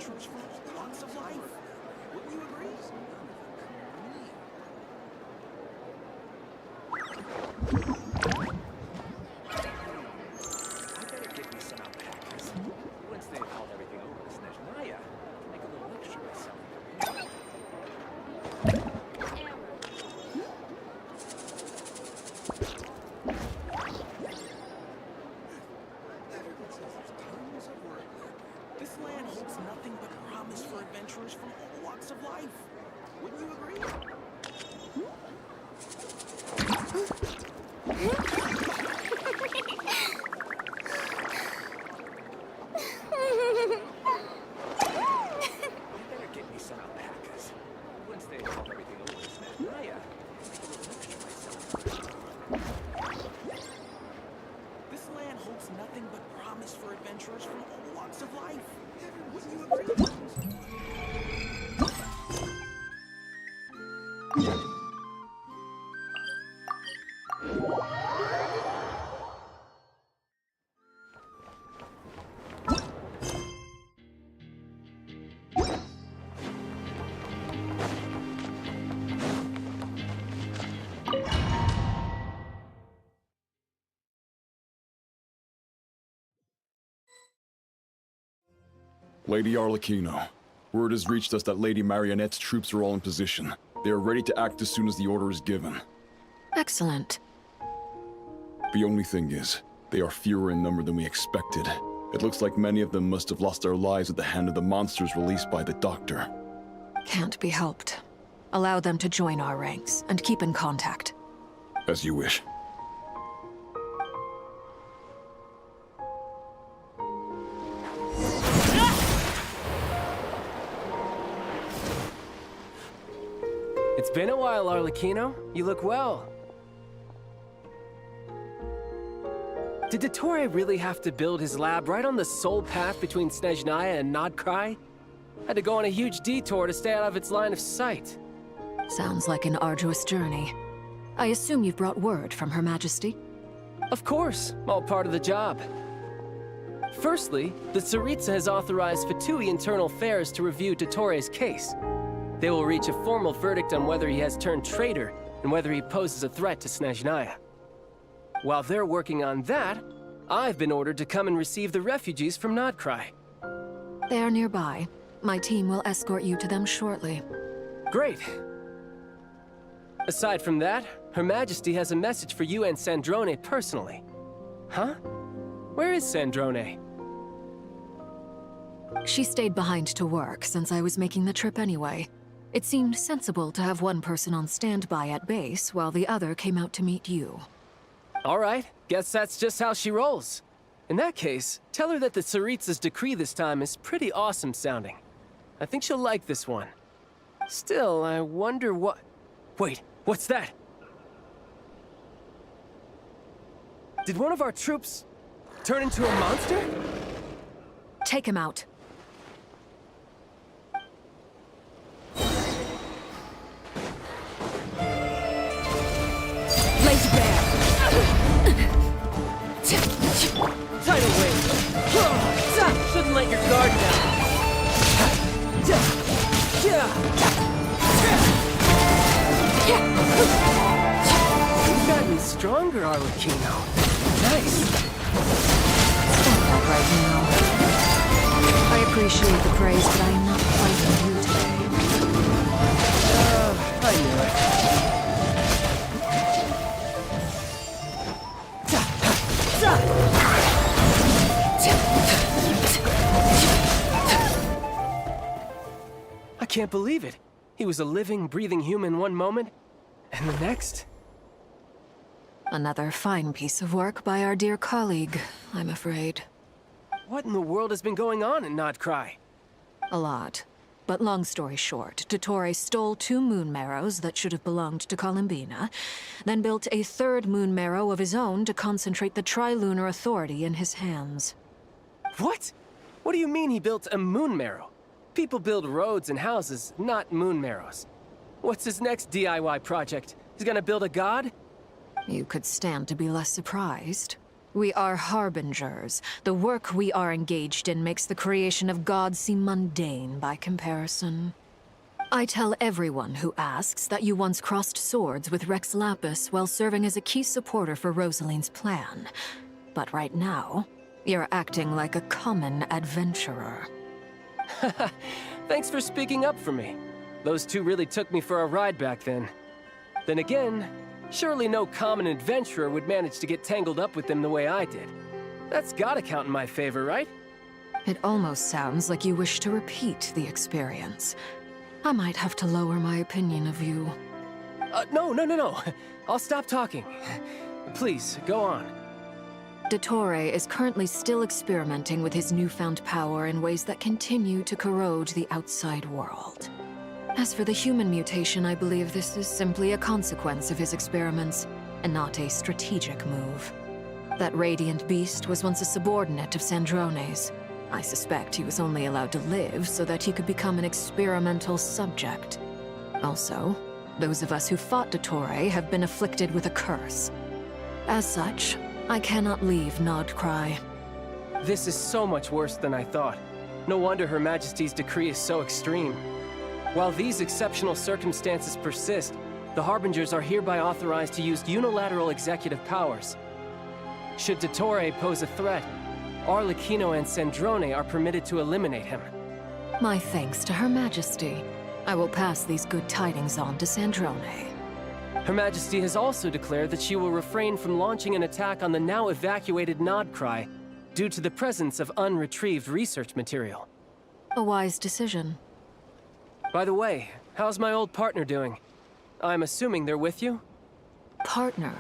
adventures from all walks of life. Wouldn't you agree? I better get me some alpacas. Once they've hauled everything over to Snezhnaya, I can make a little extra myself. This land holds nothing but promise for adventurers from all walks of life. Wouldn't you agree? I better get me some alpacas. Once they've hauled everything over to Snezhnaya, I can make a little extra myself. This land holds nothing but promise for adventurers from all walks of life. Wouldn't you agree? Lady Arlecchino, word has reached us that Lady Marionette's troops are all in position. They are ready to act as soon as the order is given. Excellent. The only thing is, they are fewer in number than we expected. It looks like many of them must have lost their lives at the hand of the monsters released by the Doctor. Can't be helped. Allow them to join our ranks, and keep in contact. As you wish. It's been a while, Arlecchino. You look well. Did Dottore really have to build his lab right on the sole path between Snezhnaya and Nodcry? Had to go on a huge detour to stay out of its line of sight. Sounds like an arduous journey. I assume you've brought word from Her Majesty? Of course, all part of the job. Firstly, the Tsaritsa has authorized Fatui Internal Affairs to review Dottore's case. They will reach a formal verdict on whether he has turned traitor and whether he poses a threat to Snezhnaya. While they're working on that, I've been ordered to come and receive the refugees from Nodcry. They are nearby. My team will escort you to them shortly. Great. Aside from that, Her Majesty has a message for you and Sandrone personally. Huh? Where is Sandrone? She stayed behind to work since I was making the trip anyway. It seemed sensible to have one person on standby at base while the other came out to meet you. All right, guess that's just how she rolls. In that case, tell her that the Tsaritsa's decree this time is pretty awesome sounding. I think she'll like this one. Still, I wonder what... Wait, what's that? Did one of our troops turn into a monster? Take him out. Laser bear! Tidal wave! Shouldn't let your guard down. You've gotten stronger, Arlecchino. Nice. Stop that right now. I appreciate the praise, but I am not fighting you today. I knew it. I can't believe it. He was a living, breathing human one moment, and the next... Another fine piece of work by our dear colleague, I'm afraid. What in the world has been going on in Nodcry? A lot. But long story short, Dottore stole 2 moon marrows that should have belonged to Columbina, then built a 3rd moon marrow of his own to concentrate the Trilunar Authority in his hands. What? What do you mean he built a moon marrow? People build roads and houses, not moon marrows. What's his next DIY project? He's gonna build a god? You could stand to be less surprised. We are harbingers. The work we are engaged in makes the creation of gods seem mundane by comparison. I tell everyone who asks that you once crossed swords with Rex Lapis while serving as a key supporter for Rosaline's plan. But right now, you're acting like a common adventurer. Thanks for speaking up for me. Those two really took me for a ride back then. Then again, surely no common adventurer would manage to get tangled up with them the way I did. That's gotta count in my favor, right? It almost sounds like you wish to repeat the experience. I might have to lower my opinion of you. No. I'll stop talking. Please, go on. Dottore is currently still experimenting with his newfound power in ways that continue to corrode the outside world. As for the human mutation, I believe this is simply a consequence of his experiments, and not a strategic move. That radiant beast was once a subordinate of Sandrone's. I suspect he was only allowed to live so that he could become an experimental subject. Also, those of us who fought Dottore have been afflicted with a curse. As such, I cannot leave Nodcry. This is so much worse than I thought. No wonder Her Majesty's decree is so extreme. While these exceptional circumstances persist, the Harbingers are hereby authorized to use unilateral executive powers. Should Dottore pose a threat, Arlecchino and Sandrone are permitted to eliminate him. My thanks to Her Majesty. I will pass these good tidings on to Sandrone. Her Majesty has also declared that she will refrain from launching an attack on the now evacuated Nodcry due to the presence of unretrieved research material. A wise decision. By the way, how's my old partner doing? I'm assuming they're with you? Partner?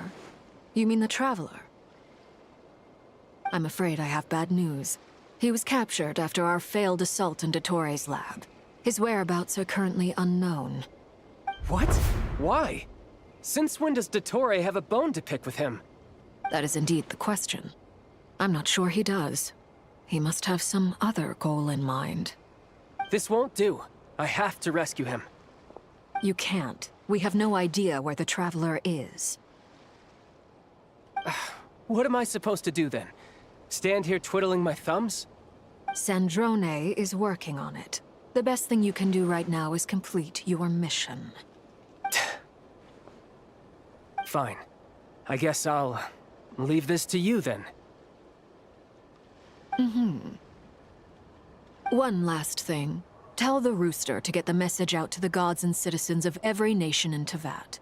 You mean the Traveler? I'm afraid I have bad news. He was captured after our failed assault in Dottore's lab. His whereabouts are currently unknown. What? Why? Since when does Dottore have a bone to pick with him? That is indeed the question. I'm not sure he does. He must have some other goal in mind. This won't do. I have to rescue him. You can't. We have no idea where the Traveler is. What am I supposed to do then? Stand here twiddling my thumbs? Sandrone is working on it. The best thing you can do right now is complete your mission. Fine. I guess I'll leave this to you then. One last thing. Tell the Rooster to get the message out to the gods and citizens of every nation in Teyvat.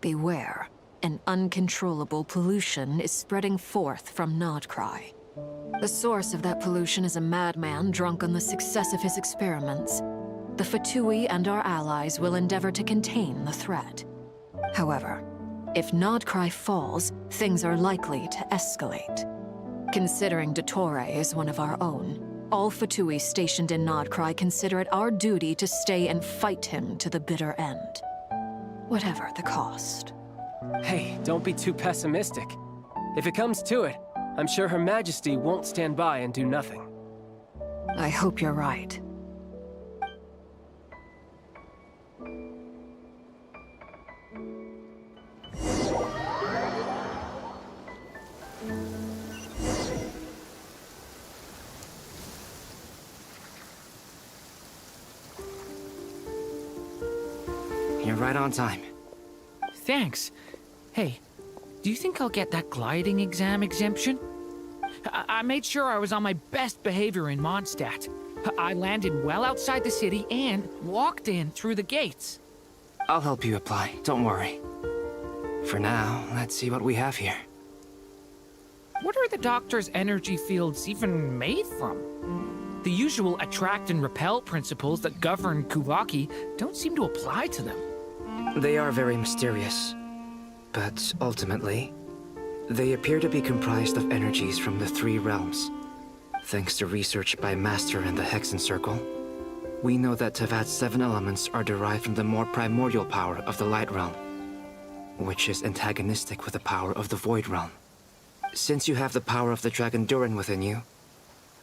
Beware. An uncontrollable pollution is spreading forth from Nodcry. The source of that pollution is a madman drunk on the success of his experiments. The Fatui and our allies will endeavor to contain the threat. However, if Nodcry falls, things are likely to escalate. Considering Dottore is one of our own, all Fatui stationed in Nodcry consider it our duty to stay and fight him to the bitter end. Whatever the cost. Hey, don't be too pessimistic. If it comes to it, I'm sure Her Majesty won't stand by and do nothing. I hope you're right. You're right on time. Thanks. Hey, do you think I'll get that gliding exam exemption? I made sure I was on my best behavior in Mondstadt. I landed well outside the city and walked in through the gates. I'll help you apply, don't worry. For now, let's see what we have here. What are the doctor's energy fields even made from? The usual attract and repel principles that govern Kuvaki don't seem to apply to them. They are very mysterious, but ultimately, they appear to be comprised of energies from the three realms. Thanks to research by Master in the Hexen Circle, we know that Teyvat's 7 elements are derived from the more primordial power of the Light Realm, which is antagonistic with the power of the Void Realm. Since you have the power of the Dragon Durin within you,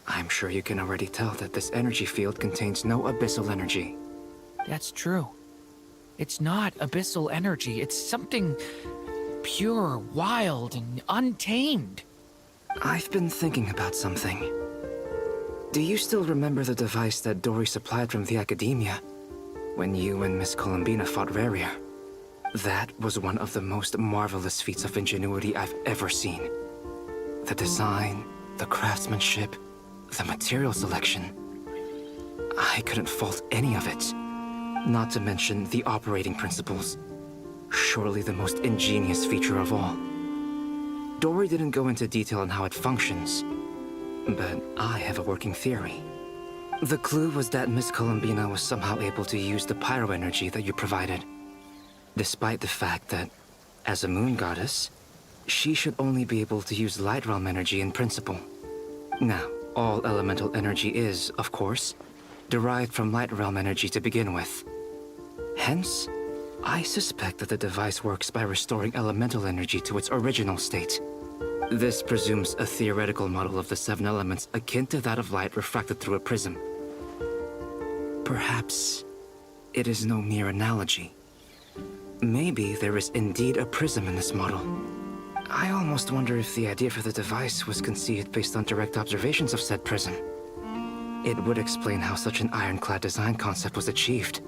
I'm sure you can already tell that this energy field contains no abyssal energy. That's true. It's not abyssal energy, it's something pure, wild, and untamed. I've been thinking about something. Do you still remember the device that Dory supplied from the Academia when you and Miss Columbina fought Raria? That was one of the most marvelous feats of ingenuity I've ever seen. The design, the craftsmanship, the material selection. I couldn't fault any of it. Not to mention the operating principles. Surely the most ingenious feature of all. Dory didn't go into detail on how it functions, but I have a working theory. The clue was that Miss Columbina was somehow able to use the pyro energy that you provided, despite the fact that, as a moon goddess, she should only be able to use light realm energy in principle. Now, all elemental energy is, of course, derived from light realm energy to begin with. Hence, I suspect that the device works by restoring elemental energy to its original state. This presumes a theoretical model of the 7 elements akin to that of light refracted through a prism. Perhaps it is no mere analogy. Maybe there is indeed a prism in this model. I almost wonder if the idea for the device was conceived based on direct observations of said prism. It would explain how such an ironclad design concept was achieved.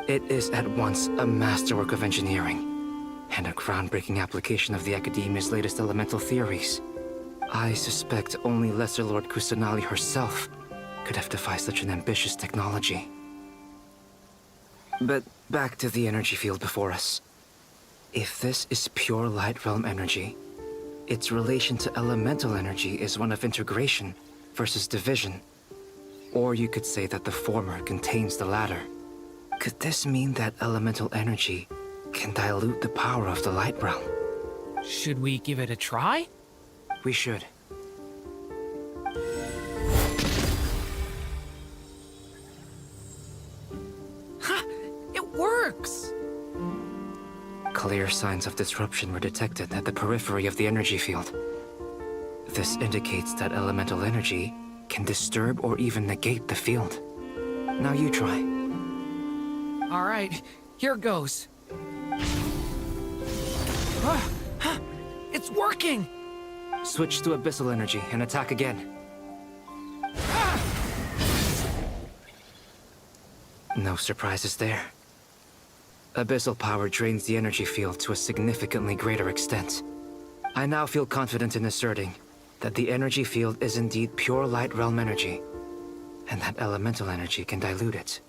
It is at once a masterwork of engineering and a groundbreaking application of the Academia's latest elemental theories. I suspect only Lesser Lord Kusanali herself could have devised such an ambitious technology. But back to the energy field before us. If this is pure light realm energy, its relation to elemental energy is one of integration versus division. Or you could say that the former contains the latter. Could this mean that elemental energy can dilute the power of the light realm? Should we give it a try? We should. Ha! It works! Clear signs of disruption were detected at the periphery of the energy field. This indicates that elemental energy can disturb or even negate the field. Now you try. All right, here goes. It's working! Switch to abyssal energy and attack again. No surprises there. Abyssal power drains the energy field to a significantly greater extent. I now feel confident in asserting that the energy field is indeed pure light realm energy, and that elemental energy can dilute it.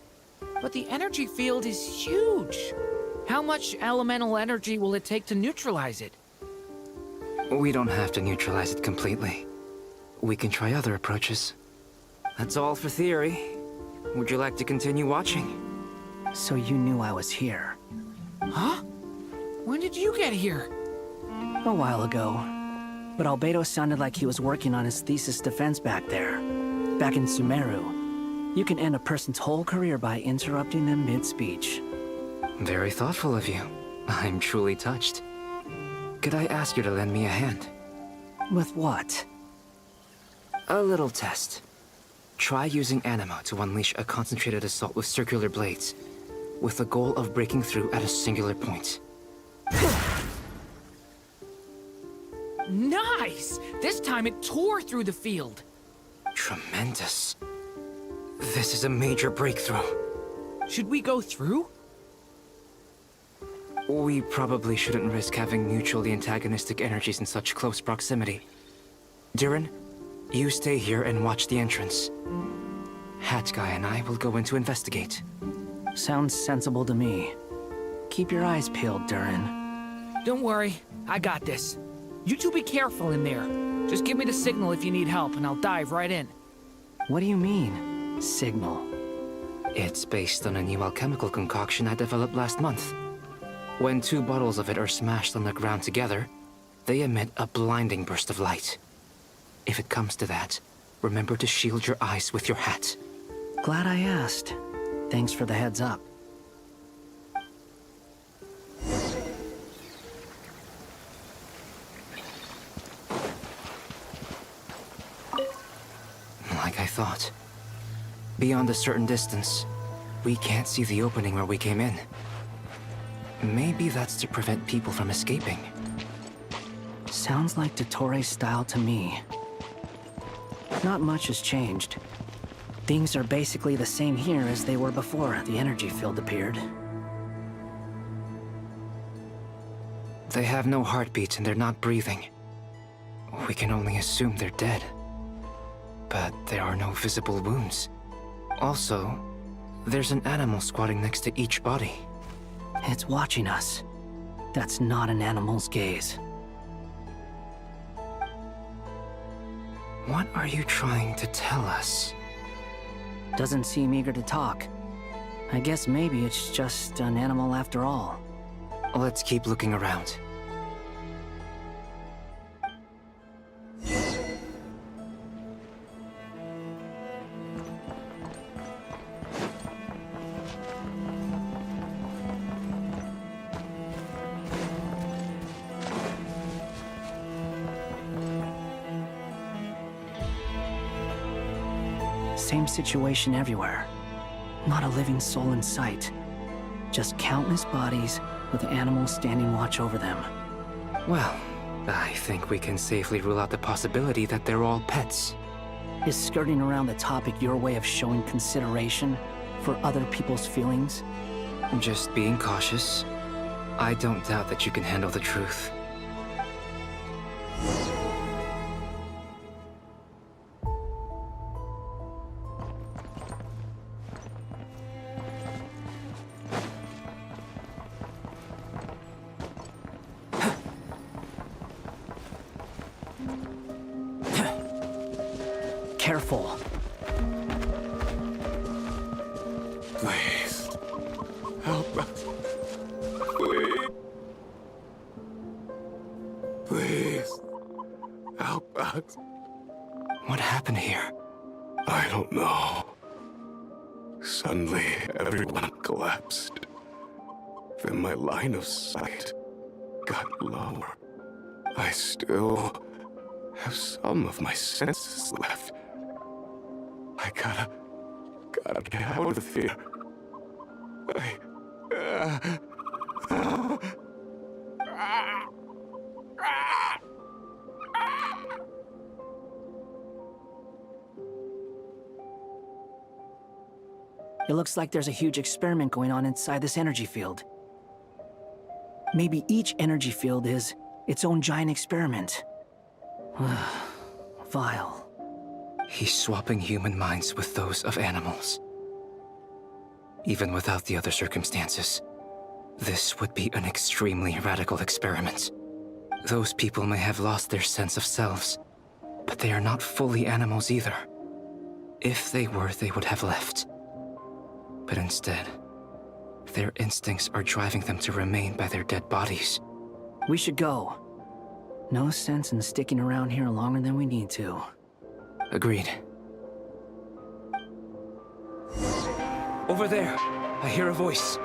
But the energy field is huge. How much elemental energy will it take to neutralize it? We don't have to neutralize it completely. We can try other approaches. That's all for theory. Would you like to continue watching? So you knew I was here. Huh? When did you get here? A while ago. But Albedo sounded like he was working on his thesis defense back there. Back in Sumeru. You can end a person's whole career by interrupting them mid-speech. Very thoughtful of you. I'm truly touched. Could I ask you to lend me a hand? With what? A little test. Try using Animo to unleash a concentrated assault with circular blades, with the goal of breaking through at a singular point. Nice! This time it tore through the field. Tremendous. This is a major breakthrough. Should we go through? We probably shouldn't risk having mutually antagonistic energies in such close proximity. Durin, you stay here and watch the entrance. Hat Guy and I will go in to investigate. Sounds sensible to me. Keep your eyes peeled, Durin. Don't worry, I got this. You two be careful in there. Just give me the signal if you need help, and I'll dive right in. What do you mean, signal? It's based on a new alchemical concoction I developed last month. When 2 bottles of it are smashed on the ground together, they emit a blinding burst of light. If it comes to that, remember to shield your eyes with your hat. Glad I asked. Thanks for the heads up. Like I thought. Beyond a certain distance, we can't see the opening where we came in. Maybe that's to prevent people from escaping. Sounds like Dottore style to me. Not much has changed. Things are basically the same here as they were before the energy field appeared. They have no heartbeats and they're not breathing. We can only assume they're dead. But there are no visible wounds. Also, there's an animal squatting next to each body. It's watching us. That's not an animal's gaze. What are you trying to tell us? Doesn't seem eager to talk. I guess maybe it's just an animal after all. Let's keep looking around. Same situation everywhere. Not a living soul in sight. Just countless bodies with animals standing watch over them. Well, I think we can safely rule out the possibility that they're all pets. Is skirting around the topic your way of showing consideration for other people's feelings? Just being cautious. I don't doubt that you can handle the truth. Careful. Please. Help us. Please. Please. Help us. What happened here? I don't know. Suddenly, everyone collapsed. Then my line of sight got lower. I still have some of my senses left. I gotta get out of here. It looks like there's a huge experiment going on inside this energy field. Maybe each energy field is its own giant experiment. Vile. He's swapping human minds with those of animals. Even without the other circumstances, this would be an extremely radical experiment. Those people may have lost their sense of selves, but they are not fully animals either. If they were, they would have left. But instead, their instincts are driving them to remain by their dead bodies. We should go. No sense in sticking around here longer than we need to. Agreed. Over there, I hear a voice.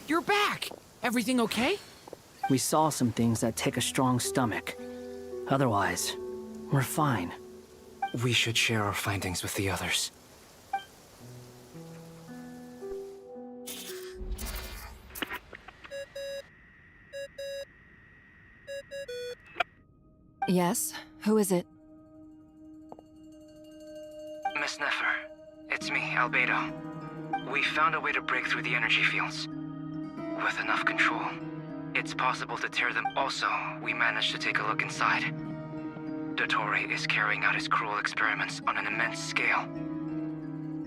You're back! Everything okay? We saw some things that take a strong stomach. Otherwise, we're fine. We should share our findings with the others. Yes? Who is it? Miss Nefer, it's me, Albedo. We found a way to break through the energy fields. With enough control, it's possible to tear them. Also, we managed to take a look inside. Dottore is carrying out his cruel experiments on an immense scale.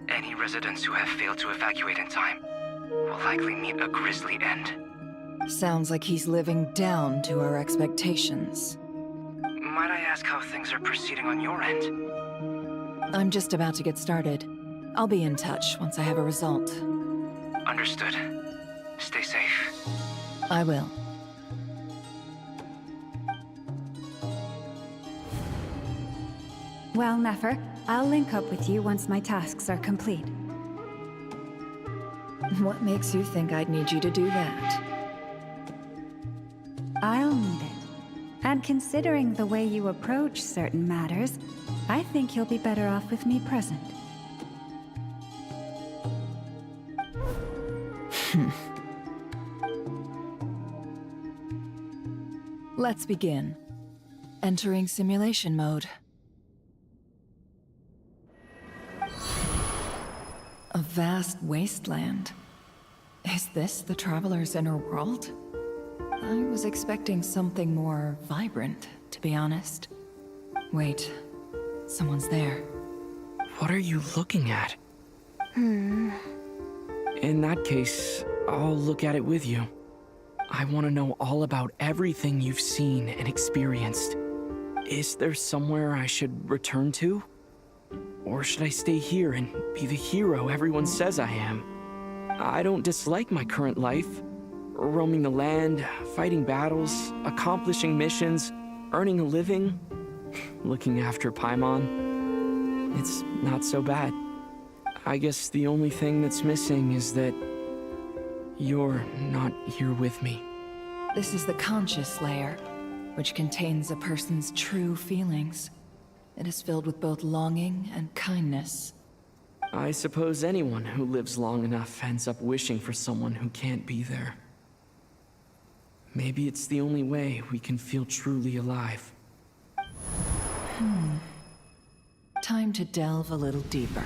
Any residents who have failed to evacuate in time will likely meet a grisly end. Sounds like he's living down to our expectations. Might I ask how things are proceeding on your end? I'm just about to get started. I'll be in touch once I have a result. Understood. Stay safe. I will. Well, Nefer, I'll link up with you once my tasks are complete. What makes you think I'd need you to do that? I'll need it. And considering the way you approach certain matters, I think you'll be better off with me present. Let's begin. Entering simulation mode. A vast wasteland. Is this the Traveler's inner world? I was expecting something more vibrant, to be honest. Wait, someone's there. What are you looking at? In that case, I'll look at it with you. I want to know all about everything you've seen and experienced. Is there somewhere I should return to? Or should I stay here and be the hero everyone says I am? I don't dislike my current life. Roaming the land, fighting battles, accomplishing missions, earning a living, looking after Paimon. It's not so bad. I guess the only thing that's missing is that you're not here with me. This is the conscious layer, which contains a person's true feelings. It is filled with both longing and kindness. I suppose anyone who lives long enough ends up wishing for someone who can't be there. Maybe it's the only way we can feel truly alive. Time to delve a little deeper.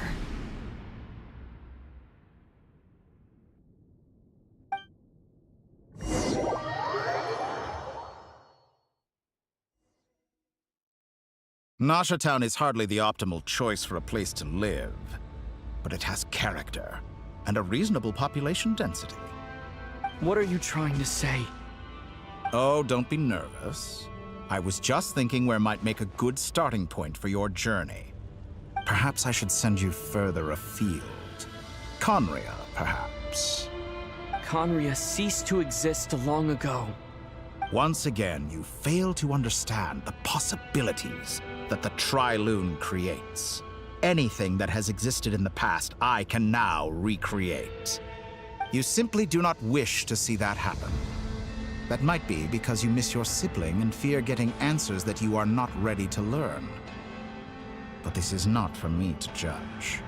Nasha Town is hardly the optimal choice for a place to live, but it has character and a reasonable population density. What are you trying to say? Oh, don't be nervous. I was just thinking where might make a good starting point for your journey. Perhaps I should send you further afield. Conria, perhaps. Conria ceased to exist long ago. Once again, you fail to understand the possibilities that the Tri-Lune creates. Anything that has existed in the past, I can now recreate. You simply do not wish to see that happen. That might be because you miss your sibling and fear getting answers that you are not ready to learn. But this is not for me to judge.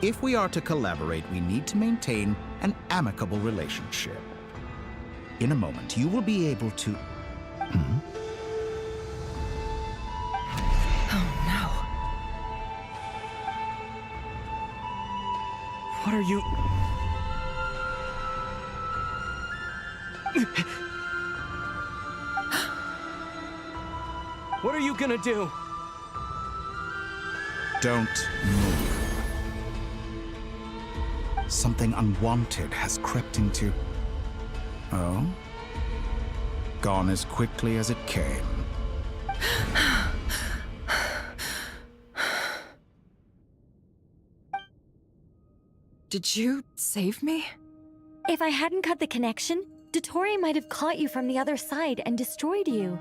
If we are to collaborate, we need to maintain an amicable relationship. In a moment, you will be able to... Oh no. What are you... What are you gonna do? Don't move. Something unwanted has crept into... Oh? Gone as quickly as it came. Did you save me? If I hadn't cut the connection, Dottore might have caught you from the other side and destroyed you.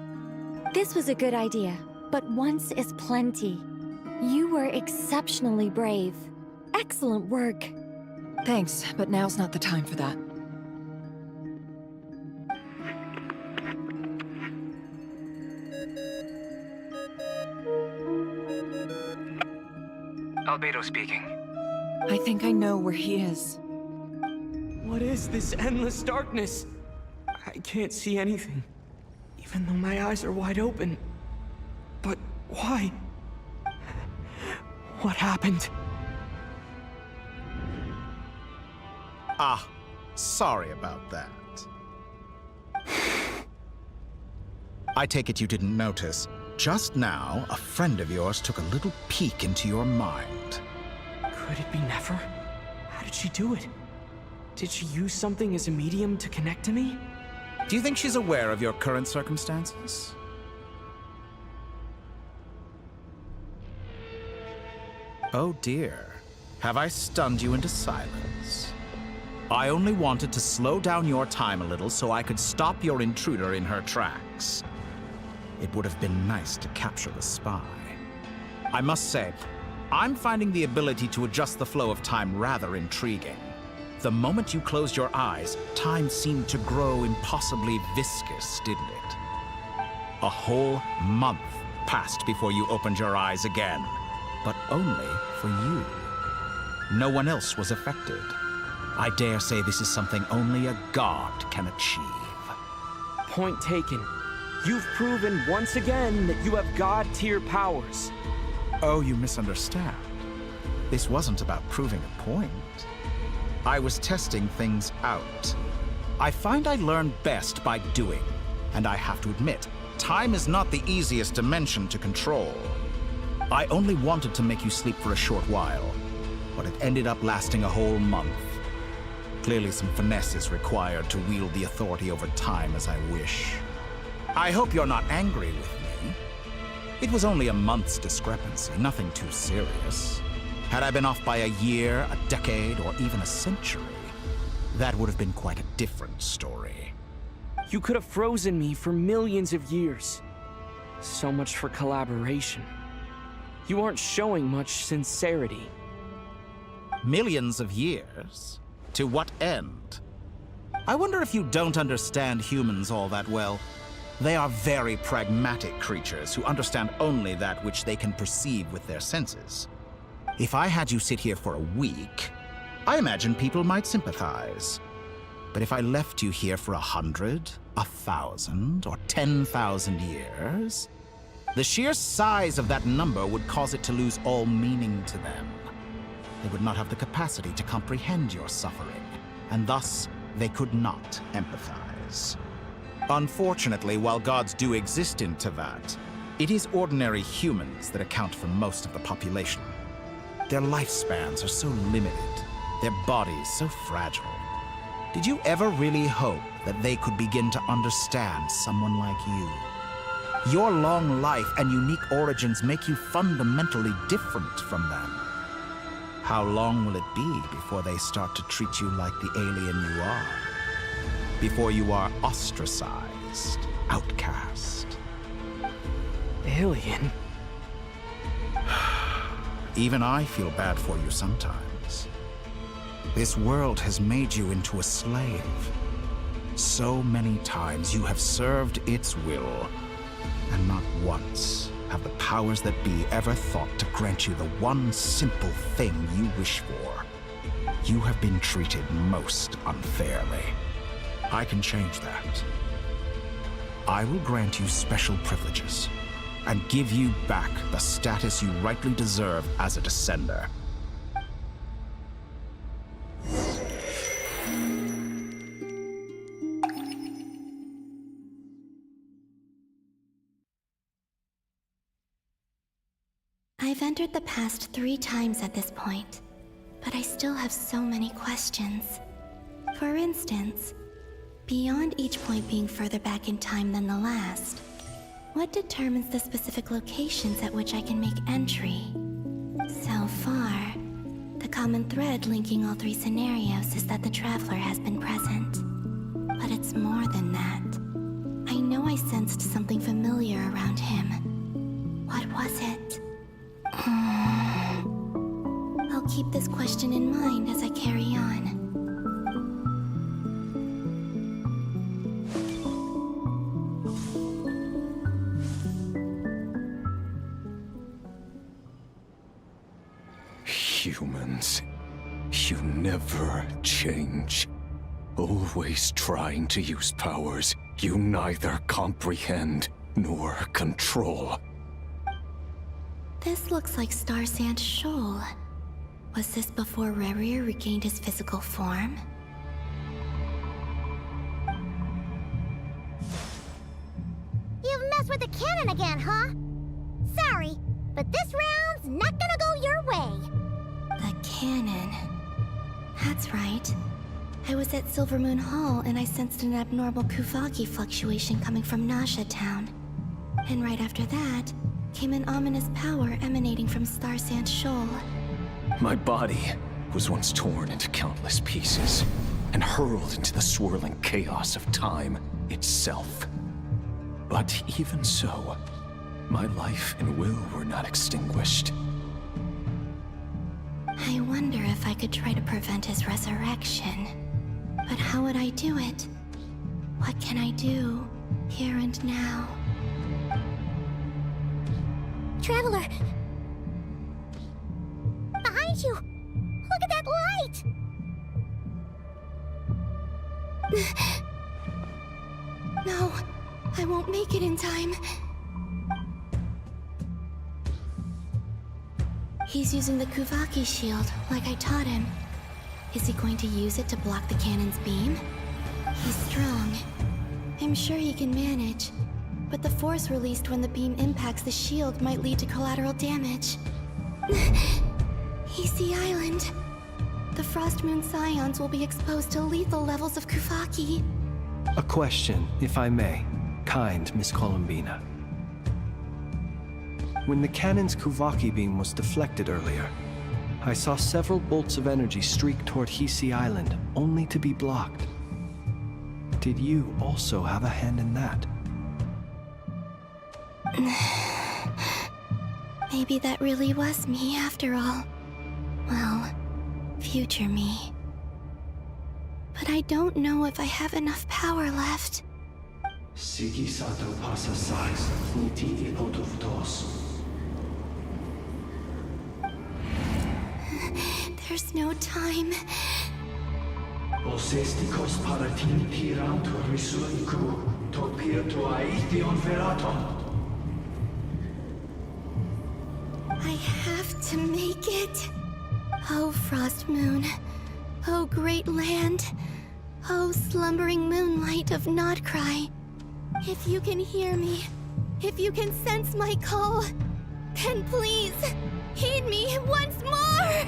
This was a good idea, but once is plenty. You were exceptionally brave. Excellent work. Thanks, but now's not the time for that. Albedo speaking. I think I know where he is. What is this endless darkness? I can't see anything, even though my eyes are wide open. But why? What happened? Ah, sorry about that. I take it you didn't notice. Just now, a friend of yours took a little peek into your mind. Could it be Nefer? How did she do it? Did she use something as a medium to connect to me? Do you think she's aware of your current circumstances? Oh dear. Have I stunned you into silence? I only wanted to slow down your time a little so I could stop your intruder in her tracks. It would have been nice to capture the spy. I must say, I'm finding the ability to adjust the flow of time rather intriguing. The moment you closed your eyes, time seemed to grow impossibly viscous, didn't it? A whole month passed before you opened your eyes again, but only for you. No one else was affected. I dare say this is something only a god can achieve. Point taken. You've proven once again that you have god-tier powers. Oh, you misunderstand. This wasn't about proving a point. I was testing things out. I find I learn best by doing, and I have to admit, time is not the easiest dimension to control. I only wanted to make you sleep for a short while, but it ended up lasting a whole month. Clearly some finesse is required to wield the authority over time as I wish. I hope you're not angry with me. It was only a month's discrepancy, nothing too serious. Had I been off by a year, a decade, or even a century, that would have been quite a different story. You could have frozen me for millions of years. So much for collaboration. You aren't showing much sincerity. Millions of years? To what end? I wonder if you don't understand humans all that well. They are very pragmatic creatures who understand only that which they can perceive with their senses. If I had you sit here for a week, I imagine people might sympathize. But if I left you here for 100, 1,000, or 10,000 years, the sheer size of that number would cause it to lose all meaning to them. They would not have the capacity to comprehend your suffering, and thus they could not empathize. Unfortunately, while gods do exist in Teyvat, it is ordinary humans that account for most of the population. Their lifespans are so limited, their bodies so fragile. Did you ever really hope that they could begin to understand someone like you? Your long life and unique origins make you fundamentally different from them. How long will it be before they start to treat you like the alien you are? Before you are ostracized, outcast? Alien? Even I feel bad for you sometimes. This world has made you into a slave. So many times you have served its will, and not once have the powers that be ever thought to grant you the one simple thing you wish for. You have been treated most unfairly. I can change that. I will grant you special privileges, and give you back the status you rightly deserve as a descender. I've entered the past 3 times at this point, but I still have so many questions. For instance, beyond each point being further back in time than the last, what determines the specific locations at which I can make entry? So far, the common thread linking all 3 scenarios is that the Traveler has been present. But it's more than that. I know I sensed something familiar around him. What was it? I'll keep this question in mind as I carry on. Humans, you never change. Always trying to use powers you neither comprehend nor control. This looks like Star Sand Shoal. Was this before Rerir regained his physical form? You've messed with the cannon again, huh? Sorry, but this round's not gonna go your way. The cannon. That's right. I was at Silvermoon Hall and I sensed an abnormal Kuvaki fluctuation coming from Nasha Town. And right after that, came an ominous power emanating from Star Sand Shoal. My body was once torn into countless pieces and hurled into the swirling chaos of time itself. But even so, my life and will were not extinguished. I wonder if I could try to prevent his resurrection. But how would I do it? What can I do, here and now? Traveler! Behind you! Look at that light! No, I won't make it in time. He's using the Kuvaki shield, like I taught him. Is he going to use it to block the cannon's beam? He's strong. I'm sure he can manage. But the force released when the beam impacts the shield might lead to collateral damage. EC Island. The Frost Moon Scions will be exposed to lethal levels of Kuvaki. A question, if I may. Kind Miss Columbina. When the cannon's Kuvaki beam was deflected earlier, I saw several bolts of energy streak toward Hisi Island, only to be blocked. Did you also have a hand in that? Maybe that really was me after all. Well, future me. But I don't know if I have enough power left. Sigi sato pasa sais, niti ipotovtos. There's no time. Osestikos paratini tirantur risuiku, topirto aithion veraton. I have to make it. Oh, Frost Moon. Oh, great land. Oh, slumbering moonlight of Nodcry. If you can hear me, if you can sense my call, then please, heed me once more!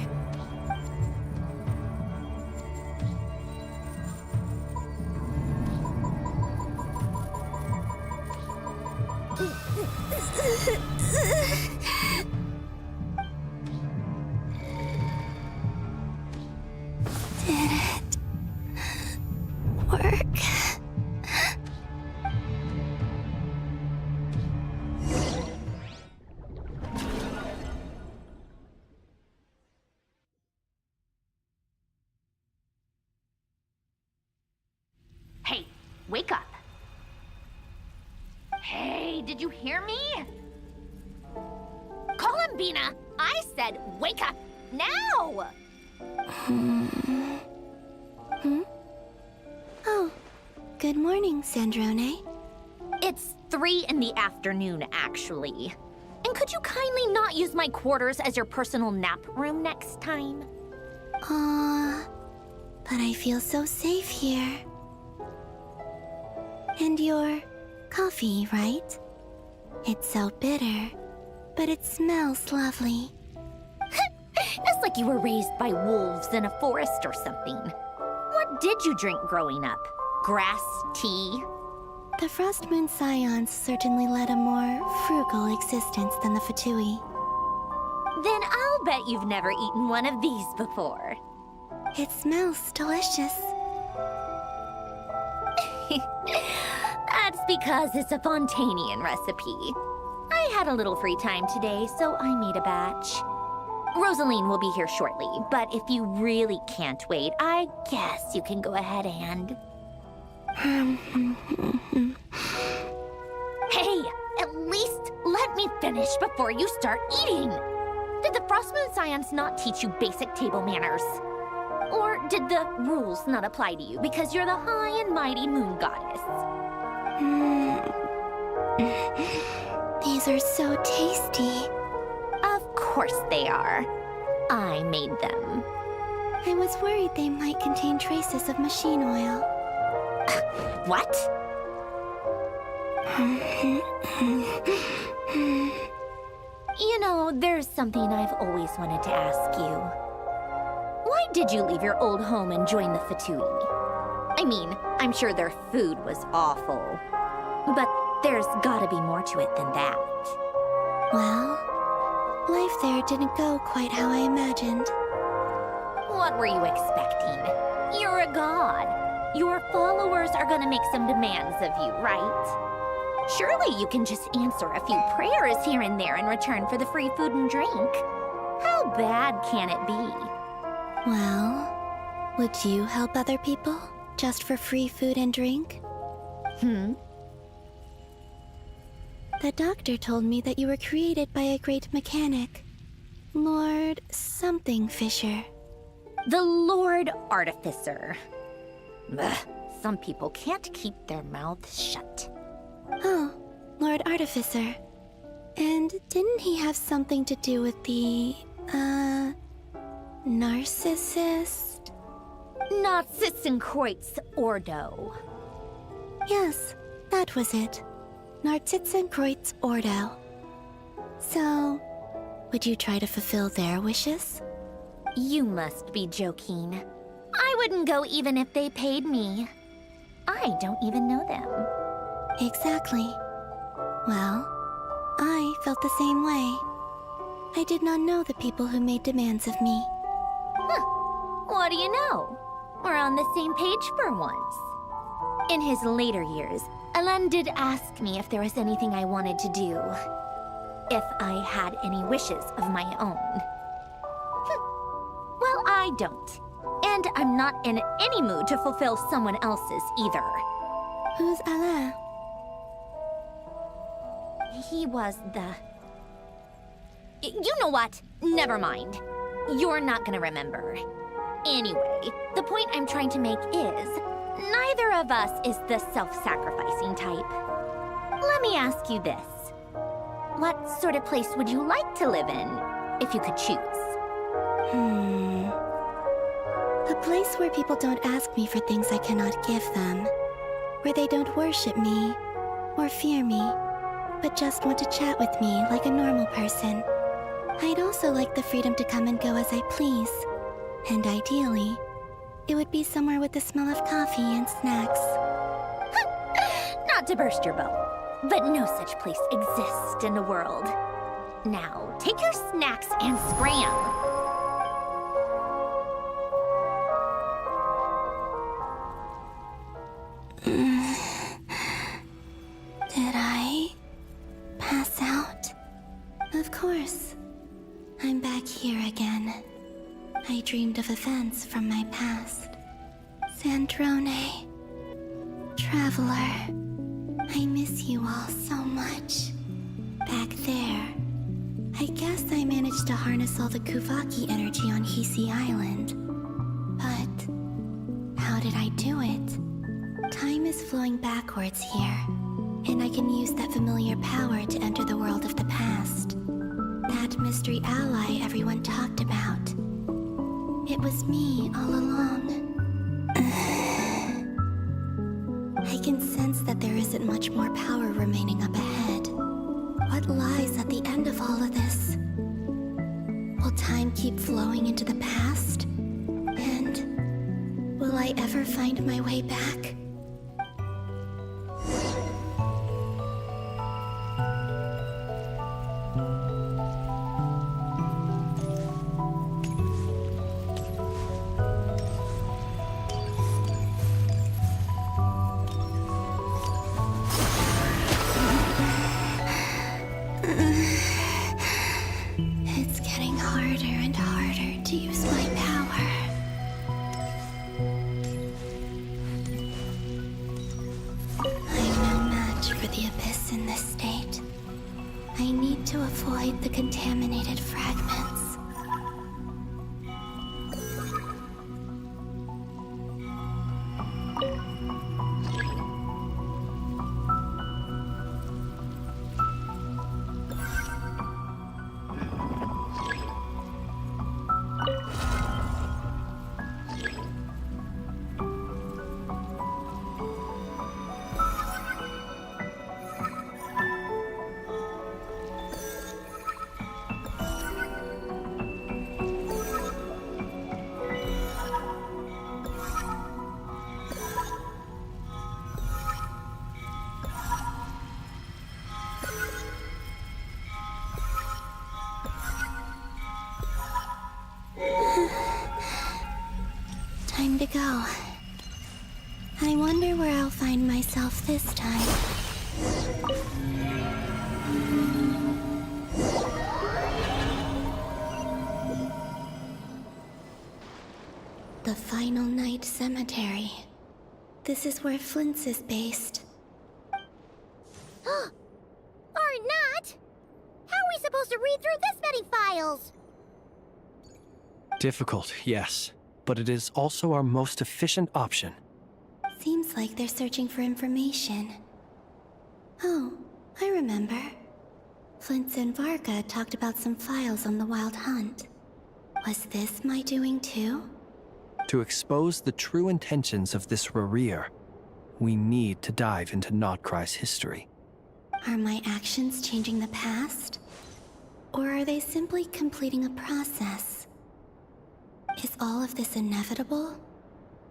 Did it work? Hey, wake up. Hey, did you hear me? Columbina, I said wake up now! Oh, good morning, Sandrone. It's 3 in the afternoon, actually. And could you kindly not use my quarters as your personal nap room next time? But I feel so safe here. And your coffee, right? It's so bitter, but it smells lovely. It's like you were raised by wolves in a forest or something. What did you drink growing up? Grass tea? The Frost Moon Scions certainly led a more frugal existence than the Fatui. Then I'll bet you've never eaten one of these before. It smells delicious. That's because it's a Fontanian recipe. I had a little free time today, so I made a batch. Rosaline will be here shortly, but if you really can't wait, I guess you can go ahead and... Hey, at least let me finish before you start eating! Did the Frost Moon Scions not teach you basic table manners? Or did the rules not apply to you because you're the high and mighty moon goddess? These are so tasty. Of course they are. I made them. I was worried they might contain traces of machine oil. What? You know, there's something I've always wanted to ask you. Why did you leave your old home and join the Fatui? I mean, I'm sure their food was awful. But there's gotta be more to it than that. Well, life there didn't go quite how I imagined. What were you expecting? You're a god. Your followers are gonna make some demands of you, right? Surely you can just answer a few prayers here and there in return for the free food and drink. How bad can it be? Well, would you help other people just for free food and drink? The doctor told me that you were created by a great mechanic, Lord something Fisher. The Lord Artificer. Ugh, some people can't keep their mouths shut. Oh, Lord Artificer. And didn't he have something to do with the, narcissist? Narcissenkreuz Ordo. Yes, that was it. Narcissenkreuz Ordo. So, would you try to fulfill their wishes? You must be joking. I wouldn't go even if they paid me. I don't even know them. Exactly. Well, I felt the same way. I did not know the people who made demands of me. What do you know? We're on the same page for once. In his later years, Alen did ask me if there was anything I wanted to do. If I had any wishes of my own. Well, I don't. And I'm not in any mood to fulfill someone else's either. Who's Alen? He was the... You know what? Never mind. You're not gonna remember. Anyway, the point I'm trying to make is, neither of us is the self-sacrificing type. Let me ask you this. What sort of place would you like to live in, if you could choose? A place where people don't ask me for things I cannot give them. Where they don't worship me, or fear me, but just want to chat with me like a normal person. I'd also like the freedom to come and go as I please. And ideally, it would be somewhere with the smell of coffee and snacks. Not to burst your bubble, but no such place exists in the world. Now, take your snacks and scram. Did I pass out? Of course. I'm back here again. I dreamed of events from my past. Sandrone. Traveler. I miss you all so much. Back there. I guess I managed to harness all the Kuvaki energy on Hisi Island. But how did I do it? Time is flowing backwards here, and I can use that familiar power to enter the world of the past. That mystery ally everyone talked about. It was me all along. I can sense that there isn't much more power remaining up ahead. What lies at the end of all of this? Will time keep flowing into the past? And will I ever find my way back? It's getting harder and harder to use my power. I'm no match for the Abyss in this state. I need to avoid the contaminated fragments. Time to go. I wonder where I'll find myself this time. The Final Night Cemetery. This is where Flint's is based. Or not! How are we supposed to read through this many files? Difficult, yes, but it is also our most efficient option. Seems like they're searching for information. Oh, I remember. Flint and Varga talked about some files on the Wild Hunt. Was this my doing too? To expose the true intentions of this Rereer, we need to dive into Notcry's history. Are my actions changing the past? Or are they simply completing a process? Is all of this inevitable?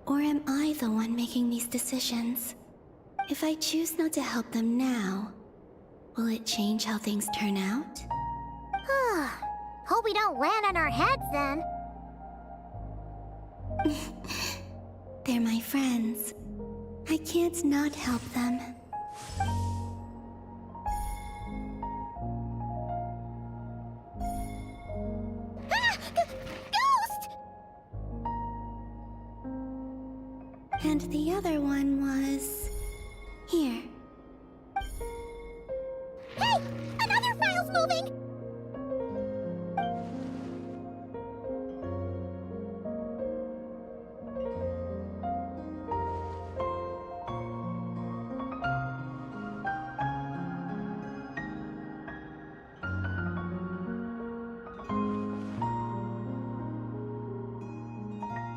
Or am I the one making these decisions? If I choose not to help them now, will it change how things turn out? Hope we don't land on our heads then. They're my friends. I can't not help them. Ghost! And the other one was... here. Hey! Another file's moving!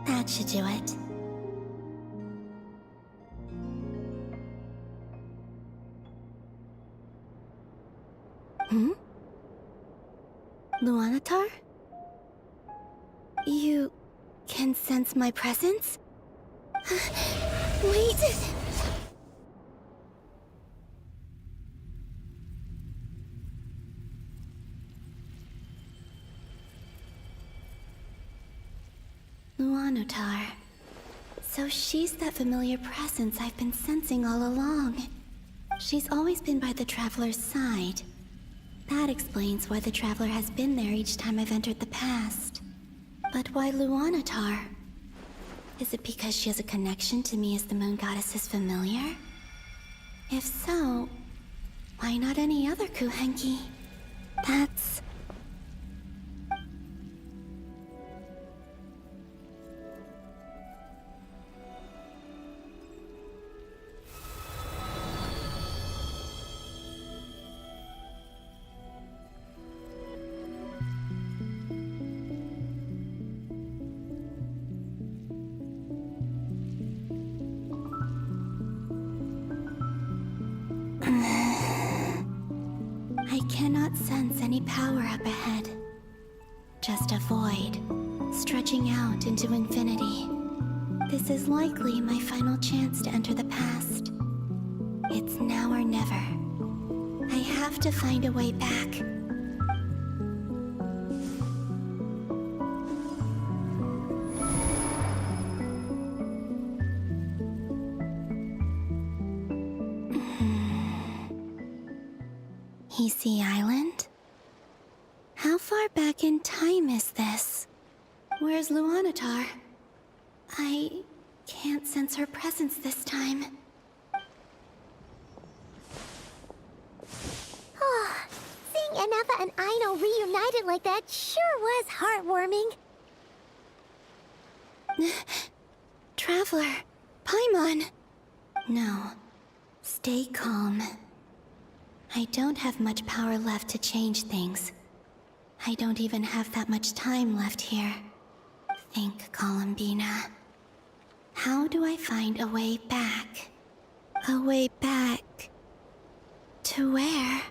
That should do it. Luanatar? You can sense my presence? Wait! Luanatar. So she's that familiar presence I've been sensing all along. She's always been by the Traveler's side. That explains why the Traveler has been there each time I've entered the past. But why Luanatar? Is it because she has a connection to me as the Moon Goddess's familiar? If so, why not any other Kuhenki? That's... I cannot sense any power up ahead. Just a void, stretching out into infinity. This is likely my final chance to enter the past. It's now or never. I have to find a way back. Hisi Island? How far back in time is this? Where's Luanatar? I can't sense her presence this time. Seeing Enefa and Aino reunited like that sure was heartwarming. Traveler, Paimon. No, stay calm. I don't have much power left to change things. I don't even have that much time left here. Think, Columbina. How do I find a way back? A way back... to where?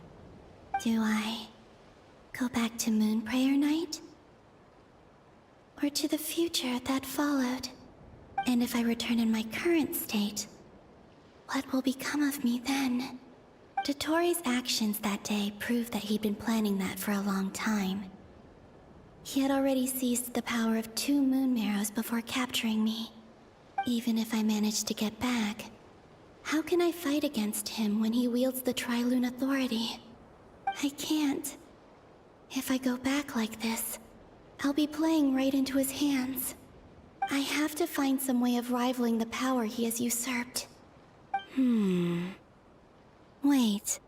Do I go back to Moon Prayer Night? Or to the future that followed? And if I return in my current state, what will become of me then? Dotori's actions that day proved that he'd been planning that for a long time. He had already seized the power of 2 moon marrows before capturing me. Even if I managed to get back, How can I fight against him when he wields the Tri-Lune authority? I can't. If I go back like this, I'll be playing right into his hands. I have to find some way of rivaling the power he has usurped. Wait.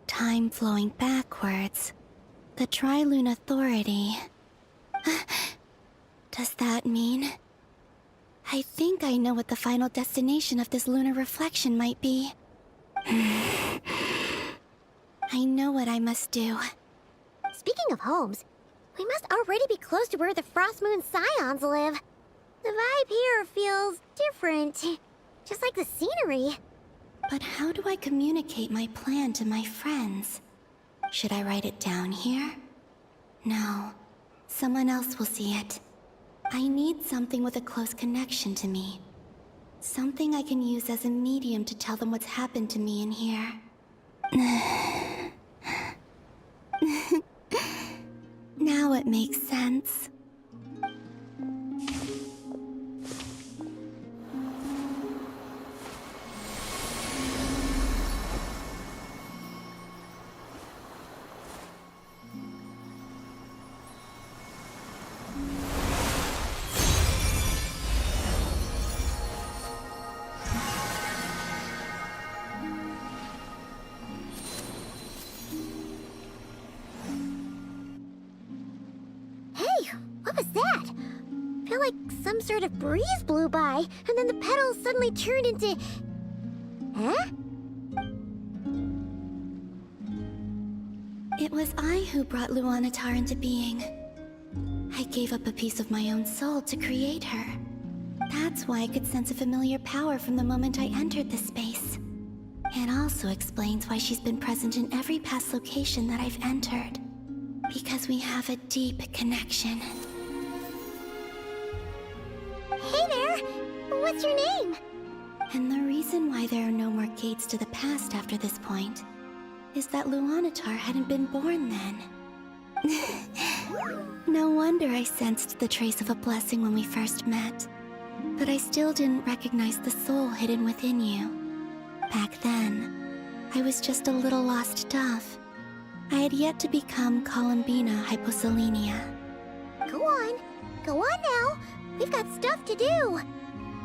Time flowing backwards. The Tri-Lune authority. Does that mean... I think I know what the final destination of this lunar reflection might be. I know what I must do. Speaking of homes, we must already be close to where the Frost Moon Scions live. The vibe here feels different, just like the scenery. But how do I communicate my plan to my friends? Should I write it down here? No. Someone else will see it. I need something with a close connection to me. Something I can use as a medium to tell them what's happened to me in here. Now it makes sense. Some sort of breeze blew by, and then the petals suddenly turned into... Huh? It was I who brought Luanatar into being. I gave up a piece of my own soul to create her. That's why I could sense a familiar power from the moment I entered this space. It also explains why she's been present in every past location that I've entered. Because we have a deep connection. Hey there! What's your name? And the reason why there are no more gates to the past after this point is that Luanatar hadn't been born then. No wonder I sensed the trace of a blessing when we first met. But I still didn't recognize the soul hidden within you. Back then, I was just a little lost dove. I had yet to become Columbina Hyposelenia. Go on now. We've got stuff to do.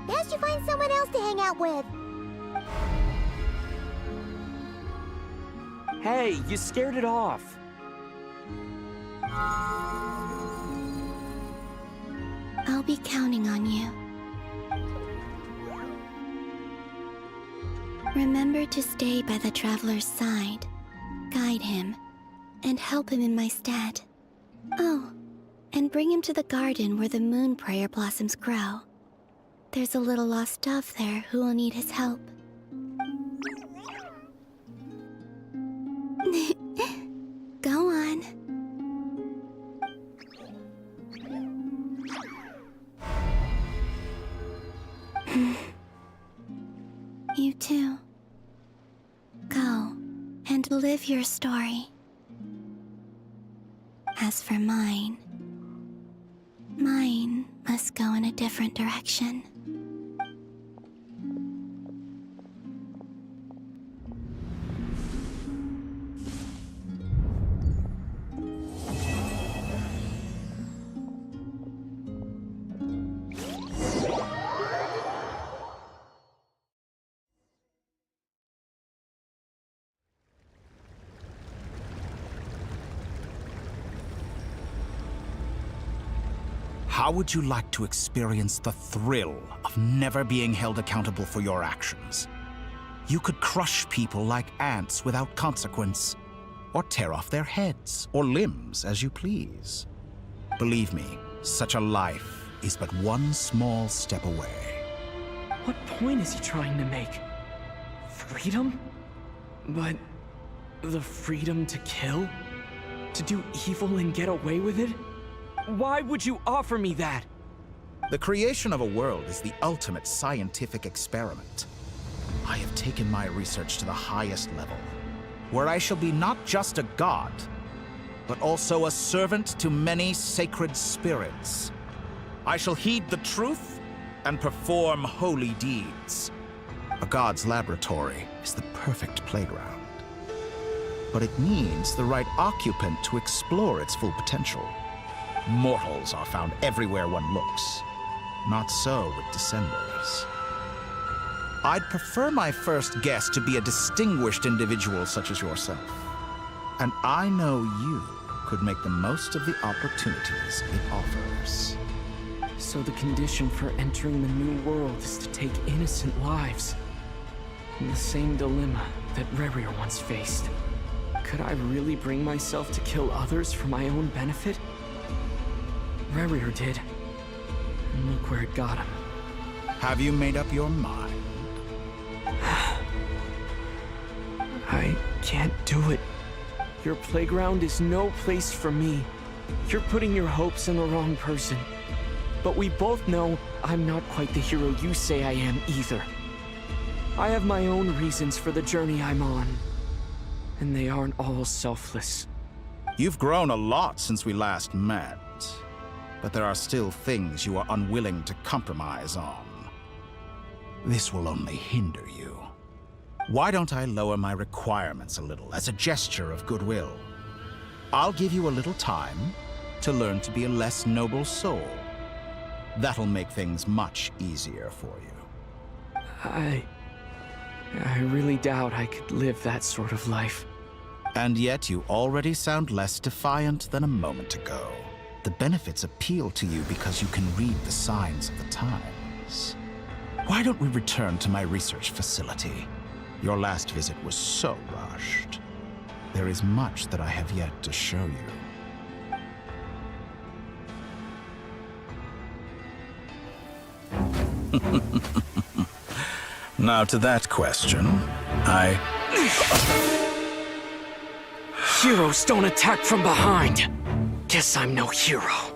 Best you find someone else to hang out with. Hey, you scared it off. I'll be counting on you. Remember to stay by the traveler's side, guide him, and help him in my stead. Oh, and bring him to the garden where the moon prayer blossoms grow. There's a little lost dove there who will need his help. Go on. You too. Go and live your story. As for mine must go in a different direction. How would you like to experience the thrill of never being held accountable for your actions? You could crush people like ants without consequence, or tear off their heads or limbs as you please. Believe me, such a life is but one small step away. What point is he trying to make? Freedom? But the freedom to kill? To do evil and get away with it? Why would you offer me that? The creation of a world is the ultimate scientific experiment. I have taken my research to the highest level, where I shall be not just a god, but also a servant to many sacred spirits. I shall heed the truth and perform holy deeds. A god's laboratory is the perfect playground. But it needs the right occupant to explore its full potential. Mortals are found everywhere one looks. Not so with Descenders. I'd prefer my first guest to be a distinguished individual such as yourself. And I know you could make the most of the opportunities it offers. So the condition for entering the new world is to take innocent lives. In the same dilemma that Rerir once faced. Could I really bring myself to kill others for my own benefit? Rerir did. And look where it got him. Have you made up your mind? I can't do it. Your playground is no place for me. You're putting your hopes in the wrong person. But we both know I'm not quite the hero you say I am either. I have my own reasons for the journey I'm on. And they aren't all selfless. You've grown a lot since we last met. But there are still things you are unwilling to compromise on. This will only hinder you. Why don't I lower my requirements a little as a gesture of goodwill? I'll give you a little time to learn to be a less noble soul. That'll make things much easier for you. I really doubt I could live that sort of life. And yet you already sound less defiant than a moment ago. The benefits appeal to you because you can read the signs of the times. Why don't we return to my research facility? Your last visit was so rushed. There is much that I have yet to show you. Now to that question, Heroes don't attack from behind. Guess I'm no hero.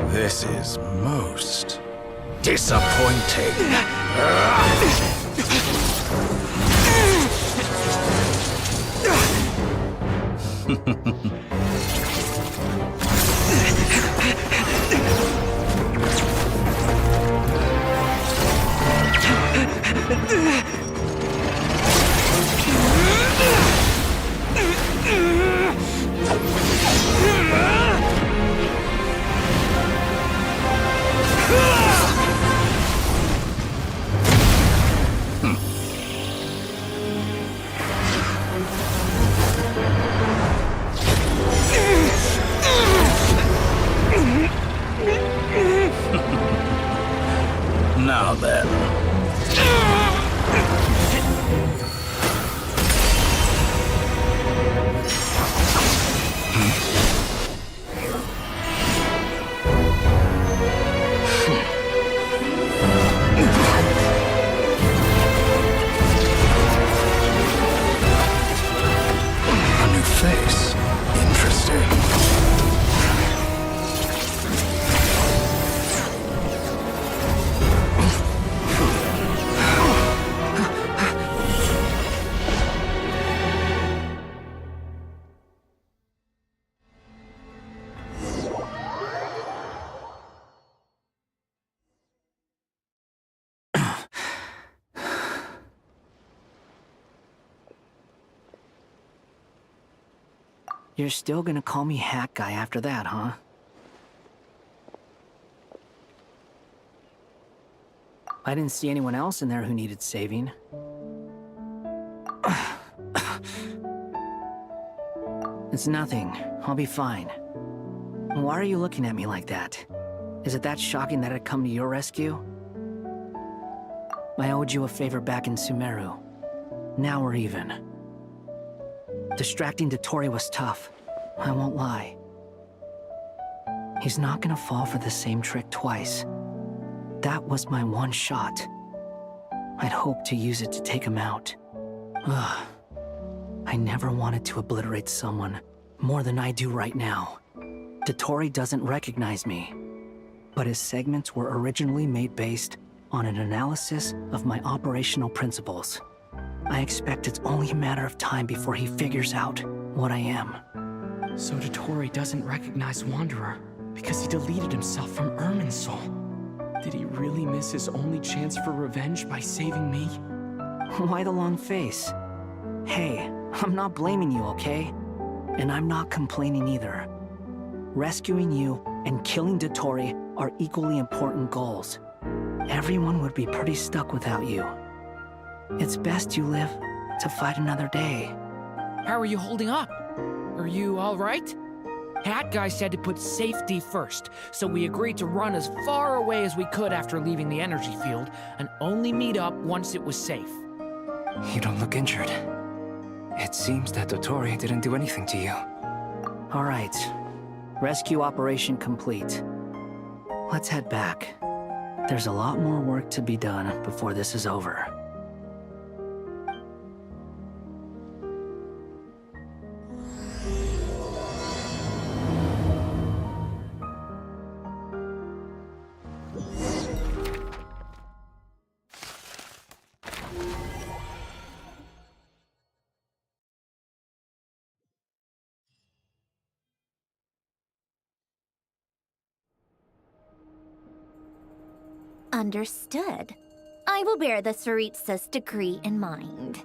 This is most disappointing. Now then. A new face. Interesting. You're still gonna call me Hack Guy after that, huh? I didn't see anyone else in there who needed saving. It's nothing. I'll be fine. Why are you looking at me like that? Is it that shocking that I'd come to your rescue? I owed you a favor back in Sumeru. Now we're even. Distracting Dotori was tough, I won't lie. He's not gonna fall for the same trick twice. That was my one shot. I'd hoped to use it to take him out. Ugh. I never wanted to obliterate someone more than I do right now. Dotori doesn't recognize me, but his segments were originally made based on an analysis of my operational principles. I expect it's only a matter of time before he figures out what I am. So Dotori doesn't recognize Wanderer because he deleted himself from Irminsul. Did he really miss his only chance for revenge by saving me? Why the long face? Hey, I'm not blaming you, okay? And I'm not complaining either. Rescuing you and killing Dottore are equally important goals. Everyone would be pretty stuck without you. It's best you live to fight another day. How are you holding up? Are you all right? Hat Guy said to put safety first, so we agreed to run as far away as we could after leaving the energy field and only meet up once it was safe. You don't look injured. It seems that Dottore didn't do anything to you. All right. Rescue operation complete. Let's head back. There's a lot more work to be done before this is over. Understood. I will bear the Tsaritsa's decree in mind.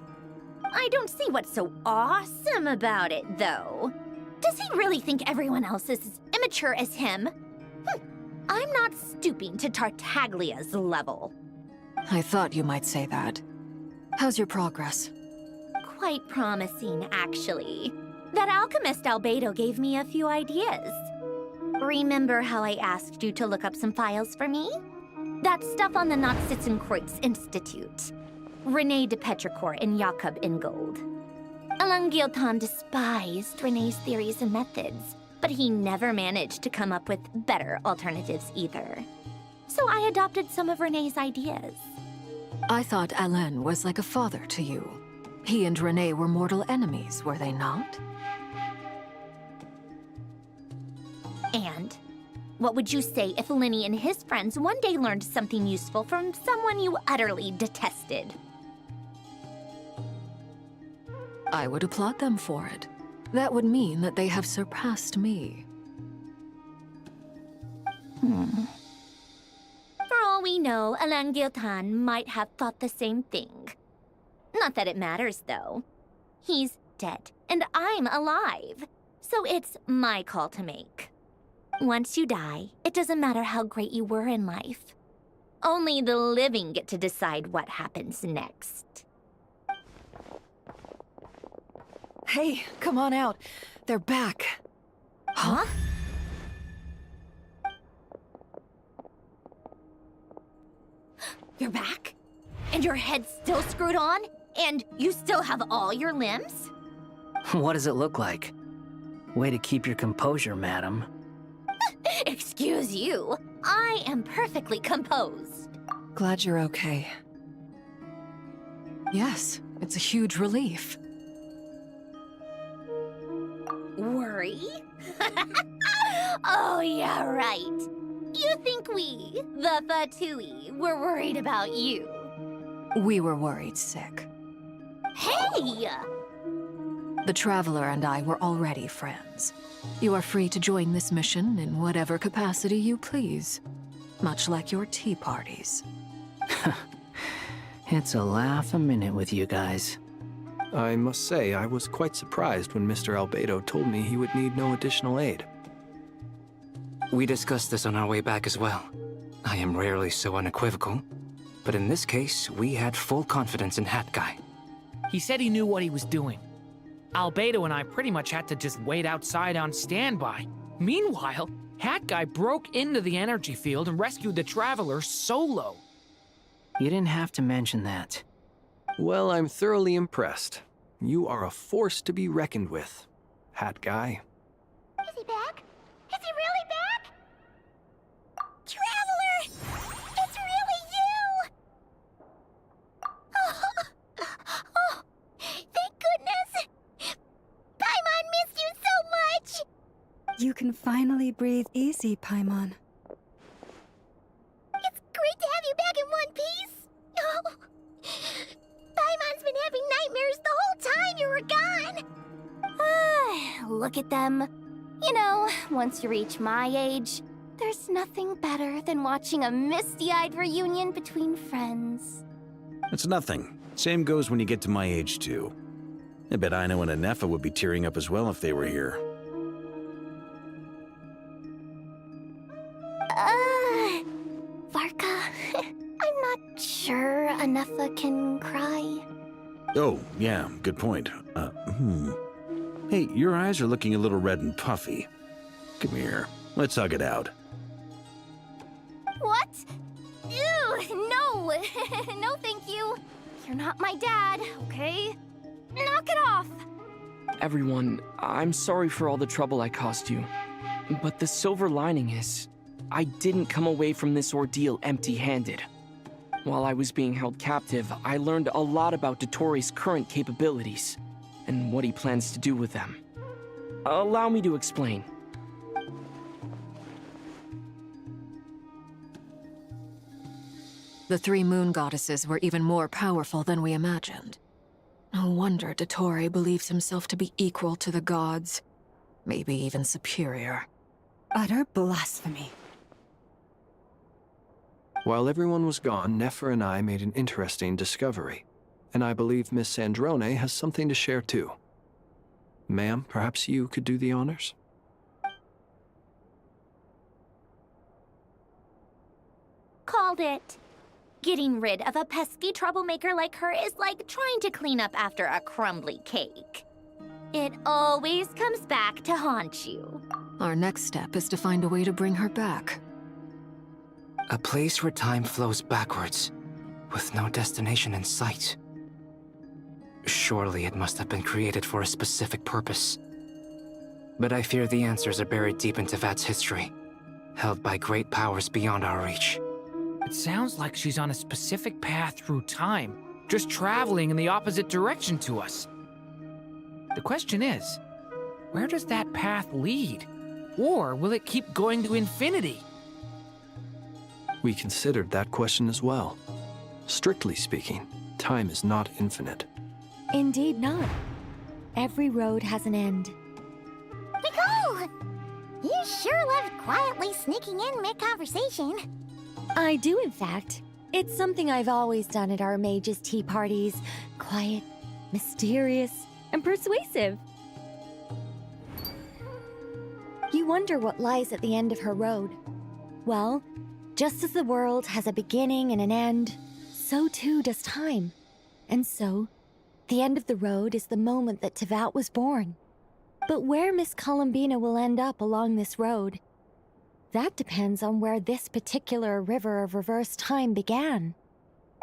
I don't see what's so awesome about it, though. Does he really think everyone else is as immature as him? I'm not stooping to Tartaglia's level. I thought you might say that. How's your progress? Quite promising, actually. That alchemist Albedo gave me a few ideas. Remember how I asked you to look up some files for me? That stuff on the Nachtspitzenkreuz Institute. René de Petrichor and Jakob Ingold. Alain Guillotin despised René's theories and methods, but he never managed to come up with better alternatives either. So I adopted some of René's ideas. I thought Alain was like a father to you. He and René were mortal enemies, were they not? And what would you say if Lenny and his friends one day learned something useful from someone you utterly detested? I would applaud them for it. That would mean that they have surpassed me. For all we know, Alain Guillotin might have thought the same thing. Not that it matters, though. He's dead, and I'm alive. So it's my call to make. Once you die, it doesn't matter how great you were in life. Only the living get to decide what happens next. Hey, come on out. They're back. Huh? You're back? And your head's still screwed on? And you still have all your limbs? What does it look like? Way to keep your composure, madam. Excuse you. I am perfectly composed. Glad you're okay. Yes, it's a huge relief. Worry? Oh, yeah, right. You think we, the Fatui, were worried about you? We were worried sick. Hey! The Traveler and I were already friends. You are free to join this mission in whatever capacity you please. Much like your tea parties. It's a laugh a minute with you guys. I must say, I was quite surprised when Mr. Albedo told me he would need no additional aid. We discussed this on our way back as well. I am rarely so unequivocal, but in this case, we had full confidence in Hat Guy. He said he knew what he was doing. Albedo and I pretty much had to just wait outside on standby. Meanwhile, Hat Guy broke into the energy field and rescued the Traveler solo. You didn't have to mention that. Well, I'm thoroughly impressed. You are a force to be reckoned with, Hat Guy. Is he back? Is he really back? Traveler! It's really you! Oh, thank goodness! Paimon missed you so much! You can finally breathe easy, Paimon. It's great to have you back in one piece! Oh. Paimon's been having nightmares the whole time you were gone! Look at them. You know, once you reach my age, There's nothing better than watching a misty-eyed reunion between friends. It's nothing. Same goes when you get to my age, too. I bet Ino and Anefa would be tearing up as well if they were here. Varka, I'm not sure Anefa can cry. Oh, yeah, good point. Hey, your eyes are looking a little red and puffy. Come here, let's hug it out. What? Ew, no! No, thank you. You're not my dad, okay? Knock it off! Everyone, I'm sorry for all the trouble I caused you. But the silver lining is, I didn't come away from this ordeal empty-handed. While I was being held captive, I learned a lot about Dottoro's current capabilities, and what he plans to do with them. Allow me to explain. The three moon goddesses were even more powerful than we imagined. No wonder Dottore believes himself to be equal to the gods, maybe even superior. Utter blasphemy. While everyone was gone, Nefer and I made an interesting discovery, and I believe Miss Sandrone has something to share too. Ma'am, perhaps you could do the honors? Called it. Getting rid of a pesky troublemaker like her is like trying to clean up after a crumbly cake. It always comes back to haunt you. Our next step is to find a way to bring her back. A place where time flows backwards, with no destination in sight. Surely it must have been created for a specific purpose. But I fear the answers are buried deep in Tevat's history, held by great powers beyond our reach. It sounds like she's on a specific path through time, just traveling in the opposite direction to us. The question is, where does that path lead? Or will it keep going to infinity? We considered that question as well. Strictly speaking, time is not infinite. Indeed not. Every road has an end. Nicole! You sure love quietly sneaking in mid-conversation. I do, in fact. It's something I've always done at our mages' tea parties. Quiet, mysterious, and persuasive. You wonder what lies at the end of her road. Well, just as the world has a beginning and an end, so too does time. And so, the end of the road is the moment that Tevat was born. But where Miss Columbina will end up along this road, that depends on where this particular river of reverse time began.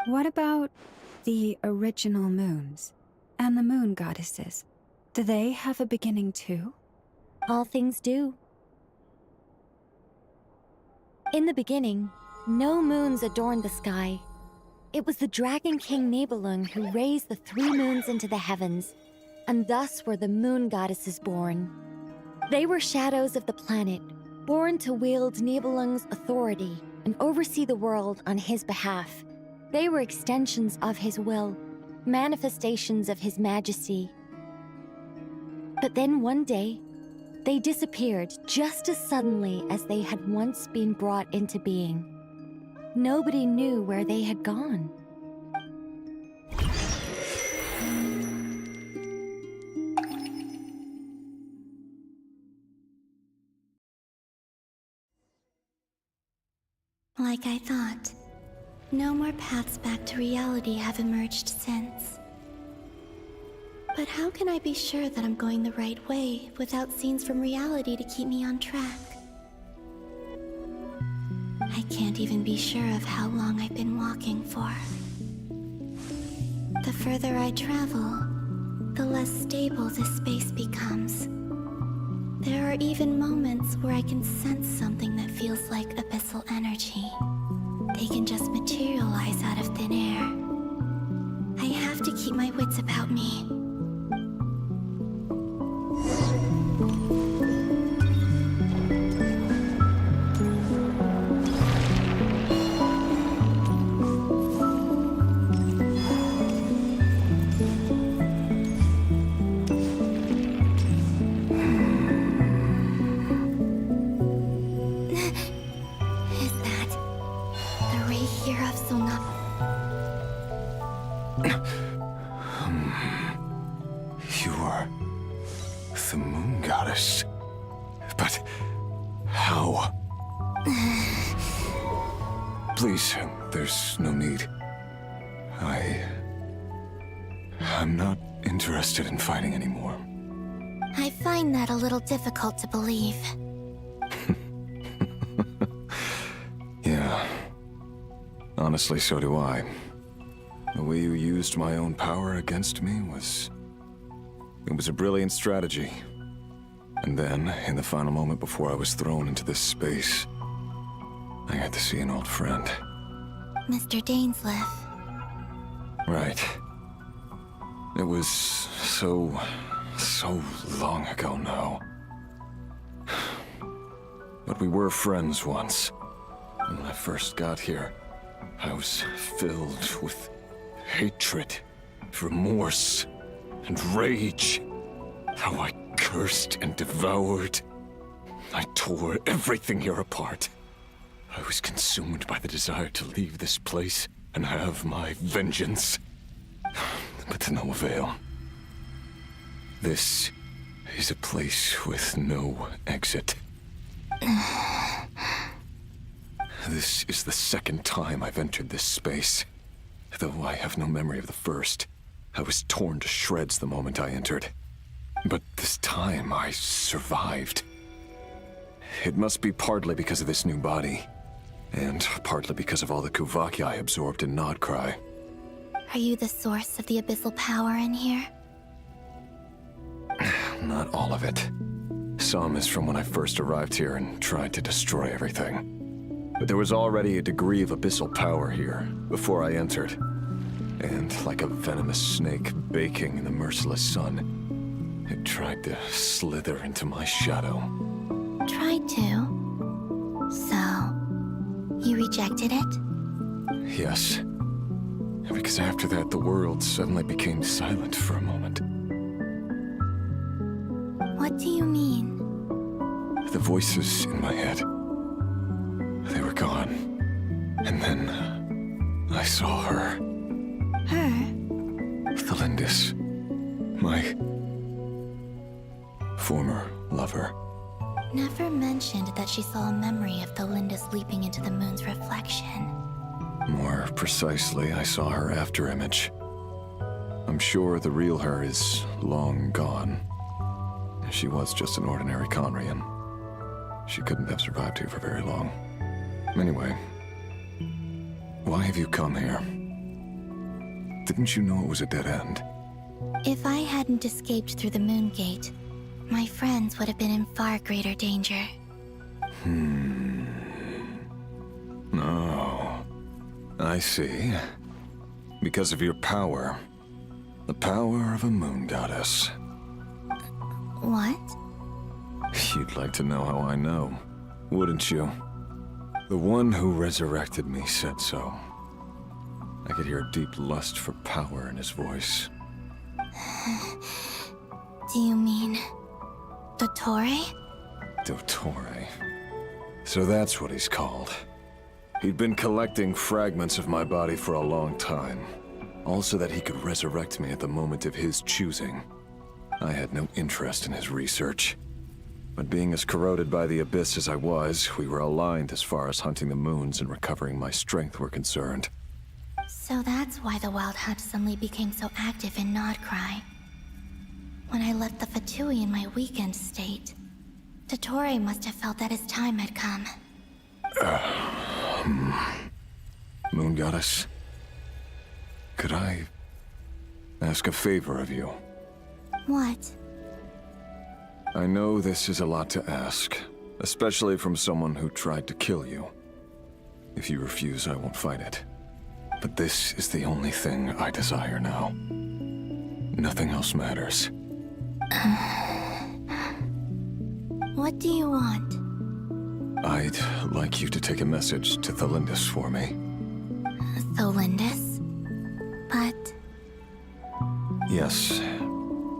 What about the original moons and the moon goddesses? Do they have a beginning too? All things do. In the beginning, no moons adorned the sky. It was the Dragon King Nibelung who raised the three moons into the heavens, and thus were the moon goddesses born. They were shadows of the planet, born to wield Nibelung's authority and oversee the world on his behalf. They were extensions of his will, manifestations of his majesty. But then one day, they disappeared just as suddenly as they had once been brought into being. Nobody knew where they had gone. Like I thought, no more paths back to reality have emerged since. But how can I be sure that I'm going the right way without scenes from reality to keep me on track? I can't even be sure of how long I've been walking for. The further I travel, the less stable this space becomes. There are even moments where I can sense something that feels like abyssal energy. They can just materialize out of thin air. I have to keep my wits about me. Great hero of Solna. You are the moon goddess. But how? Please, there's no need. I'm not interested in fighting anymore. I find that a little difficult to believe. Yeah. Honestly, so do I. The way you used my own power against me was... It was a brilliant strategy. And then, in the final moment before I was thrown into this space, I got to see an old friend. Mr. Dainsleif. Right. It was so long ago now. But we were friends once. When I first got here, I was filled with hatred, remorse, and rage. How I cursed and devoured. I tore everything here apart. I was consumed by the desire to leave this place and have my vengeance. But to no avail. This is a place with no exit. This is the second time I've entered this space. Though I have no memory of the first. I was torn to shreds the moment I entered. But this time I survived. It must be partly because of this new body. And partly because of all the Kuvaki I absorbed in Nodcry. Are you the source of the abyssal power in here? Not all of it. Some is from when I first arrived here and tried to destroy everything. But there was already a degree of abyssal power here before I entered. And like a venomous snake baking in the merciless sun, it tried to slither into my shadow. Tried to? So, you rejected it? Yes. Because after that, the world suddenly became silent for a moment. What do you mean? The voices in my head, they were gone. And then I saw her. Her? Thelindis. My former lover. Never mentioned that she saw a memory of Thelindis leaping into the moon's reflection. More precisely, I saw her afterimage. I'm sure the real her is long gone. She was just an ordinary Conrian. She couldn't have survived here for very long. Anyway, why have you come here? Didn't you know it was a dead end? If I hadn't escaped through the moon gate, my friends would have been in far greater danger. Oh, I see. Because of your power. The power of a moon goddess. What? You'd like to know how I know, wouldn't you? The one who resurrected me said so. I could hear a deep lust for power in his voice. Do you mean... Dottore? Dottore. So that's what he's called. He'd been collecting fragments of my body for a long time. All so that he could resurrect me at the moment of his choosing. I had no interest in his research. But being as corroded by the abyss as I was, we were aligned as far as hunting the moons and recovering my strength were concerned. So that's why the Wild Hunt suddenly became so active in Nodcry. When I left the Fatui in my weakened state, Dottore must have felt that his time had come. Moon Goddess, could I ask a favor of you? What? I know this is a lot to ask, especially from someone who tried to kill you. If you refuse, I won't fight it. But this is the only thing I desire now. Nothing else matters. What do you want? I'd like you to take a message to Thelindis for me. Thelindis? But... Yes,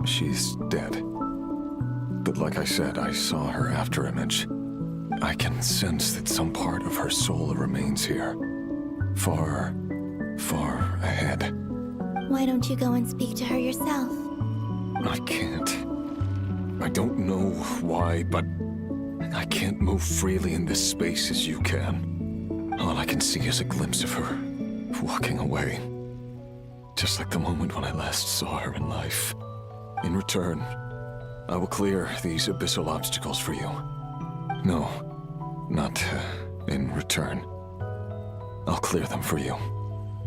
she's dead. But like I said, I saw her afterimage. I can sense that some part of her soul remains here. far, far ahead. Why don't you go and speak to her yourself? I can't. I don't know why, but I can't move freely in this space as you can. All I can see is a glimpse of her, walking away. Just like the moment when I last saw her in life. In return, I will clear these abyssal obstacles for you. No, not in return. I'll clear them for you.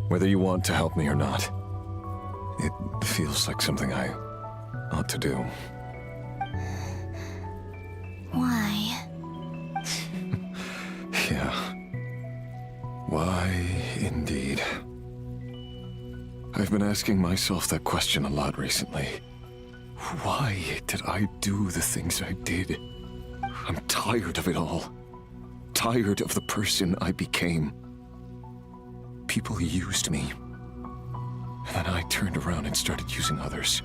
Whether you want to help me or not. It feels like something I ought to do. Why? Yeah. Why, indeed. I've been asking myself that question a lot recently. Why did I do the things I did? I'm tired of it all. Tired of the person I became. People used me. And then I turned around and started using others.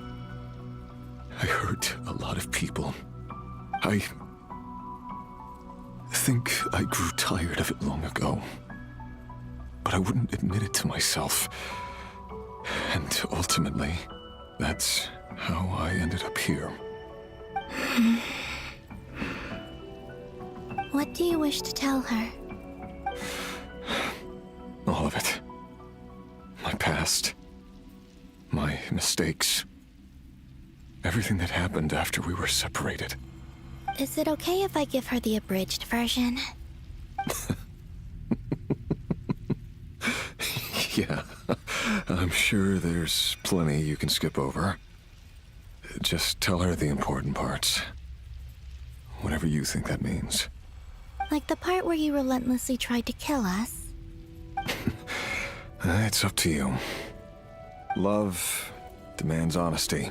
I hurt a lot of people. I think I grew tired of it long ago. But I wouldn't admit it to myself. And ultimately, that's how I ended up here. What do you wish to tell her? All of it. My past. My mistakes. Everything that happened after we were separated. Is it okay if I give her the abridged version? Yeah, I'm sure there's plenty you can skip over. Just tell her the important parts. Whatever you think that means. Like the part where you relentlessly tried to kill us? It's up to you. Love demands honesty.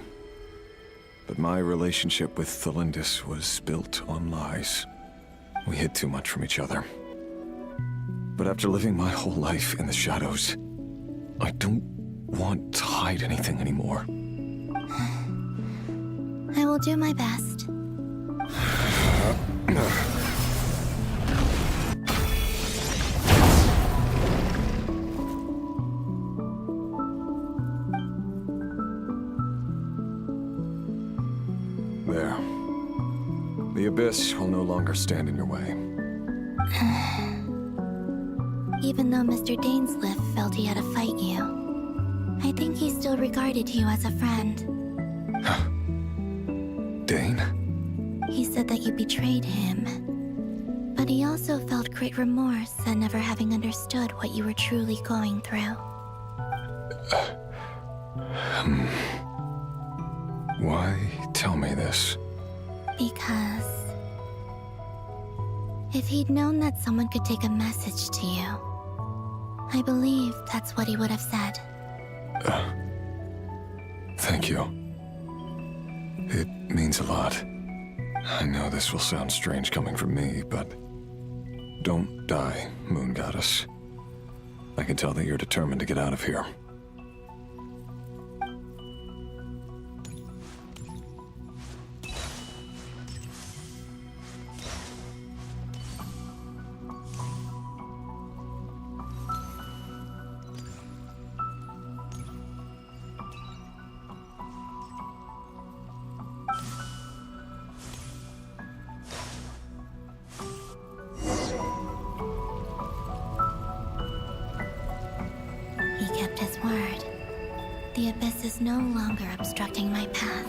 But my relationship with Thelindis was built on lies. We hid too much from each other. But after living my whole life in the shadows, I don't want to hide anything anymore. I will do my best. There. The abyss will no longer stand in your way. Even though Mr. Dainsleif felt he had to fight you, I think he still regarded you as a friend. Dane? He said that you betrayed him. But he also felt great remorse at never having understood what you were truly going through. Why tell me this? Because if he'd known that someone could take a message to you, I believe that's what he would have said. Thank you. It means a lot. I know this will sound strange coming from me, but don't die, Moon Goddess. I can tell that you're determined to get out of here. He kept his word. The abyss is no longer obstructing my path.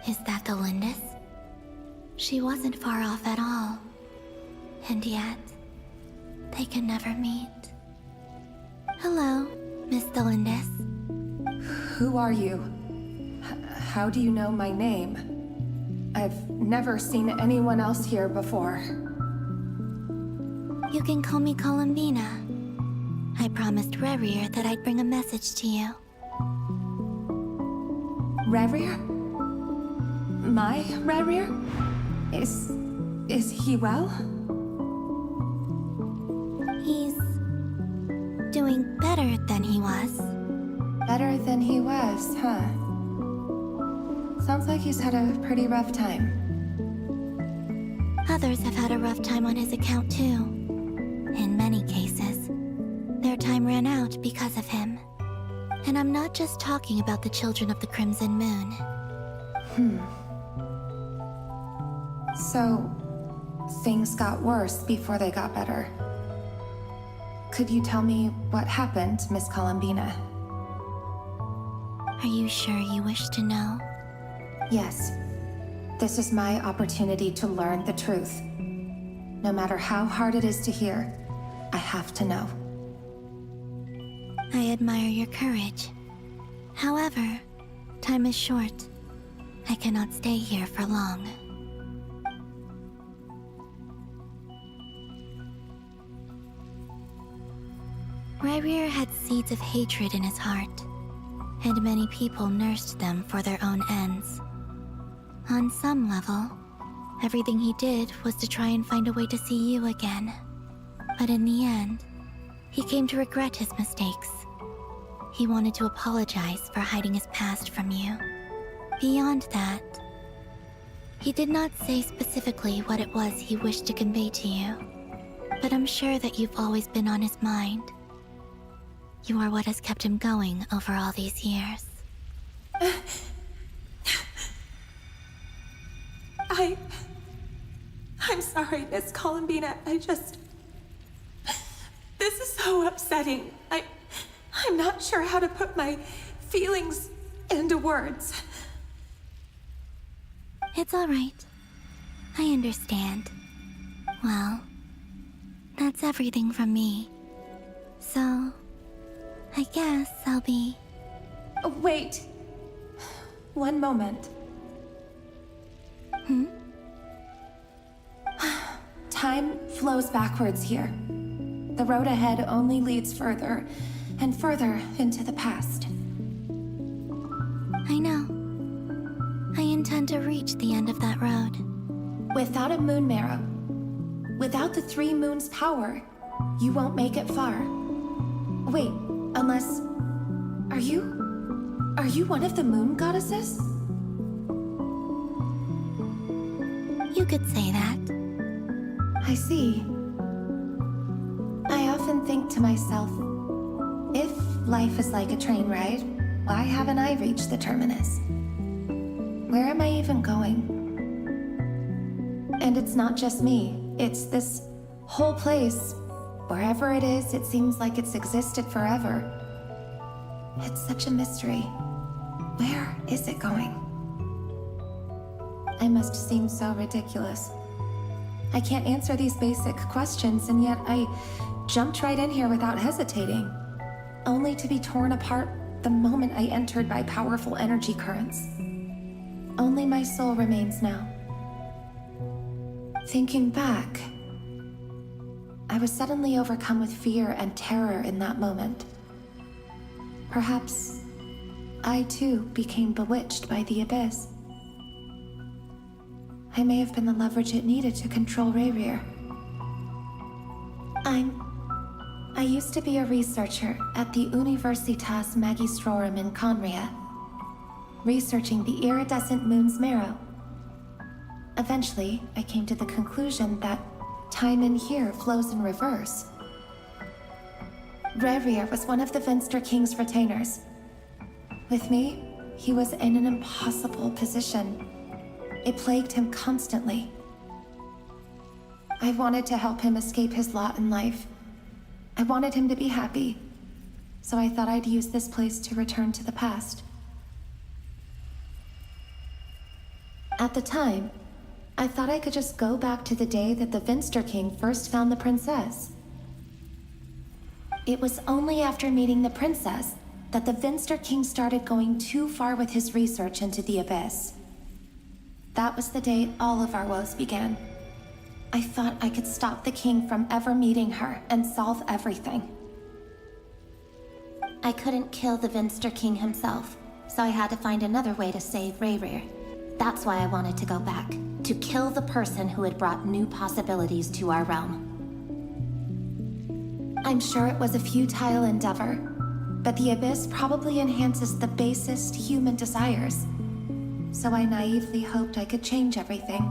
Is that the Lindis? She wasn't far off at all. And yet, they can never meet. Hello, Miss Thelindis. Who are you? How do you know my name? I've never seen anyone else here before. You can call me Columbina. I promised Rerir that I'd bring a message to you. Rerir? My Rerir? Is he well? He's doing better than he was. Better than he was, huh? Sounds like he's had a pretty rough time. Others have had a rough time on his account too. In many cases, their time ran out because of him. And I'm not just talking about the children of the Crimson Moon. So, things got worse before they got better. Could you tell me what happened, Miss Columbina? Are you sure you wish to know? Yes. This is my opportunity to learn the truth. No matter how hard it is to hear, I have to know. I admire your courage. However, time is short. I cannot stay here for long. Rerir had seeds of hatred in his heart, and many people nursed them for their own ends. On some level, everything he did was to try and find a way to see you again. But in the end, he came to regret his mistakes. He wanted to apologize for hiding his past from you. Beyond that, he did not say specifically what it was he wished to convey to you, but I'm sure that you've always been on his mind. You are what has kept him going over all these years. I'm sorry, Miss Columbina. This is so upsetting. I'm not sure how to put my feelings into words. It's all right. I understand. Well, that's everything from me. So, I guess I'll be... Wait. One moment. Time flows backwards here. The road ahead only leads further and further into the past. I know. I intend to reach the end of that road. Without a moon marrow, without the 3 moons' power, you won't make it far. Wait, unless... Are you one of the moon goddesses? You could say that. I see. I often think to myself, if life is like a train ride, why haven't I reached the terminus? Where am I even going? And it's not just me, it's this whole place. Wherever it is, it seems like it's existed forever. It's such a mystery. Where is it going? I must seem so ridiculous. I can't answer these basic questions, and yet I jumped right in here without hesitating, only to be torn apart the moment I entered by powerful energy currents. Only my soul remains now. Thinking back, I was suddenly overcome with fear and terror in that moment. Perhaps I too became bewitched by the abyss. I may have been the leverage it needed to control Rerir. I used to be a researcher at the Universitas Magistrorum in Conria, researching the iridescent moon's marrow. Eventually, I came to the conclusion that time in here flows in reverse. Rerir was one of the Venster King's retainers. With me, he was in an impossible position. It plagued him constantly. I wanted to help him escape his lot in life. I wanted him to be happy, so I thought I'd use this place to return to the past. At the time, I thought I could just go back to the day that the Venster King first found the princess. It was only after meeting the princess that the Venster King started going too far with his research into the abyss. That was the day all of our woes began. I thought I could stop the king from ever meeting her and solve everything. I couldn't kill the Vinster King himself, so I had to find another way to save Rayrir. That's why I wanted to go back, to kill the person who had brought new possibilities to our realm. I'm sure it was a futile endeavor, but the Abyss probably enhances the basest human desires. So I naively hoped I could change everything.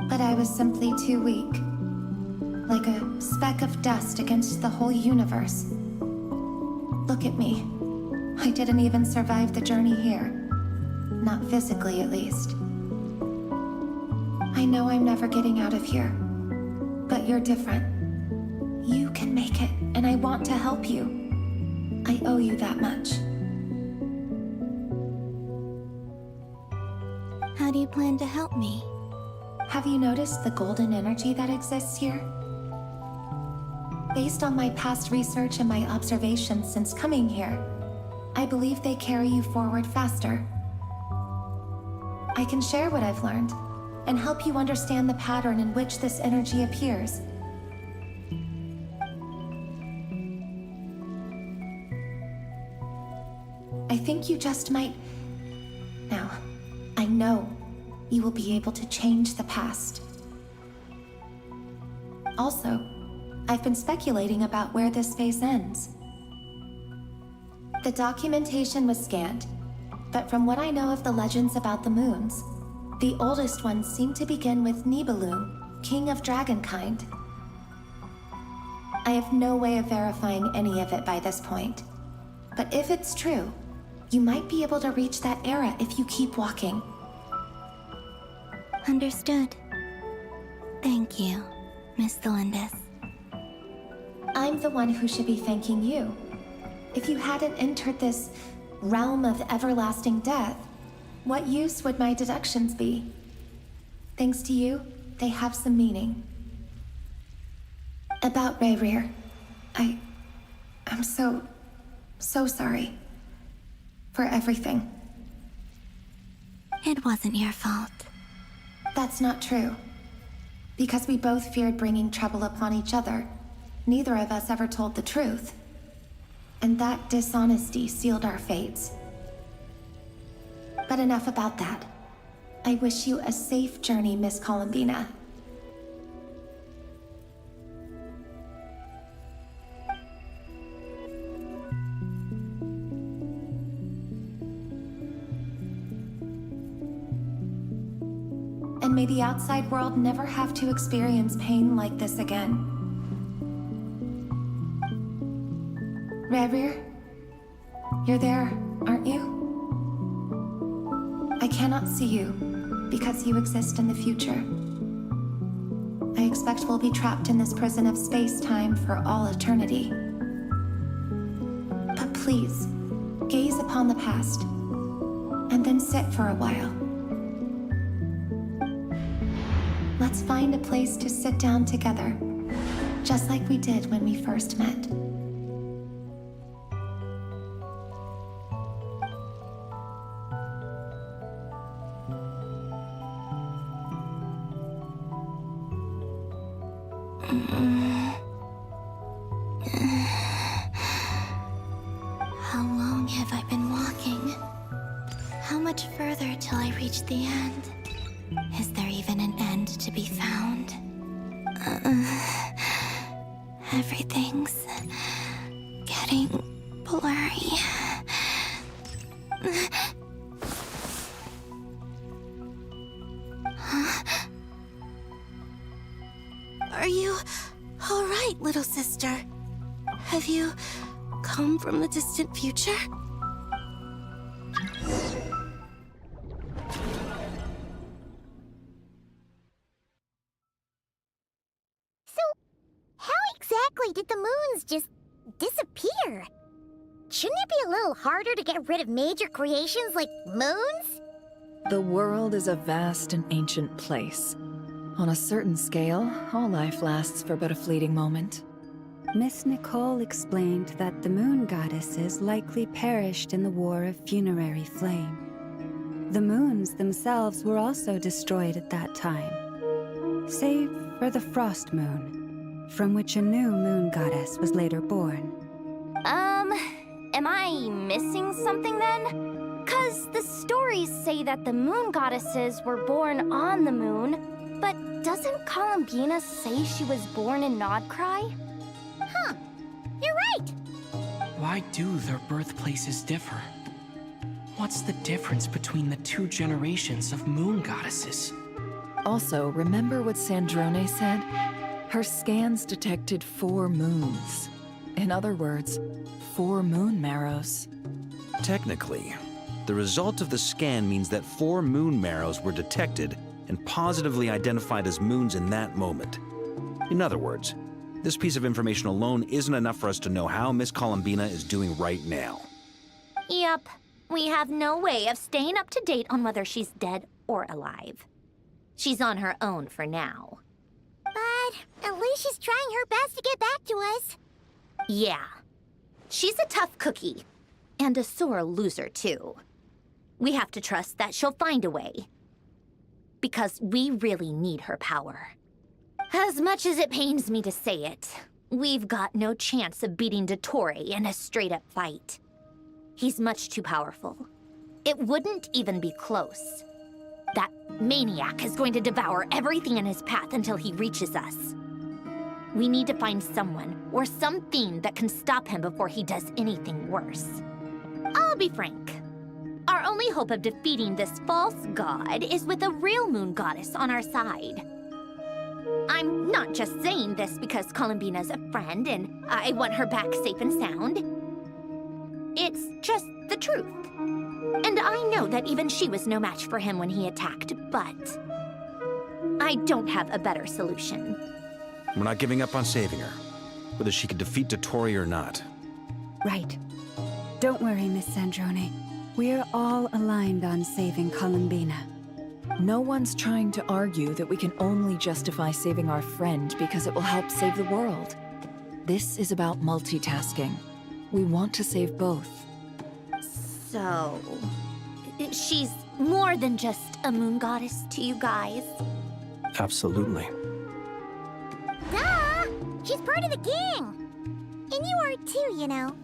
But I was simply too weak. Like a speck of dust against the whole universe. Look at me. I didn't even survive the journey here. Not physically, at least. I know I'm never getting out of here. But you're different. You can make it, and I want to help you. I owe you that much. How do you plan to help me? Have you noticed the golden energy that exists here? Based on my past research and my observations since coming here, I believe they carry you forward faster. I can share what I've learned and help you understand the pattern in which this energy appears. I think you just might... Now, I know you will be able to change the past. Also, I've been speculating about where this phase ends. The documentation was scanned, but from what I know of the legends about the moons, the oldest ones seem to begin with Nibelung, king of dragonkind. I have no way of verifying any of it by this point, but if it's true, you might be able to reach that era if you keep walking. Understood. Thank you, Miss Delindis. I'm the one who should be thanking you. If you hadn't entered this realm of everlasting death, what use would my deductions be? Thanks to you, they have some meaning. About Rayrir, I'm so sorry. For everything. It wasn't your fault. That's not true. Because we both feared bringing trouble upon each other, neither of us ever told the truth. And that dishonesty sealed our fates. But enough about that. I wish you a safe journey, Miss Columbina. And may the outside world never have to experience pain like this again. Rayrir, you're there, aren't you? I cannot see you, because you exist in the future. I expect we'll be trapped in this prison of space-time for all eternity. But please, gaze upon the past, and then sit for a while. Let's find a place to sit down together, just like we did when we first met. How long have I been walking? How much further till I reach the end? Is there even an end to be found? Everything's getting blurry. Huh? Are you all right, little sister? Have you come from the distant future? Exactly did the moons just disappear? Shouldn't it be a little harder to get rid of major creations like moons? The world is a vast and ancient place. On a certain scale, all life lasts for but a fleeting moment. Miss Nicole explained that the moon goddesses likely perished in the War of Funerary Flame. The moons themselves were also destroyed at that time, save for the Frost Moon, from which a new moon goddess was later born. Am I missing something then? 'Cause the stories say that the moon goddesses were born on the moon, but doesn't Columbina say she was born in Nodcry? Huh. You're right! Why do their birthplaces differ? What's the difference between the two generations of moon goddesses? Also, remember what Sandrone said? Her scans detected 4 moons. In other words, 4 moon marrows. Technically, the result of the scan means that 4 moon marrows were detected and positively identified as moons in that moment. In other words, this piece of information alone isn't enough for us to know how Miss Columbina is doing right now. Yup. We have no way of staying up to date on whether she's dead or alive. She's on her own for now. But at least she's trying her best to get back to us. Yeah. She's a tough cookie. And a sore loser, too. We have to trust that she'll find a way. Because we really need her power. As much as it pains me to say it, we've got no chance of beating Dottore in a straight-up fight. He's much too powerful. It wouldn't even be close. That maniac is going to devour everything in his path until he reaches us. We need to find someone or something that can stop him before he does anything worse. I'll be frank. Our only hope of defeating this false god is with a real moon goddess on our side. I'm not just saying this because Columbina's a friend and I want her back safe and sound. It's just the truth. And I know that even she was no match for him when he attacked, but I don't have a better solution. We're not giving up on saving her, whether she can defeat Dottore or not. Right. Don't worry, Miss Sandrone. We're all aligned on saving Columbina. No one's trying to argue that we can only justify saving our friend because it will help save the world. This is about multitasking. We want to save both. So, she's more than just a moon goddess to you guys? Absolutely. Duh! She's part of the gang! And you are too, you know.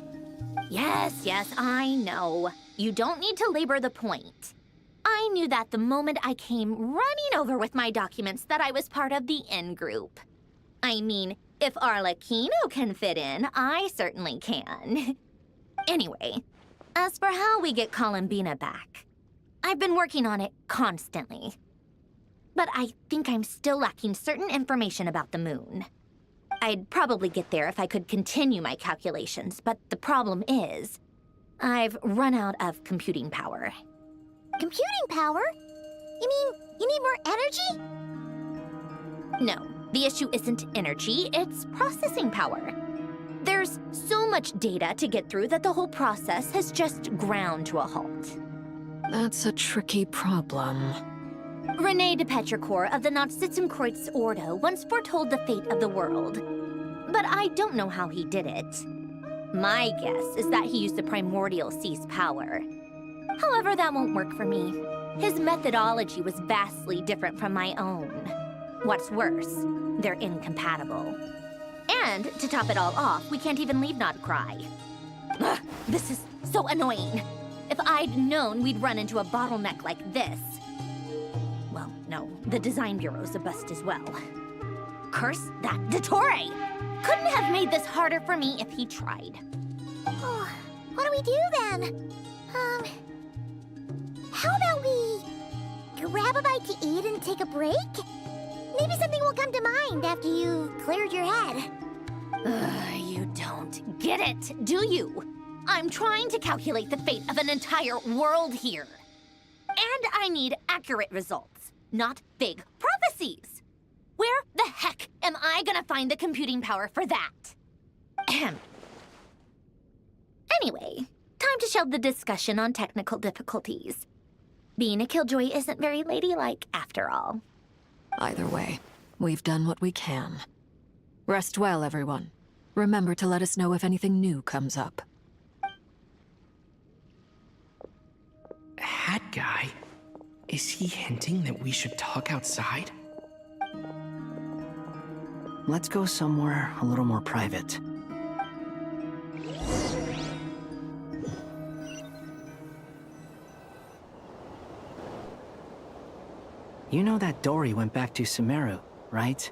Yes, I know. You don't need to labor the point. I knew that the moment I came running over with my documents that I was part of the in-group. I mean, if Arlecchino can fit in, I certainly can. Anyway, as for how we get Columbina back, I've been working on it constantly. But I think I'm still lacking certain information about the moon. I'd probably get there if I could continue my calculations, but the problem is, I've run out of computing power. Computing power? You mean you need more energy? No, the issue isn't energy, it's processing power. There's so much data to get through that the whole process has just ground to a halt. That's a tricky problem. René de Petrichor of the Nazissenkreuz Ordo once foretold the fate of the world. But I don't know how he did it. My guess is that he used the primordial sea's power. However, that won't work for me. His methodology was vastly different from my own. What's worse, they're incompatible. And to top it all off, we can't even leave Nodcry. Ugh, this is so annoying. If I'd known we'd run into a bottleneck like this. Well, no, the design bureau's a bust as well. Curse that Dottore! Couldn't have made this harder for me if he tried. Oh, what do we do then? How about we grab a bite to eat and take a break? Maybe something will come to mind after you've cleared your head. You don't get it, do you? I'm trying to calculate the fate of an entire world here. And I need accurate results, not big prophecies. Where the heck am I gonna find the computing power for that? Ahem. Anyway, time to shelve the discussion on technical difficulties. Being a killjoy isn't very ladylike, after all. Either way, we've done what we can. Rest well, everyone. Remember to let us know if anything new comes up. Hat guy? Is he hinting that we should talk outside? Let's go somewhere a little more private. You know that Dory went back to Sumeru, right?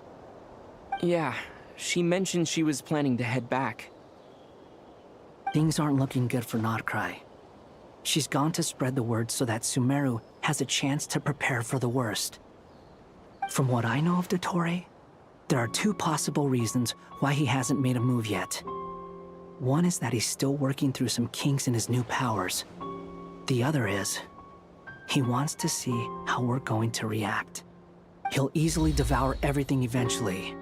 Yeah, she mentioned she was planning to head back. Things aren't looking good for Notcry. She's gone to spread the word so that Sumeru has a chance to prepare for the worst. From what I know of Dottore, there are two possible reasons why he hasn't made a move yet. One is that he's still working through some kinks in his new powers. The other is, he wants to see how we're going to react. He'll easily devour everything eventually,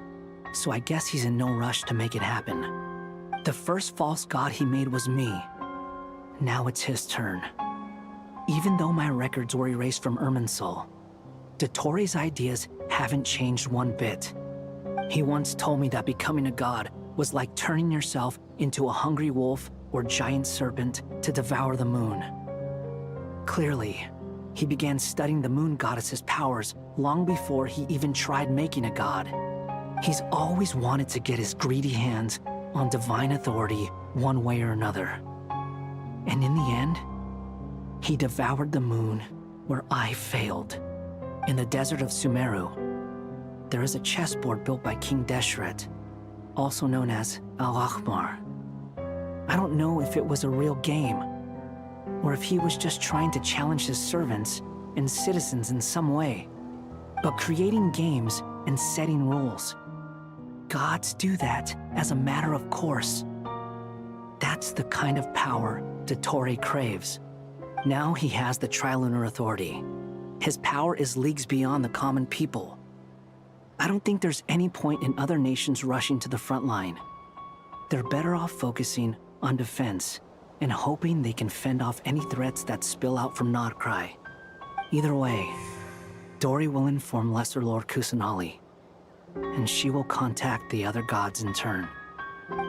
so I guess he's in no rush to make it happen. The first false god he made was me. Now it's his turn. Even though my records were erased from Irminsul, Dottore's ideas haven't changed one bit. He once told me that becoming a god was like turning yourself into a hungry wolf or giant serpent to devour the moon. Clearly, he began studying the moon goddess's powers long before he even tried making a god. He's always wanted to get his greedy hands on divine authority one way or another. And in the end, he devoured the moon where I failed. In the desert of Sumeru, there is a chessboard built by King Deshret, also known as Al-Ahmar. I don't know if it was a real game, or if he was just trying to challenge his servants and citizens in some way. But creating games and setting rules, gods do that as a matter of course. That's the kind of power Dottore craves. Now he has the Trilunar Authority. His power is leagues beyond the common people. I don't think there's any point in other nations rushing to the front line. They're better off focusing on defense and hoping they can fend off any threats that spill out from Notcry. Either way, Dory will inform Lesser Lord Kusanali, and she will contact the other gods in turn.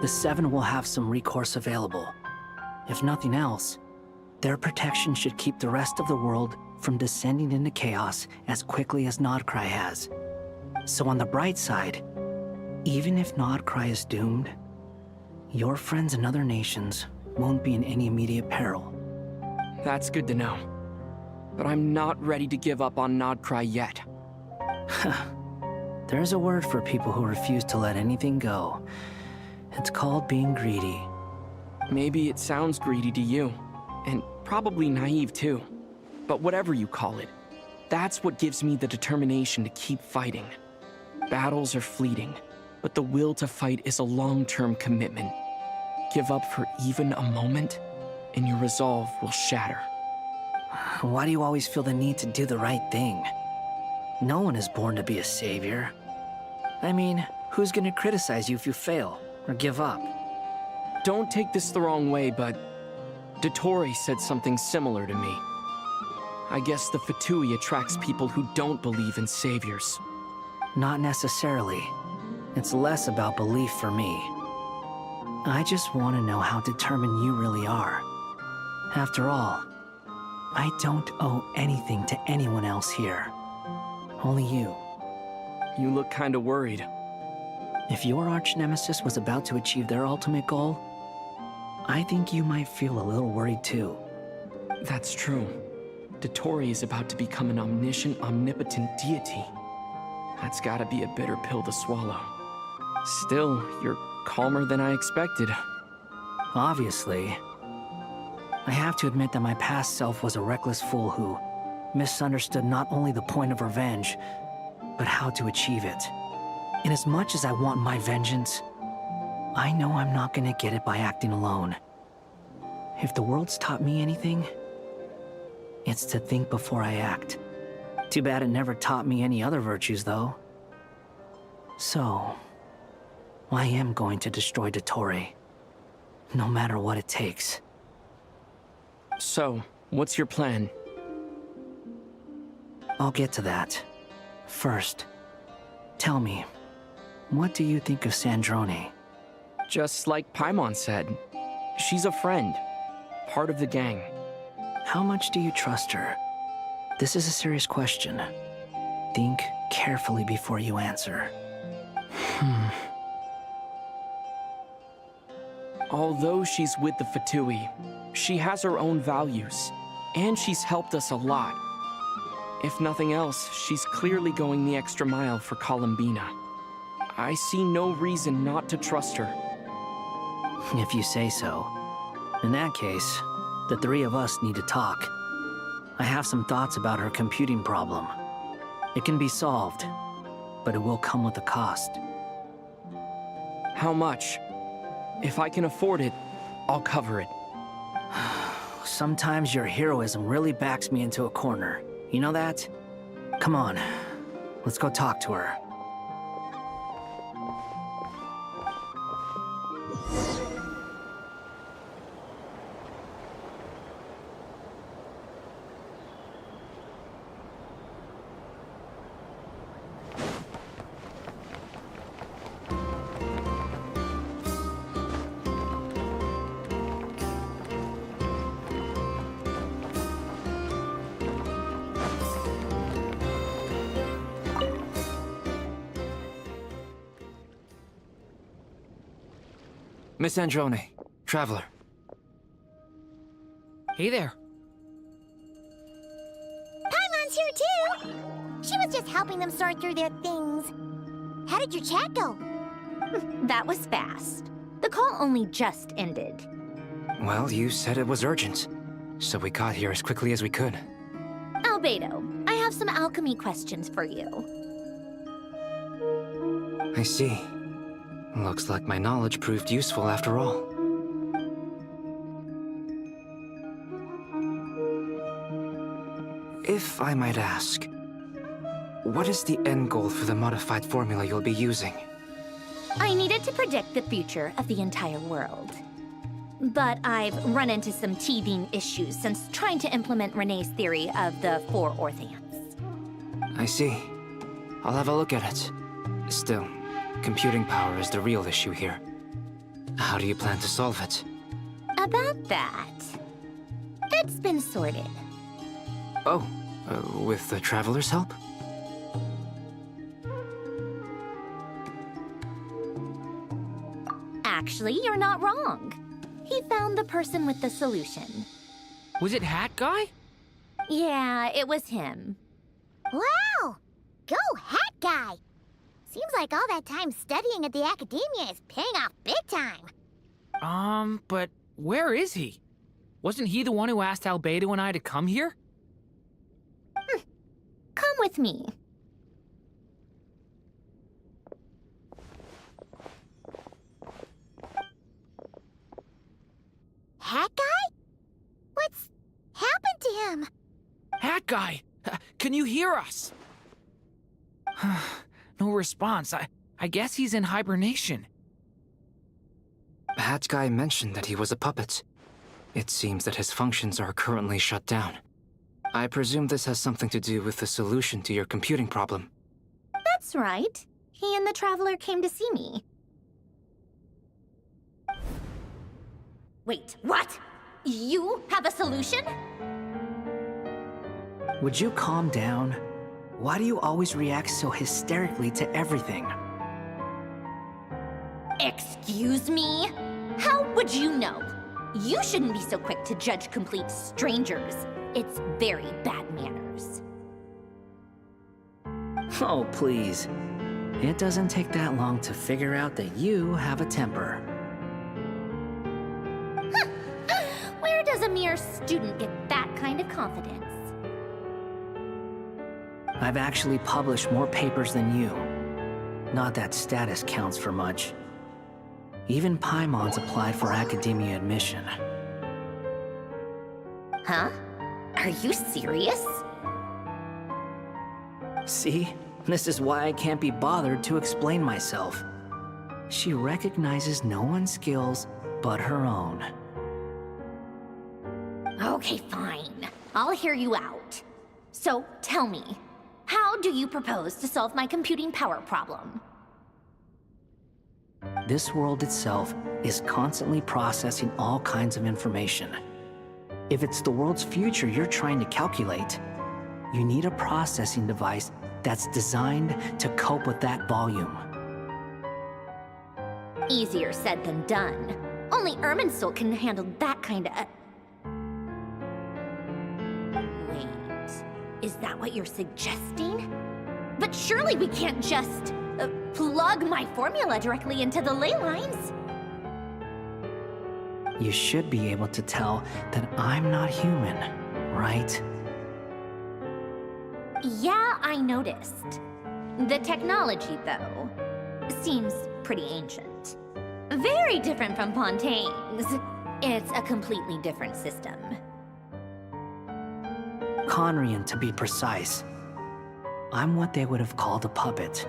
The Seven will have some recourse available. If nothing else, their protection should keep the rest of the world from descending into chaos as quickly as Notcry has. So on the bright side, even if Notcry is doomed, your friends in other nations won't be in any immediate peril. That's good to know. But I'm not ready to give up on Notcry yet. There's a word for people who refuse to let anything go. It's called being greedy. Maybe it sounds greedy to you, and probably naive too. But whatever you call it, that's what gives me the determination to keep fighting. Battles are fleeting, but the will to fight is a long-term commitment. Give up for even a moment, and your resolve will shatter. Why do you always feel the need to do the right thing? No one is born to be a savior. I mean, who's gonna criticize you if you fail or give up? Don't take this the wrong way, but Dottore said something similar to me. I guess the Fatui attracts people who don't believe in saviors. Not necessarily. It's less about belief for me. I just want to know how determined you really are. After all, I don't owe anything to anyone else here. Only you. You look kinda worried. If your arch-nemesis was about to achieve their ultimate goal, I think you might feel a little worried too. That's true. Dottore is about to become an omniscient, omnipotent deity. That's gotta be a bitter pill to swallow. Still, you're calmer than I expected. Obviously. I have to admit that my past self was a reckless fool who misunderstood not only the point of revenge, but how to achieve it. And as much as I want my vengeance, I know I'm not gonna get it by acting alone. If the world's taught me anything, it's to think before I act. Too bad it never taught me any other virtues, though. So, I am going to destroy Dottore, no matter what it takes. So, what's your plan? I'll get to that. First, tell me, what do you think of Sandrone? Just like Paimon said, she's a friend, part of the gang. How much do you trust her? This is a serious question. Think carefully before you answer. Although she's with the Fatui, she has her own values, and she's helped us a lot. If nothing else, she's clearly going the extra mile for Columbina. I see no reason not to trust her. If you say so. In that case, the three of us need to talk. I have some thoughts about her computing problem. It can be solved, but it will come with a cost. How much? If I can afford it, I'll cover it. Sometimes your heroism really backs me into a corner. You know that? Come on, let's go talk to her. Miss Androne, Traveler. Hey there. Paimon's here too! She was just helping them sort through their things. How did your chat go? That was fast. The call only just ended. Well, you said it was urgent, so we got here as quickly as we could. Albedo, I have some alchemy questions for you. I see. Looks like my knowledge proved useful after all. If I might ask, what is the end goal for the modified formula you'll be using? I needed to predict the future of the entire world. But I've run into some teething issues since trying to implement Renee's theory of the 4 Orthants. I see. I'll have a look at it. Still, computing power is the real issue here. How do you plan to solve it? About that, that's been sorted. Oh, with the Traveler's help? Actually, you're not wrong. He found the person with the solution. Was it Hat Guy? Yeah, it was him. Wow! Go Hat Guy! Seems like all that time studying at the Academia is paying off big time. But where is he? Wasn't he the one who asked Albedo and I to come here? Come with me. Hat Guy? What's happened to him? Hat Guy! Can you hear us? No response. I guess he's in hibernation. Hat Guy mentioned that he was a puppet. It seems that his functions are currently shut down. I presume this has something to do with the solution to your computing problem. That's right. He and the Traveler came to see me. Wait, what? You have a solution? Would you calm down? Why do you always react so hysterically to everything? Excuse me? How would you know? You shouldn't be so quick to judge complete strangers. It's very bad manners. Oh, please. It doesn't take that long to figure out that you have a temper. Where does a mere student get that kind of confidence? I've actually published more papers than you. Not that status counts for much. Even Paimon's applied for Academia admission. Huh? Are you serious? See? This is why I can't be bothered to explain myself. She recognizes no one's skills but her own. Okay, fine. I'll hear you out. So, tell me, how do you propose to solve my computing power problem? This world itself is constantly processing all kinds of information. If it's the world's future you're trying to calculate, you need a processing device that's designed to cope with that volume. Easier said than done. Only Irminsul can handle that kind of... Wait, is that what you're suggesting? But surely we can't just plug my formula directly into the ley lines. You should be able to tell that I'm not human, right? Yeah, I noticed. The technology, though, seems pretty ancient. Very different from Fontaine's. It's a completely different system. Conrian, to be precise. I'm what they would have called a puppet.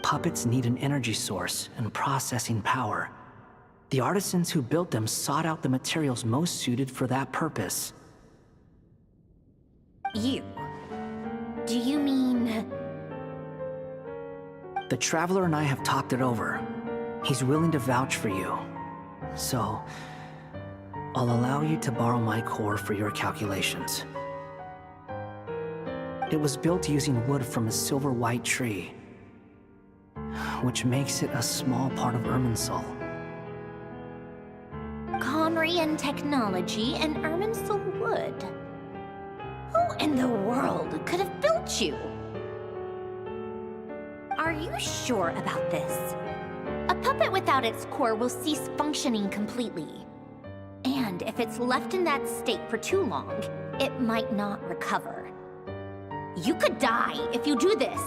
Puppets need an energy source and processing power. The artisans who built them sought out the materials most suited for that purpose. You? Do you mean... The Traveler and I have talked it over. He's willing to vouch for you. So, I'll allow you to borrow my core for your calculations. It was built using wood from a silver-white tree, which makes it a small part of Irminsul. Conrian technology and Irminsul wood. Who in the world could have built you? Are you sure about this? A puppet without its core will cease functioning completely. And if it's left in that state for too long, it might not recover. You could die if you do this.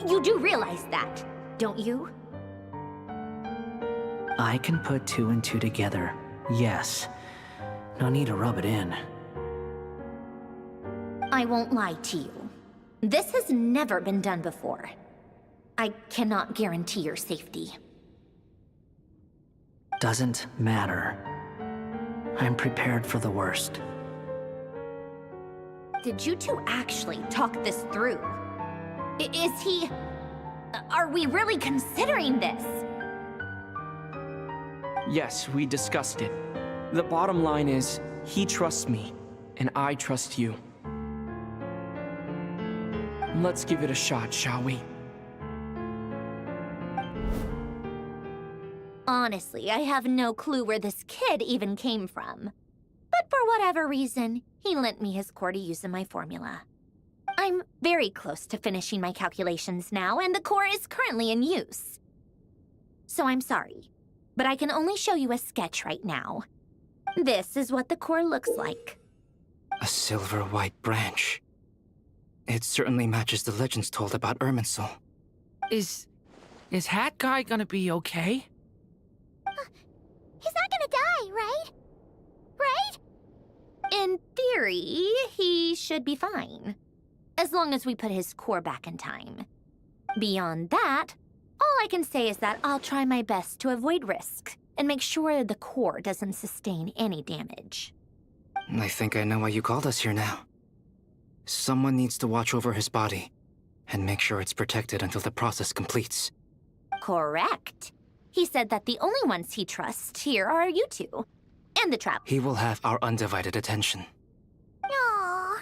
You do realize that, don't you? I can put two and two together, yes. No need to rub it in. I won't lie to you. This has never been done before. I cannot guarantee your safety. Doesn't matter. I'm prepared for the worst. Did you two actually talk this through? Is he... Are we really considering this? Yes, we discussed it. The bottom line is, he trusts me, and I trust you. Let's give it a shot, shall we? Honestly, I have no clue where this kid even came from. But for whatever reason, he lent me his core to use in my formula. I'm very close to finishing my calculations now, and the core is currently in use. So I'm sorry, but I can only show you a sketch right now. This is what the core looks like. A silver-white branch. It certainly matches the legends told about Irminsul. Is Hat Guy gonna be okay? He's not gonna die, right? Right? In theory, he should be fine. As long as we put his core back in time. Beyond that, all I can say is that I'll try my best to avoid risk and make sure the core doesn't sustain any damage. I think I know why you called us here now. Someone needs to watch over his body and make sure it's protected until the process completes. Correct. He said that the only ones he trusts here are you two, and the Traveler. He will have our undivided attention. Aww.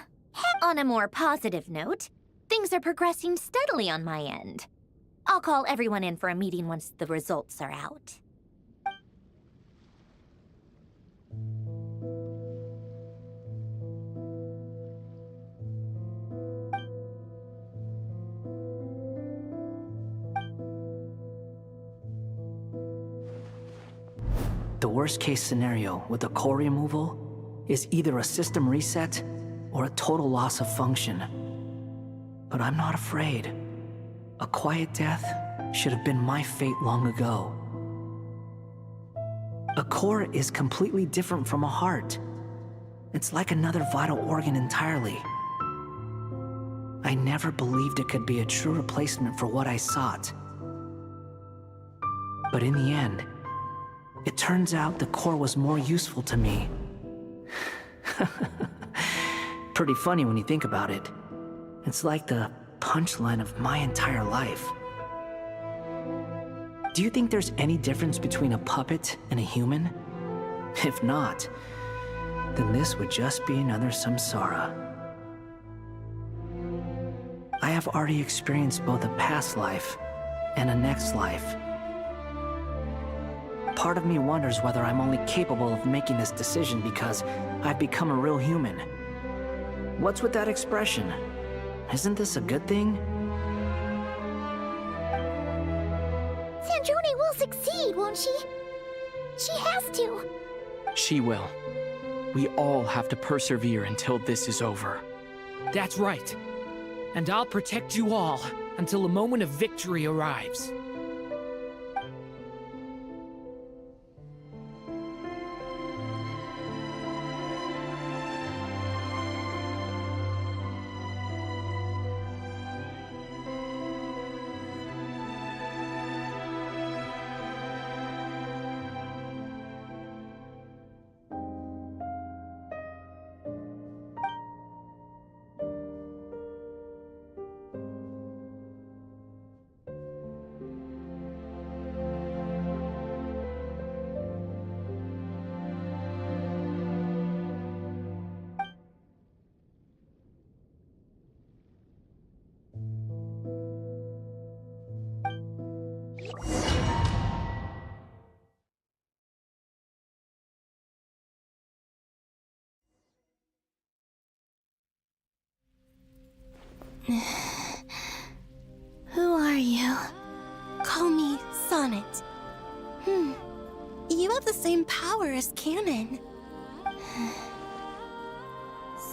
On a more positive note, things are progressing steadily on my end. I'll call everyone in for a meeting once the results are out. The worst-case scenario with the core removal is either a system reset or a total loss of function. But I'm not afraid. A quiet death should have been my fate long ago. A core is completely different from a heart. It's like another vital organ entirely. I never believed it could be a true replacement for what I sought. But in the end, it turns out the core was more useful to me. Pretty funny when you think about it. It's like the punchline of my entire life. Do you think there's any difference between a puppet and a human? If not, then this would just be another samsara. I have already experienced both a past life and a next life. Part of me wonders whether I'm only capable of making this decision because I've become a real human. What's with that expression? Isn't this a good thing? Sandrone will succeed, won't she? She has to. She will. We all have to persevere until this is over. That's right. And I'll protect you all until a moment of victory arrives. Who are you? Call me Sonnet. You have the same power as Canon.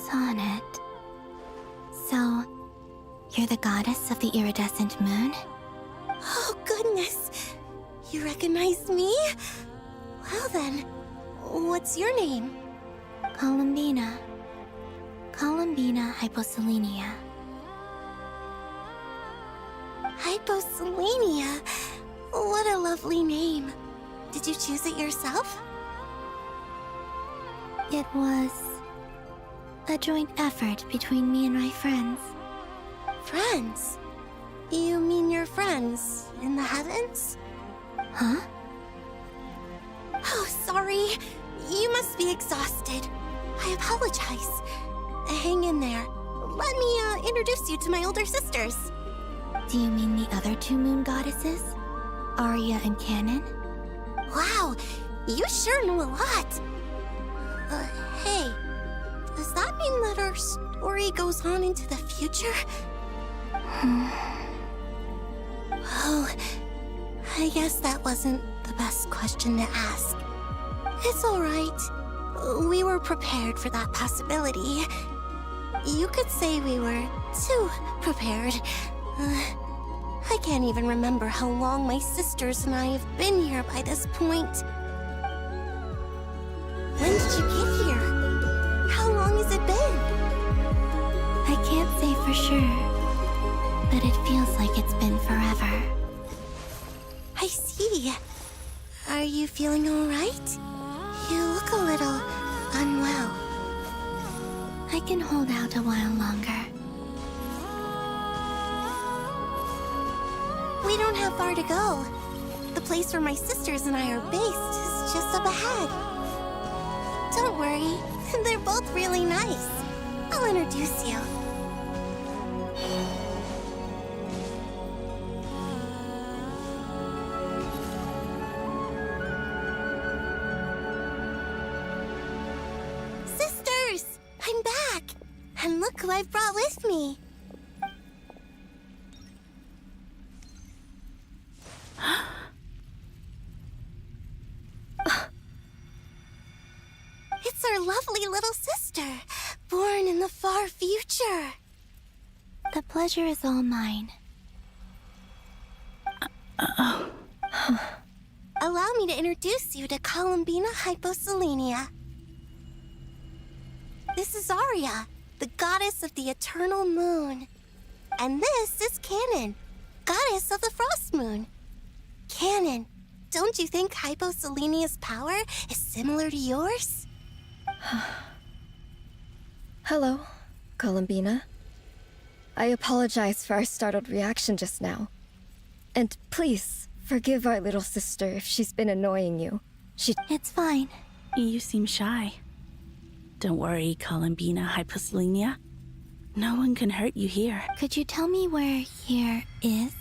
Sonnet. So, you're the goddess of the iridescent moon? Oh, goodness! You recognize me? Well then, what's your name? Columbina. Columbina Hyposelenia. Hyposelenia? What a lovely name. Did you choose it yourself? It was a joint effort between me and my friends. Friends? You mean your friends in the heavens? Huh? Oh, sorry. You must be exhausted. I apologize. Hang in there. Let me introduce you to my older sisters. Do you mean the other two moon goddesses? Arya and Canon? Wow, you sure know a lot. Hey, does that mean that our story goes on into the future? Oh, I guess that wasn't the best question to ask. It's all right. We were prepared for that possibility. You could say we were too prepared. I can't even remember how long my sisters and I have been here by this point. When did you get here? How long has it been? I can't say for sure, but it feels like it's been forever. I see. Are you feeling all right? You look a little unwell. I can hold out a while longer. We don't have far to go. The place where my sisters and I are based is just up ahead. Don't worry, they're both really nice. I'll introduce you. Sisters! I'm back! And look who I've brought with me. It's our lovely little sister, born in the far future. The pleasure is all mine. Allow me to introduce you to Columbina Hyposelenia. This is Arya, the goddess of the eternal moon. And this is Canon, goddess of the frost moon. Canon, don't you think Hyposelenia's power is similar to yours? Hello, Columbina. I apologize for our startled reaction just now. And please, forgive our little sister if she's been annoying you. It's fine. You seem shy. Don't worry, Columbina Hyposelenia. No one can hurt you here. Could you tell me where here is?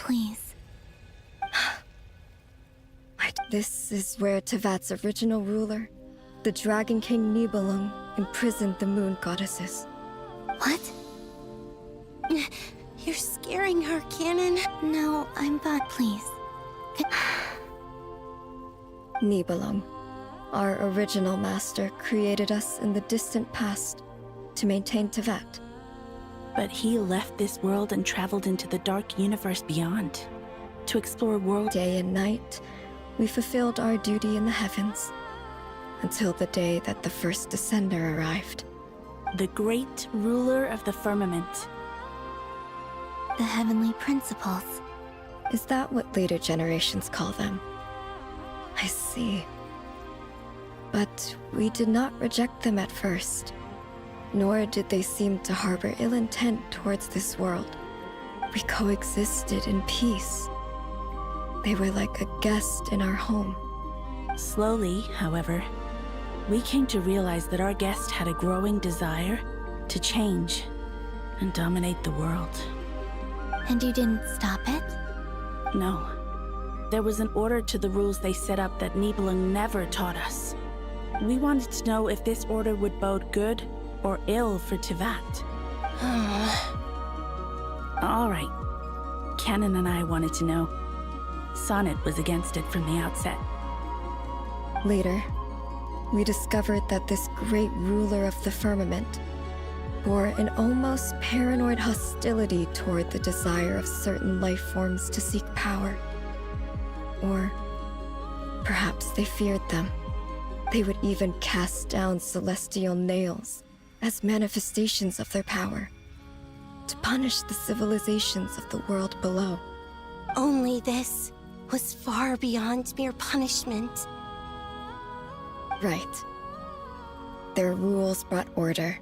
Please. This is where Tevat's original ruler, the Dragon King Nibelung, imprisoned the moon goddesses. What? You're scaring her, Canon. No, I'm fine. Please. Nibelung, our original master, created us in the distant past to maintain Tevat. But he left this world and traveled into the dark universe beyond, to explore world. Day and night, we fulfilled our duty in the heavens, until the day that the first Descender arrived. The great ruler of the firmament. The heavenly principles. Is that what later generations call them? I see. But we did not reject them at first, nor did they seem to harbor ill intent towards this world. We coexisted in peace. They were like a guest in our home. Slowly, however, we came to realize that our guest had a growing desire to change and dominate the world. And you didn't stop it? No. There was an order to the rules they set up that Nibelung never taught us. We wanted to know if this order would bode good or ill for Tevat. All right. Canon and I wanted to know. Sonnet was against it from the outset. Later, we discovered that this great ruler of the firmament bore an almost paranoid hostility toward the desire of certain life forms to seek power. Or perhaps they feared them. They would even cast down celestial nails as manifestations of their power, to punish the civilizations of the world below. Only this was far beyond mere punishment. Right. Their rules brought order,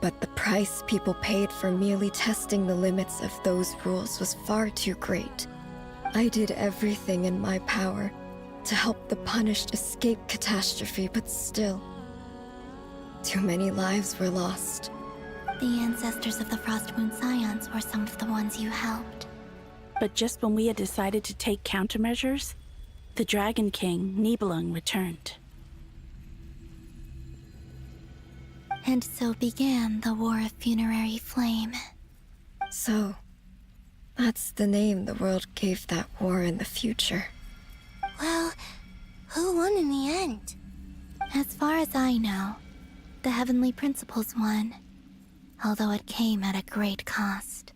but the price people paid for merely testing the limits of those rules was far too great. I did everything in my power to help the punished escape catastrophe, but still, too many lives were lost. The ancestors of the Frost Moon Scions were some of the ones you helped. But just when we had decided to take countermeasures, the Dragon King, Nibelung, returned. And so began the War of Funerary Flame. So, that's the name the world gave that war in the future. Well, who won in the end? As far as I know, the Heavenly Principles won, although it came at a great cost.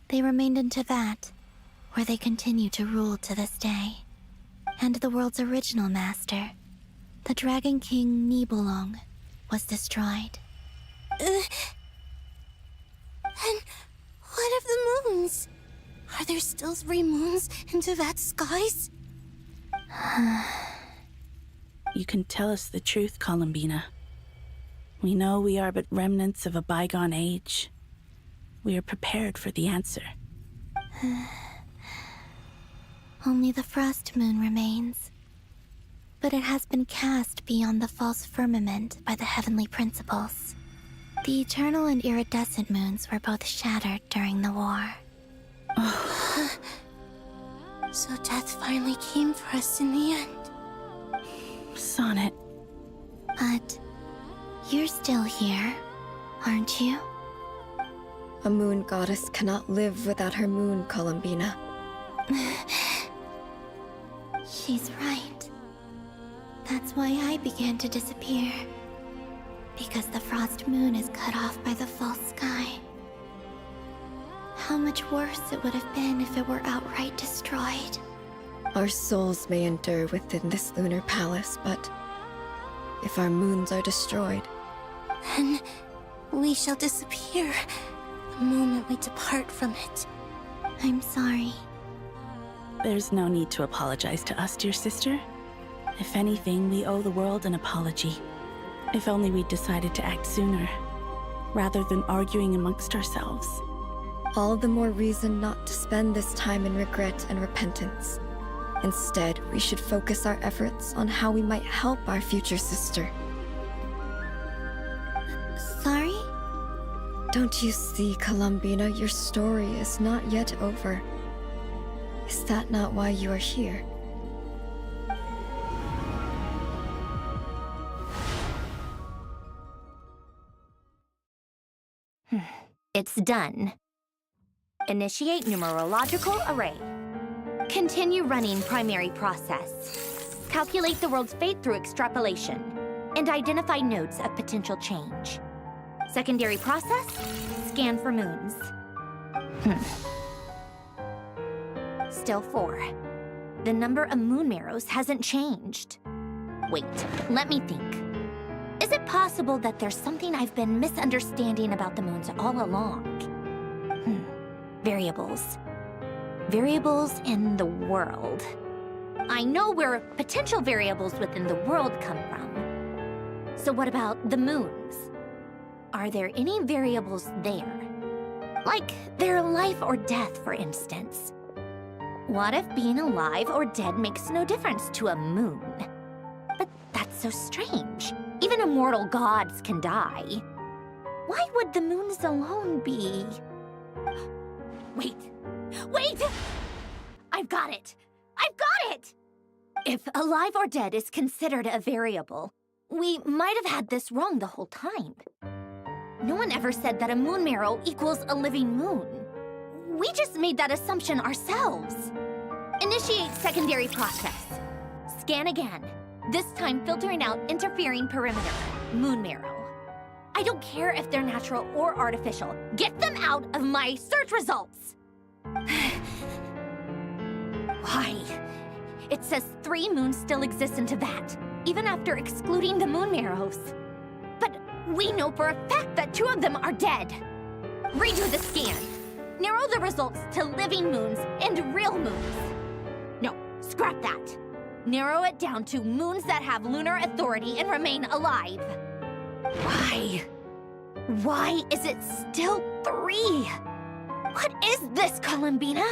They remained in Tevat, where they continue to rule to this day. And the world's original master, the Dragon King Nibelung, was destroyed. And what of the moons? Are there still 3 moons in Tevat's skies? You can tell us the truth, Columbina. We know we are but remnants of a bygone age. We are prepared for the answer. Only the Frost Moon remains. But it has been cast beyond the false firmament by the Heavenly Principles. The eternal and iridescent moons were both shattered during the war. So death finally came for us in the end. Sonnet. But you're still here, aren't you? A moon goddess cannot live without her moon, Columbina. She's right. That's why I began to disappear. Because the Frost Moon is cut off by the false sky. How much worse it would have been if it were outright destroyed. Our souls may endure within this lunar palace, but if our moons are destroyed, then we shall disappear the moment we depart from it. I'm sorry. There's no need to apologize to us, dear sister. If anything, we owe the world an apology. If only we'd decided to act sooner, rather than arguing amongst ourselves. all the more reason not to spend this time in regret and repentance. Instead, we should focus our efforts on how we might help our future sister. Don't you see, Columbina, your story is not yet over. Is that not why you are here? It's done. Initiate numerological array. Continue running primary process. Calculate the world's fate through extrapolation. And identify nodes of potential change. Secondary process, scan for moons. Still 4. The number of moon marrows hasn't changed. Wait, let me think. Is it possible that there's something I've been misunderstanding about the moons all along? Variables. Variables in the world. I know where potential variables within the world come from. So what about the moons? Are there any variables there? Like their life or death, for instance. What if being alive or dead makes no difference to a moon? But that's so strange. Even immortal gods can die. Why would the moons alone be... Wait! Wait! I've got it! I've got it! If alive or dead is considered a variable, we might have had this wrong the whole time. No one ever said that a moon marrow equals a living moon. We just made that assumption ourselves. Initiate secondary process. Scan again. This time filtering out interfering perimeter, moon marrow. I don't care if they're natural or artificial. Get them out of my search results! Why? It says 3 moons still exist in Teyvat, even after excluding the moon marrows. But we know for a fact that 2 of them are dead. Redo the scan. Narrow the results to living moons and real moons. No, scrap that. Narrow it down to moons that have lunar authority and remain alive. Why? Why is it still 3? What is this, Columbina?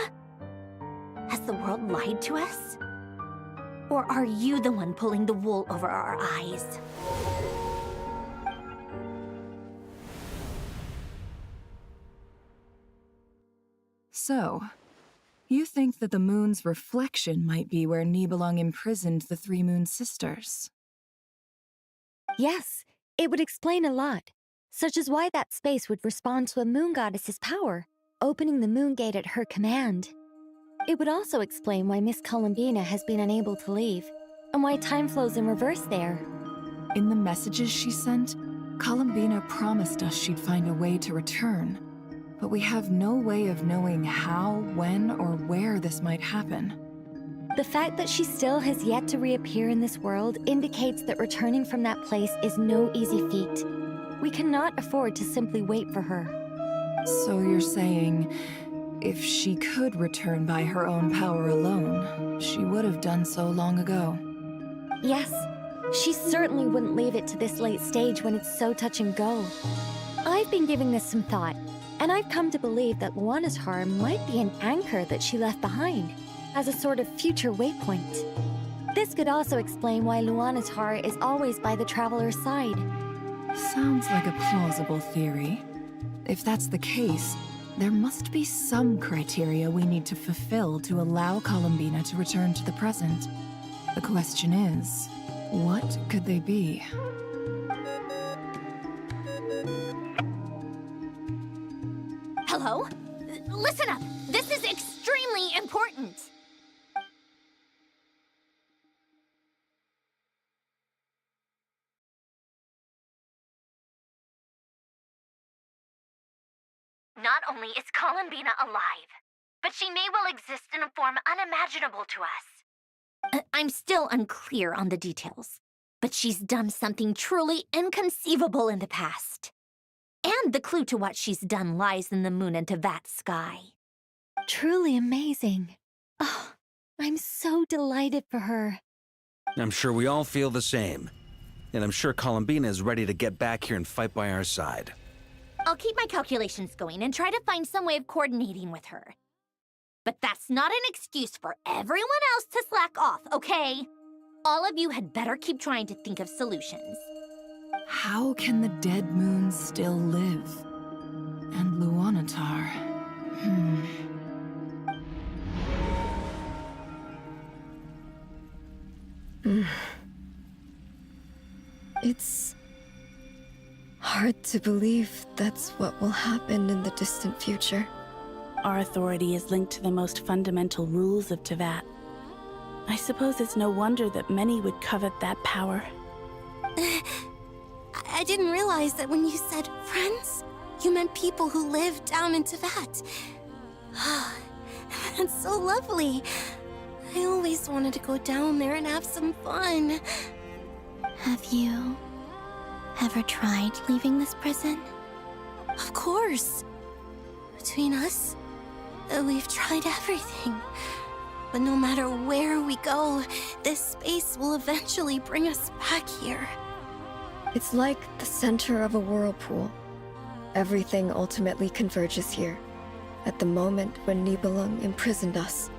Has the world lied to us? Or are you the one pulling the wool over our eyes? So, you think that the moon's reflection might be where Nibelung imprisoned the 3 moon sisters? Yes, it would explain a lot, such as why that space would respond to a moon goddess's power, opening the moon gate at her command. It would also explain why Miss Columbina has been unable to leave, and why time flows in reverse there. In the messages she sent, Columbina promised us she'd find a way to return, but we have no way of knowing how, when, or where this might happen. The fact that she still has yet to reappear in this world indicates that returning from that place is no easy feat. We cannot afford to simply wait for her. So you're saying, if she could return by her own power alone, she would have done so long ago? Yes, she certainly wouldn't leave it to this late stage when it's so touch and go. I've been giving this some thought, and I've come to believe that Luana's heart might be an anchor that she left behind, as a sort of future waypoint. This could also explain why Luana's heart is always by the Traveler's side. Sounds like a plausible theory. If that's the case, there must be some criteria we need to fulfill to allow Columbina to return to the present. The question is, what could they be? Hello? Listen up! This is extremely important! Not only is Columbina alive, but she may well exist in a form unimaginable to us. I'm still unclear on the details, but she's done something truly inconceivable in the past. And the clue to what she's done lies in the moon and Teyvat sky. Truly amazing. Oh, I'm so delighted for her. I'm sure we all feel the same. And I'm sure Columbina is ready to get back here and fight by our side. I'll keep my calculations going and try to find some way of coordinating with her. But that's not an excuse for everyone else to slack off, okay? All of you had better keep trying to think of solutions. How can the dead moon still live? And Luanatar. It's hard to believe that's what will happen in the distant future. Our authority is linked to the most fundamental rules of Teyvat. I suppose it's no wonder that many would covet that power. I didn't realize that when you said friends, you meant people who live down in Teyvat. That's so lovely. I always wanted to go down there and have some fun. Have you ever tried leaving this prison? Of course. Between us, we've tried everything. But no matter where we go, this space will eventually bring us back here. It's like the center of a whirlpool. Everything ultimately converges here, at the moment when Nibelung imprisoned us.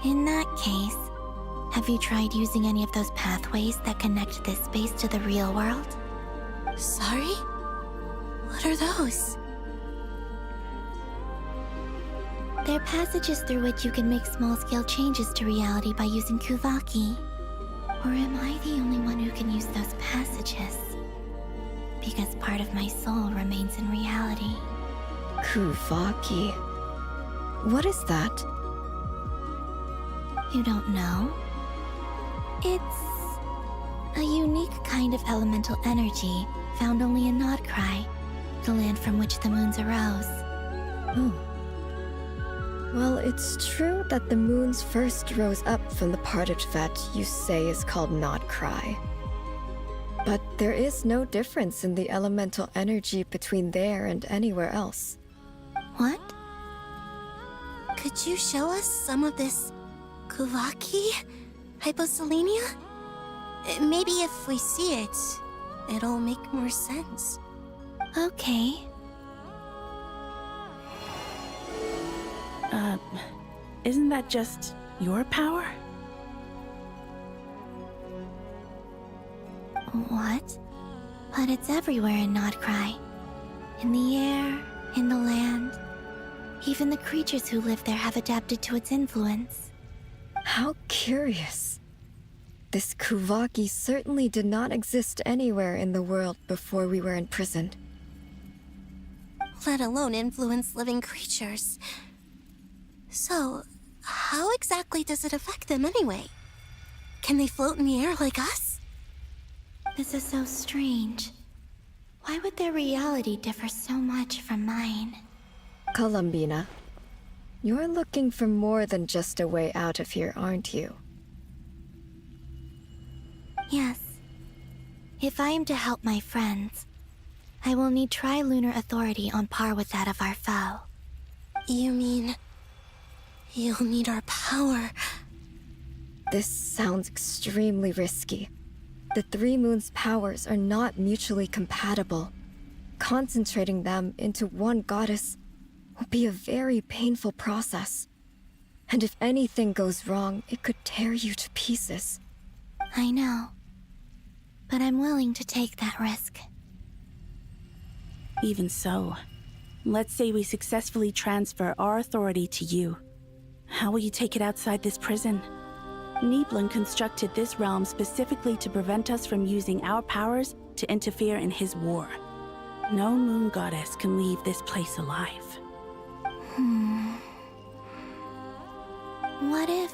In that case, have you tried using any of those pathways that connect this space to the real world? Sorry? What are those? They're passages through which you can make small-scale changes to reality by using Kuvaki. Or am I the only one who can use those passages? Because part of my soul remains in reality. Kuvaki. What is that? You don't know? It's a unique kind of elemental energy found only in Nodcry, the land from which the moons arose. Oh. Well, it's true that the moons first rose up from the part of Teyvat you say is called Nodcry. But there is no difference in the elemental energy between there and anywhere else. What? Could you show us some of this Kuvaki? Hyposelenia? Maybe if we see it, it'll make more sense. Okay. Isn't that just your power? What? But it's everywhere in Nodcry. In the air, in the land. Even the creatures who live there have adapted to its influence. How curious. This Kuvaki certainly did not exist anywhere in the world before we were imprisoned. Let alone influence living creatures. So, how exactly does it affect them anyway? Can they float in the air like us? This is so strange. Why would their reality differ so much from mine? Columbina, you're looking for more than just a way out of here, aren't you? Yes. If I am to help my friends, I will need tri-lunar authority on par with that of our foe. You mean... you'll need our power? This sounds extremely risky. The Three Moons' powers are not mutually compatible. Concentrating them into one goddess will be a very painful process. And if anything goes wrong, it could tear you to pieces. I know. But I'm willing to take that risk. Even so, let's say we successfully transfer our authority to you. How will you take it outside this prison? Nibelung constructed this realm specifically to prevent us from using our powers to interfere in his war. No moon goddess can leave this place alive. What if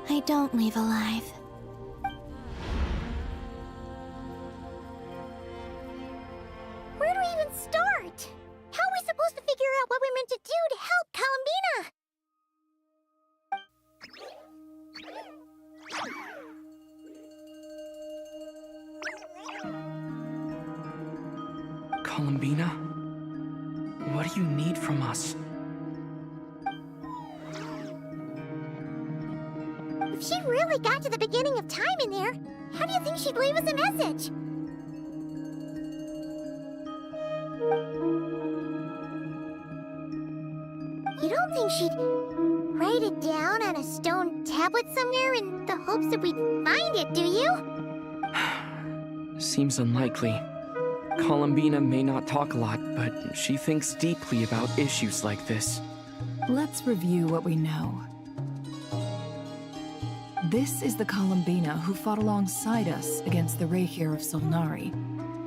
I don't leave alive? Where do we even start? How are we supposed to figure out what we're meant to do to help Columbina? Columbina? What do you need from us? If she really got to the beginning of time in there, how do you think she'd leave us a message? You don't think she'd write it down on a stone tablet somewhere in the hopes that we'd find it, do you? Seems unlikely. Columbina may not talk a lot, but she thinks deeply about issues like this. Let's review what we know. This is the Columbina who fought alongside us against the Rahir of Solnari,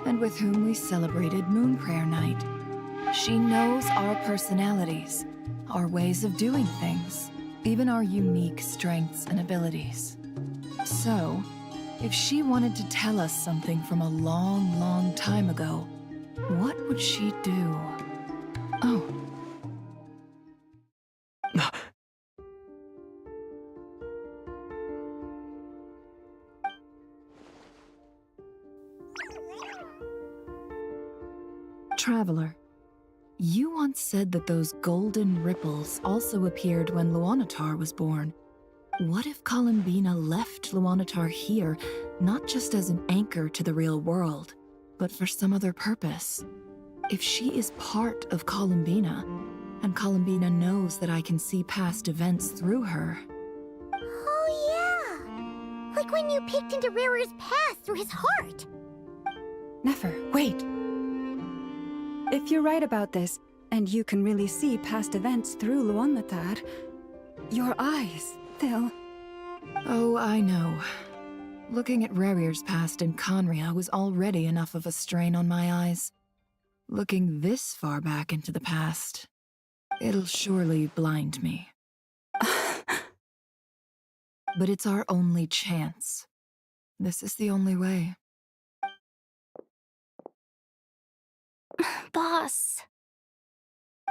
and with whom we celebrated Moon Prayer Night. She knows our personalities, our ways of doing things, even our unique strengths and abilities. So, if she wanted to tell us something from a long, long time ago, what would she do? Oh. Traveler, you once said that those golden ripples also appeared when Luanatar was born. What if Columbina left Luanatar here, not just as an anchor to the real world, but for some other purpose? If she is part of Columbina, and Columbina knows that I can see past events through her... Oh yeah! Like when you peeked into Rare's past through his heart! Nefer, wait! If you're right about this, and you can really see past events through Luanatar, your eyes, they'll... Oh, I know. Looking at Rarir's past in Conria was already enough of a strain on my eyes. Looking this far back into the past, it'll surely blind me. But it's our only chance. This is the only way. Boss.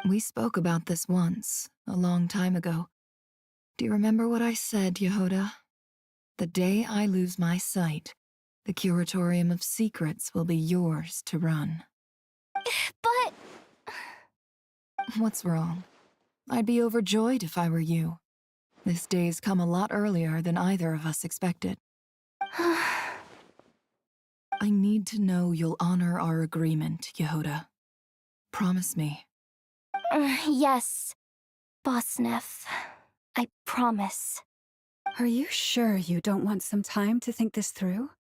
We spoke about this once, a long time ago. Do you remember what I said, Yehoda? The day I lose my sight, the Curatorium of Secrets will be yours to run. But... What's wrong? I'd be overjoyed if I were you. This day's come a lot earlier than either of us expected. I need to know you'll honor our agreement, Yehoda. Promise me. Yes, Boss Neff. I promise. Are you sure you don't want some time to think this through?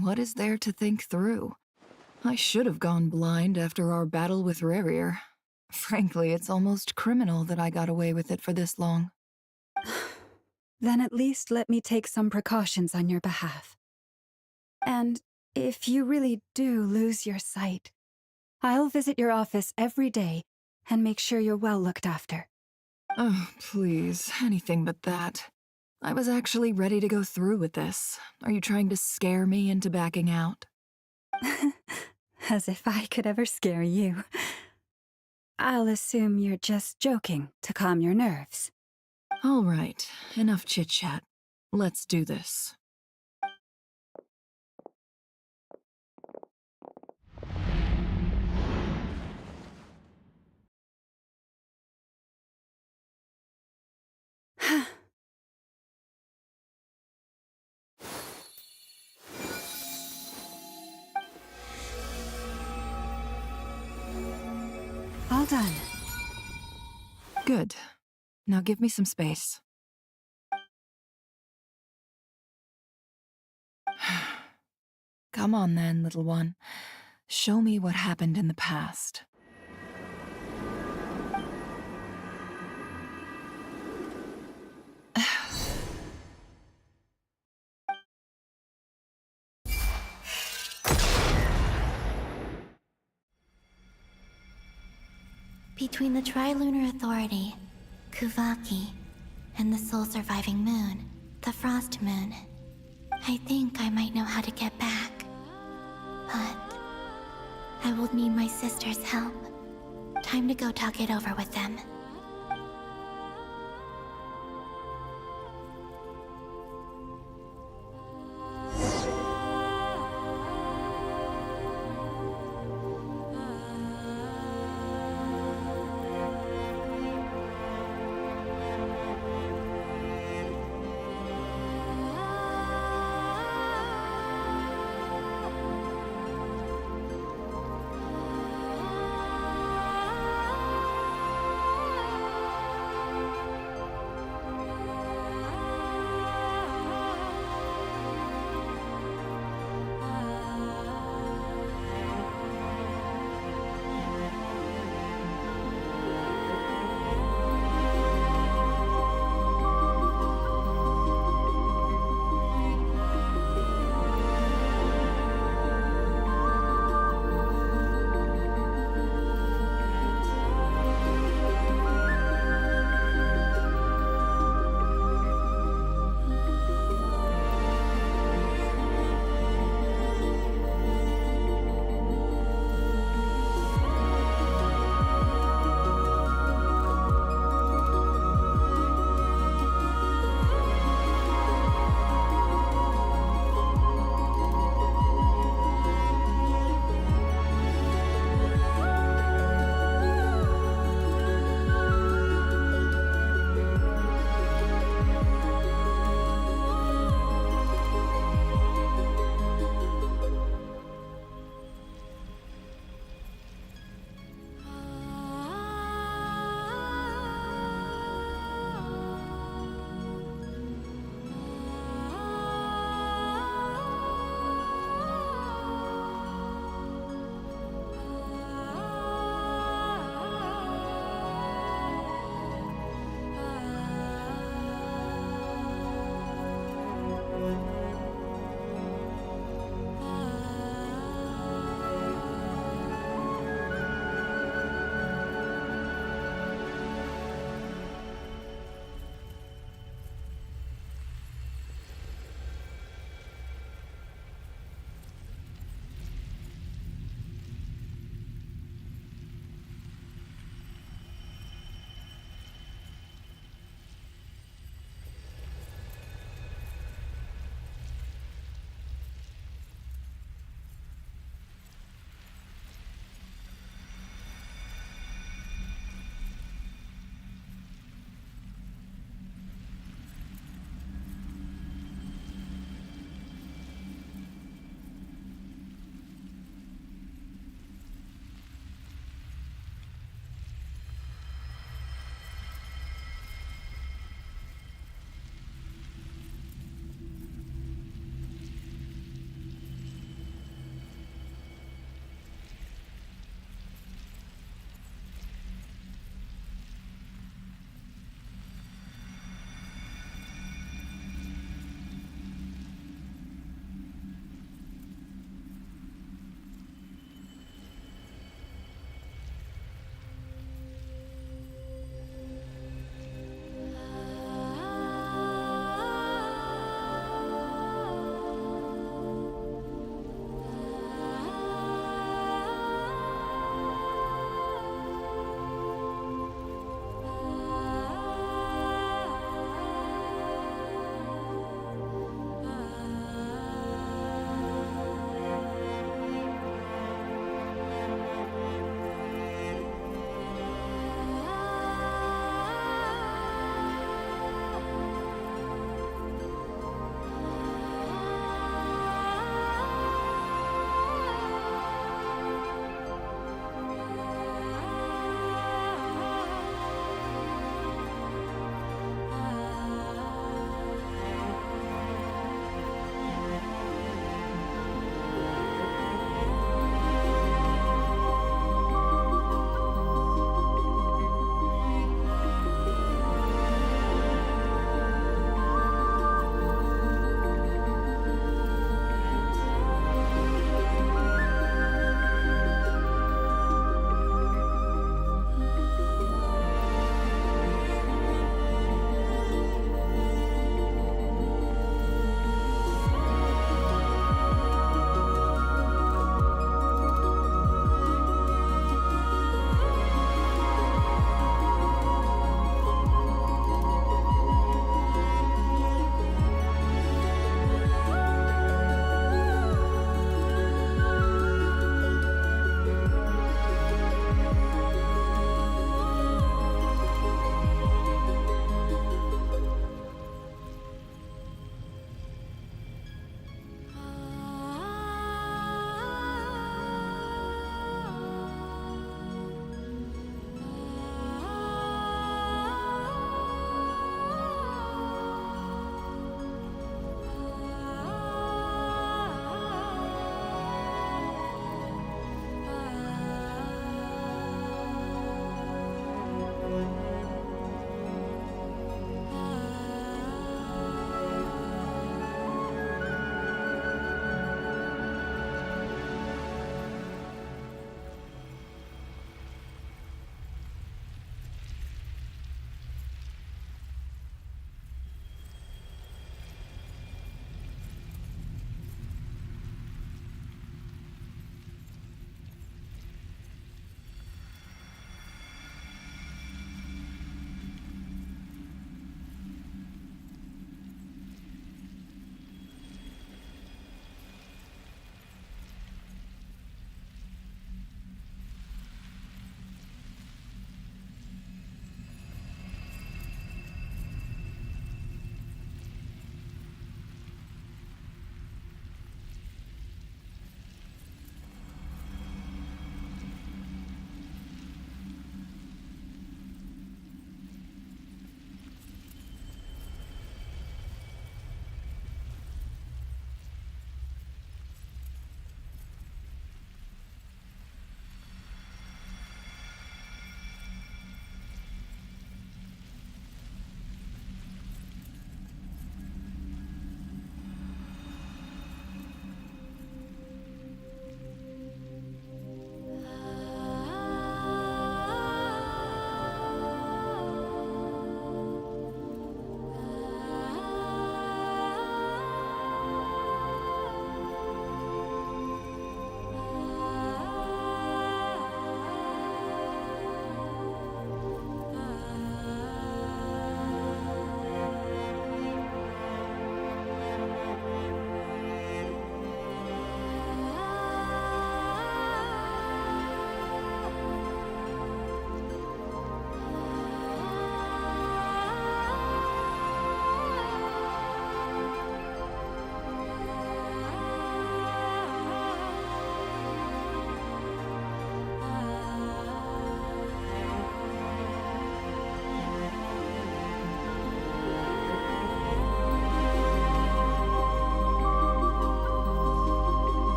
What is there to think through? I should have gone blind after our battle with Rarir. Frankly, it's almost criminal that I got away with it for this long. Then at least let me take some precautions on your behalf. And if you really do lose your sight, I'll visit your office every day and make sure you're well looked after. Oh, please, anything but that. I was actually ready to go through with this. Are you trying to scare me into backing out? As if I could ever scare you. I'll assume you're just joking to calm your nerves. All right, enough chit-chat. Let's do this. All done. Good. Now give me some space. Come on then, little one. Show me what happened in the past. Between the Trilunar Authority, Kuvaki, and the sole-surviving moon, the Frost Moon, I think I might know how to get back. But I will need my sister's help. Time to go talk it over with them.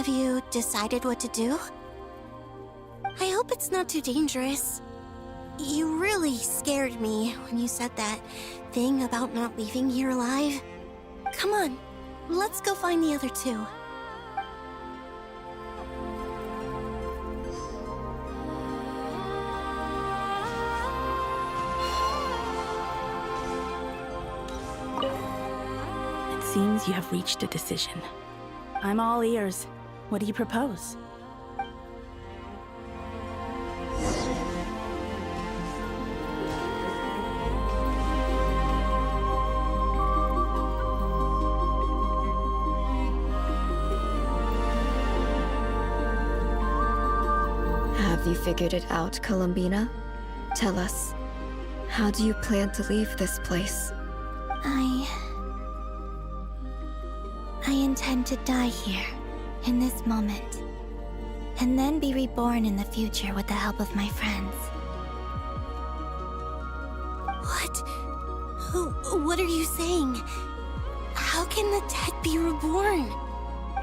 Have you decided what to do? I hope it's not too dangerous. You really scared me when you said that thing about not leaving here alive. Come on, let's go find the other two. It seems you have reached a decision. I'm all ears. What do you propose? Have you figured it out, Columbina? Tell us, how do you plan to leave this place? I intend to die here, in this moment, and then be reborn in the future with the help of my friends. What are you saying? How can the dead be reborn?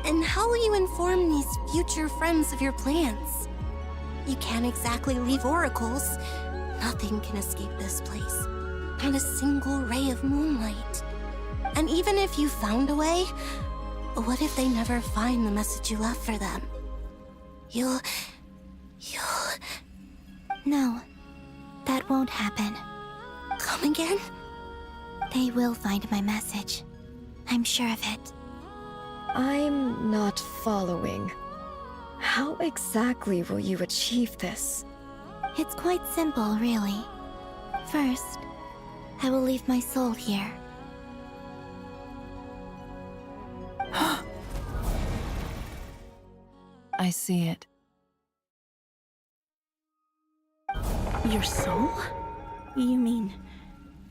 And how will you inform these future friends of your plans? You can't exactly leave oracles. Nothing can escape this place. Not a single ray of moonlight. And even if you found a way, what if they never find the message you left for them? You'll... No, that won't happen. Come again? They will find my message. I'm sure of it. I'm not following. How exactly will you achieve this? It's quite simple, really. First, I will leave my soul here. I see it. Your soul? You mean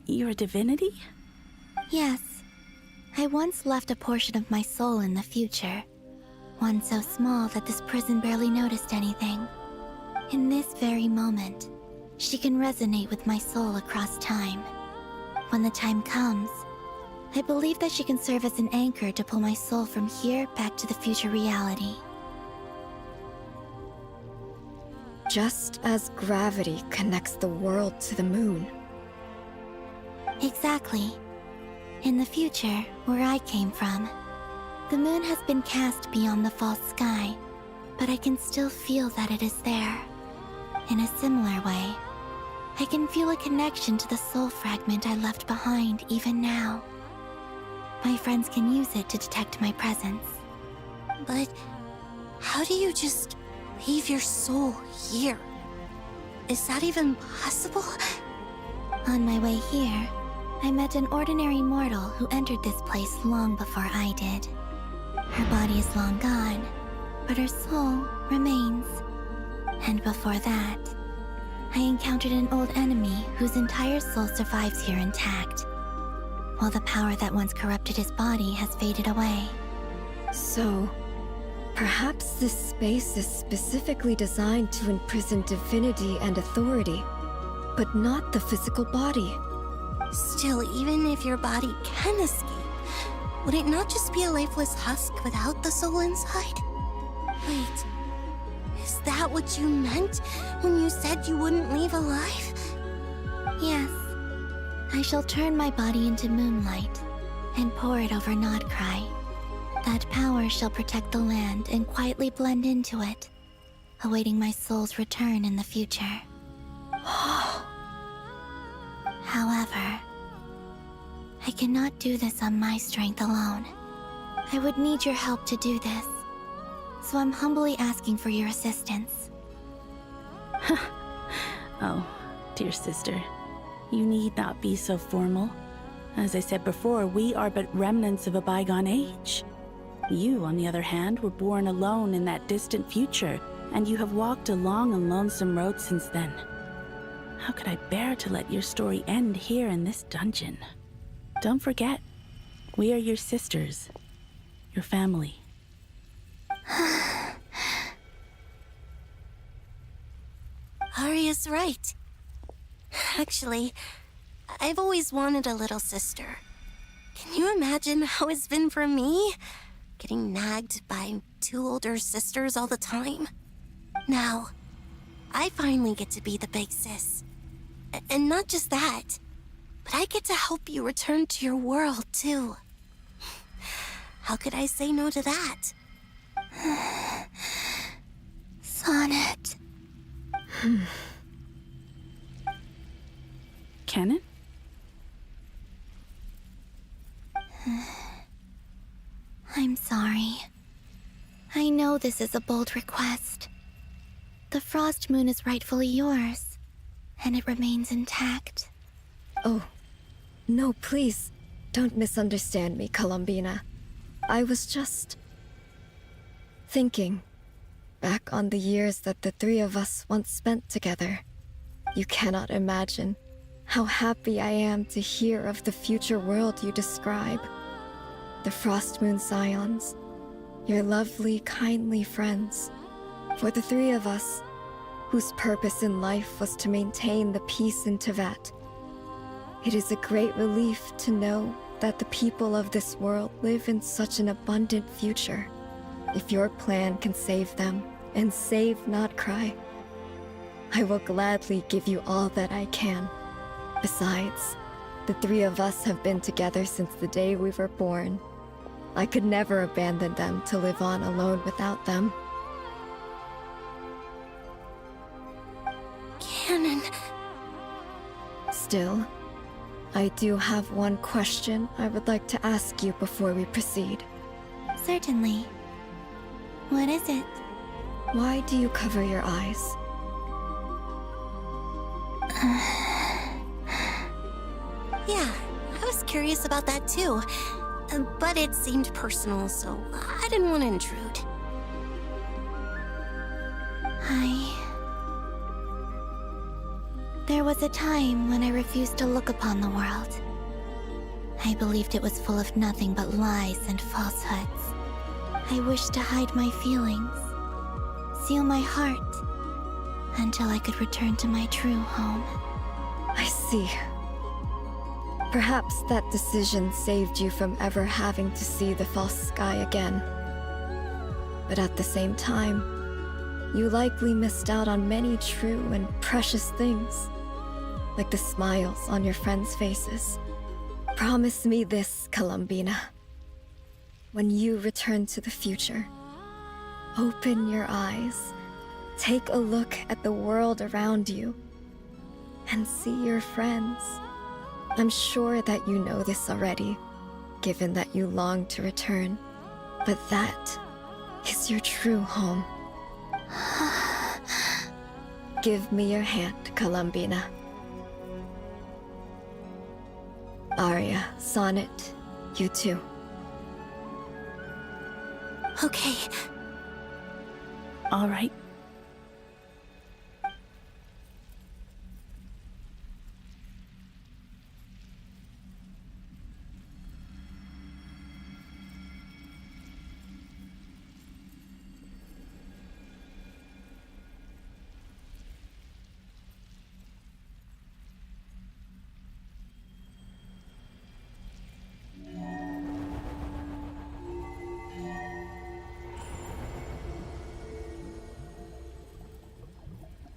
you're a divinity? Yes. I once left a portion of my soul in the future. One so small that this prison barely noticed anything. In this very moment, she can resonate with my soul across time. When the time comes, I believe that she can serve as an anchor to pull my soul from here back to the future reality. Just as gravity connects the world to the moon. Exactly. In the future, where I came from, the moon has been cast beyond the false sky, but I can still feel that it is there. In a similar way, I can feel a connection to the soul fragment I left behind even now. My friends can use it to detect my presence. But how do you just leave your soul here? Is that even possible? On my way here, I met an ordinary mortal who entered this place long before I did. Her body is long gone, but her soul remains. And before that, I encountered an old enemy whose entire soul survives here intact, while the power that once corrupted his body has faded away. So, perhaps this space is specifically designed to imprison divinity and authority, but not the physical body. Still, even if your body can escape, would it not just be a lifeless husk without the soul inside? Wait, is that what you meant when you said you wouldn't leave alive? Yes. I shall turn my body into moonlight and pour it over Nodcry. That power shall protect the land and quietly blend into it, awaiting my soul's return in the future. However, I cannot do this on my strength alone. I would need your help to do this, so I'm humbly asking for your assistance. Oh, dear sister, you need not be so formal. As I said before, we are but remnants of a bygone age. You, on the other hand, were born alone in that distant future, and you have walked a long and lonesome road since then. How could I bear to let your story end here in this dungeon? Don't forget, we are your sisters, your family. Arya's right. Actually, I've always wanted a little sister. Can you imagine how it's been for me? getting nagged by 2 older sisters all the time. Now, I finally get to be the big sis. And not just that, but I get to help you return to your world, too. How could I say no to that? Sonnet. Canon? I'm sorry. I know this is a bold request. The Frost Moon is rightfully yours, and it remains intact. Oh, no, please. Don't misunderstand me, Columbina. I was just thinking back on the years that the 3 of us once spent together. You cannot imagine how happy I am to hear of the future world you describe. The Frost Moon Scions, your lovely, kindly friends. For the 3 of us, whose purpose in life was to maintain the peace in Teyvat, it is a great relief to know that the people of this world live in such an abundant future. If your plan can save them, and save Notcry, I will gladly give you all that I can. Besides, the 3 of us have been together since the day we were born. I could never abandon them to live on alone without them. Canon. Still, I do have one question I would like to ask you before we proceed. Certainly. What is it? Why do you cover your eyes? Yeah, I was curious about that too. But it seemed personal, so I didn't want to intrude. There was a time when I refused to look upon the world. I believed it was full of nothing but lies and falsehoods. I wished to hide my feelings, seal my heart, until I could return to my true home. I see. Perhaps that decision saved you from ever having to see the false sky again. But at the same time, you likely missed out on many true and precious things, like the smiles on your friends' faces. Promise me this, Columbina. When you return to the future, open your eyes, take a look at the world around you, and see your friends. I'm sure that you know this already, given that you long to return, but that is your true home. Give me your hand, Columbina. Arya, Sonnet, you too. Okay. All right.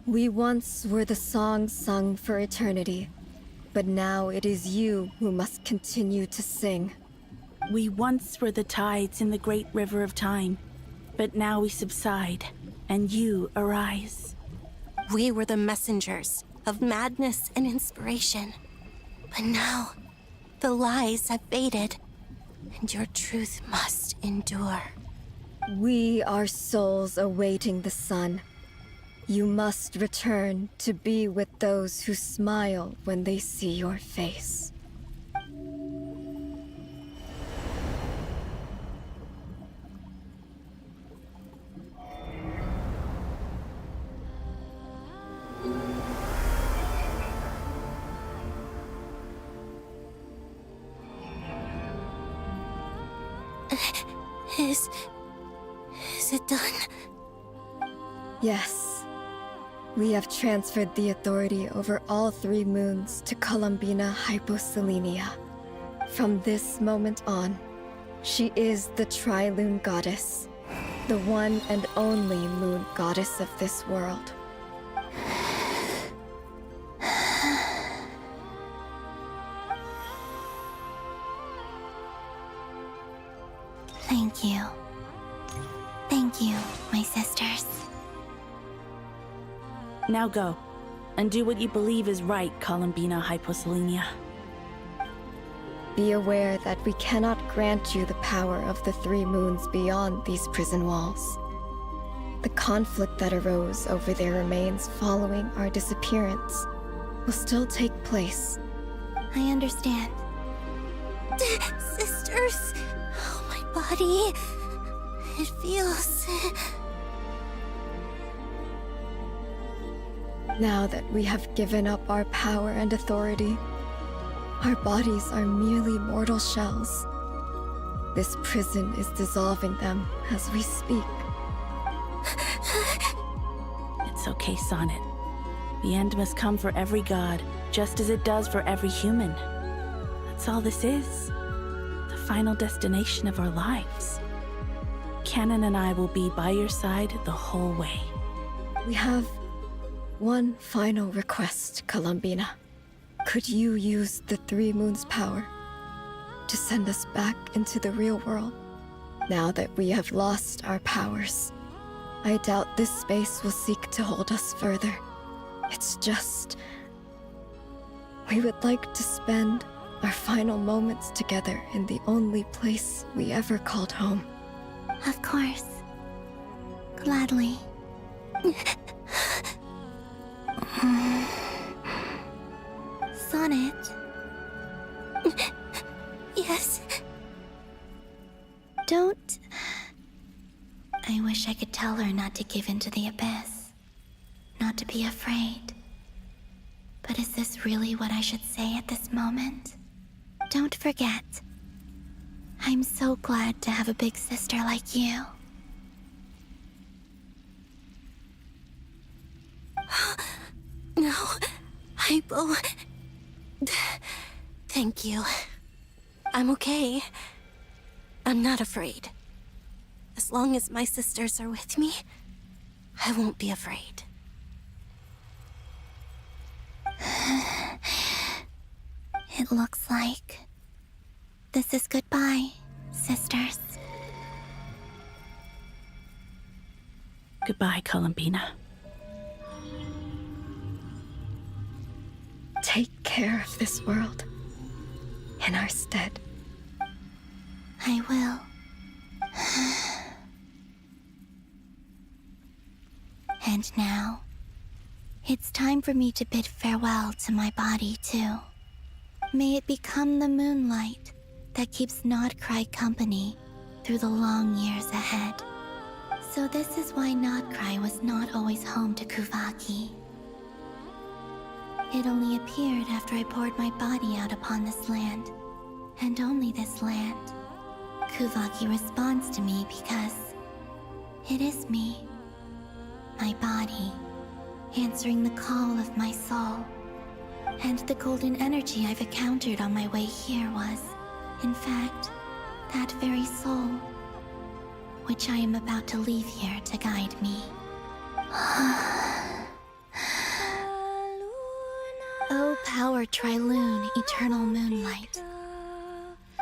We once were the songs sung for eternity, but now it is you who must continue to sing. We once were the tides in the great river of time, but now we subside, and you arise. We were the messengers of madness and inspiration. But now, the lies have faded, and your truth must endure. We are souls awaiting the sun. You must return to be with those who smile when they see your face. Is it done? Yes. We have transferred the authority over all 3 moons to Columbina Hyposelenia. From this moment on, She is the Tri-Lune Goddess, the one and only moon goddess of this world. Thank you. Thank you, my sisters. Now go, and do what you believe is right, Columbina Hyposelenia. Be aware that we cannot grant you the power of the three moons beyond these prison walls. The conflict that arose over their remains following our disappearance will still take place. I understand. Sisters! Oh, my body. It feels... Now that we have given up our power and authority, our bodies are merely mortal shells. This prison is dissolving them as we speak. It's okay, Sonnet. The end must come for every god, just as it does for every human. That's all this is. The final destination of our lives. Canon and I will be by your side the whole way. We have one final request, Columbina. Could you use the Three Moons' power to send us back into the real world? Now that we have lost our powers, I doubt this space will seek to hold us further. It's just... we would like to spend our final moments together in the only place we ever called home. Of course. Gladly. Sonnet? Yes? Don't... I wish I could tell her not to give in to the abyss. Not to be afraid. But is this really what I should say at this moment? Don't forget. I'm so glad to have a big sister like you. No, Hypo... Thank you. I'm okay. I'm not afraid. As long as my sisters are with me, I won't be afraid. It looks like this is goodbye, sisters. Goodbye, Columbina. Take care of this world in our stead. I will. And now, it's time for me to bid farewell to my body, too. May it become the moonlight that keeps Nodcry company through the long years ahead. So this is why Nodcry was not always home to Kuvaki. It only appeared after I poured my body out upon this land, and only this land. Kuvaki responds to me because it is me, my body, answering the call of my soul. And the golden energy I've encountered on my way here was, in fact, that very soul, which I am about to leave here to guide me. O power Tri-Lune, eternal moonlight.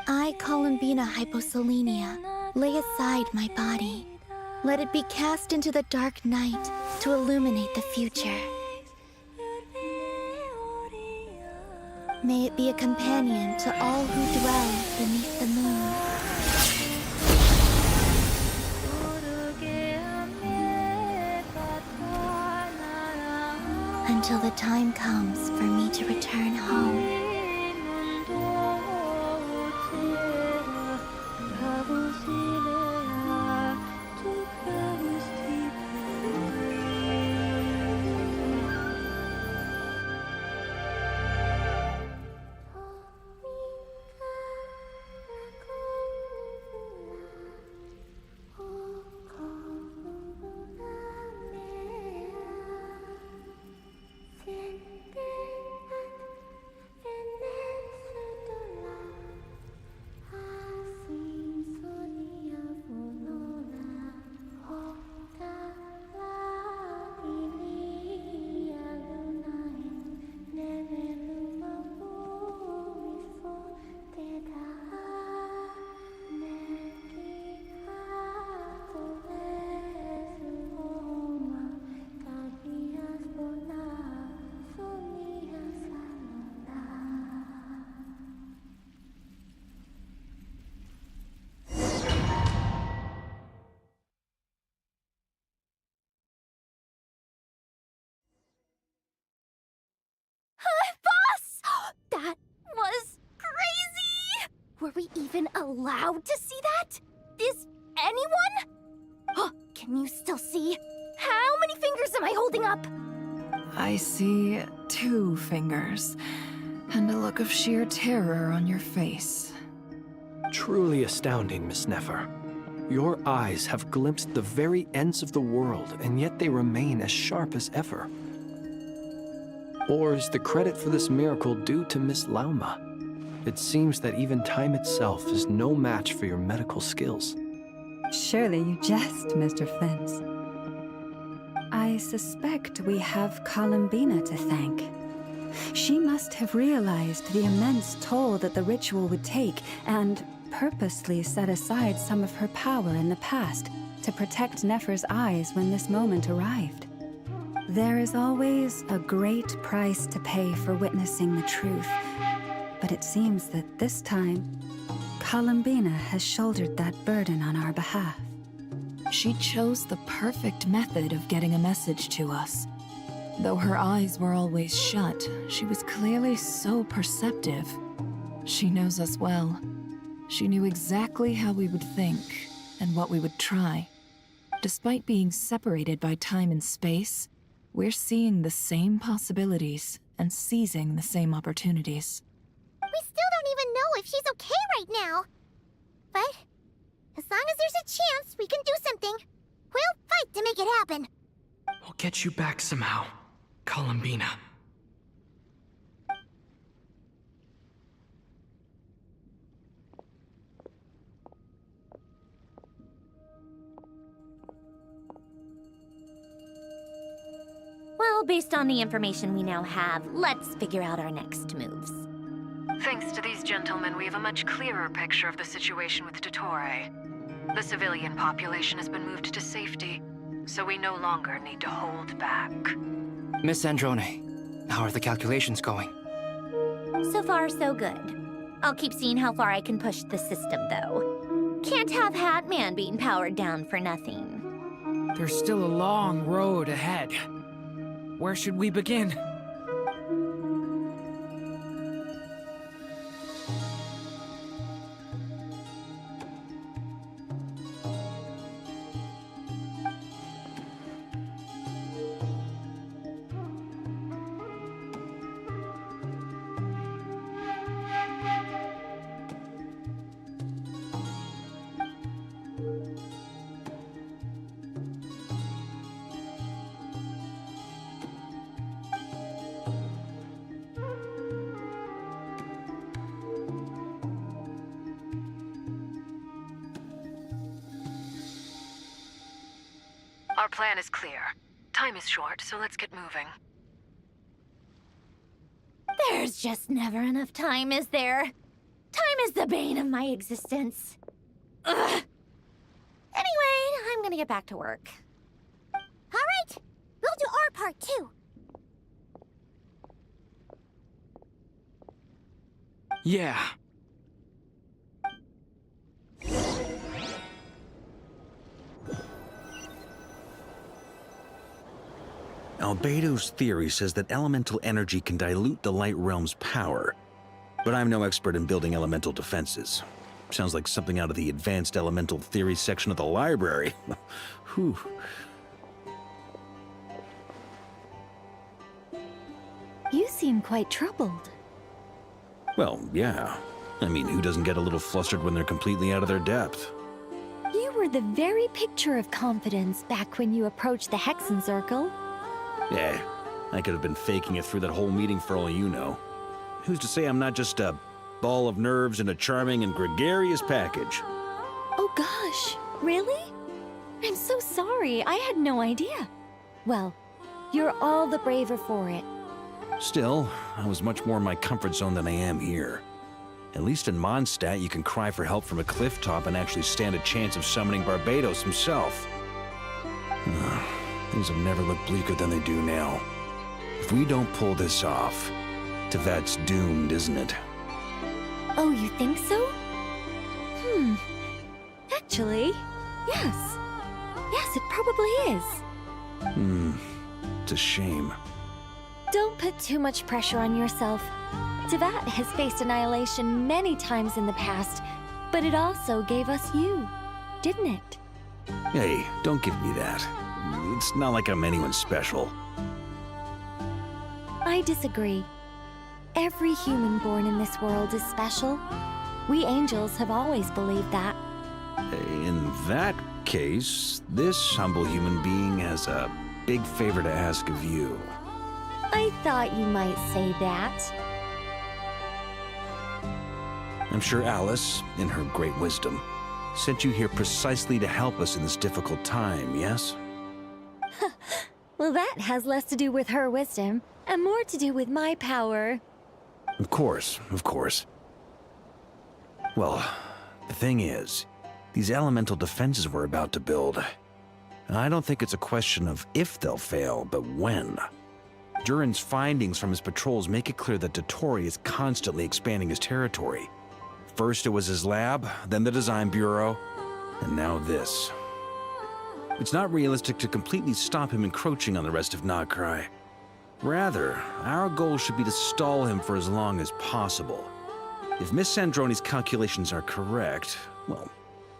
I, Columbina Hyposelenia, lay aside my body. Let it be cast into the dark night to illuminate the future. May it be a companion to all who dwell beneath the moon. Until the time comes for me to return home. even allowed to see that? Is anyone? Oh, can you still see? How many fingers am I holding up? I see 2 fingers, and a look of sheer terror on your face. Truly astounding, Miss Nefer. Your eyes have glimpsed the very ends of the world, and yet they remain as sharp as ever. Or is the credit for this miracle due to Miss Lauma? It seems that even time itself is no match for your medical skills. Surely you jest, Mr. Flint. I suspect we have Columbina to thank. She must have realized the immense toll that the ritual would take and purposely set aside some of her power in the past to protect Nefer's eyes when this moment arrived. There is always a great price to pay for witnessing the truth, but it seems that this time, Columbina has shouldered that burden on our behalf. She chose the perfect method of getting a message to us. Though her eyes were always shut, she was clearly so perceptive. She knows us well. She knew exactly how we would think and what we would try. Despite being separated by time and space, we're seeing the same possibilities and seizing the same opportunities. We still don't even know if she's okay right now. But as long as there's a chance we can do something, we'll fight to make it happen. We'll get you back somehow, Columbina. Well, based on the information we now have, let's figure out our next moves. Thanks to these gentlemen, we have a much clearer picture of the situation with Dottore. The civilian population has been moved to safety, so we no longer need to hold back. Miss Androne, how are the calculations going? So far, so good. I'll keep seeing how far I can push the system, though. Can't have Hatman being powered down for nothing. There's still a long road ahead. Where should we begin? Our plan is clear. Time is short, so let's get moving. There's just never enough time, is there? Time is the bane of my existence. Ugh. Anyway, I'm gonna get back to work. All right, we'll do our part too. Yeah. Albedo's theory says that elemental energy can dilute the light realm's power, but I'm no expert in building elemental defenses. Sounds like something out of the advanced elemental theory section of the library. Whew. You seem quite troubled. Well, yeah. I mean, who doesn't get a little flustered when they're completely out of their depth? You were the very picture of confidence back when you approached the Hexen Circle. Yeah, I could have been faking it through that whole meeting for all you know. Who's to say I'm not just a ball of nerves in a charming and gregarious package? Oh gosh, really? I'm so sorry, I had no idea. Well, you're all the braver for it. Still, I was much more in my comfort zone than I am here. At least in Mondstadt, you can cry for help from a cliff top and actually stand a chance of summoning Barbados himself. Things have never looked bleaker than they do now. If we don't pull this off, Tevat's doomed, isn't it? Oh, you think so? Actually, yes. Yes, it probably is. It's a shame. Don't put too much pressure on yourself. Tevat has faced annihilation many times in the past, But it also gave us you, didn't it? Hey, don't give me that. It's not like I'm anyone special. I disagree. Every human born in this world is special. We angels have always believed that. In that case, this humble human being has a big favor to ask of you. I thought you might say that. I'm sure Alice, in her great wisdom, sent you here precisely to help us in this difficult time, yes? Well, that has less to do with her wisdom and more to do with my power. Of course, of course. Well, the thing is, these elemental defenses we're about to build, I don't think it's a question of if they'll fail, but when. Durin's findings from his patrols make it clear that Dottore is constantly expanding his territory. First it was his lab, then the design bureau, and now this. It's not realistic to completely stop him encroaching on the rest of Nagcry. Rather, our goal should be to stall him for as long as possible. If Miss Sandroni's calculations are correct, well,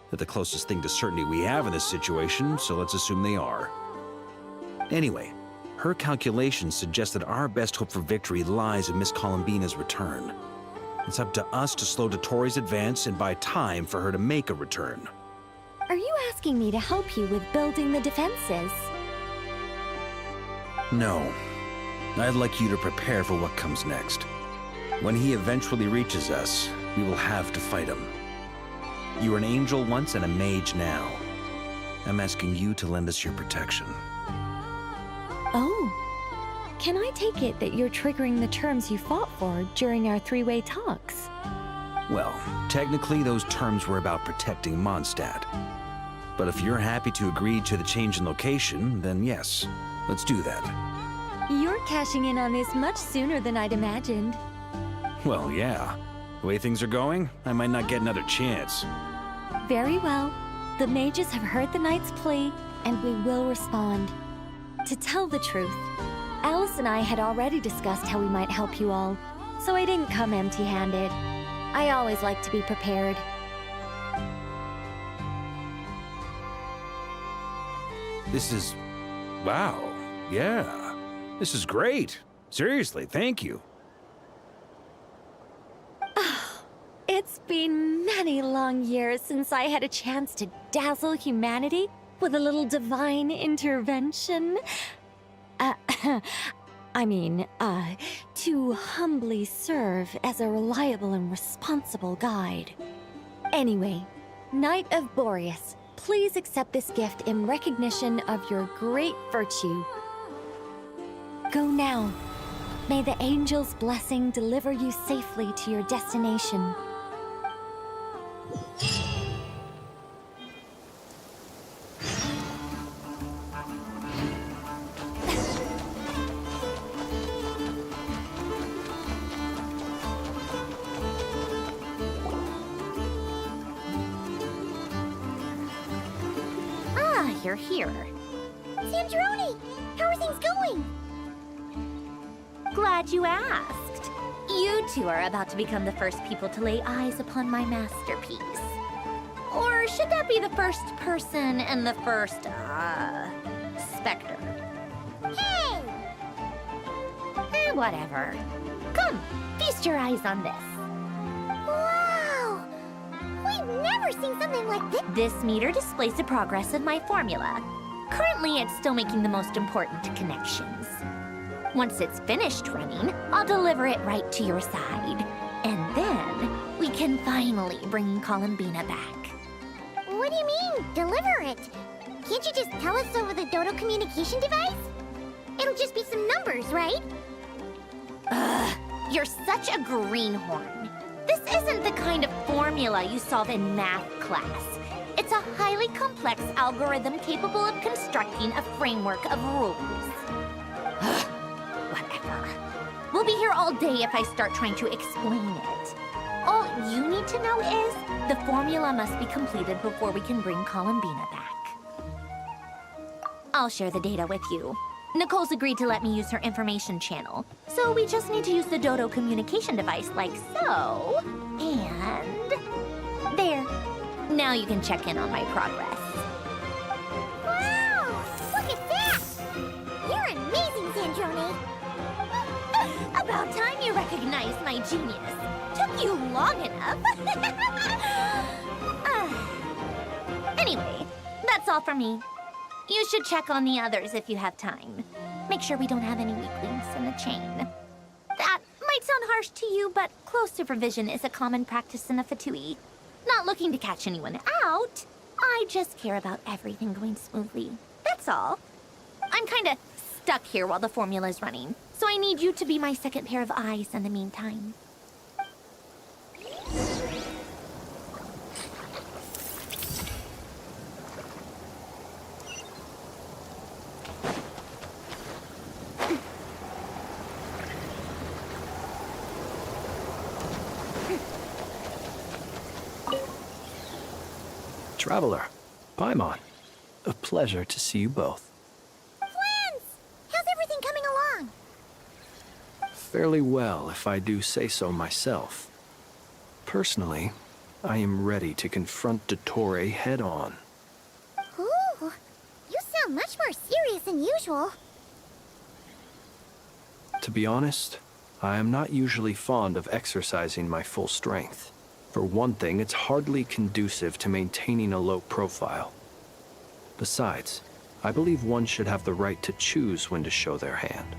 they're the closest thing to certainty we have in this situation, so let's assume they are. Anyway, her calculations suggest that our best hope for victory lies in Miss Columbina's return. It's up to us to slow Dottore's advance and buy time for her to make a return. Are you asking me to help you with building the defenses? No. I'd like you to prepare for what comes next. When he eventually reaches us, we will have to fight him. You were an angel once and a mage now. I'm asking you to lend us your protection. Oh. Can I take it that you're triggering the terms you fought for during our three-way talks? Well, technically those terms were about protecting Mondstadt. But if you're happy to agree to the change in location, then yes, let's do that. You're cashing in on this much sooner than I'd imagined. Well, yeah. The way things are going, I might not get another chance. Very well. The mages have heard the knight's plea, and we will respond. To tell the truth, Alice and I had already discussed how we might help you all, so I didn't come empty-handed. I always like to be prepared. This is... wow. Yeah. This is great. Seriously, thank you. It's been many long years since I had a chance to dazzle humanity with a little divine intervention. To humbly serve as a reliable and responsible guide. Anyway, Knight of Boreas, please accept this gift in recognition of your great virtue. Go now. May the angel's blessing deliver you safely to your destination. You're here. Sandroni! How are things going? Glad you asked. You two are about to become the first people to lay eyes upon my masterpiece. Or should that be the first person and the first, specter? Hey! Whatever. Come, feast your eyes on this. Wow! We've never seen something like this. This meter displays the progress of my formula. Currently, it's still making the most important connections. Once it's finished running, I'll deliver it right to your side. And then, we can finally bring Columbina back. What do you mean, deliver it? Can't you just tell us over the Dodo communication device? It'll just be some numbers, right? Ugh, you're such a greenhorn. This isn't the kind of formula you solve in math class. It's a highly complex algorithm capable of constructing a framework of rules. Ugh, whatever. We'll be here all day if I start trying to explain it. All you need to know is the formula must be completed before we can bring Columbina back. I'll share the data with you. Nicole's agreed to let me use her information channel, so we just need to use the Dodo communication device like so. And... there. Now you can check in on my progress. Wow! Look at that! You're amazing, Zandrone! About time you recognized my genius. Took you long enough. Anyway, that's all from me. You should check on the others if you have time. Make sure we don't have any weak links in the chain. That might sound harsh to you, but close supervision is a common practice in the Fatui. Not looking to catch anyone out. I just care about everything going smoothly. That's all. I'm kinda stuck here while the formula's running, so I need you to be my second pair of eyes in the meantime. Traveler, Paimon, a pleasure to see you both. Friends! How's everything coming along? Fairly well, if I do say so myself. Personally, I am ready to confront Dottore head-on. Ooh, you sound much more serious than usual. To be honest, I am not usually fond of exercising my full strength. For one thing, it's hardly conducive to maintaining a low profile. Besides, I believe one should have the right to choose when to show their hand.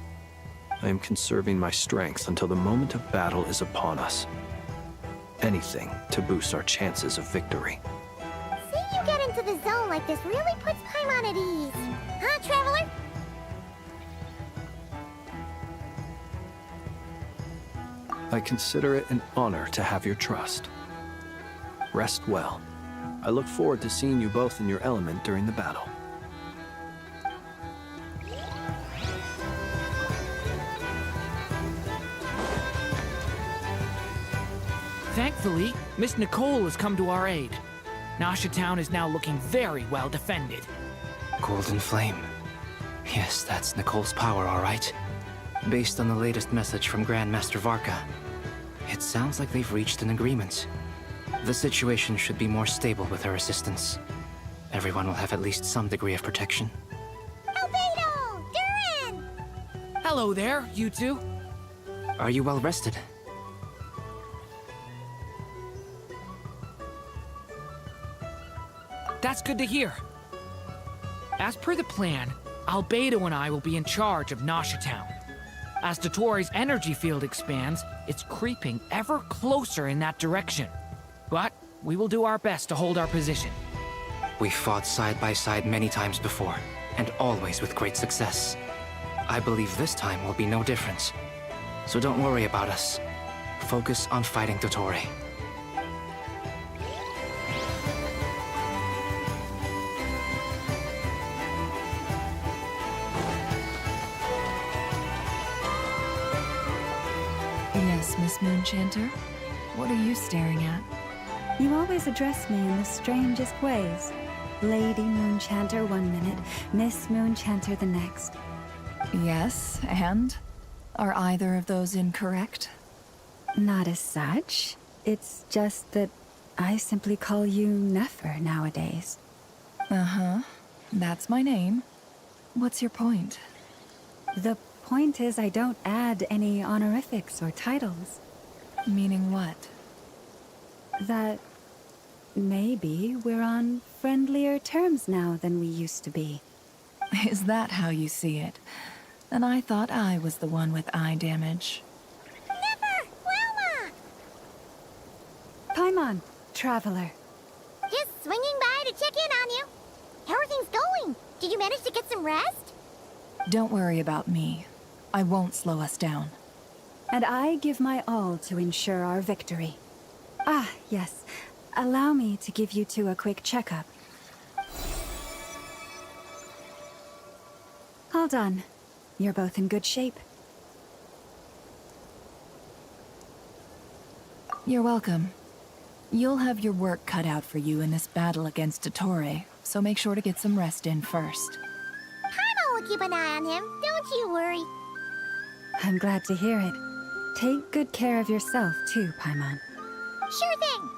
I am conserving my strength until the moment of battle is upon us. Anything to boost our chances of victory. Seeing you get into the zone like this really puts Paimon at ease. Huh, Traveler? I consider it an honor to have your trust. Rest well. I look forward to seeing you both in your element during the battle. Thankfully, Miss Nicole has come to our aid. Nasha Town is now looking very well defended. Golden Flame. Yes, that's Nicole's power, all right. Based on the latest message from Grandmaster Varka, it sounds like they've reached an agreement. The situation should be more stable with her assistance. Everyone will have at least some degree of protection. Albedo! Duran! Hello there, you two. Are you well rested? That's good to hear. As per the plan, Albedo and I will be in charge of Nasha Town. As Dottore's energy field expands, it's creeping ever closer in that direction. But we will do our best to hold our position. We've fought side by side many times before, and always with great success. I believe this time will be no different. So don't worry about us. Focus on fighting Dottore. Yes, Miss Moonchanter? What are you staring at? You always address me in the strangest ways. Lady Moonchanter one minute, Miss Moonchanter the next. Yes, and? Are either of those incorrect? Not as such. It's just that I simply call you Nefer nowadays. Uh-huh. That's my name. What's your point? The point is I don't add any honorifics or titles. Meaning what? That maybe we're on friendlier terms now than we used to be. Is that how you see it? And I thought I was the one with eye damage. Never! Wilma! Paimon, Traveler. Just swinging by to check in on you. How are things going? Did you manage to get some rest? Don't worry about me. I won't slow us down. And I give my all to ensure our victory. Ah, yes. Allow me to give you two a quick checkup. All done. You're both in good shape. You're welcome. You'll have your work cut out for you in this battle against Dottore, so make sure to get some rest in first. Paimon will keep an eye on him, don't you worry. I'm glad to hear it. Take good care of yourself, too, Paimon. Sure thing.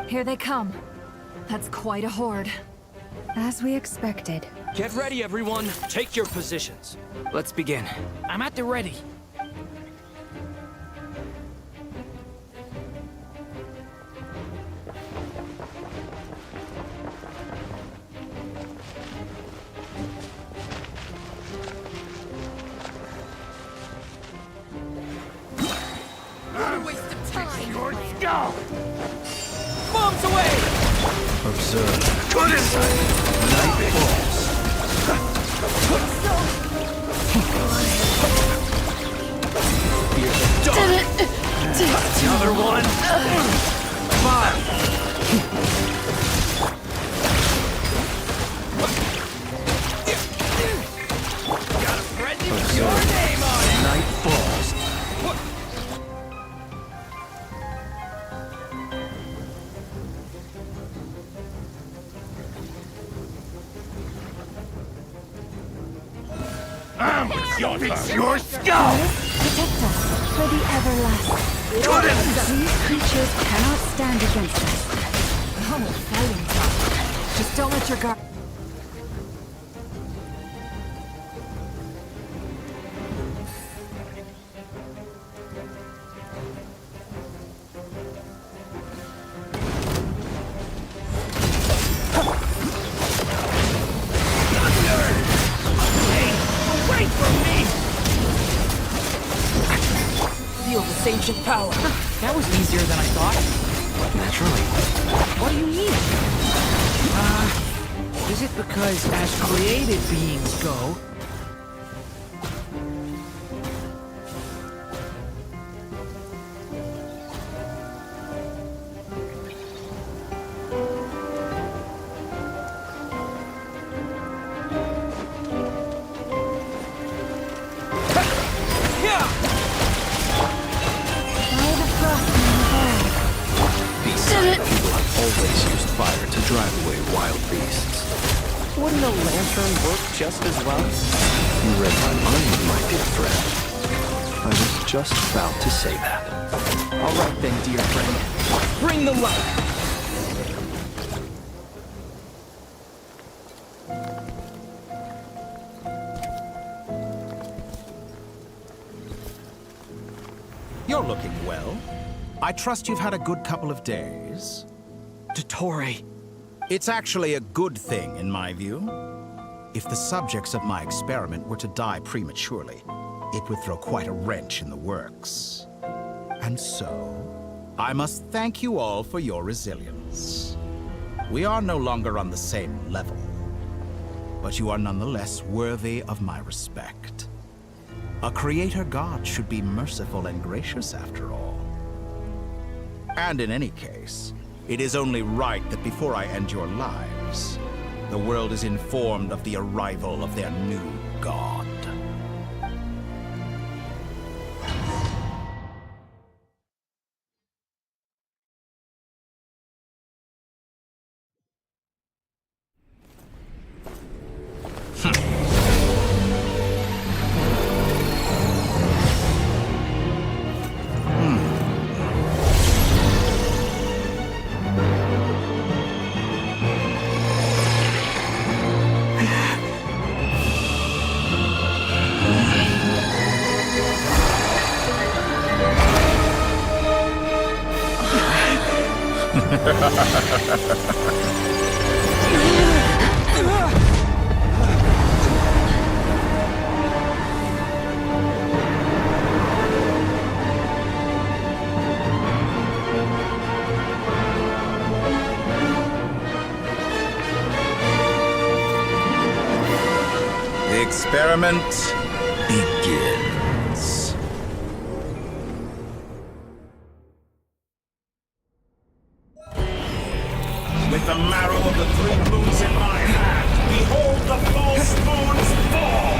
Here they come. That's quite a horde. As we expected. Get ready, everyone. Take your positions. Let's begin. I'm at the ready. What a waste of time! Your skull! Bombs away! Observe. Good Night falls. Fear the dark! Another one! 5! Got a present with your name on it! Night falls. Your skull! Protect us for the everlasting. These creatures cannot stand against us. Oh, fighting tough. Just don't let your guard... Away from me! Feel this ancient power. That was easier than I thought. Naturally. What do you mean? Is it because as created beings go... People have always used fire to drive away wild beasts. Wouldn't a lantern work just as well? You read my mind, my dear friend. I was just about to say that. All right then, dear friend. Bring the light! You're looking well. I trust you've had a good couple of days. Dottore. It's actually a good thing, in my view. If the subjects of my experiment were to die prematurely, it would throw quite a wrench in the works. And so, I must thank you all for your resilience. We are no longer on the same level, but you are nonetheless worthy of my respect. A creator god should be merciful and gracious after all. And in any case, it is only right that before I end your lives, the world is informed of the arrival of their new god. The experiment begins. With the marrow of the 3 moons in my hand, behold the false moons fall!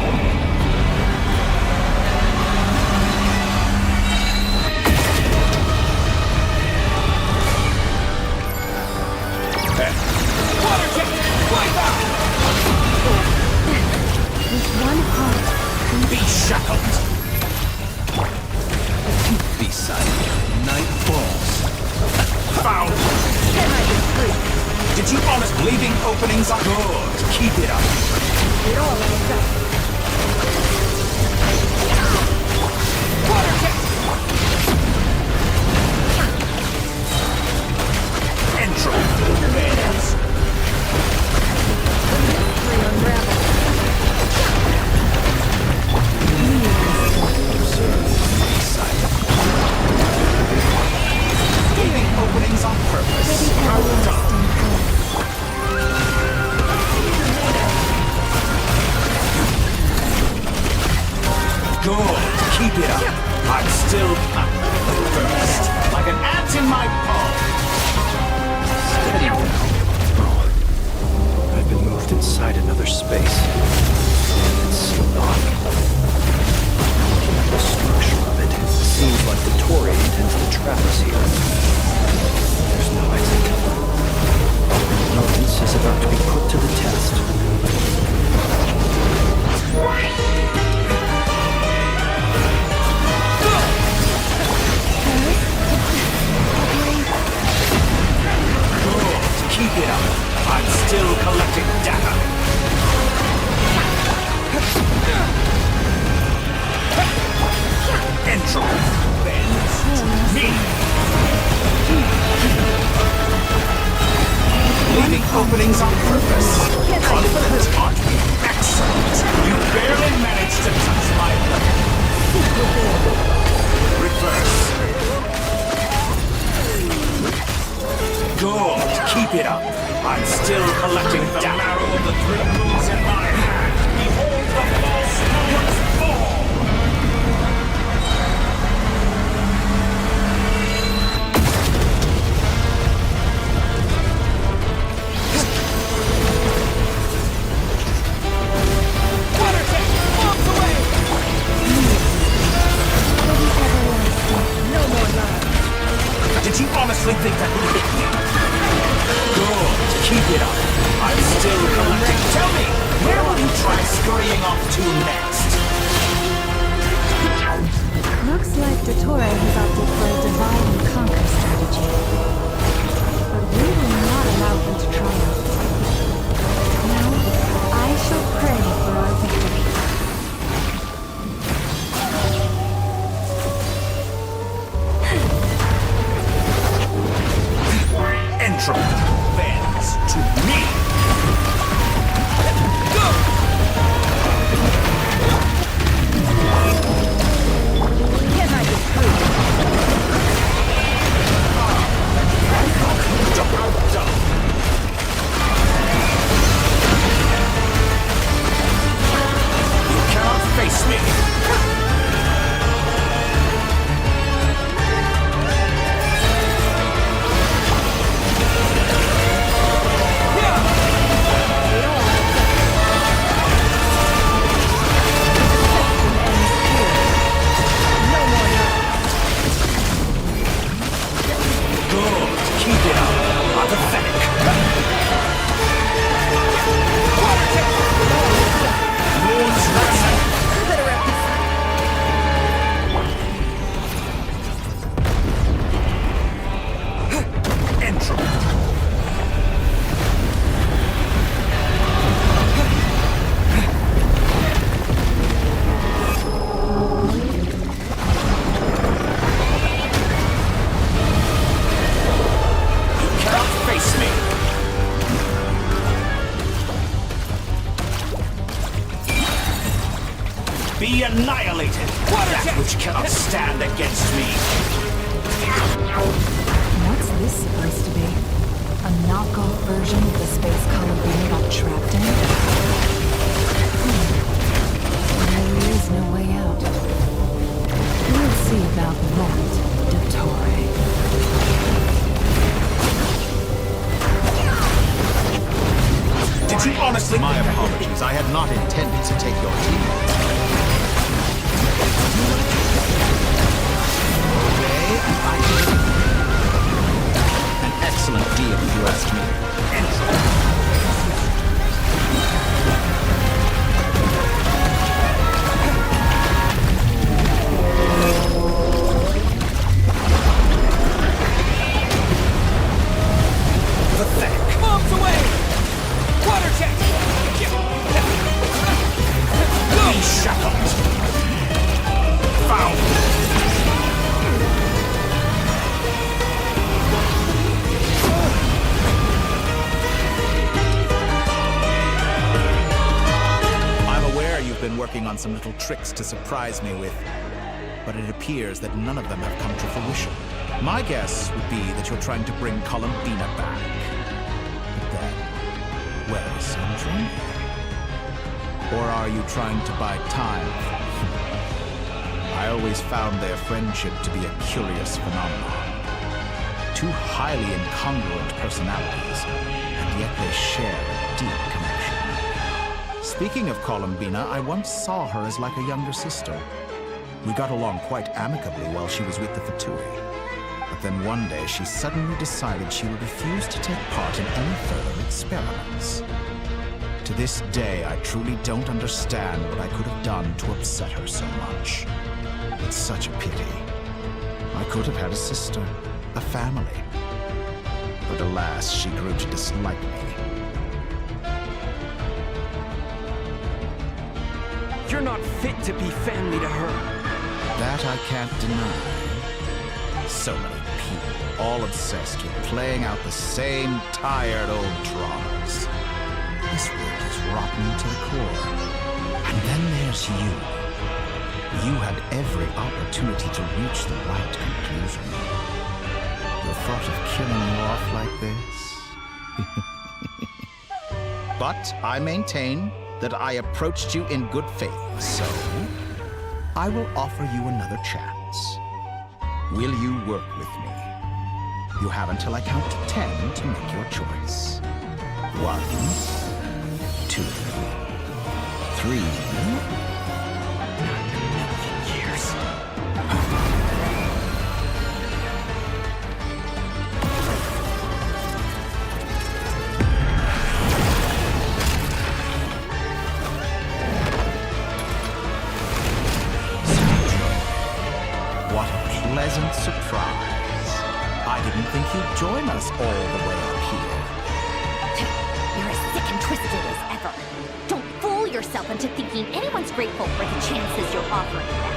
Water jet! Wipe out! One heart. Be shackled! Be silent. Night falls. Foul! Did you honestly leaving openings up? Good. Keep it up. Entry. Bends. Leaving openings on purpose. Well done. Good. Keep it up. I'm still first. Like an ant in my palm. Steady now. Oh. I've been moved inside another space. It's sealed off. Looking at the structure of it, seems like the Tory intends to trap us here. There's no exit. Ignorance is about to be put to the test. Keep it up. I'm still collecting data. Entry. Bends to me. Leaving openings on purpose. Confident, aren't we? Excellent. You barely managed to touch my weapon. Reverse. Good. Keep it up. I'm still collecting the marrow of the three moons in my hand. Behold the false moon's fall. Did you honestly think that would hit me? Good. Keep it up. I'm still collecting. Tell me, where will you try scurrying off to next? Looks like Dottore has opted for a divide and conquer strategy. But we will not allow him to triumph. No, I shall pray for our victory. Entry bends to me. Go! Can I get through? You cannot face me. Be annihilated! That which cannot stand against me! What's this supposed to be? A knockoff version of the space Columbine got trapped in? There is no way out. We'll see about that, Dottore. Did you honestly? My apologies. I had not intended to take your team. An excellent deal, if you ask me. Bounce away! Water jet! Be shackled! Found! I'm aware you've been working on some little tricks to surprise me with, but it appears that none of them have come to fruition. My guess would be that you're trying to bring Columbina back. But then, where is Sandrine? Or are you trying to buy time? I always found their friendship to be a curious phenomenon. Two highly incongruent personalities, and yet they share a deep connection. Speaking of Columbina, I once saw her as like a younger sister. We got along quite amicably while she was with the Fatui. But then one day she suddenly decided she would refuse to take part in any further experiments. To this day, I truly don't understand what I could have done to upset her so much. It's such a pity. I could have had a sister, a family. But alas, she grew to dislike me. You're not fit to be family to her. That I can't deny. So many people, all obsessed with playing out the same tired old dramas. This world is rotten to the core. And then there's you. You had every opportunity to reach the right conclusion. The thought of killing you off like this? But I maintain that I approached you in good faith, so I will offer you another chance. Will you work with me? You have until I count to 10 to make your choice. 1, 2, 3. Years. What a pleasant surprise. I didn't think you'd join us all the way up here. You're as sick and twisted as ever. Don't fool yourself into thinking anyone's grateful for the chances you're offering them.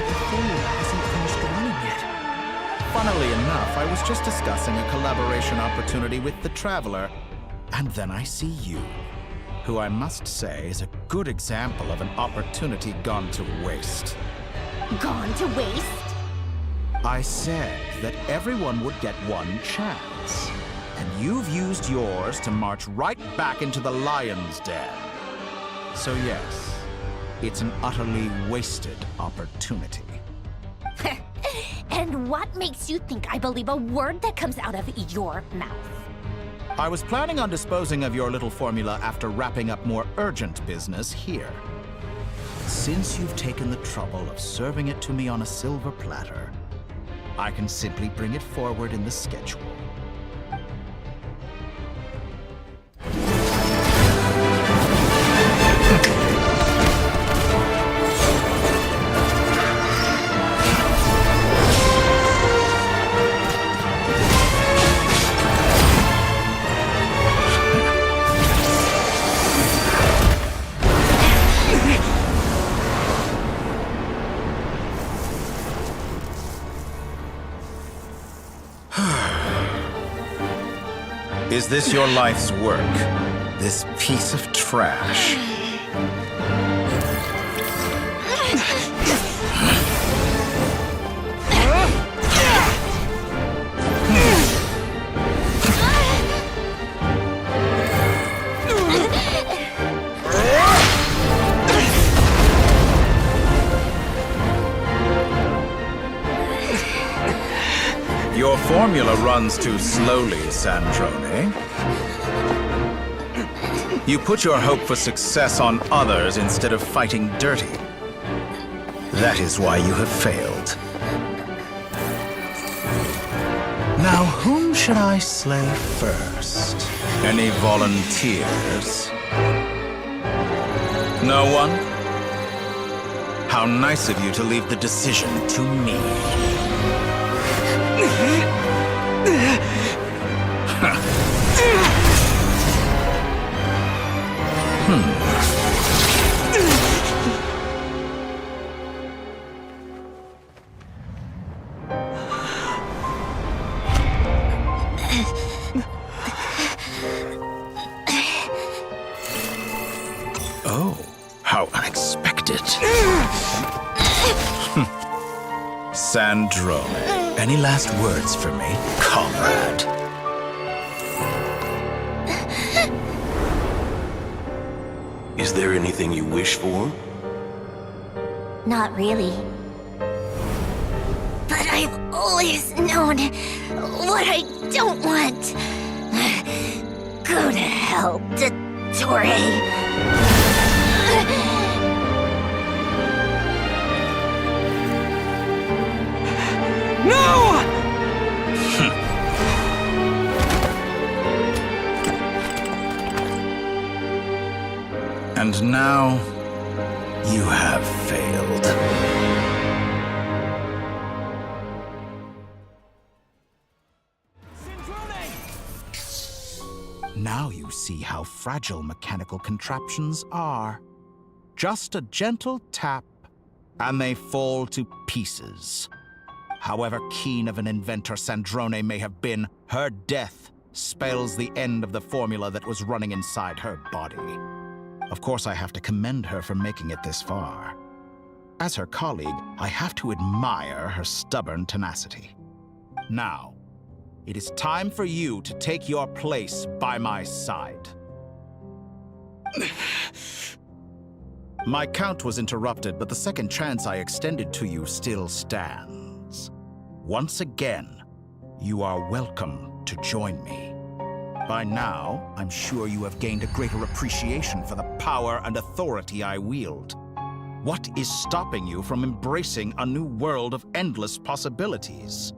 The formula hasn't finished running yet. Funnily enough, I was just discussing a collaboration opportunity with the Traveler, and then I see you, who I must say is a good example of an opportunity gone to waste. Gone to waste? I said that everyone would get one chance, and you've used yours to march right back into the lion's den. So yes, it's an utterly wasted opportunity. And what makes you think I believe a word that comes out of your mouth? I was planning on disposing of your little formula after wrapping up more urgent business here. Since you've taken the trouble of serving it to me on a silver platter, I can simply bring it forward in the schedule. Is this your life's work? This piece of trash? Your formula runs too slowly, Sandrone. You put your hope for success on others instead of fighting dirty. That is why you have failed. Now, whom should I slay first? Any volunteers? No one? How nice of you to leave the decision to me. Sandrone, any last words for me, comrade? Is there anything you wish for? Not really. But I've always known what I don't want. Go to hell, Dottore. No! And now, you have failed. Now you see how fragile mechanical contraptions are. Just a gentle tap, and they fall to pieces. However keen of an inventor Sandrone may have been, her death spells the end of the formula that was running inside her body. Of course, I have to commend her for making it this far. As her colleague, I have to admire her stubborn tenacity. Now, it is time for you to take your place by my side. My count was interrupted, but the second chance I extended to you still stands. Once again, you are welcome to join me. By now, I'm sure you have gained a greater appreciation for the power and authority I wield. What is stopping you from embracing a new world of endless possibilities?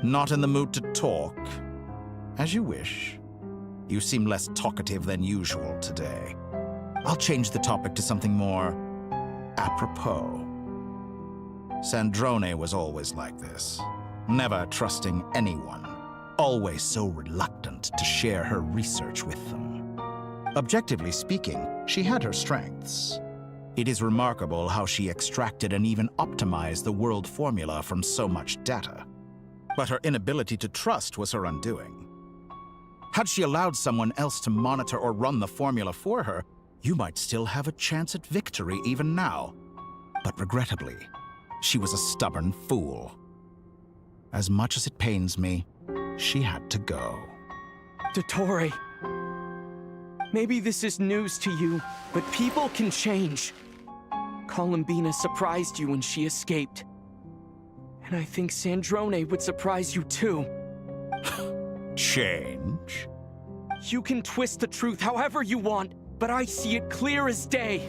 Not in the mood to talk? As you wish. You seem less talkative than usual today. I'll change the topic to something more apropos. Sandrone was always like this, never trusting anyone, always so reluctant to share her research with them. Objectively speaking, she had her strengths. It is remarkable how she extracted and even optimized the world formula from so much data. But her inability to trust was her undoing. Had she allowed someone else to monitor or run the formula for her, you might still have a chance at victory even now. But regrettably, she was a stubborn fool. As much as it pains me, she had to go. Dottore, maybe this is news to you, but people can change. Columbina surprised you when she escaped. And I think Sandrone would surprise you too. Change? You can twist the truth however you want, but I see it clear as day.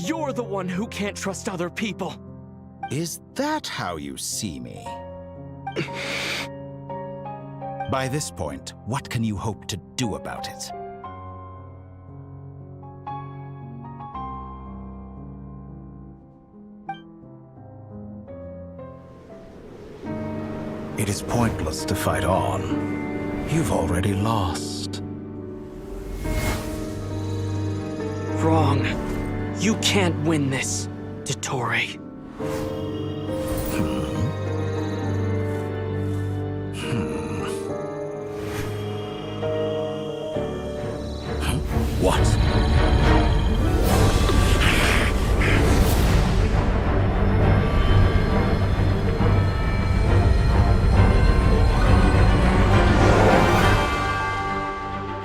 You're the one who can't trust other people. Is that how you see me? By this point, what can you hope to do about it? It is pointless to fight on. You've already lost. Wrong. You can't win this, Dottore. What?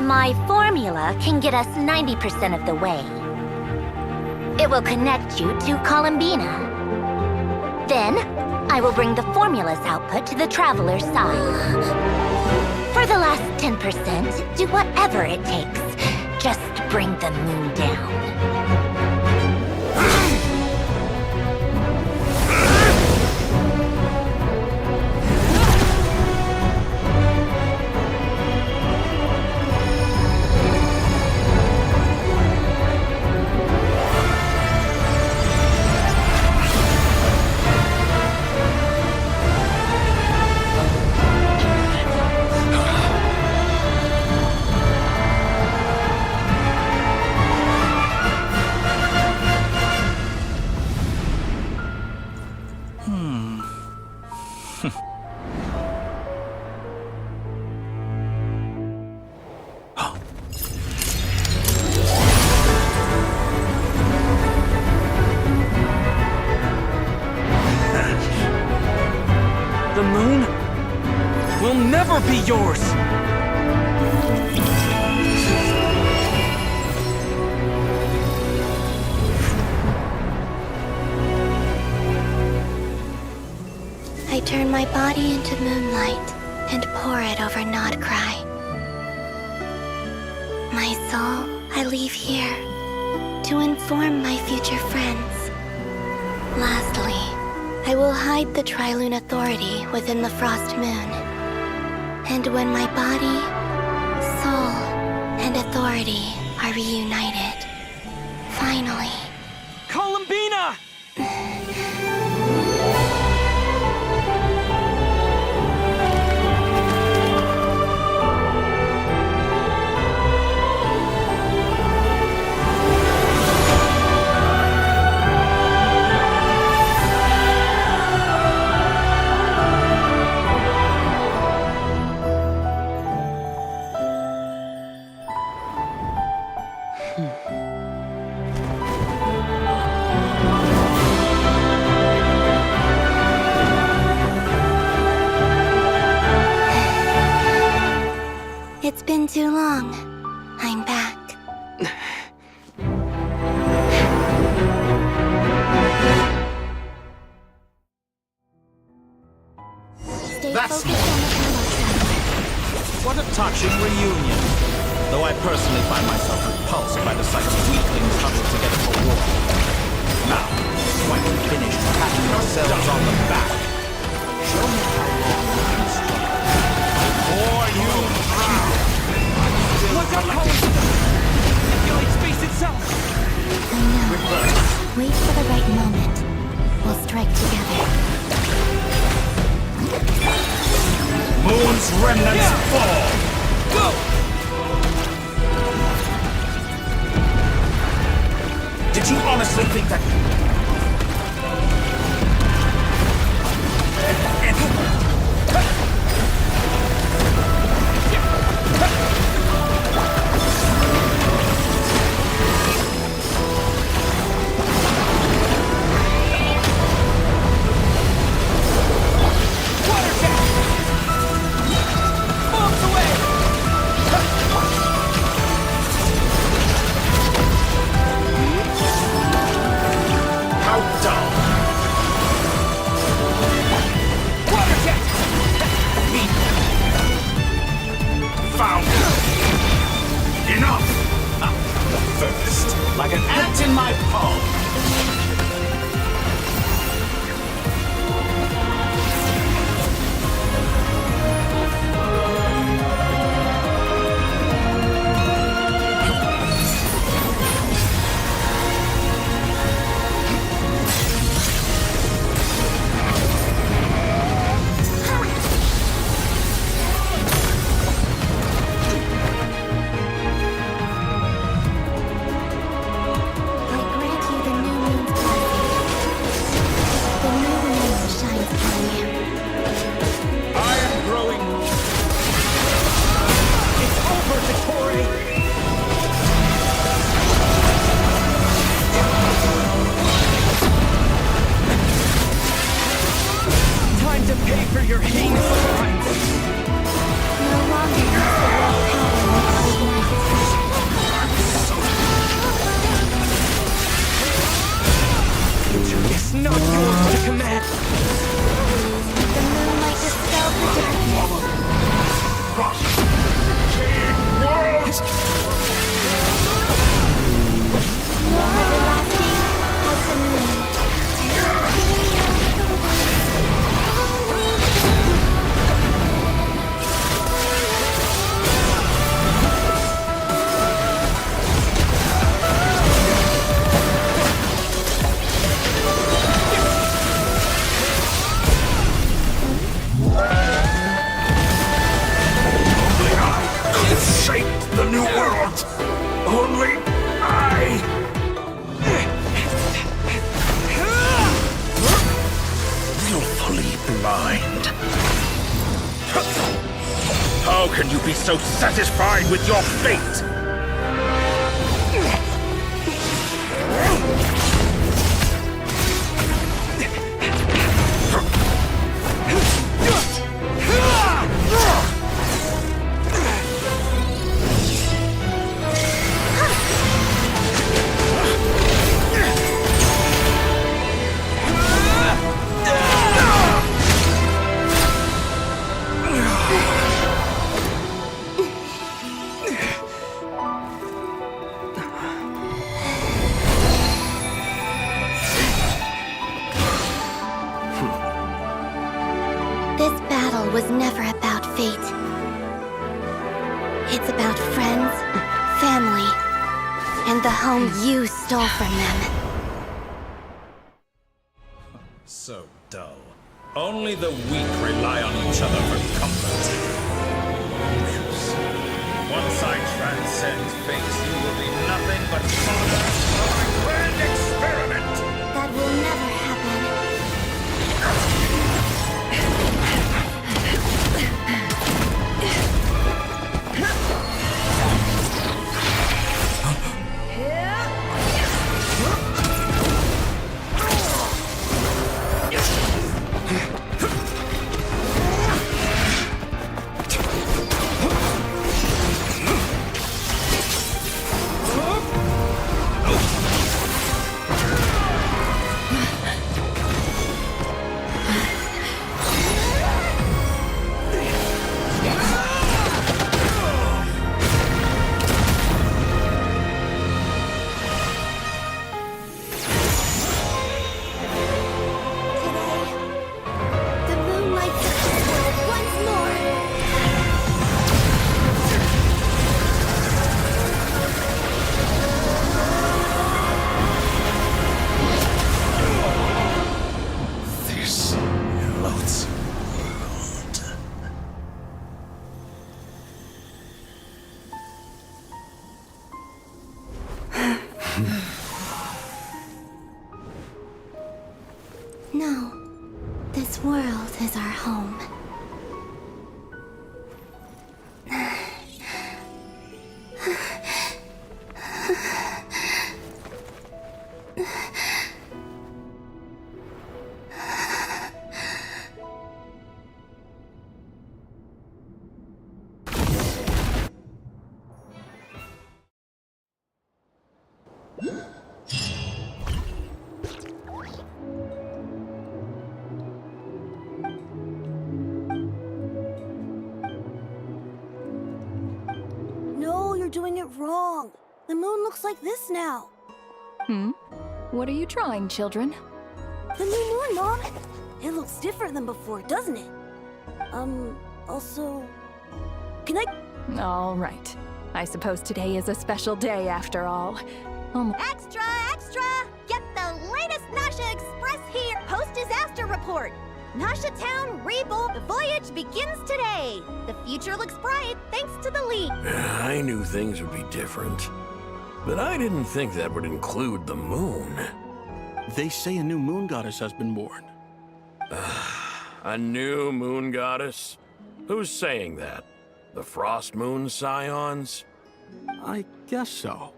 My formula can get us 90% of the way. It will connect you to Columbina. Then, I will bring the formula's output to the Traveler's side. For the last 10%, do whatever it takes. Just bring the moon down. will never be yours! I turn my body into moonlight and pour it over Nodcry. My soul, I leave here to inform my future friends. Lastly, I will hide the Triloon Authority within the Frost Moon. And when my body, soul, and authority are reunited, finally... Columbina! It's been too long. I'm back. Stay That's focused on the power center. What a touching reunion. Though I personally find myself repulsed by the sight of weaklings huddled together for war. Now, when you finish patting yourselves on the back, show me how long you can struggle. Before you drown. Look out, Colin! Manipulate space itself! I know. Wait for the right moment. We'll strike together. Moon's remnants fall! Go! Did you honestly think that... Like an ant in my palm. mind. How can you be so satisfied with your fate? never about fate. It's about friends, family, and the home you stole from them. So dull. Only the weak rely on each other for comfort. Once I transcend fate, you will be nothing but fodder for my grand experiment! That will never happen. No, this world is our home. No, you're doing it wrong. The moon looks like this now. What are you drawing, children? The new moon, Mom! It looks different than before, doesn't it? Also... Can I... All right. I suppose today is a special day after all. Extra, extra! Get the latest Nasha Express here! Post-disaster report! Nasha Town rebuilt. The voyage begins today. The future looks bright thanks to the leak. I knew things would be different. But I didn't think that would include the moon. They say a new moon goddess has been born. A new moon goddess? Who's saying that? The Frost Moon Scions? I guess so.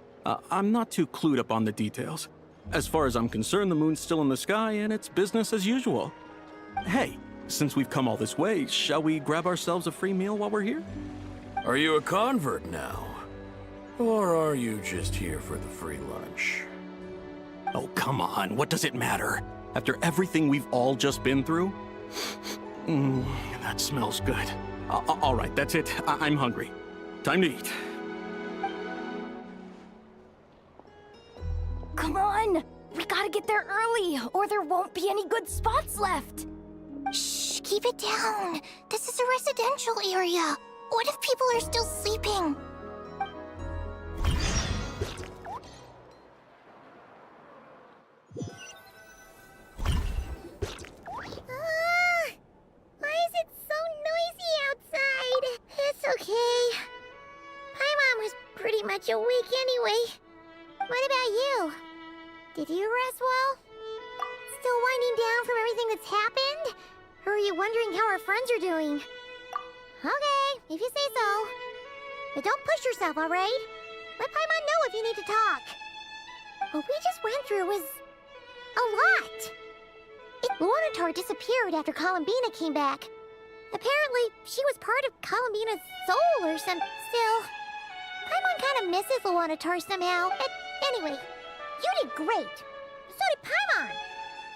I'm not too clued up on the details. As far as I'm concerned, the moon's still in the sky and it's business as usual. Hey, since we've come all this way, shall we grab ourselves a free meal while we're here? Are you a convert now? Or are you just here for the free lunch? Oh, come on. What does it matter? After everything we've all just been through? That smells good. All right, that's it. I'm hungry. Time to eat. Come on! We gotta get there early, or there won't be any good spots left! Shh, keep it down. This is a residential area. What if people are still sleeping? Why is it so noisy outside? It's okay. Paimon was pretty much awake anyway. What about you? Did you rest well? Still winding down from everything that's happened? Or are you wondering how our friends are doing? Okay, if you say so. But don't push yourself, alright? Let Paimon know if you need to talk. What we just went through was... a lot. Luanatar disappeared after Columbina came back. Apparently, she was part of Columbina's soul or some... Still, Paimon kind of misses Luanatar somehow. But anyway, you did great. So did Paimon.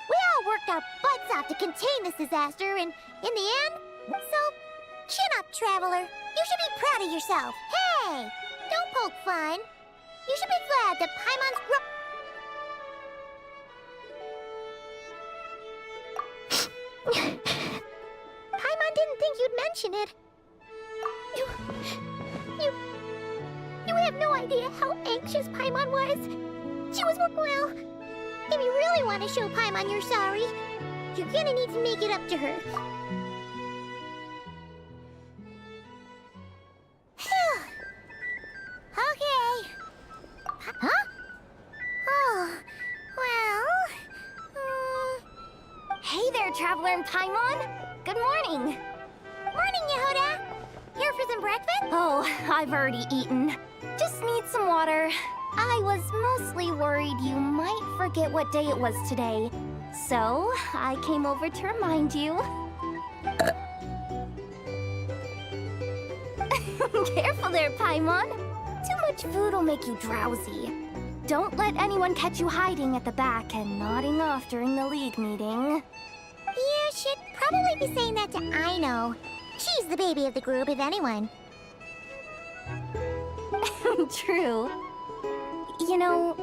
We all worked our butts off to contain this disaster, and in the end... So, chin up, Traveler. You should be proud of yourself. Hey! Don't poke fun. You should be glad that Paimon's... Paimon didn't think you'd mention it. You have no idea how anxious Paimon was. She was, well, if you really want to show Paimon you're sorry, you're gonna need to make it up to her. Okay. Huh? Oh, well... Hey there, Traveler and Paimon! Good morning! Morning, Yehuda! Here for some breakfast? Oh, I've already eaten. Just need some water. I was mostly worried you might forget what day it was today. So, I came over to remind you. Careful there, Paimon. Too much food will make you drowsy. Don't let anyone catch you hiding at the back and nodding off during the League meeting. You should probably be saying that to Aino. She's the baby of the group, if anyone. True. You know,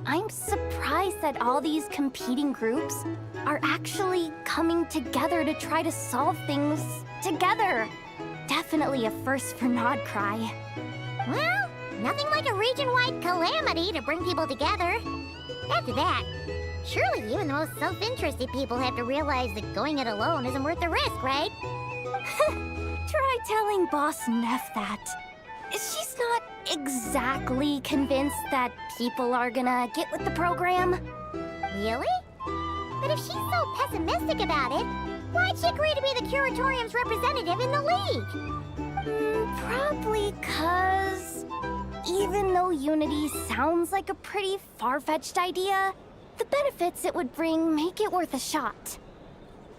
I'm surprised that all these competing groups are actually coming together to try to solve things together. Definitely a first for Nodcry. Well, nothing like a region-wide calamity to bring people together. After that, surely even the most self-interested people have to realize that going it alone isn't worth the risk, right? Try telling Boss Neff that. She's not exactly convinced that people are gonna get with the program. Really? But if she's so pessimistic about it, why'd she agree to be the Curatorium's representative in the League? Probably 'cause even though Unity sounds like a pretty far-fetched idea, the benefits it would bring make it worth a shot.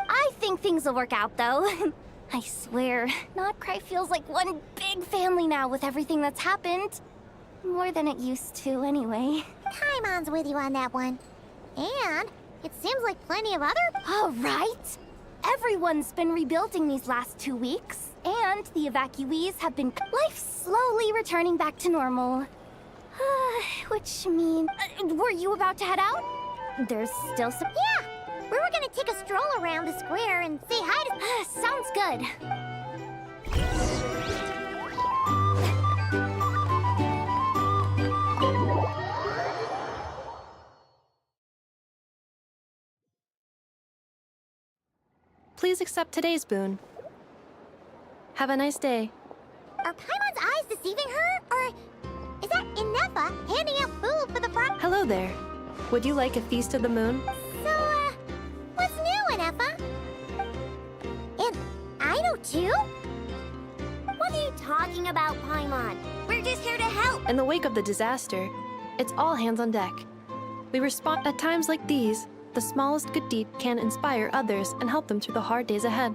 I think things will work out, though. I swear, Nodcry feels like one big family now with everything that's happened. More than it used to, anyway. Paimon's with you on that one. And it seems like plenty of other... Oh, right? Everyone's been rebuilding these last 2 weeks, and the evacuees have been life slowly returning back to normal. Which means... were you about to head out? There's still some... Yeah! We were gonna take a stroll around the square and say hi to... Sounds good. Please accept today's boon. Have a nice day. Are Paimon's eyes deceiving her? Or is that Inefa handing out food for the front? Hello there. Would you like a feast of the moon? So, what's new, Inefa? And Aino too? What are you talking about, Paimon? We're just here to help. In the wake of the disaster, it's all hands on deck. We respond at times like these. The smallest good deed can inspire others and help them through the hard days ahead.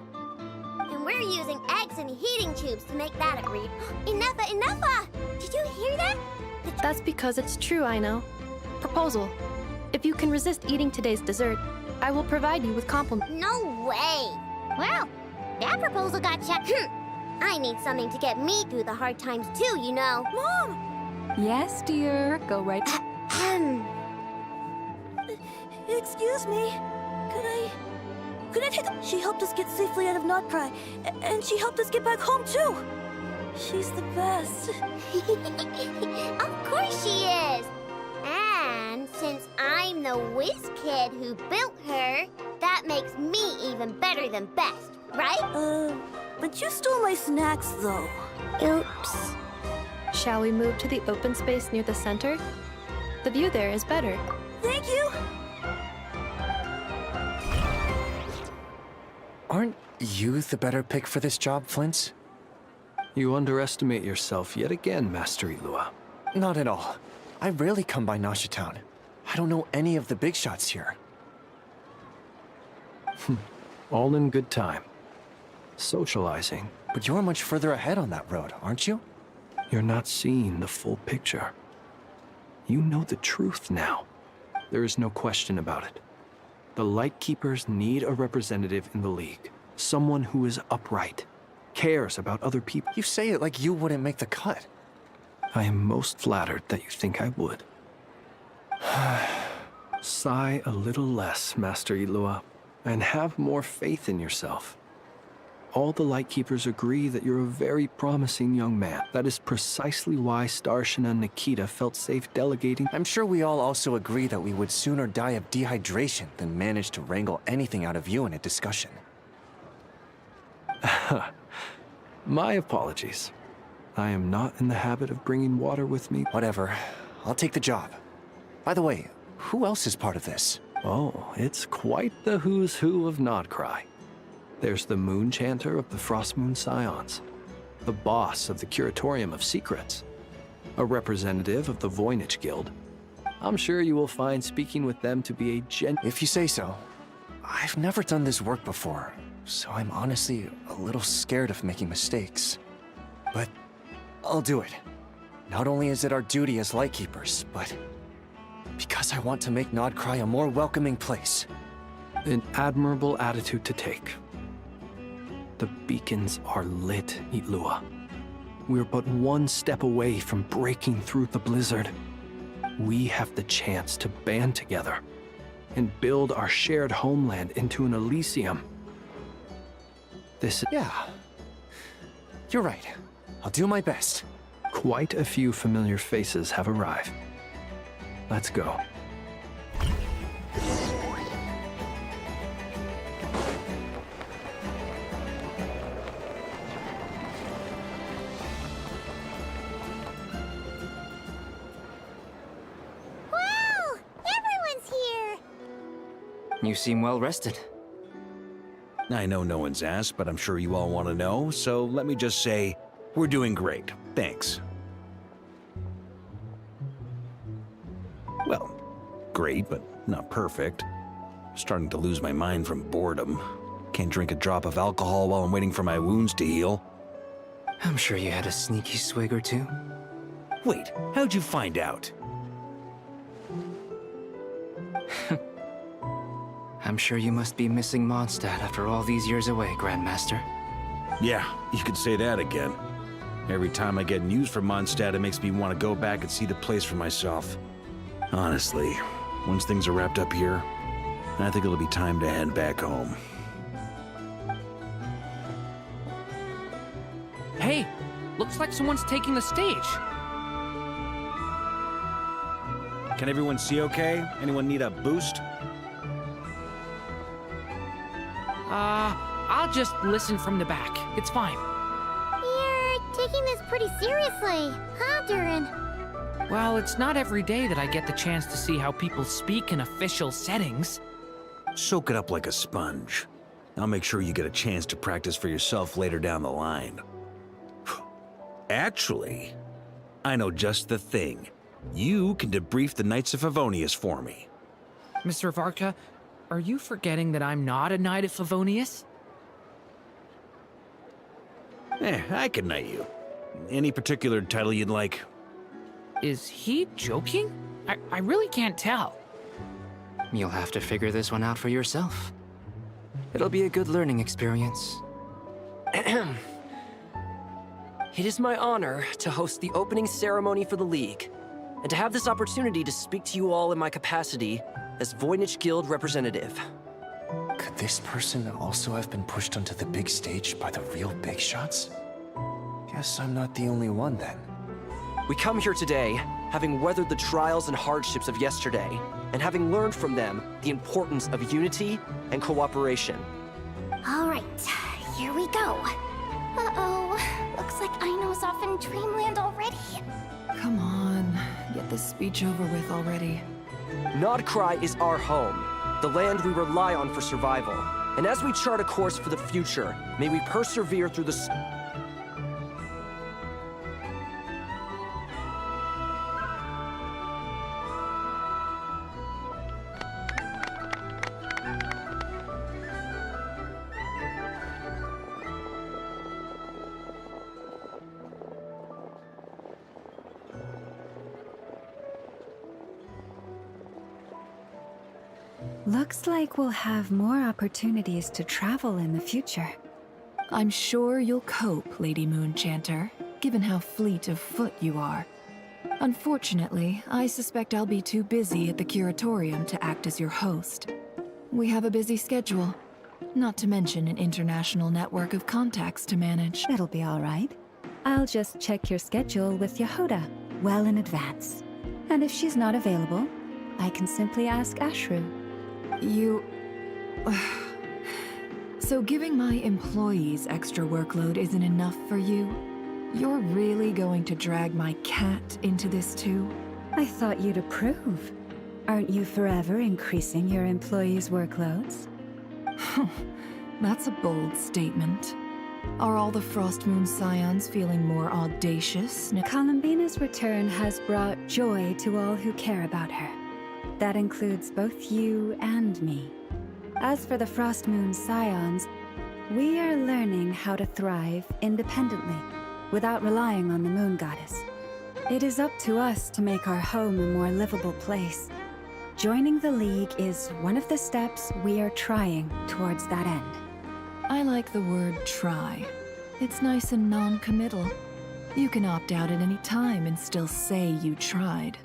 And we're using eggs and heating tubes to make that agree. Inefa! Did you hear that? That's because it's true, I know. Proposal. If you can resist eating today's dessert, I will provide you with compliments. No way! Well, that proposal got checked. I need something to get me through the hard times too, you know. Mom! Yes, dear. Go right... Excuse me. Could I take a... She helped us get safely out of Nodcry, and she helped us get back home too. She's the best. Of course she is. And since I'm the whiz kid who built her, that makes me even better than best, right? But you stole my snacks though. Oops. Shall we move to the open space near the center? The view there is better. Thank you. Aren't you the better pick for this job, Flint? You underestimate yourself yet again, Master Ilua. Not at all. I rarely come by Nasha Town. I don't know any of the big shots here. All in good time. Socializing. But you're much further ahead on that road, aren't you? You're not seeing the full picture. You know the truth now. There is no question about it. The Lightkeepers need a representative in the League. Someone who is upright, cares about other people. You say it like you wouldn't make the cut. I am most flattered that you think I would. Sigh a little less, Master Ilua, and have more faith in yourself. all the Lightkeepers agree that you're a very promising young man. That is precisely why Starshin and Nikita felt safe delegating. I'm sure we all also agree that we would sooner die of dehydration than manage to wrangle anything out of you in a discussion. My apologies. I am not in the habit of bringing water with me. Whatever. I'll take the job. By the way, who else is part of this? Oh, it's quite the who's who of Nodcry. There's the Moon Chanter of the Frostmoon Scions, the boss of the Curatorium of Secrets, a representative of the Voynich Guild. I'm sure you will find speaking with them to be a If you say so. I've never done this work before, so I'm honestly a little scared of making mistakes. But I'll do it. Not only is it our duty as Lightkeepers, but because I want to make Nodcry a more welcoming place. An admirable attitude to take. The beacons are lit, Itlua. We're but one step away from breaking through the blizzard. We have the chance to band together and build our shared homeland into an Elysium. Yeah. You're right. I'll do my best. Quite a few familiar faces have arrived. Let's go. Wow! Everyone's here! You seem well rested. I know no one's asked, but I'm sure you all want to know, so let me just say, we're doing great. Thanks. Well, great, but not perfect. Starting to lose my mind from boredom. Can't drink a drop of alcohol while I'm waiting for my wounds to heal. I'm sure you had a sneaky swig or two. Wait, how'd you find out? I'm sure you must be missing Mondstadt after all these years away, Grandmaster. Yeah, you could say that again. Every time I get news from Mondstadt, it makes me want to go back and see the place for myself. Honestly, once things are wrapped up here, I think it'll be time to head back home. Hey, looks like someone's taking the stage. Can everyone see okay? Anyone need a boost? I'll just listen from the back. It's fine. You're taking this pretty seriously, huh, Durin? Well, it's not every day that I get the chance to see how people speak in official settings. Soak it up like a sponge. I'll make sure you get a chance to practice for yourself later down the line. Actually, I know just the thing. You can debrief the Knights of Favonius for me. Mr. Varka, are you forgetting that I'm not a Knight of Favonius? I can knight you. Any particular title you'd like? Is he joking? I really can't tell. You'll have to figure this one out for yourself. It'll be a good learning experience. It is my honor to host the opening ceremony for the League, and to have this opportunity to speak to you all in my capacity as Voynich Guild representative. Could this person also have been pushed onto the big stage by the real big shots? Guess I'm not the only one then. We come here today, having weathered the trials and hardships of yesterday, and having learned from them the importance of unity and cooperation. All right, here we go. Uh-oh, looks like Aino's off in Dreamland already. Come on, get this speech over with already. Nodcry is our home, the land we rely on for survival. And as we chart a course for the future, may we persevere through the... Looks like we'll have more opportunities to travel in the future. I'm sure you'll cope, Lady Moonchanter, given how fleet of foot you are. Unfortunately, I suspect I'll be too busy at the Curatorium to act as your host. We have a busy schedule. Not to mention an international network of contacts to manage. It'll be all right. I'll just check your schedule with Yehuda well in advance. And if she's not available, I can simply ask Ashru. You... So giving my employees extra workload isn't enough for you? You're really going to drag my cat into this too? I thought you'd approve. Aren't you forever increasing your employees' workloads? That's a bold statement. Are all the Frost Moon Scions feeling more audacious? Columbina's return has brought joy to all who care about her. That includes both you and me. As for the Frost Moon Scions, we are learning how to thrive independently, without relying on the Moon Goddess. It is up to us to make our home a more livable place. Joining the League is one of the steps we are trying towards that end. I like the word try. It's nice and non-committal. You can opt out at any time and still say you tried.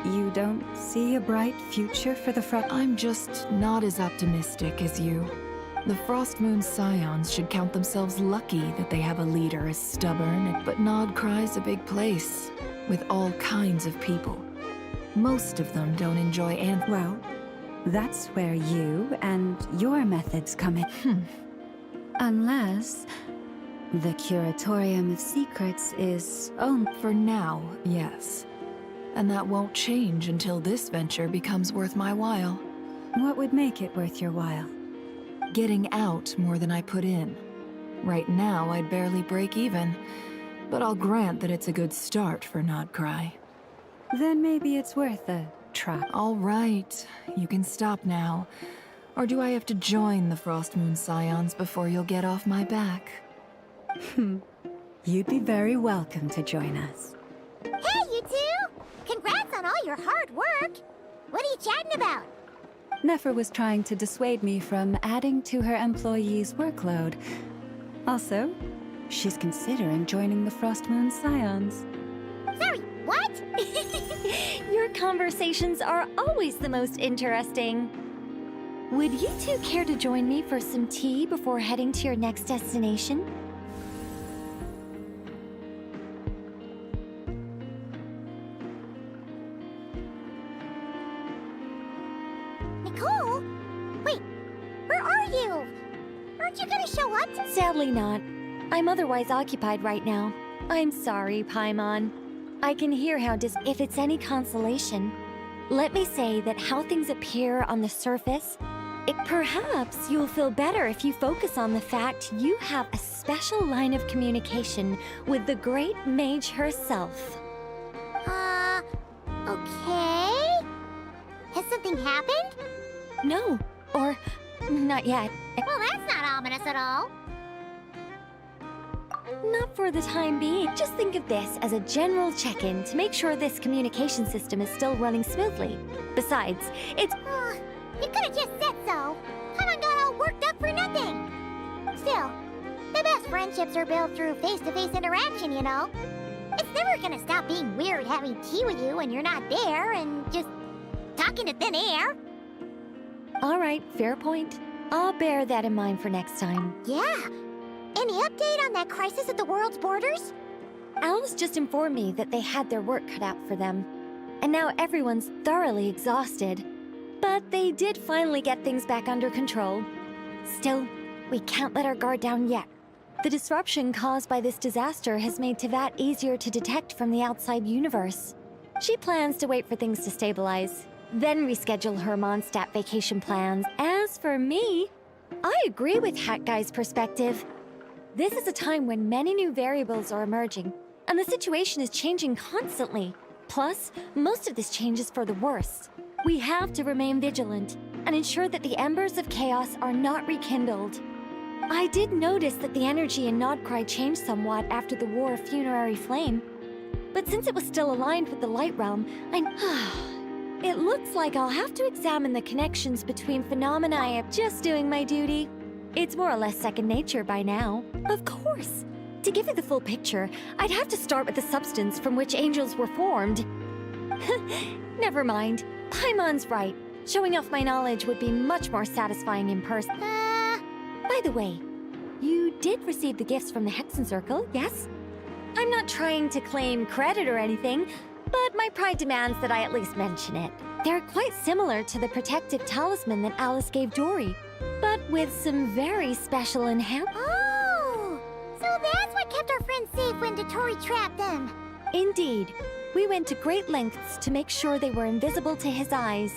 You don't see a bright future for the I'm just not as optimistic as you. The Frost Moon Scions should count themselves lucky that they have a leader as stubborn, but Nod Cry's a big place, with all kinds of people. Most of them don't enjoy Well, that's where you and your methods come in. Unless the Curatorium of Secrets is owned. For now, yes. And that won't change until this venture becomes worth my while. What would make it worth your while? Getting out more than I put in. Right now, I'd barely break even, but I'll grant that it's a good start for Nod Cry. Then maybe it's worth a try. All right, you can stop now. Or do I have to join the Frost Moon Scions before you'll get off my back? You'd be very welcome to join us. Hey, you two! Congrats on all your hard work! What are you chatting about? Nefer was trying to dissuade me from adding to her employees' workload. Also, she's considering joining the Frost Moon Scions. Sorry, what? Your conversations are always the most interesting. Would you two care to join me for some tea before heading to your next destination? Nicole? Wait, where are you? Aren't you gonna show up to— Sadly not. I'm otherwise occupied right now. I'm sorry, Paimon. I can hear how if it's any consolation, let me say that how things appear on the surface, perhaps you'll feel better if you focus on the fact you have a special line of communication with the great mage herself. Okay? Has something happened? No, or not yet. Well, that's not ominous at all. Not for the time being. Just think of this as a general check-in to make sure this communication system is still running smoothly. Besides, it's... You could have just said so. Paimon got all worked up for nothing. Still, the best friendships are built through face-to-face interaction, you know. It's never gonna stop being weird having tea with you when you're not there and just talking to thin air. All right, fair point. I'll bear that in mind for next time. Yeah. Any update on that crisis at the world's borders? Elves just informed me that they had their work cut out for them. And now everyone's thoroughly exhausted. But they did finally get things back under control. Still, we can't let our guard down yet. The disruption caused by this disaster has made Teyvat easier to detect from the outside universe. She plans to wait for things to stabilize, then reschedule her Mondstadt vacation plans. As for me, I agree with Hat Guy's perspective. This is a time when many new variables are emerging, and the situation is changing constantly. Plus, most of this change is for the worse. We have to remain vigilant and ensure that the embers of chaos are not rekindled. I did notice that the energy in Nod Cry changed somewhat after the War of Funerary Flame, but since it was still aligned with the Light Realm, it looks like I'll have to examine the connections between phenomena. Of just doing my duty. It's more or less second nature by now. Of course. To give you the full picture, I'd have to start with the substance from which angels were formed. Never mind. Paimon's right. Showing off my knowledge would be much more satisfying in person. By the way, you did receive the gifts from the Hexen Circle, yes? I'm not trying to claim credit or anything, but my pride demands that I at least mention it. They're quite similar to the protective talisman that Alice gave Dory, but with some very special enhancements. Oh! So that's what kept our friends safe when Dotori trapped them. Indeed. We went to great lengths to make sure they were invisible to his eyes.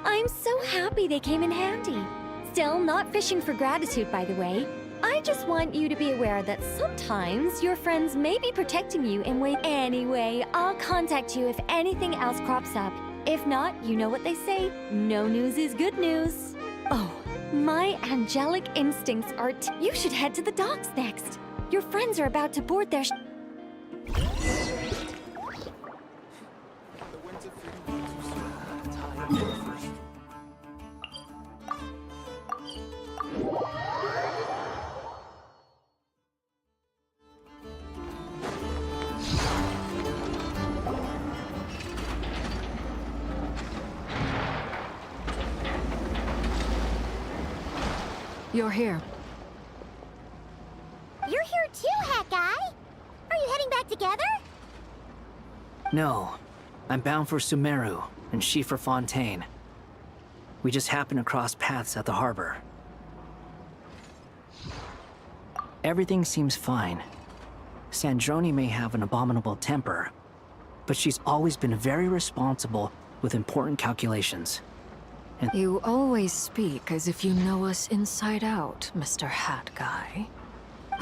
I'm so happy they came in handy. Still, not fishing for gratitude, by the way. I just want you to be aware that sometimes your friends may be protecting you in ways. Anyway, I'll contact you if anything else crops up. If not, you know what they say, no news is good news. Oh, my angelic instincts are you should head to the docks next. Your friends are about to board their You're here. You're here too, Hat Guy. Are you heading back together? No. I'm bound for Sumeru, and she for Fontaine. We just happened to cross paths at the harbor. Everything seems fine. Sandrone may have an abominable temper, but she's always been very responsible with important calculations. And you always speak as if you know us inside out, Mr. Hat Guy.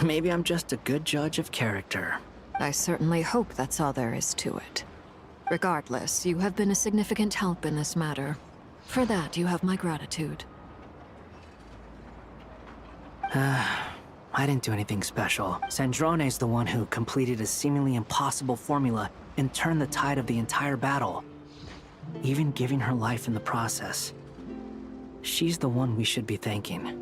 Maybe I'm just a good judge of character. I certainly hope that's all there is to it. Regardless, you have been a significant help in this matter. For that, you have my gratitude. I didn't do anything special. Sandrone's the one who completed a seemingly impossible formula and turned the tide of the entire battle, even giving her life in the process. She's the one we should be thanking.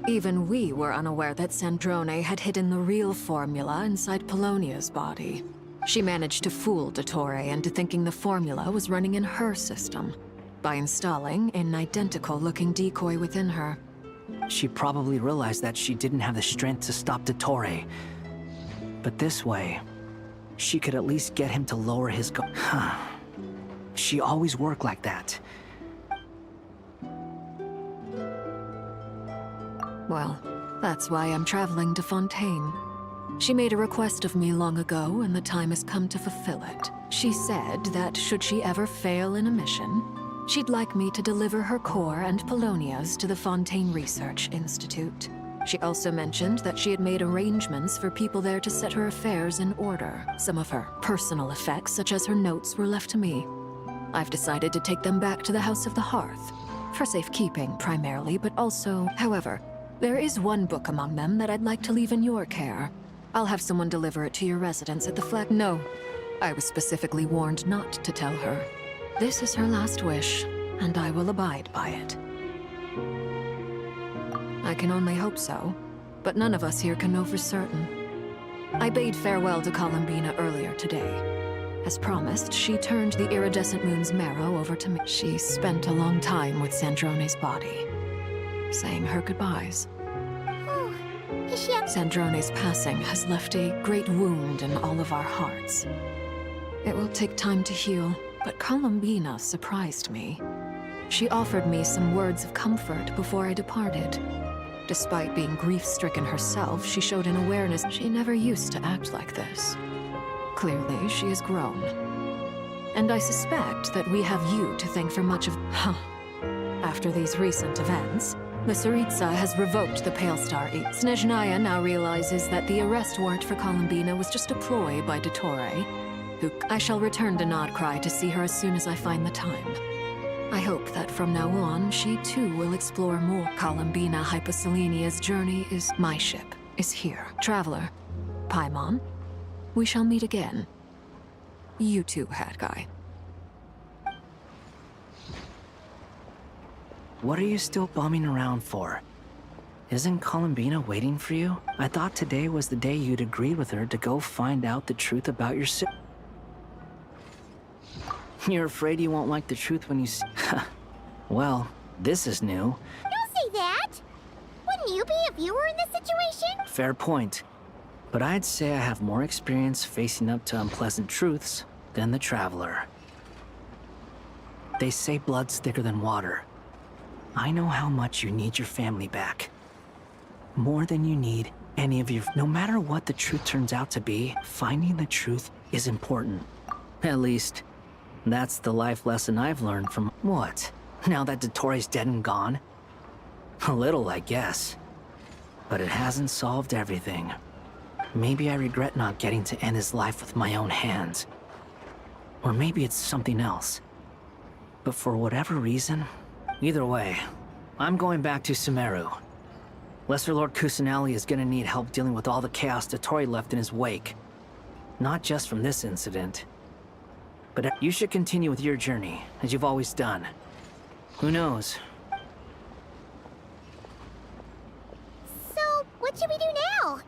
Even we were unaware that Sandrone had hidden the real formula inside Polonia's body. She managed to fool Dottore into thinking the formula was running in her system by installing an identical-looking decoy within her. She probably realized that she didn't have the strength to stop Dottore. But this way, she could at least get him to lower his guard. She always worked like that. Well, that's why I'm traveling to Fontaine. She made a request of me long ago, and the time has come to fulfill it. She said that should she ever fail in a mission, she'd like me to deliver her core and Polonia's to the Fontaine Research Institute. She also mentioned that she had made arrangements for people there to set her affairs in order. Some of her personal effects, such as her notes, were left to me. I've decided to take them back to the House of the Hearth. For safekeeping, primarily, but also, however, there is one book among them that I'd like to leave in your care. I'll have someone deliver it to your residence at the flag. No, I was specifically warned not to tell her. This is her last wish, and I will abide by it. I can only hope so, but none of us here can know for certain. I bade farewell to Columbina earlier today. As promised, she turned the iridescent moon's marrow over to me. She spent a long time with Sandrone's body, saying her goodbyes. Is she Sandrone's passing has left a great wound in all of our hearts. It will take time to heal, but Columbina surprised me. She offered me some words of comfort before I departed. Despite being grief-stricken herself, she showed an awareness. She never used to act like this. Clearly, she has grown. And I suspect that we have you to thank for much of... After these recent events, the Tsaritsa has revoked the Pale Star Edict. Snezhnaya now realizes that the arrest warrant for Columbina was just a ploy by Dottore, who... I shall return to Nodcry to see her as soon as I find the time. I hope that from now on, she too will explore more. Columbina Hyposelenia's journey is... My ship is here. Traveler, Paimon, we shall meet again. You too, Hat Guy. What are you still bumming around for? Isn't Columbina waiting for you? I thought today was the day you'd agreed with her to go find out the truth about your You're afraid you won't like the truth when you see... Well, this is new. Don't say that! Wouldn't you be if you were in this situation? Fair point. But I'd say I have more experience facing up to unpleasant truths than the Traveler. They say blood's thicker than water. I know how much you need your family back. More than you need any of your... No matter what the truth turns out to be, finding the truth is important. At least, that's the life lesson I've learned from... What? Now that Dottoro's dead and gone? A little, I guess. But it hasn't solved everything. Maybe I regret not getting to end his life with my own hands. Or maybe it's something else. But for whatever reason, either way, I'm going back to Sumeru. Lesser Lord Kusanali is gonna need help dealing with all the chaos Dottore left in his wake. Not just from this incident. But you should continue with your journey, as you've always done. Who knows? So, what should we do now?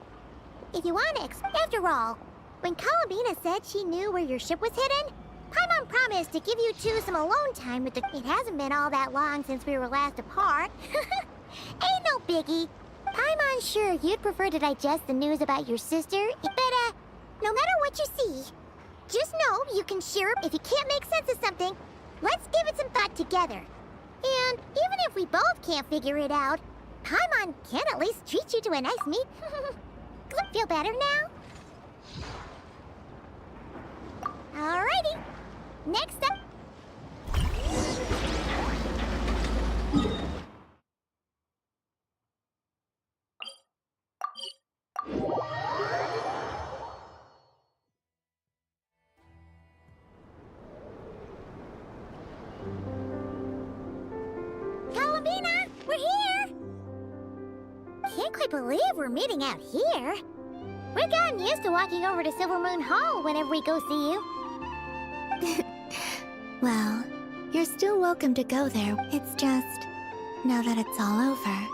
If you want to, after all, when Columbina said she knew where your ship was hidden, Paimon promised to give you two some alone time with the... It hasn't been all that long since we were last apart. Ain't no biggie. Paimon's sure you'd prefer to digest the news about your sister, but, no matter what you see, just know you can share it if you can't make sense of something. Let's give it some thought together. And even if we both can't figure it out, Paimon can at least treat you to a nice meal. Feel better now? Alrighty. Next up. Columbina, we're here! Can't quite believe we're meeting out here. We've gotten used to walking over to Silver Moon Hall whenever we go see you. Well, you're still welcome to go there. It's just, now that it's all over,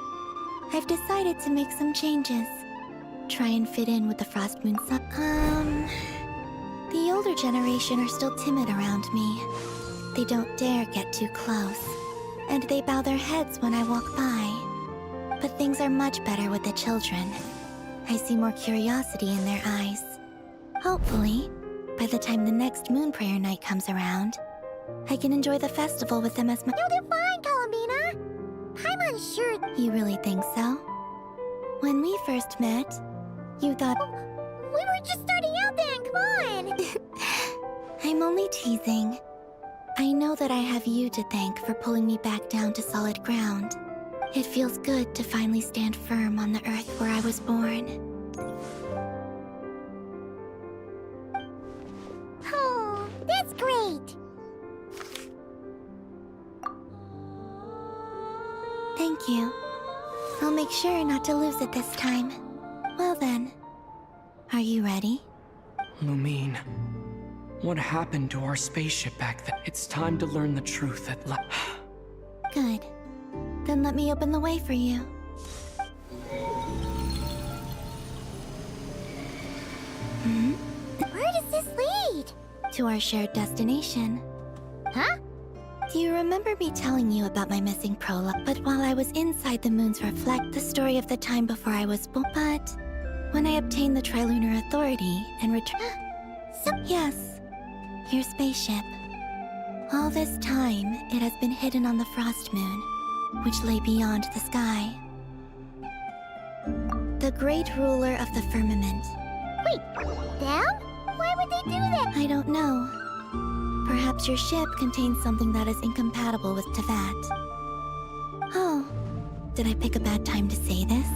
I've decided to make some changes. Try and fit in with the Frost Moon Sun. The older generation are still timid around me. They don't dare get too close, and they bow their heads when I walk by. But things are much better with the children. I see more curiosity in their eyes. Hopefully, by the time the next Moon Prayer night comes around, I can enjoy the festival with them as my— You'll do fine, Columbina. Paimon's sure— You really think so? When we first met, you thought— We were just starting out then, come on! I'm only teasing. I know that I have you to thank for pulling me back down to solid ground. It feels good to finally stand firm on the earth where I was born. Oh, that's great! Thank you. I'll make sure not to lose it this time. Well then, are you ready? Lumine, what happened to our spaceship back then? It's time to learn the truth at last. Good. Then let me open the way for you. Where does this lead? To our shared destination. Huh? Do you remember me telling you about my missing prologue? But while I was inside the moon's reflect, the story of the time before I was born. But when I obtained the Trilunar Authority and returned... Yes, your spaceship. All this time, it has been hidden on the Frost Moon, which lay beyond the sky. The great ruler of the firmament. Wait, them? Why would they do that? I don't know. Perhaps your ship contains something that is incompatible with Tevat. Oh, did I pick a bad time to say this?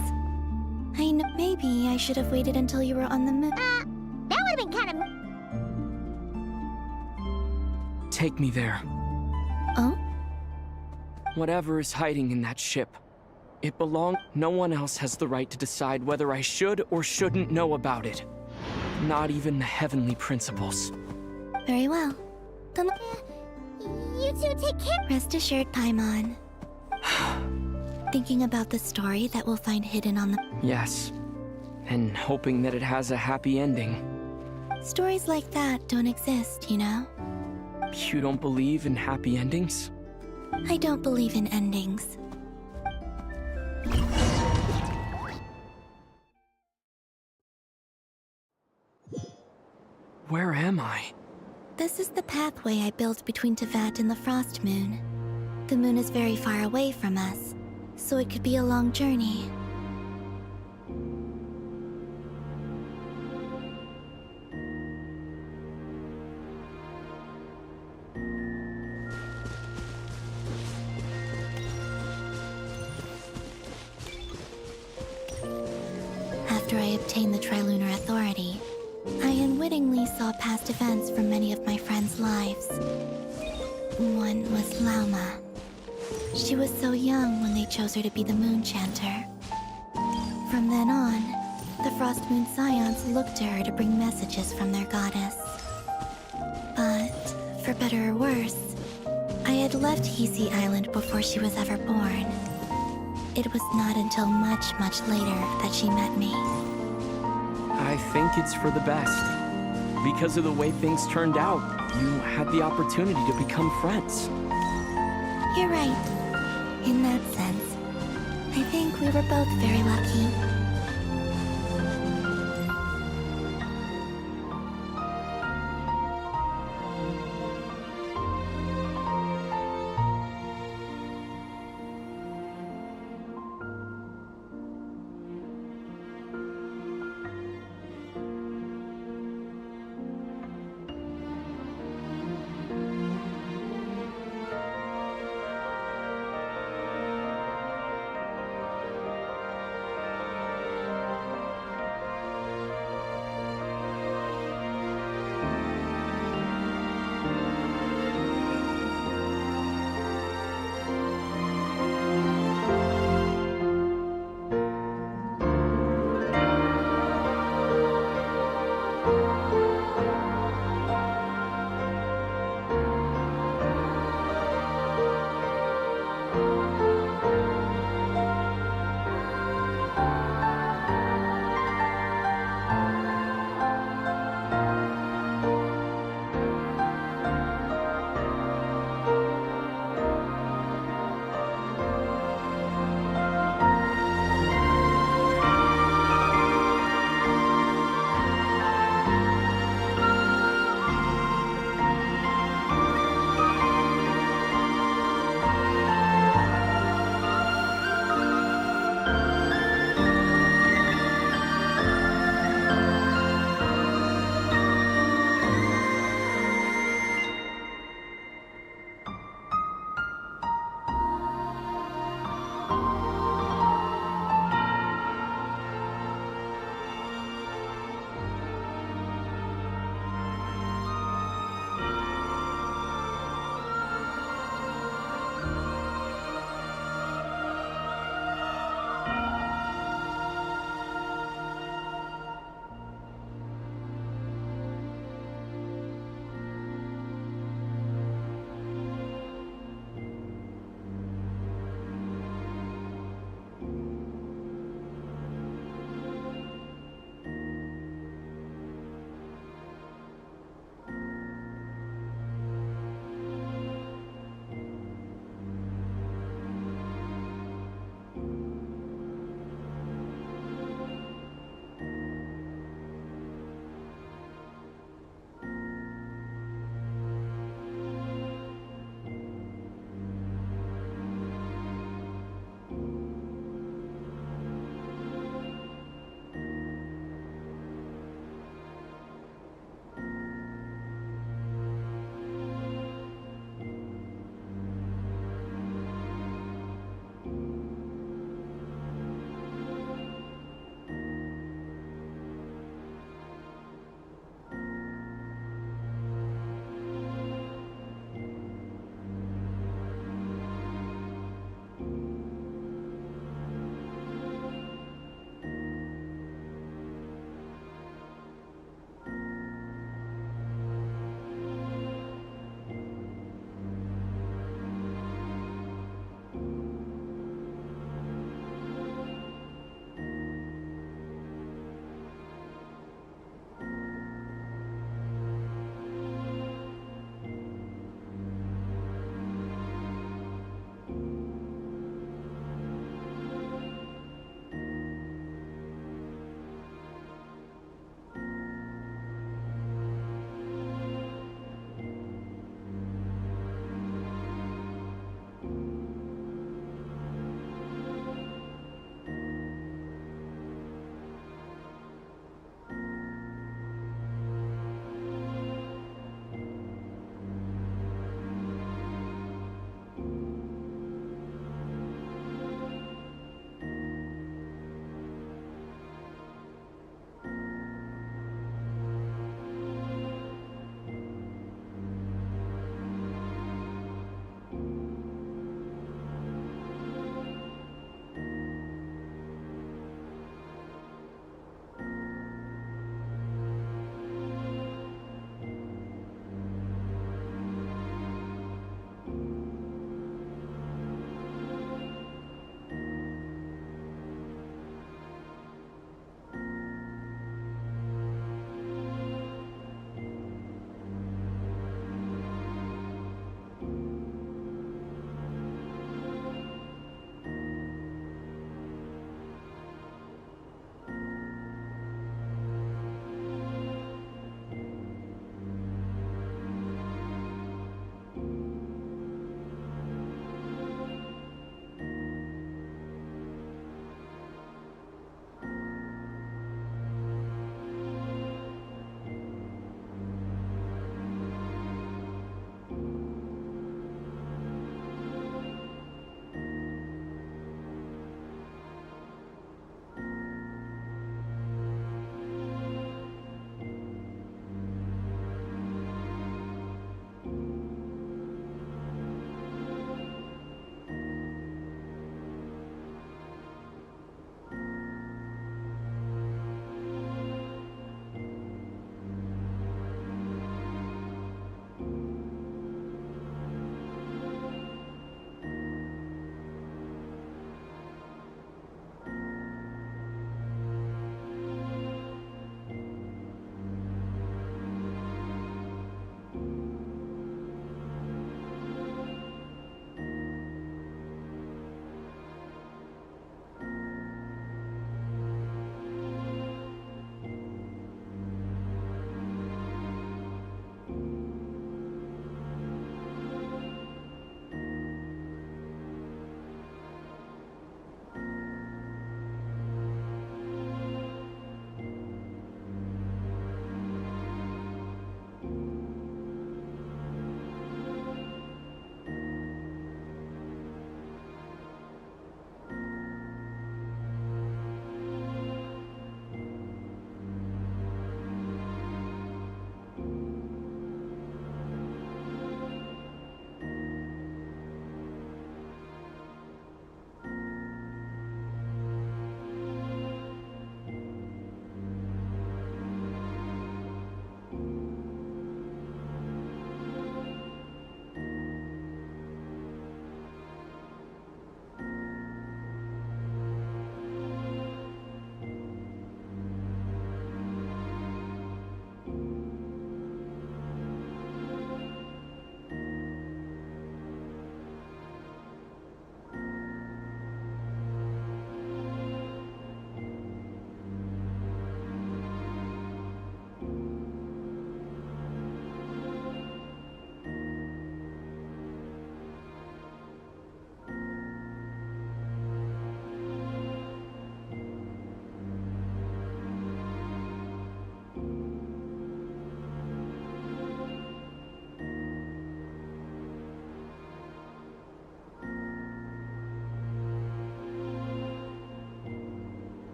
I know. Maybe I should have waited until you were on the moon. That would have been kind of... Take me there. Oh? Whatever is hiding in that ship, it belongs. No one else has the right to decide whether I should or shouldn't know about it. Not even the heavenly principles. Very well. Then You two take care. Rest assured, Paimon. Thinking about the story that we'll find hidden on the... Yes. And hoping that it has a happy ending. Stories like that don't exist, you know? You don't believe in happy endings? I don't believe in endings. Where am I? This is the pathway I built between Tevat and the Frost Moon. The moon is very far away from us, so it could be a long journey. After I obtained the Trilunar Authority, I unwittingly saw past events from many of my friends' lives. One was Lauma. She was so young when they chose her to be the Moon Chanter. From then on, the Frost Moon Scions looked to her to bring messages from their goddess. But, for better or worse, I had left Hisi Island before she was ever born. It was not until much, much later that she met me. I think it's for the best. Because of the way things turned out, you had the opportunity to become friends. You're right. In that sense, I think we were both very lucky.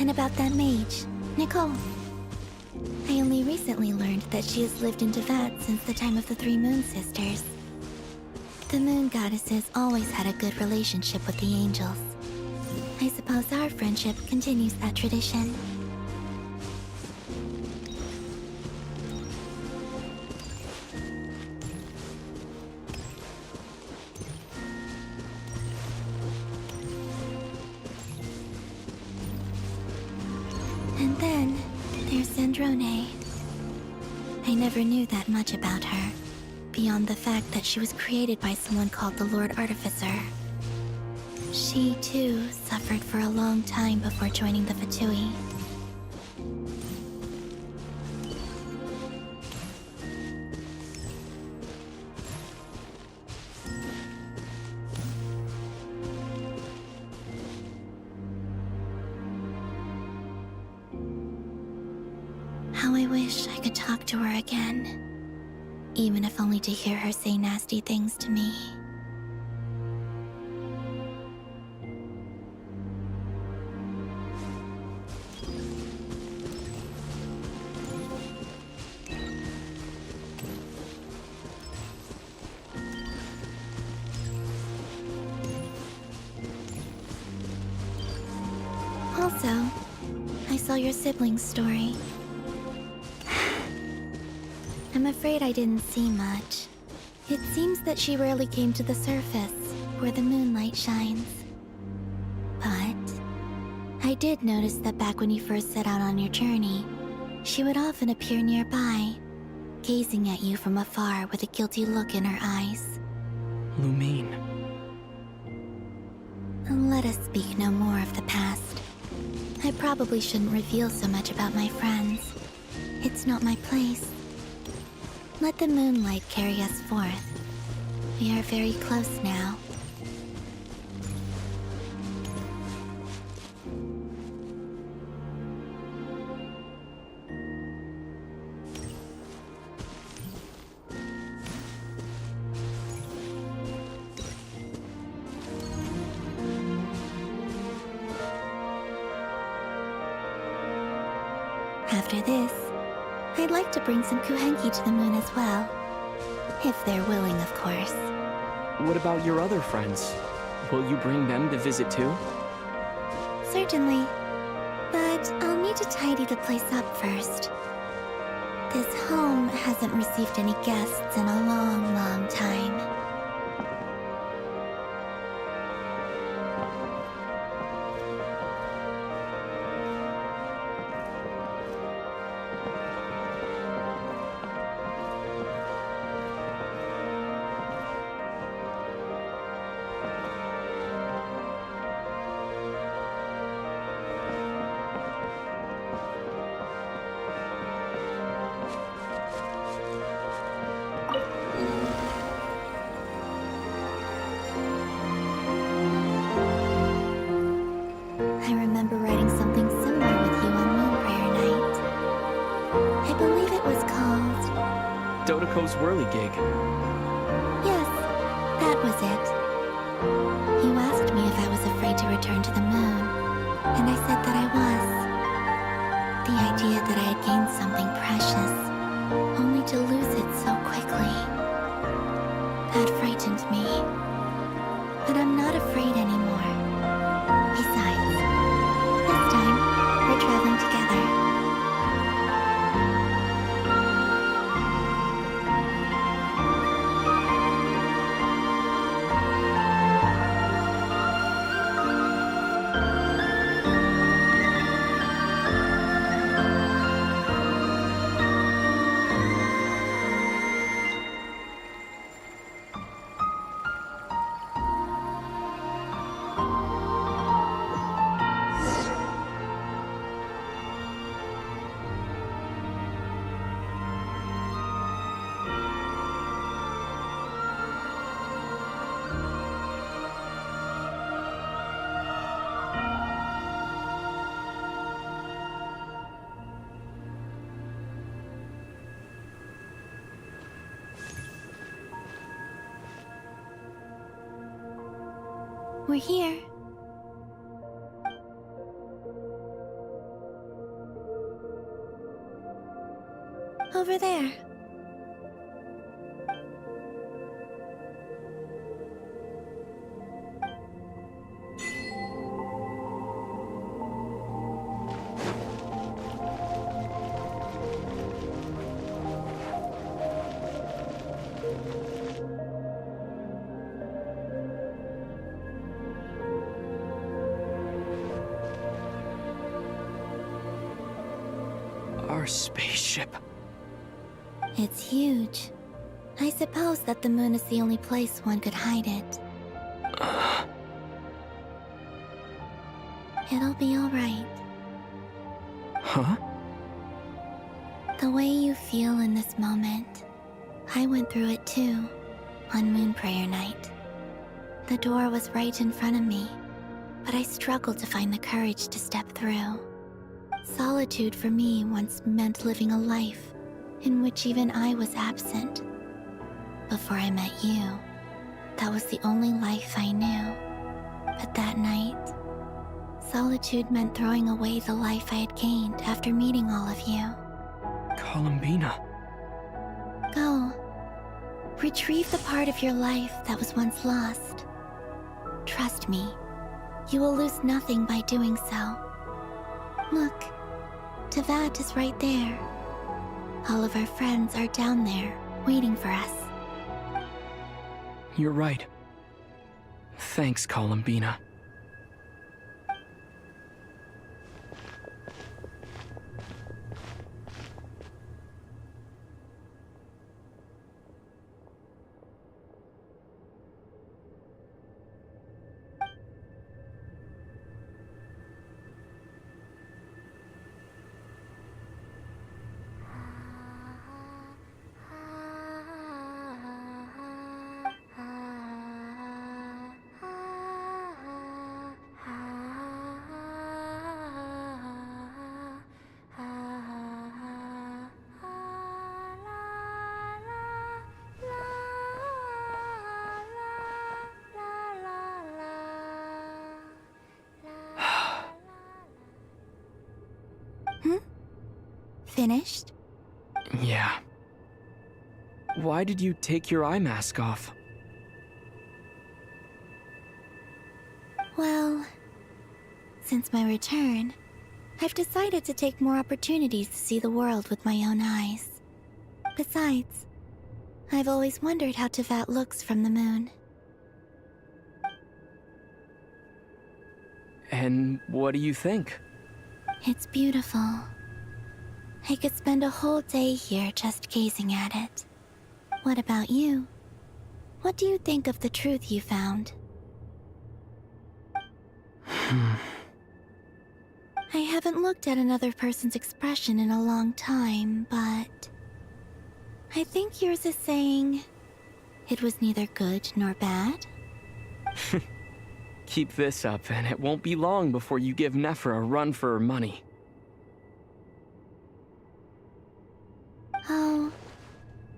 And about that mage, Nicole. I only recently learned that she has lived in Teyvat since the time of the Three Moon Sisters. The Moon Goddesses always had a good relationship with the angels. I suppose our friendship continues that tradition. And then, there's Zandrone. I never knew that much about her, beyond the fact that she was created by someone called the Lord Artificer. She, too, suffered for a long time before joining the Fatui. How I wish I could talk to her again. Even if only to hear her say nasty things to me. Also, I saw your siblings' story. I'm afraid I didn't see much. It seems that she rarely came to the surface, where the moonlight shines. But I did notice that back when you first set out on your journey, she would often appear nearby, gazing at you from afar with a guilty look in her eyes. Lumine. Let us speak no more of the past. I probably shouldn't reveal so much about my friends. It's not my place. Let the moonlight carry us forth. We are very close now. After this, I'd like to bring some kuhenki to the moon as well. If they're willing, of course. What about your other friends? Will you bring them to visit too? Certainly. But I'll need to tidy the place up first. This home hasn't received any guests in a long, long time. I remember writing something similar with you on Moon Prayer Night. I believe it was called... Dodoko's Whirly Gig. Yes, that was it. You asked me if I was afraid to return to the moon, and I said that I was. The idea that I had gained something precious, only to lose it so quickly. That frightened me. But I'm not afraid anymore. Besides, this time, we're traveling together. We're here. Over there. Our spaceship. It's huge. I suppose that the moon is the only place one could hide it. It'll be alright. Huh? The way you feel in this moment, I went through it too, on Moon Prayer Night. The door was right in front of me, but I struggled to find the courage to step through. Solitude for me once meant living a life in which even I was absent. Before I met you, that was the only life I knew. But that night, solitude meant throwing away the life I had gained after meeting all of you. Columbina. Go. Retrieve the part of your life that was once lost. Trust me, you will lose nothing by doing so. Look, Tevat is right there. All of our friends are down there, waiting for us. You're right. Thanks, Columbina. Finished? Yeah. Why did you take your eye mask off? Well, since my return, I've decided to take more opportunities to see the world with my own eyes. Besides, I've always wondered how Tevat looks from the moon. And what do you think? It's beautiful. I could spend a whole day here just gazing at it. What about you? What do you think of the truth you found? I haven't looked at another person's expression in a long time, but I think yours is saying it was neither good nor bad. Keep this up, and it won't be long before you give Nephra a run for her money. Oh,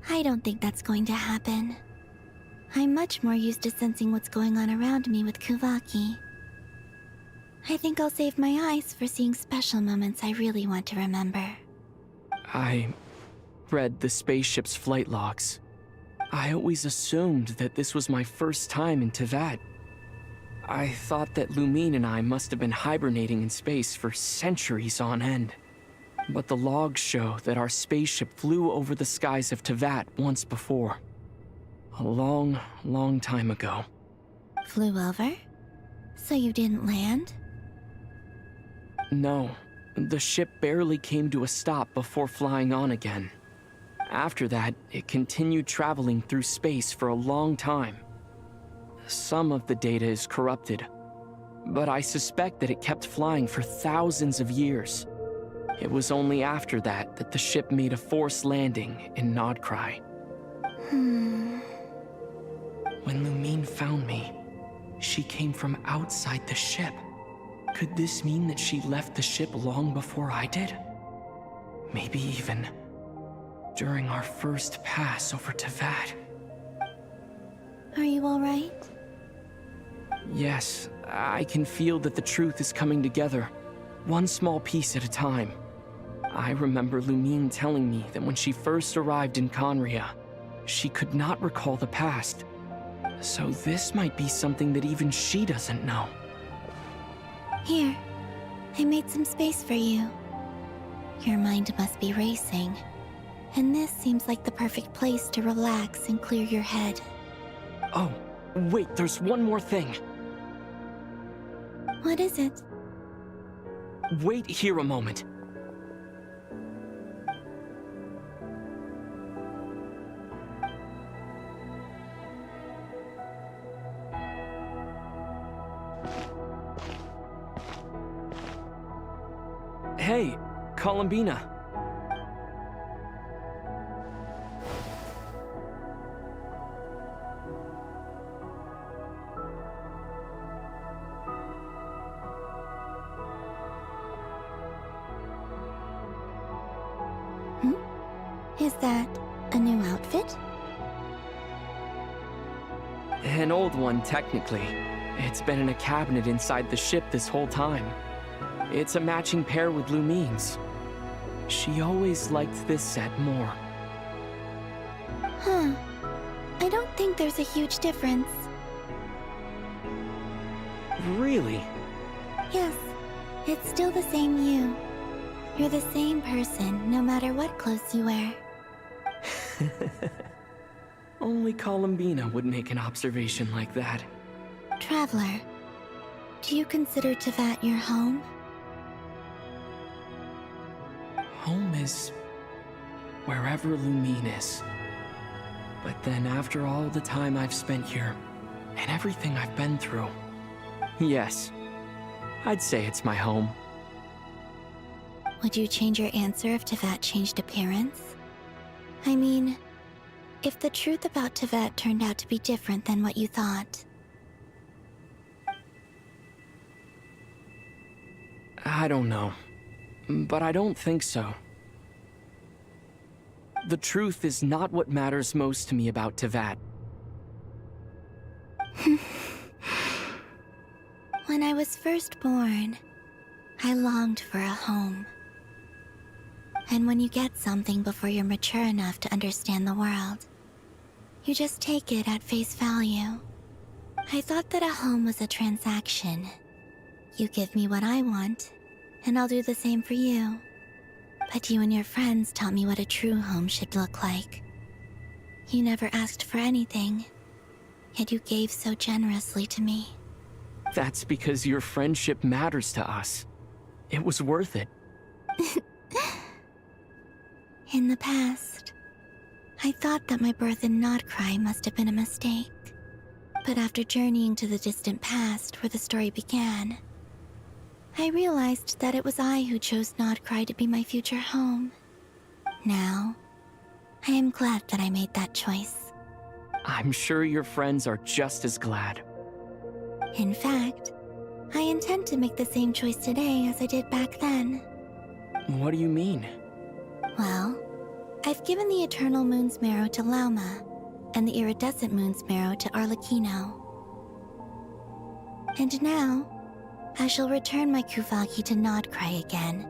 I don't think that's going to happen. I'm much more used to sensing what's going on around me with Kuvaki. I think I'll save my eyes for seeing special moments I really want to remember. I read the spaceship's flight logs. I always assumed that this was my first time in Tevat. I thought that Lumine and I must have been hibernating in space for centuries on end. But the logs show that our spaceship flew over the skies of Tevat once before. A long, long time ago. Flew over? So you didn't land? No, the ship barely came to a stop before flying on again. After that, it continued traveling through space for a long time. Some of the data is corrupted, but I suspect that it kept flying for thousands of years. It was only after that that the ship made a forced landing in Nodcry. When Lumine found me, she came from outside the ship. Could this mean that she left the ship long before I did? Maybe even during our first pass over Tevat. Are you alright? Yes, I can feel that the truth is coming together, one small piece at a time. I remember Lumine telling me that when she first arrived in Conria, she could not recall the past. So this might be something that even she doesn't know. Here, I made some space for you. Your mind must be racing, and this seems like the perfect place to relax and clear your head. Oh, wait, there's one more thing. What is it? Wait here a moment. Hey, Columbina. Is that a new outfit? An old one, technically. It's been in a cabinet inside the ship this whole time. It's a matching pair with Lumine's. She always liked this set more. Huh. I don't think there's a huge difference. Really? Yes, it's still the same you. You're the same person, no matter what clothes you wear. Only Columbina would make an observation like that. Traveler, do you consider Tevat your home? Home is wherever Lumine is. But then after all the time I've spent here, and everything I've been through, yes, I'd say it's my home. Would you change your answer if Tevat changed appearance? I mean, if the truth about Tevat turned out to be different than what you thought. I don't know, but I don't think so. The truth is not what matters most to me about Tevat. When I was first born, I longed for a home. And when you get something before you're mature enough to understand the world, you just take it at face value. I thought that a home was a transaction. You give me what I want, and I'll do the same for you. But you and your friends taught me what a true home should look like. You never asked for anything, yet you gave so generously to me. That's because your friendship matters to us. It was worth it. In the past, I thought that my birth in Nodcry must have been a mistake. But after journeying to the distant past where the story began, I realized that it was I who chose Nodcry to be my future home. Now, I am glad that I made that choice. I'm sure your friends are just as glad. In fact, I intend to make the same choice today as I did back then. What do you mean? Well, I've given the Eternal Moon's Marrow to Lauma, and the Iridescent Moon's Marrow to Arlecchino. And now, I shall return my Kuvagi to Nodcry again,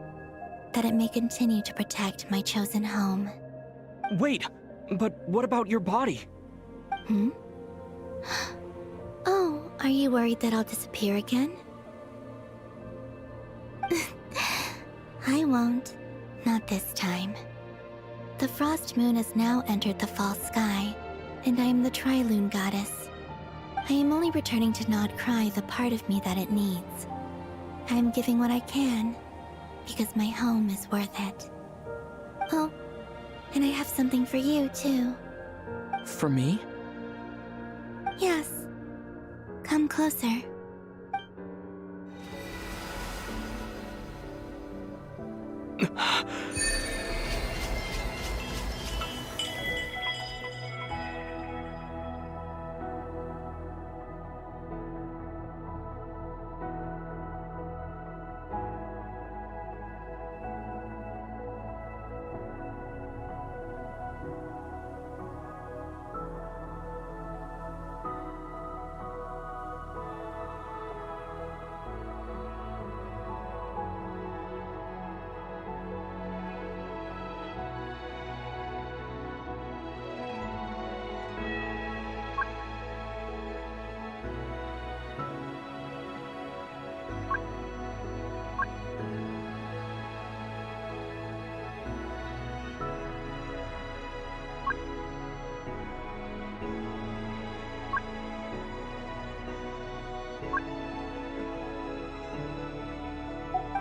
that it may continue to protect my chosen home. Wait, but what about your body? Oh, are you worried that I'll disappear again? I won't. Not this time. The Frost Moon has now entered the fall sky, and I am the Tri-Lune goddess. I am only returning to Nodcry the part of me that it needs. I am giving what I can, because my home is worth it. Oh, and I have something for you, too. For me? Yes. Come closer.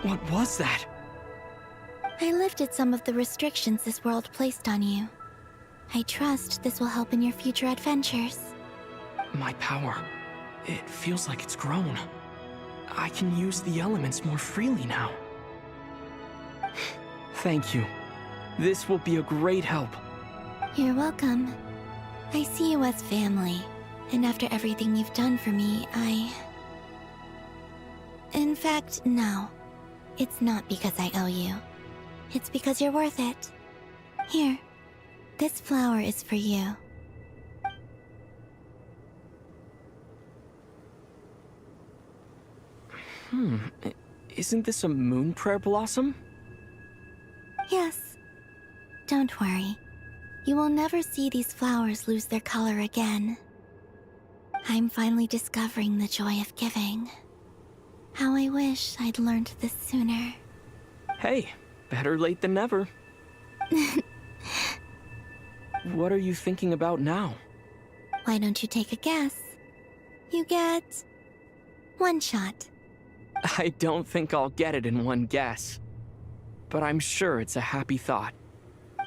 What was that? I lifted some of the restrictions this world placed on you. I trust this will help in your future adventures. My power. It feels like it's grown. I can use the elements more freely now. Thank you. This will be a great help. You're welcome. I see you as family, and after everything you've done for me, In fact, no. It's not because I owe you. It's because you're worth it. Here, this flower is for you. Isn't this a moon prayer blossom? Yes. Don't worry. You will never see these flowers lose their color again. I'm finally discovering the joy of giving. How I wish I'd learned this sooner. Hey, better late than never. What are you thinking about now? Why don't you take a guess? You get... one shot. I don't think I'll get it in one guess. But I'm sure it's a happy thought.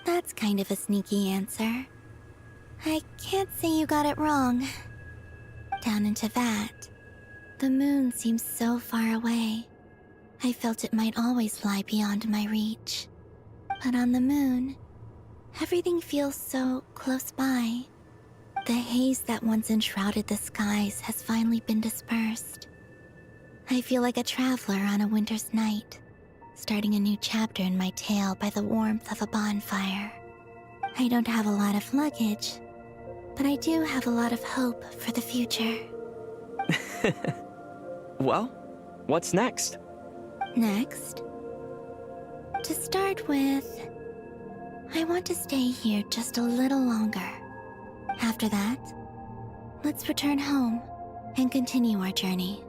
That's kind of a sneaky answer. I can't say you got it wrong. Down into that, the moon seems so far away. I felt it might always lie beyond my reach. But on the moon, everything feels so close by. The haze that once enshrouded the skies has finally been dispersed. I feel like a traveler on a winter's night, starting a new chapter in my tale by the warmth of a bonfire. I don't have a lot of luggage, but I do have a lot of hope for the future. Well, what's next? Next? To start with, I want to stay here just a little longer. After that, let's return home and continue our journey.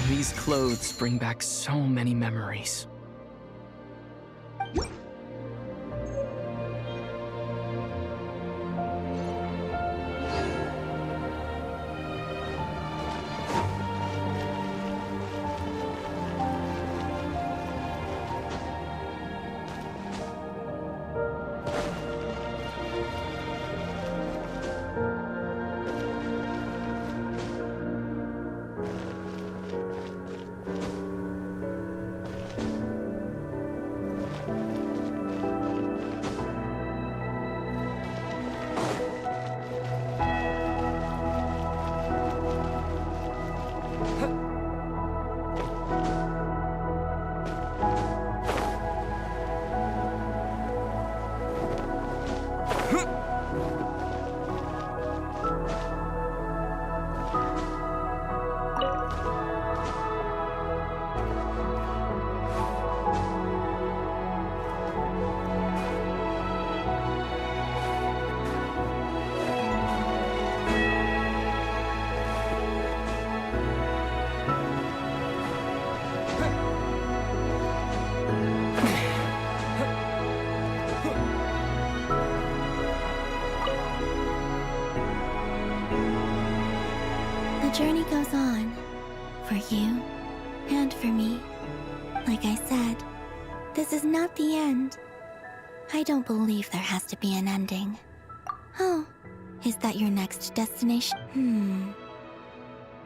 These clothes bring back so many memories. The journey goes on, for you and for me. Like I said, this is not the end. I don't believe there has to be an ending. Oh, is that your next destination?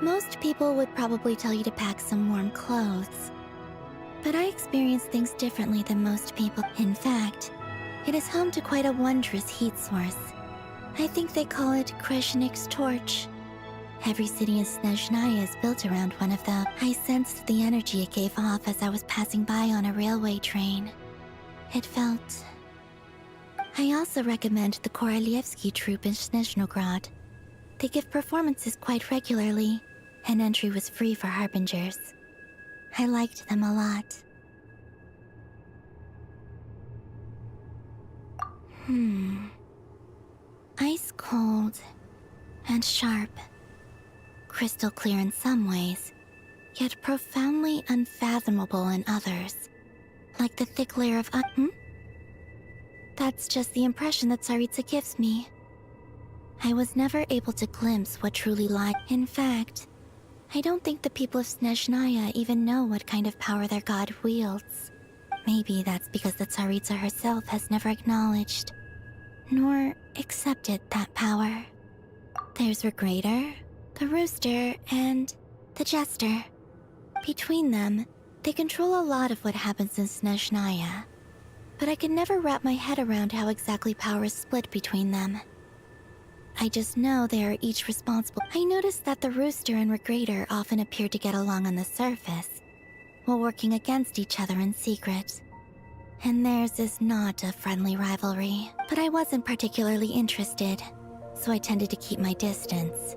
Most people would probably tell you to pack some warm clothes. But I experience things differently than most people. In fact, it is home to quite a wondrous heat source. I think they call it Kreshnik's torch. Every city in Snezhnaya is built around one of them. I sensed the energy it gave off as I was passing by on a railway train. It felt... I also recommend the Korolievsky troupe in Snezhnograd. They give performances quite regularly, and entry was free for harbingers. I liked them a lot. Ice cold and sharp. Crystal clear in some ways, yet profoundly unfathomable in others. Like the thick layer of That's just the impression that Tsaritsa gives me. I was never able to glimpse what truly lies. In fact, I don't think the people of Snezhnaya even know what kind of power their god wields. Maybe that's because the Tsaritsa herself has never acknowledged, nor accepted that power. There's Regrator, the Rooster, and the Jester. Between them, they control a lot of what happens in Snezhnaya. But I can never wrap my head around how exactly power is split between them. I just know they are each responsible. I noticed that the Rooster and Regrator often appear to get along on the surface, while working against each other in secret. And theirs is not a friendly rivalry. But I wasn't particularly interested, so I tended to keep my distance.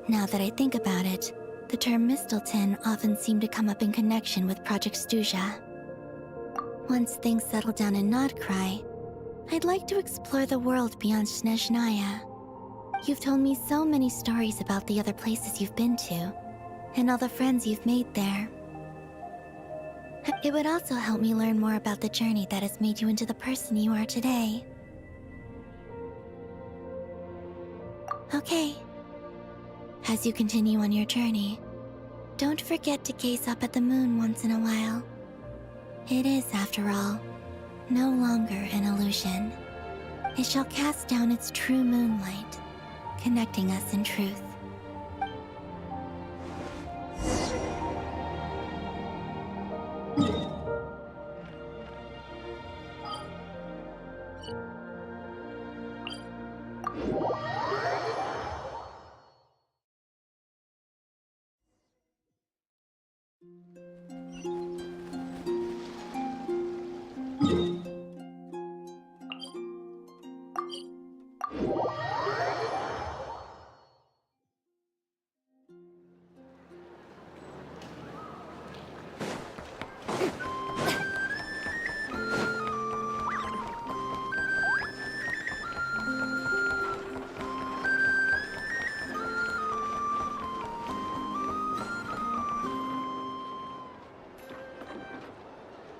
Now that I think about it, the term Mistelton often seemed to come up in connection with Project Stuja. Once things settle down in Nodcry, I'd like to explore the world beyond Snezhnaya. You've told me so many stories about the other places you've been to, and all the friends you've made there. It would also help me learn more about the journey that has made you into the person you are today. Okay. As you continue on your journey, don't forget to gaze up at the moon once in a while. It is, after all, no longer an illusion. It shall cast down its true moonlight, connecting us in truth.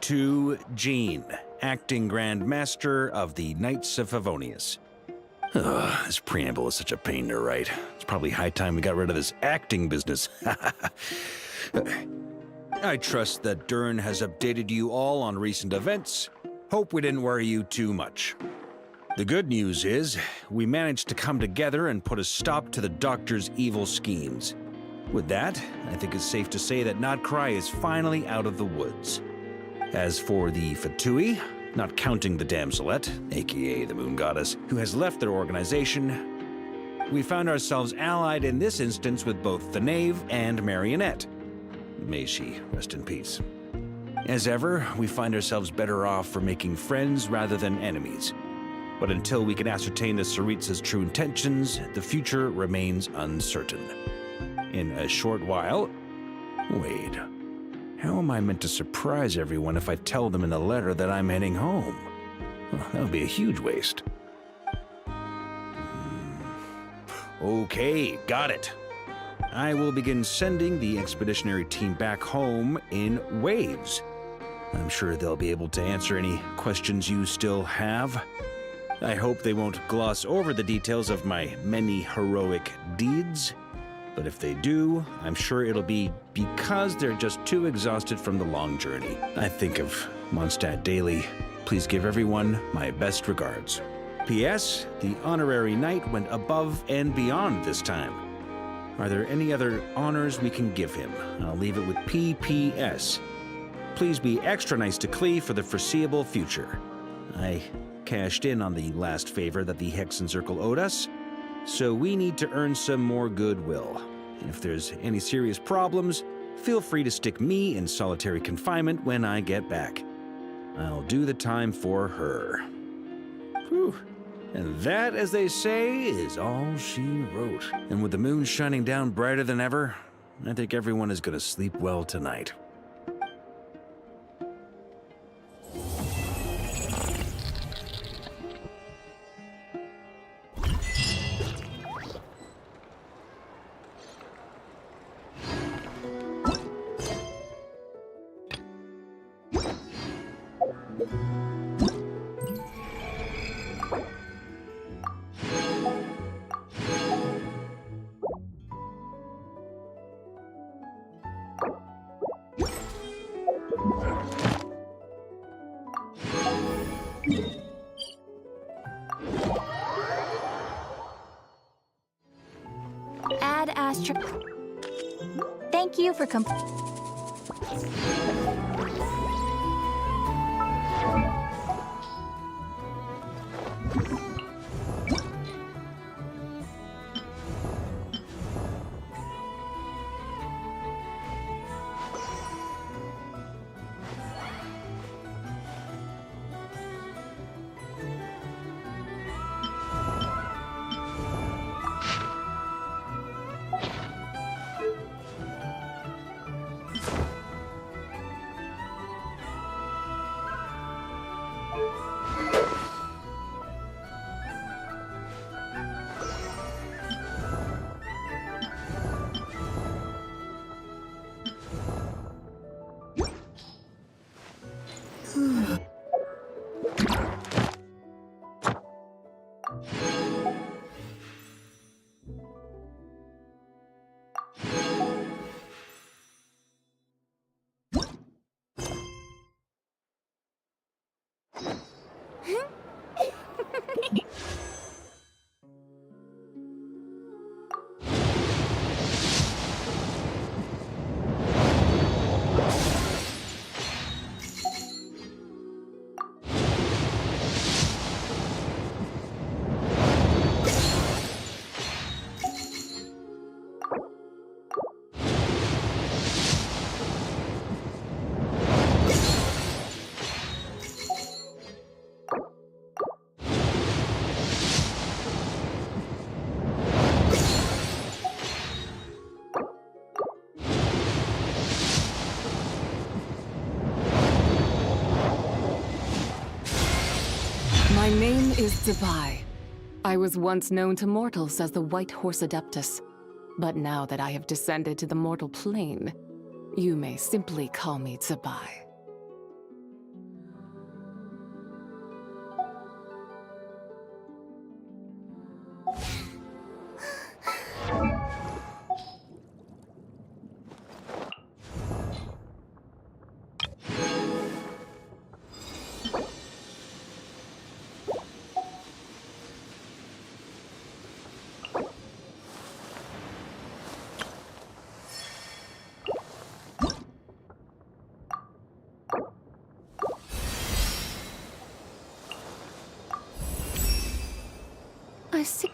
To Jean, acting Grand Master of the Knights of Favonius. Ugh, this preamble is such a pain to write. It's probably high time we got rid of this acting business. I trust that Dern has updated you all on recent events. Hope we didn't worry you too much. The good news is, we managed to come together and put a stop to the Doctor's evil schemes. With that, I think it's safe to say that Nodcry is finally out of the woods. As for the Fatui, not counting the Damselette, aka the Moon Goddess, who has left their organization, we found ourselves allied in this instance with both the Knave and Marionette. May she rest in peace. As ever, we find ourselves better off for making friends rather than enemies. But until we can ascertain the Tsaritsa's true intentions, the future remains uncertain. In a short while... Wait... How am I meant to surprise everyone if I tell them in the letter that I'm heading home? Well, that would be a huge waste. Okay, got it. I will begin sending the expeditionary team back home in waves. I'm sure they'll be able to answer any questions you still have. I hope they won't gloss over the details of my many heroic deeds. But if they do, I'm sure it'll be because they're just too exhausted from the long journey. I think of Mondstadt daily. Please give everyone my best regards. P.S. The honorary knight went above and beyond this time. Are there any other honors we can give him? I'll leave it with P.P.S. Please be extra nice to Klee for the foreseeable future. I cashed in on the last favor that the Hexen Circle owed us, so we need to earn some more goodwill. If there's any serious problems, feel free to stick me in solitary confinement when I get back. I'll do the time for her. Whew. And that, as they say, is all she wrote. And with the moon shining down brighter than ever, I think everyone is going to sleep well tonight. Add Astro. Thank you for My name is Zabai. I was once known to mortals as the White Horse Adeptus, but now that I have descended to the mortal plane, you may simply call me Zabai. I see.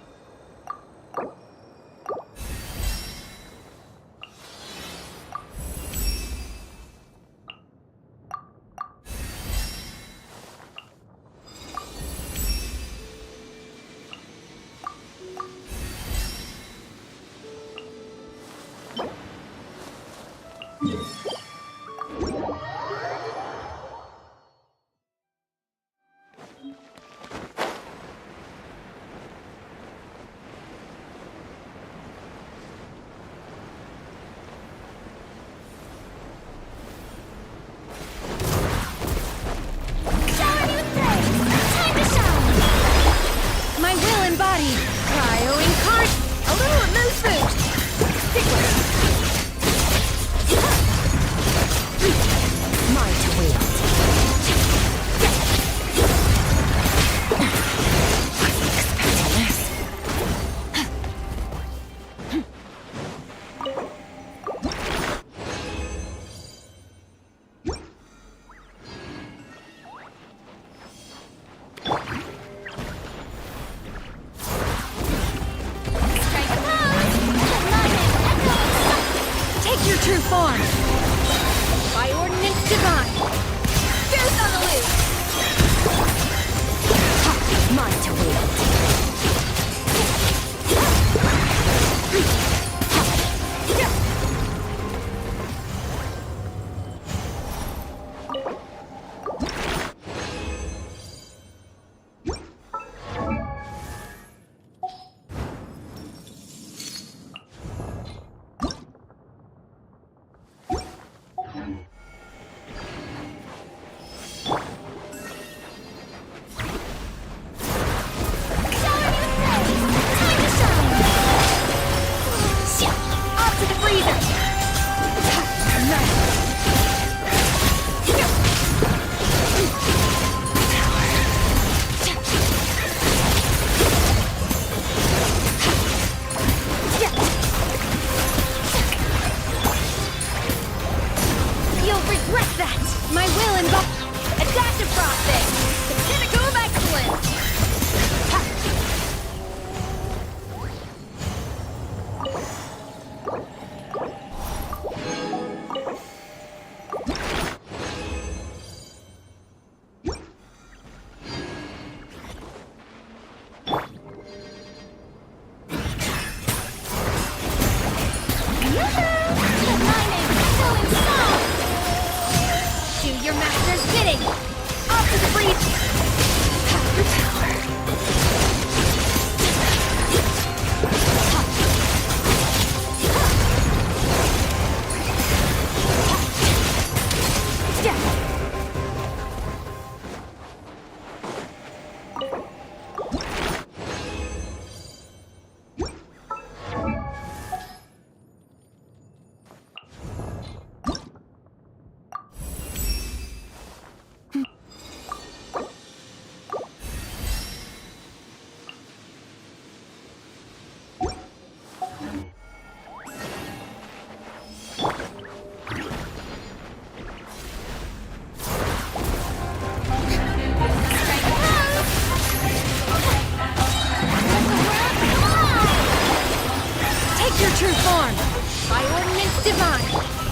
design.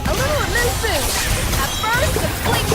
A little moon boost. At first, the fling.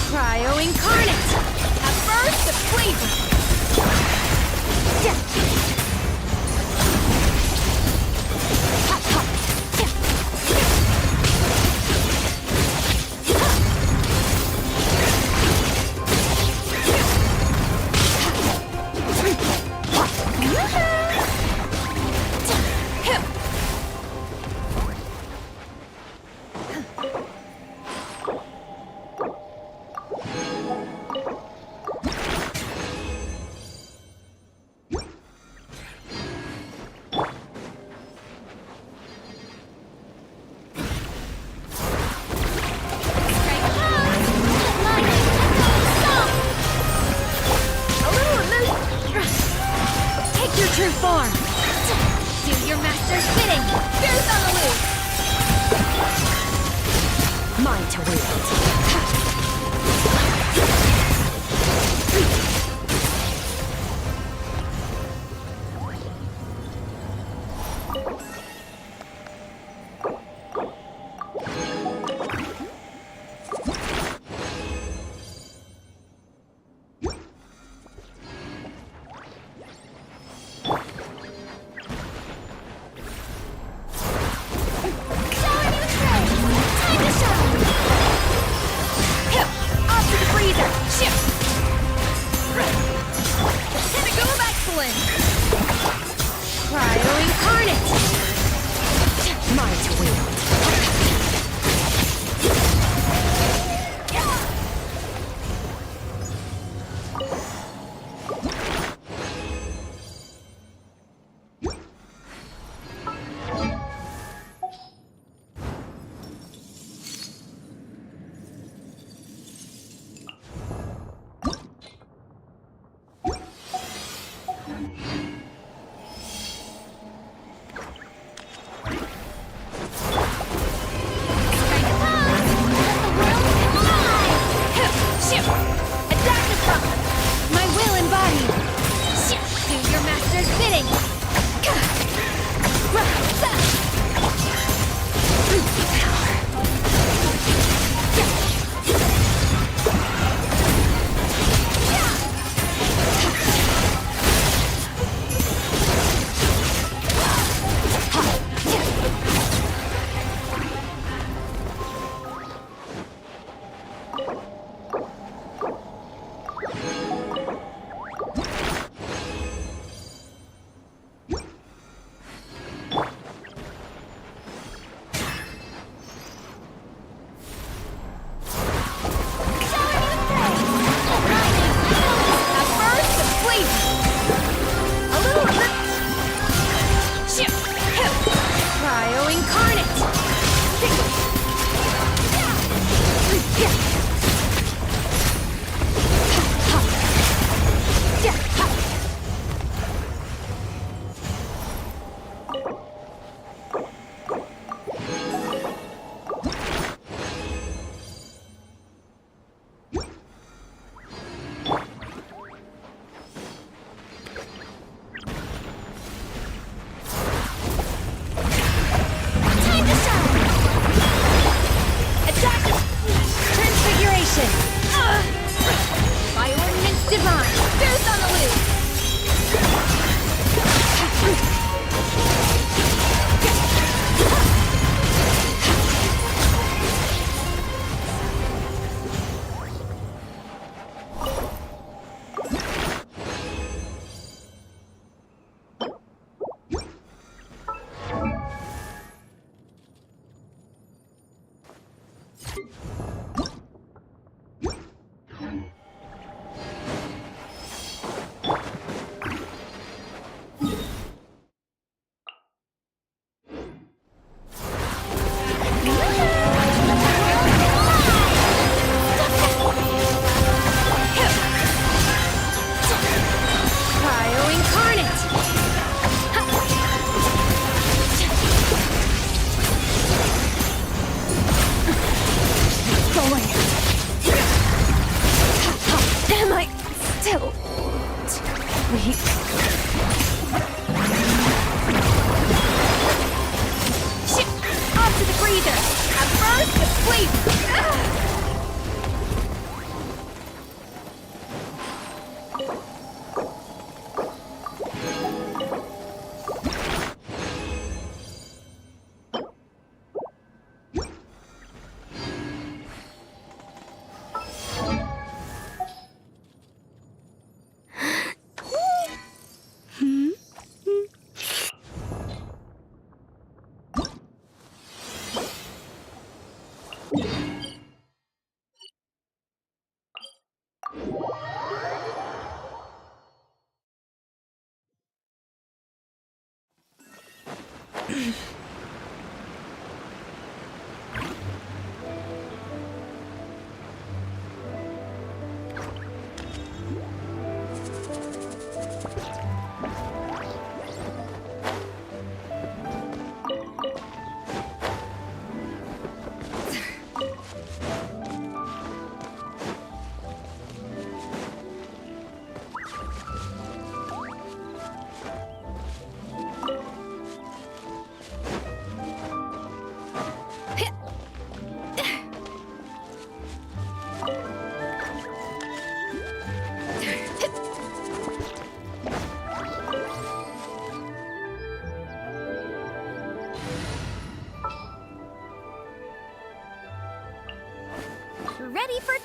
Cryo incarnate! At first, the flavor! True form! Do your master's bidding! Fierce on the loose! Mine to wield.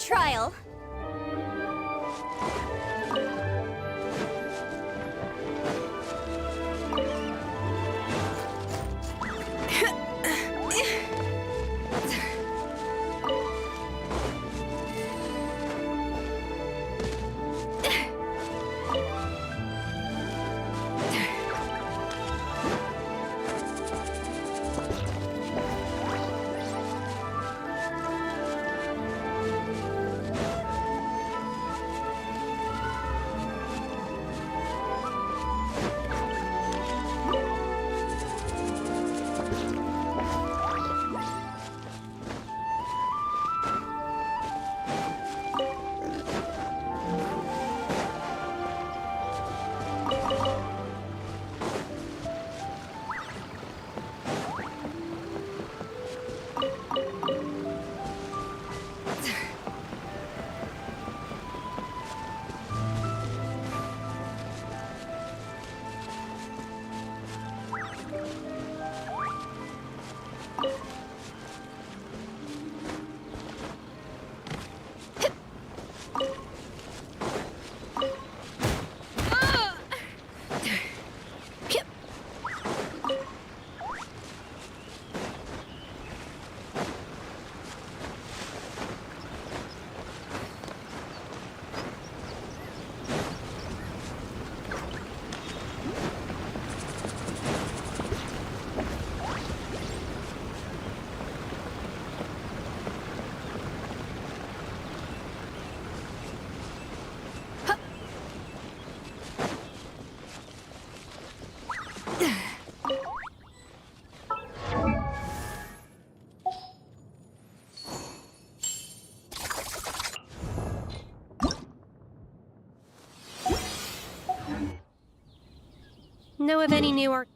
trial. Know of any new art?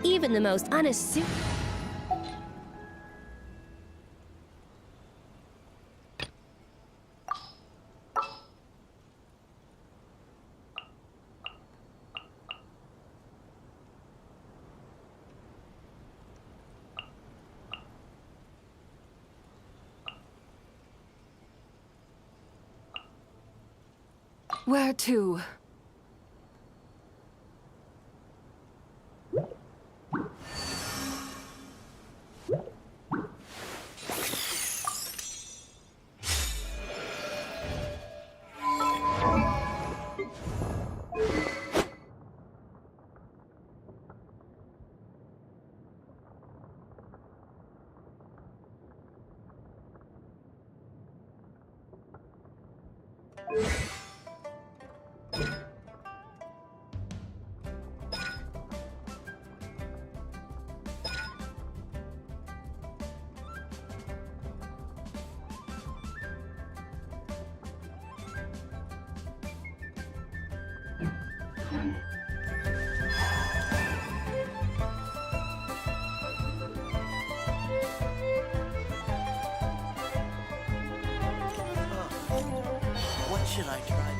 Even the most unassuming... Where to? What should I try?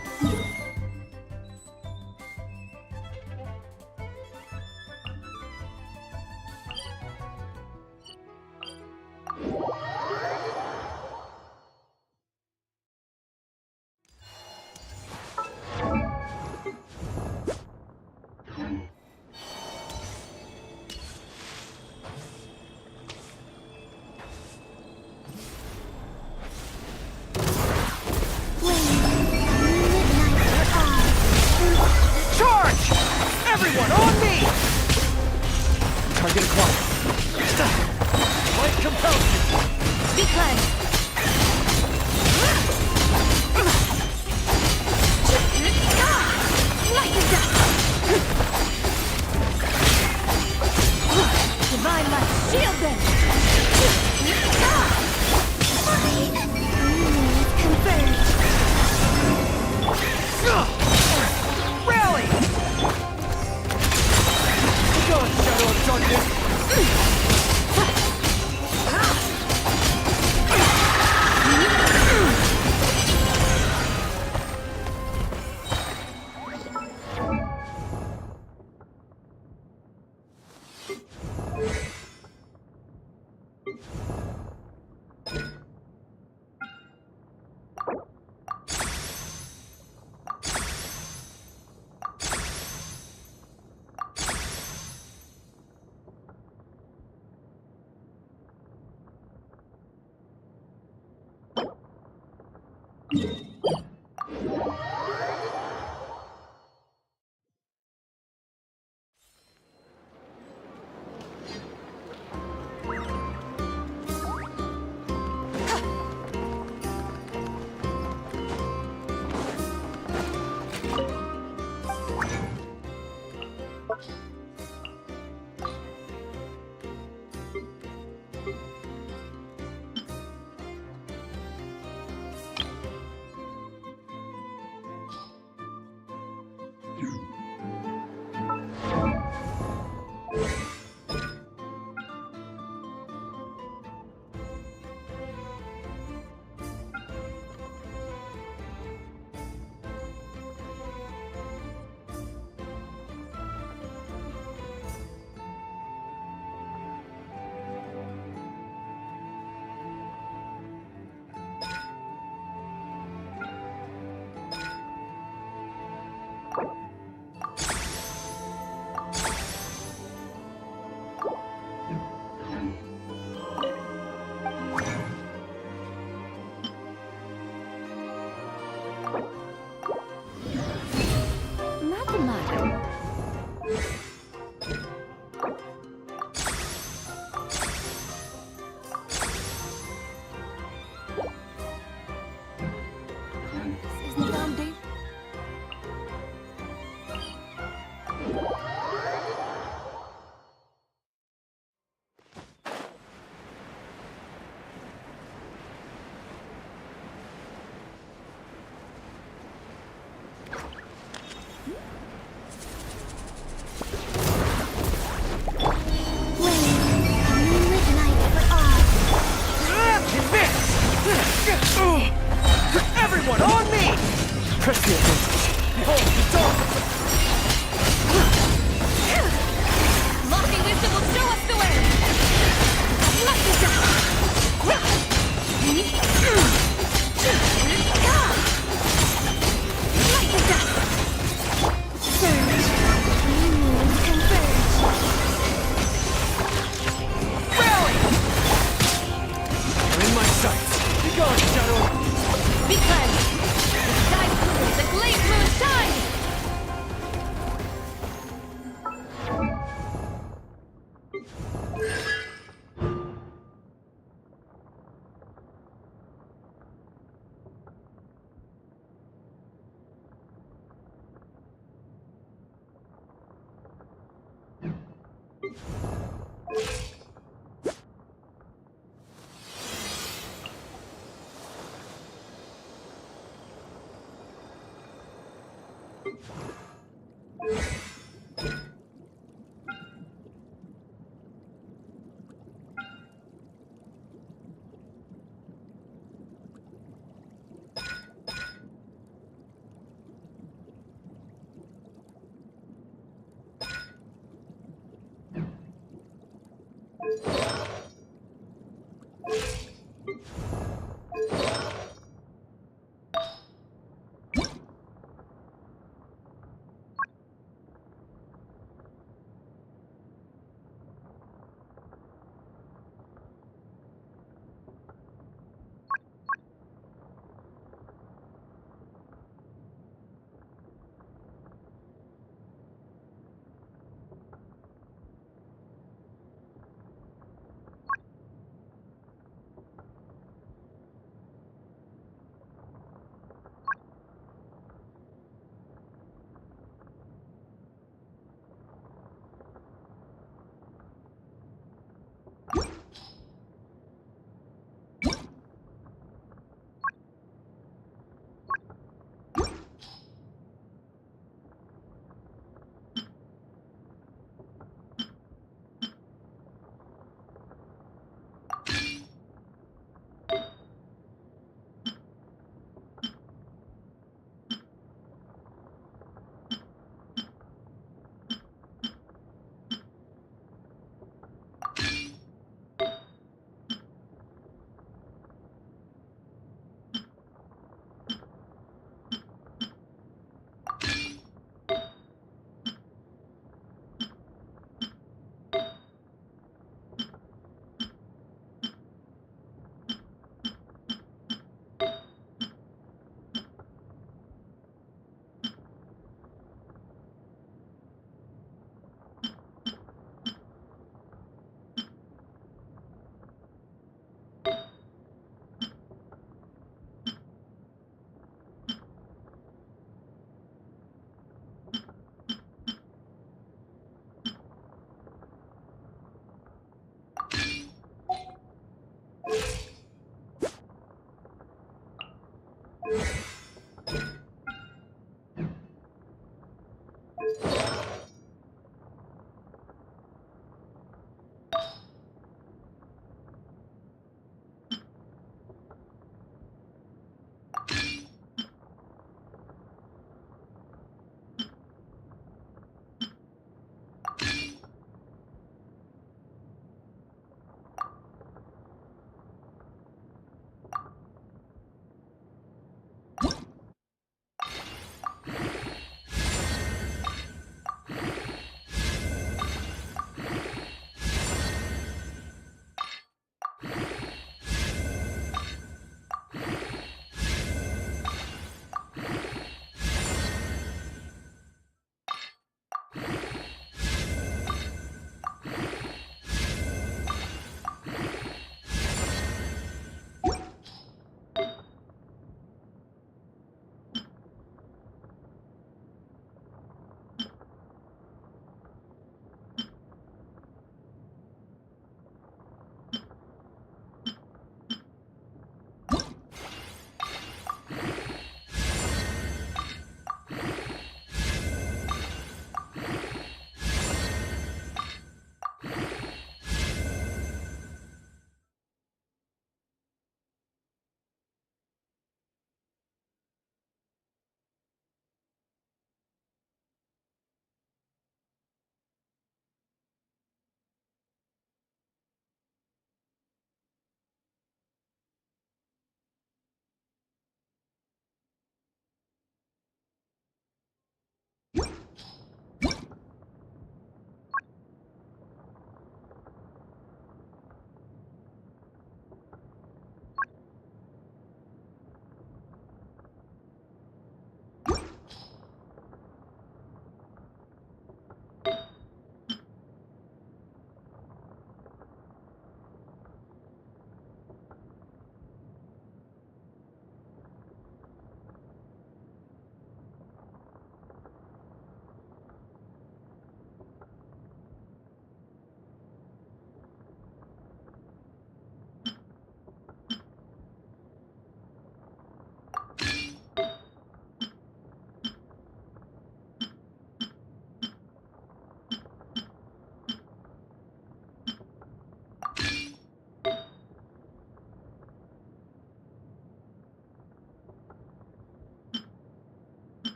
Charge! Everyone on me! Target acquired. Light compels you. Be cleansed. Lighten up. Divine light, shield them. Converge. Rally! Go, Shadow of Darkness!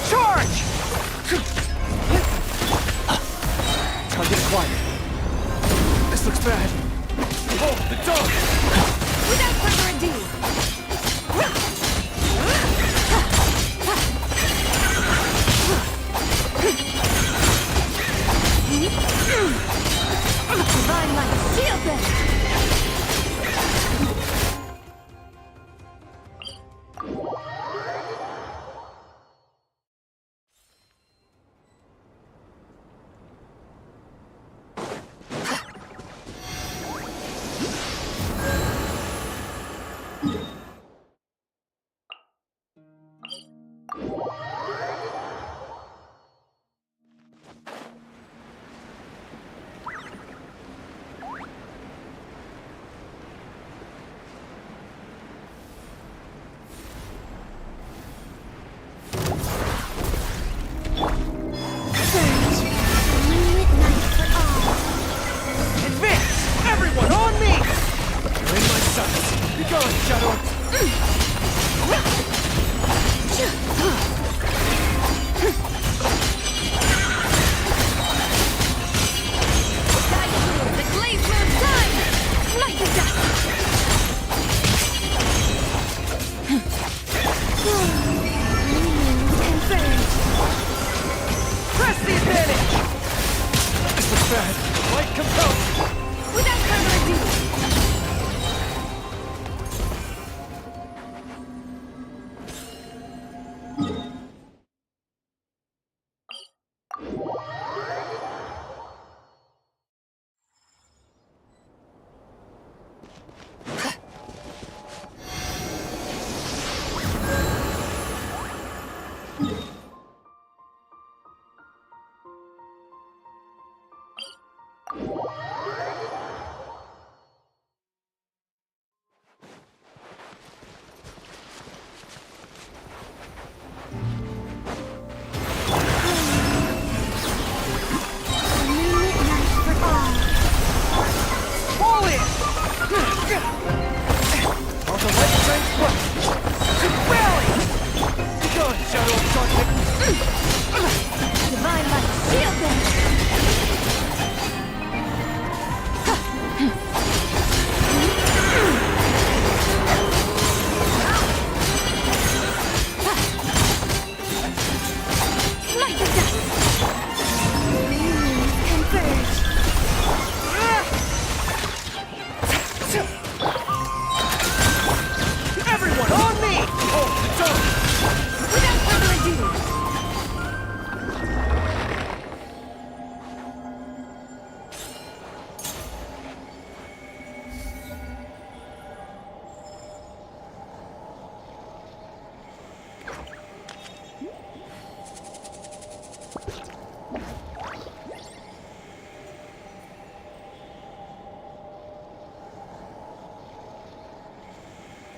Charge! Target acquired. This looks bad. Hold the dog! Without further ado, divine light, shield them!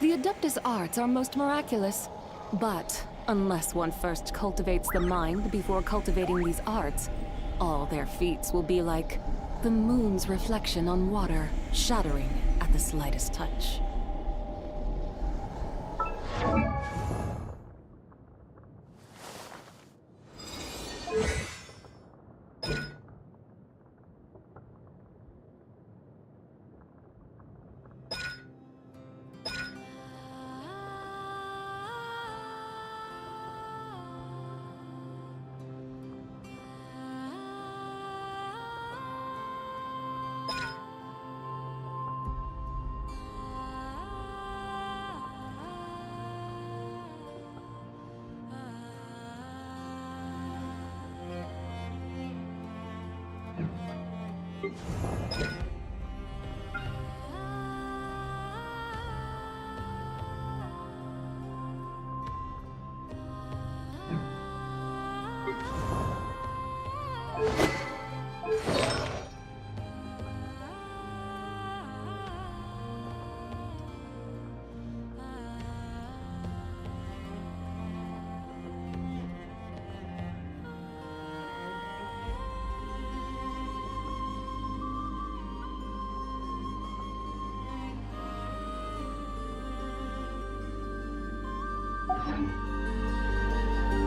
The Adeptus arts are most miraculous. But unless one first cultivates the mind before cultivating these arts, all their feats will be like the moon's reflection on water, shattering at the slightest touch.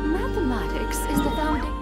Mathematics is the foundation.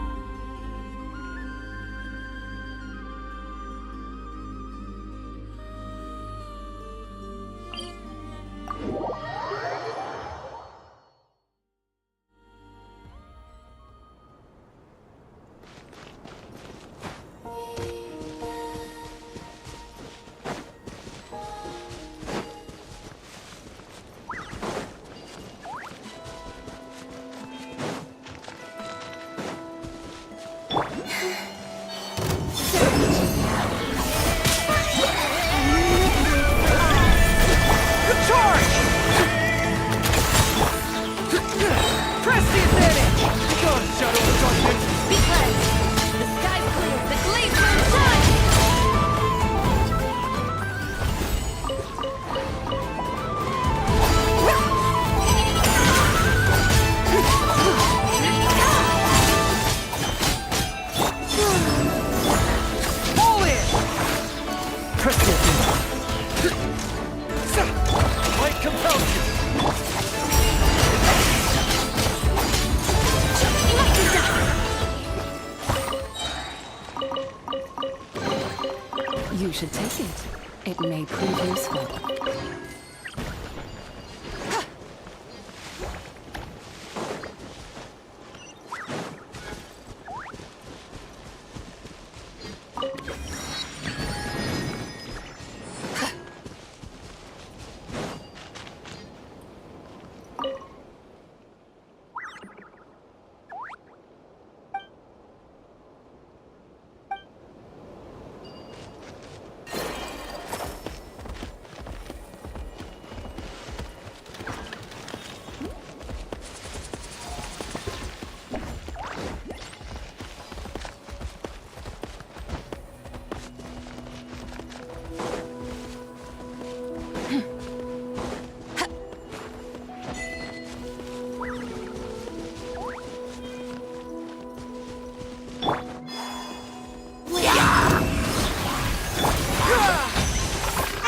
You should take it. It may prove useful.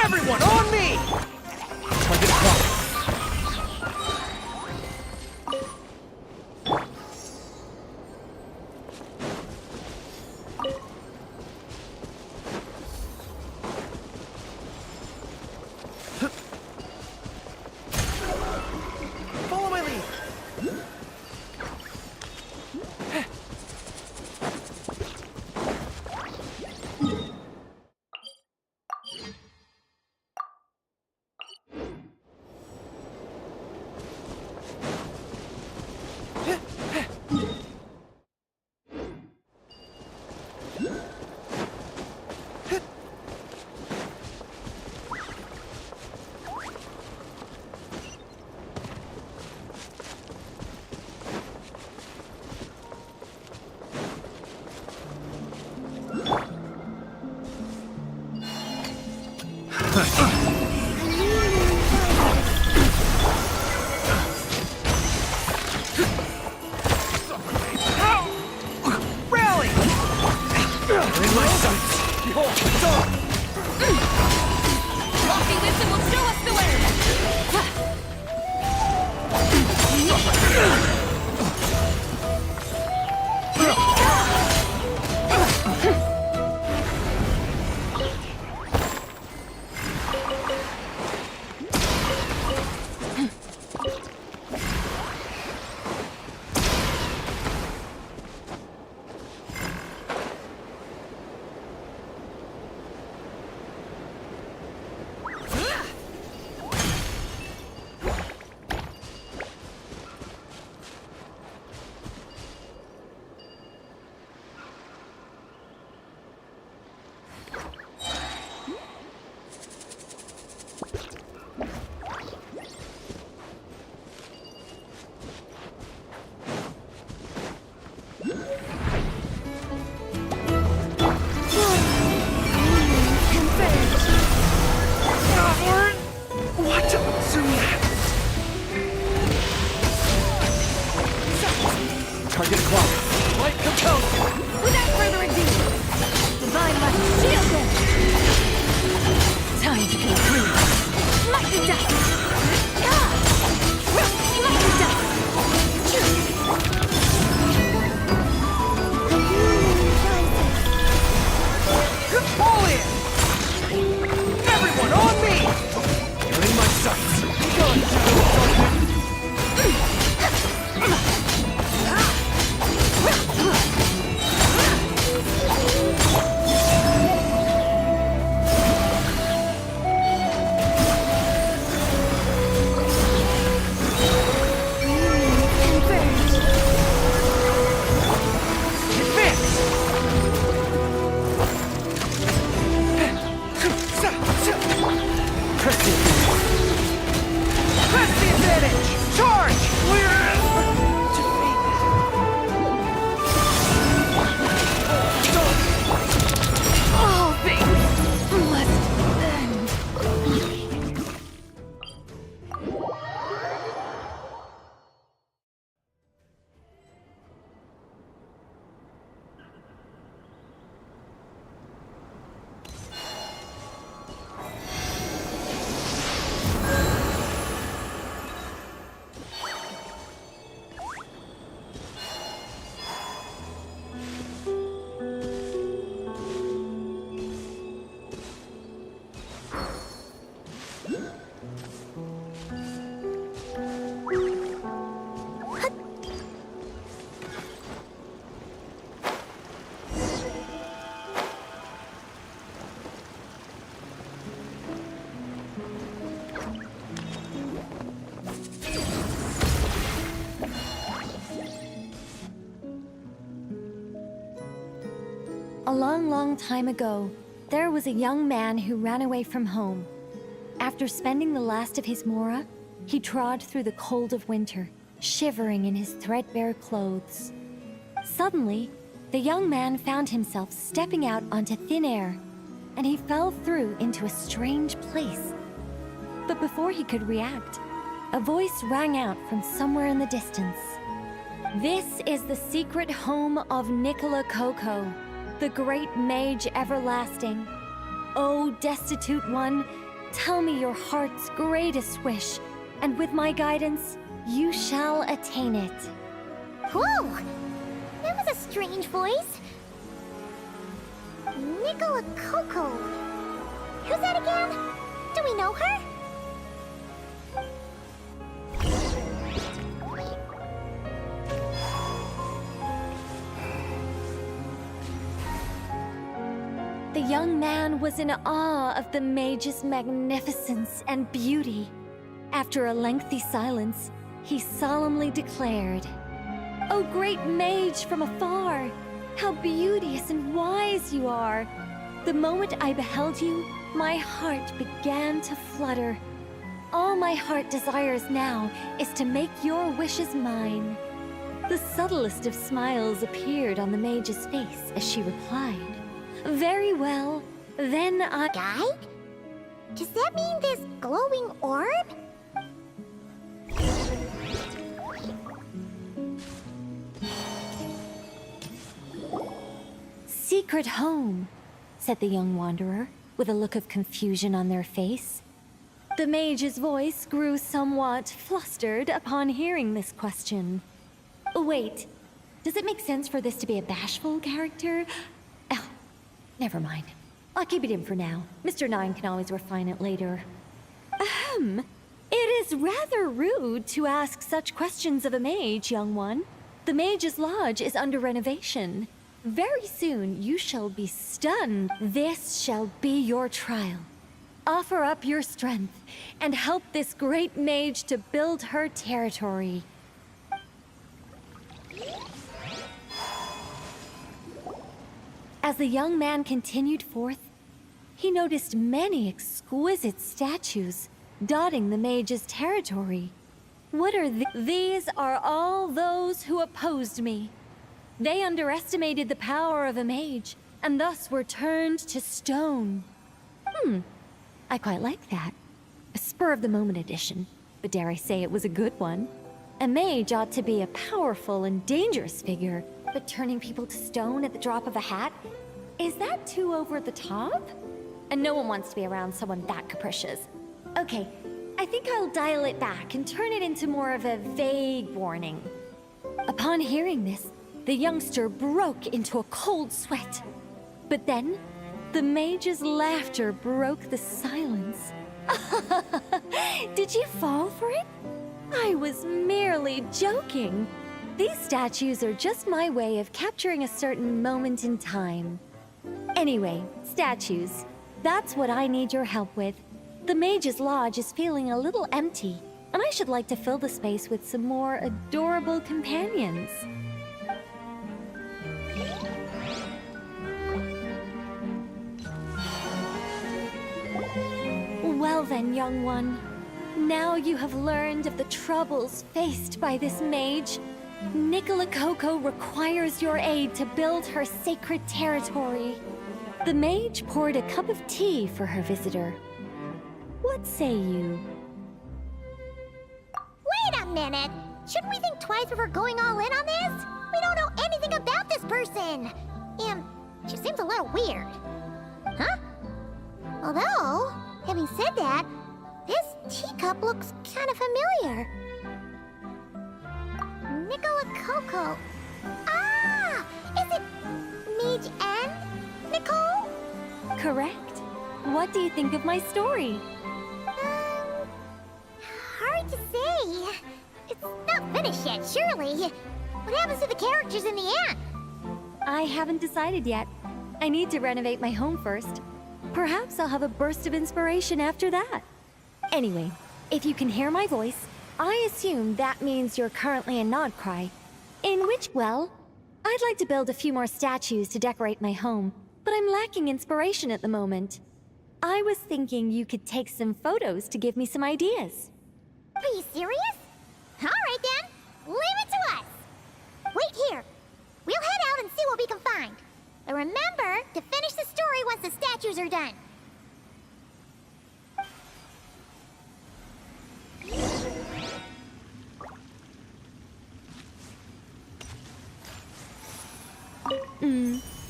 Everyone on me! Target acquired. Follow my lead. Rally! In my sights! Behold, the dawn! Walking wisdom will show us the way! Target acquired. Light compelled. Without further ado, divine light, shield them! Time to conclude. Light the dust! Light the dust! A long, long time ago, there was a young man who ran away from home. After spending the last of his Murah, he trod through the cold of winter, shivering in his threadbare clothes. Suddenly, the young man found himself stepping out onto thin air, and he fell through into a strange place. But before he could react, a voice rang out from somewhere in the distance. This is the secret home of Nicola Coco, the great mage everlasting. O destitute one, tell me your heart's greatest wish, and with my guidance, you shall attain it. Whoa! That was a strange voice. Nicola Coco. Who's that again? Do we know her? The young man was in awe of the mage's magnificence and beauty. After a lengthy silence, he solemnly declared, "O great mage from afar, how beauteous and wise you are! The moment I beheld you, my heart began to flutter. All my heart desires now is to make your wishes mine." The subtlest of smiles appeared on the mage's face as she replied, "Very well, then I..." Guide? Does that mean this glowing orb? "Secret home," said the young wanderer, with a look of confusion on their face. The mage's voice grew somewhat flustered upon hearing this question. Wait, does it make sense for this to be a bashful character? Oh, never mind. I'll keep it in for now. Mr. Nine can always refine it later. It is rather rude to ask such questions of a mage, young one. The Mage's Lodge is under renovation. Very soon you shall be stunned. This shall be your trial. Offer up your strength and help this great mage to build her territory. As the young man continued forth, he noticed many exquisite statues dotting the mage's territory. What are these? Are all those who opposed me. They underestimated the power of a mage, and thus were turned to stone. I quite like that. A spur-of-the-moment addition, but dare I say it was a good one. A mage ought to be a powerful and dangerous figure, but turning people to stone at the drop of a hat? Is that too over the top? And no one wants to be around someone that capricious. Okay, I think I'll dial it back and turn it into more of a vague warning. Upon hearing this, the youngster broke into a cold sweat. But then, the mage's laughter broke the silence. Did you fall for it? I was merely joking. These statues are just my way of capturing a certain moment in time. Anyway, statues. That's what I need your help with. The Mage's Lodge is feeling a little empty, and I should like to fill the space with some more adorable companions. Well then, young one. Now you have learned of the troubles faced by this mage. Nicola Coco requires your aid to build her sacred territory. The mage poured a cup of tea for her visitor. What say you? Wait a minute! Shouldn't we think twice before going all in on this? We don't know anything about this person! And she seems a little weird. Huh? Although, having said that, this teacup looks kind of familiar. Nicola Coco. Ah! Is it Mage and Nicole? Correct. What do you think of my story? Hard to say. It's not finished yet, surely. What happens to the characters in the end? I haven't decided yet. I need to renovate my home first. Perhaps I'll have a burst of inspiration after that. Anyway, if you can hear my voice, I assume that means you're currently in Nodcry. In which, well, I'd like to build a few more statues to decorate my home, but I'm lacking inspiration at the moment. I was thinking you could take some photos to give me some ideas. Are you serious? Alright then, leave it to us! Wait here. We'll head out and see what we can find. But remember to finish the story once the statues are done.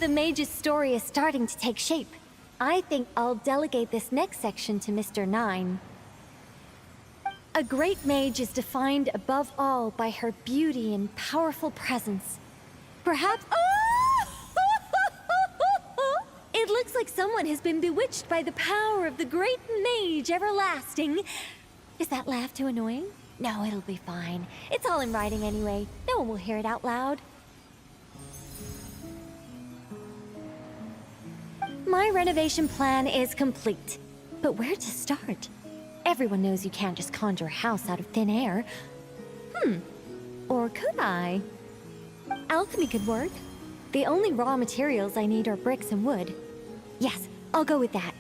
The mage's story is starting to take shape. I think I'll delegate this next section to Mr. 9. A great mage is defined above all by her beauty and powerful presence. Perhaps... It looks like someone has been bewitched by the power of the great mage everlasting. Is that laugh too annoying? No, it'll be fine. It's all in writing anyway. No one will hear it out loud. My renovation plan is complete. But where to start? Everyone knows you can't just conjure a house out of thin air. Or could I? Alchemy could work. The only raw materials I need are bricks and wood. Yes, I'll go with that.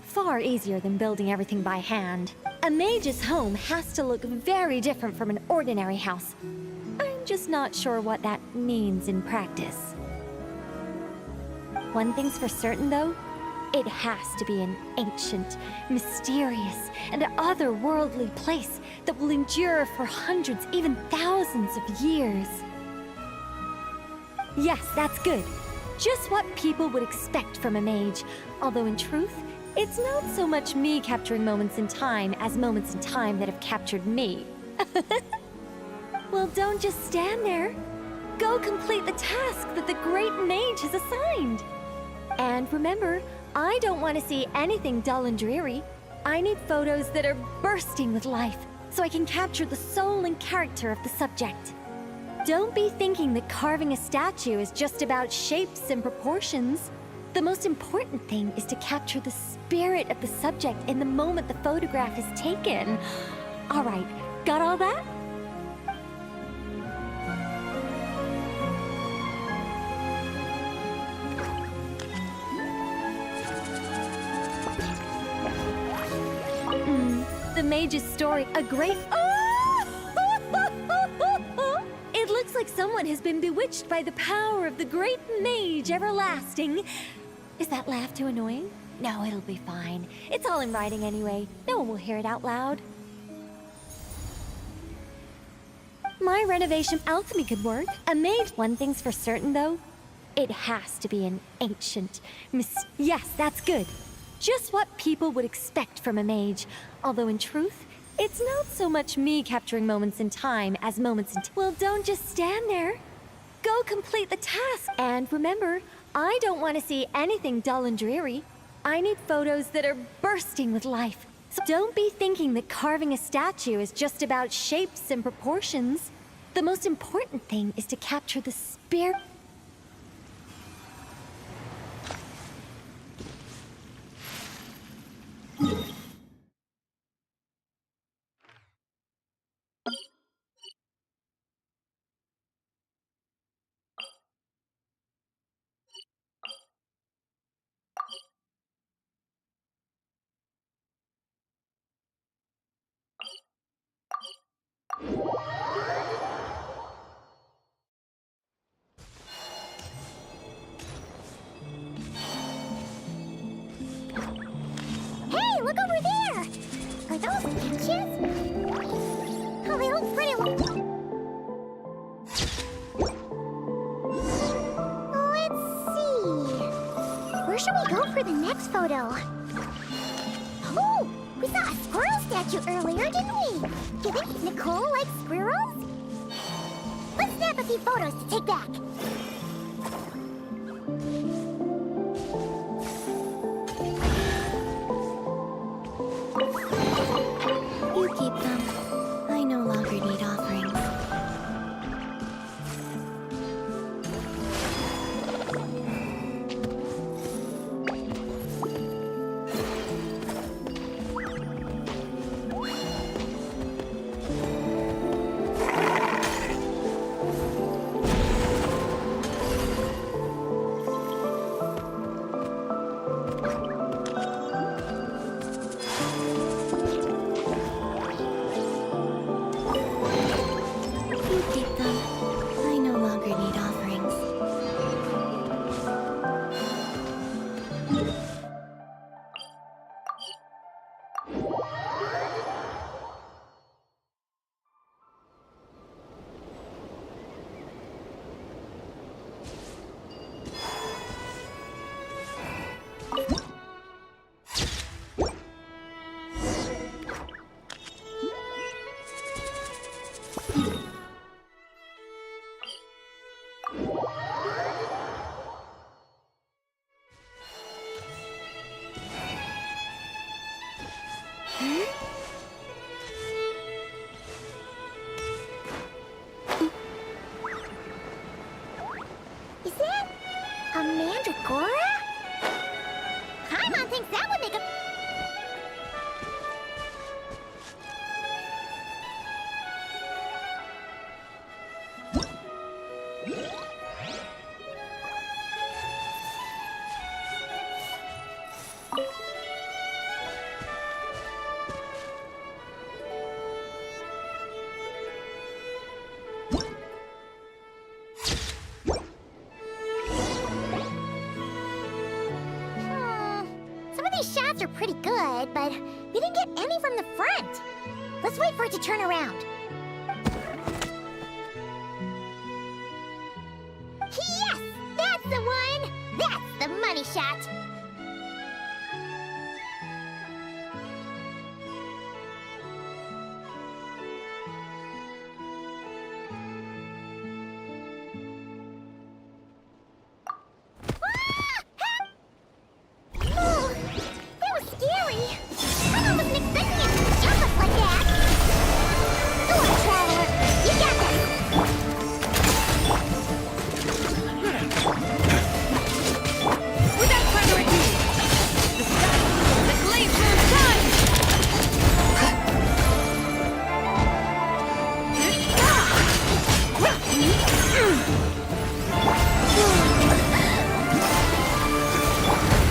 Far easier than building everything by hand. A mage's home has to look very different from an ordinary house. I'm just not sure what that means in practice. One thing's for certain, though. It has to be an ancient, mysterious, and otherworldly place that will endure for hundreds, even thousands of years. Yes, that's good. Just what people would expect from a mage. Although in truth, it's not so much me capturing moments in time as moments in time that have captured me. Well, don't just stand there. Go complete the task that the great mage has assigned. And remember, I don't want to see anything dull and dreary. I need photos that are bursting with life, so I can capture the soul and character of the subject. Don't be thinking that carving a statue is just about shapes and proportions. The most important thing is to capture the spirit of the subject in the moment the photograph is taken. All right, got all that? The mage's story, a great... It looks like someone has been bewitched by the power of the great mage everlasting. Is that laugh too annoying? No, it'll be fine. It's all in writing anyway. No one will hear it out loud. My renovation alchemy could work. A mage... One thing's for certain, though. It has to be an ancient... Yes, that's good. Just what people would expect from a mage. Although in truth, it's not so much me capturing moments in time as moments in... Well, don't just stand there. Go complete the task. And remember, I don't want to see anything dull and dreary. I need photos that are bursting with life. So don't be thinking that carving a statue is just about shapes and proportions. The most important thing is to capture the spirit... Hey, look over there! Are those peaches? Oh, they look pretty. Let's see. Where should we go for the next photo? Oh, we saw a squirrel statue earlier, didn't we? Do you think Nicole likes squirrels? Let's snap a few photos to take back. You keep them. I no longer need offerings. Is that a mandragora? Paimon thinks that would make a... Some of these shots are pretty good, but we didn't get any from the front. Let's wait for it to turn around. Yes! That's the one! That's the money shot! Oh, that was scary. I wasn't expecting it to jump us like that. Go on, Traveler. You got Without further ado, the style, the glacier time!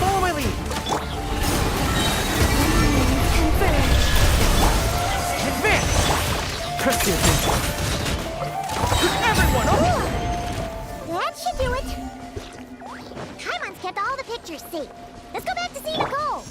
Follow my lead! Advance! Press the attention. Everyone, That should do it. Paimon's kept all the pictures safe. Let's go back to see Nicole.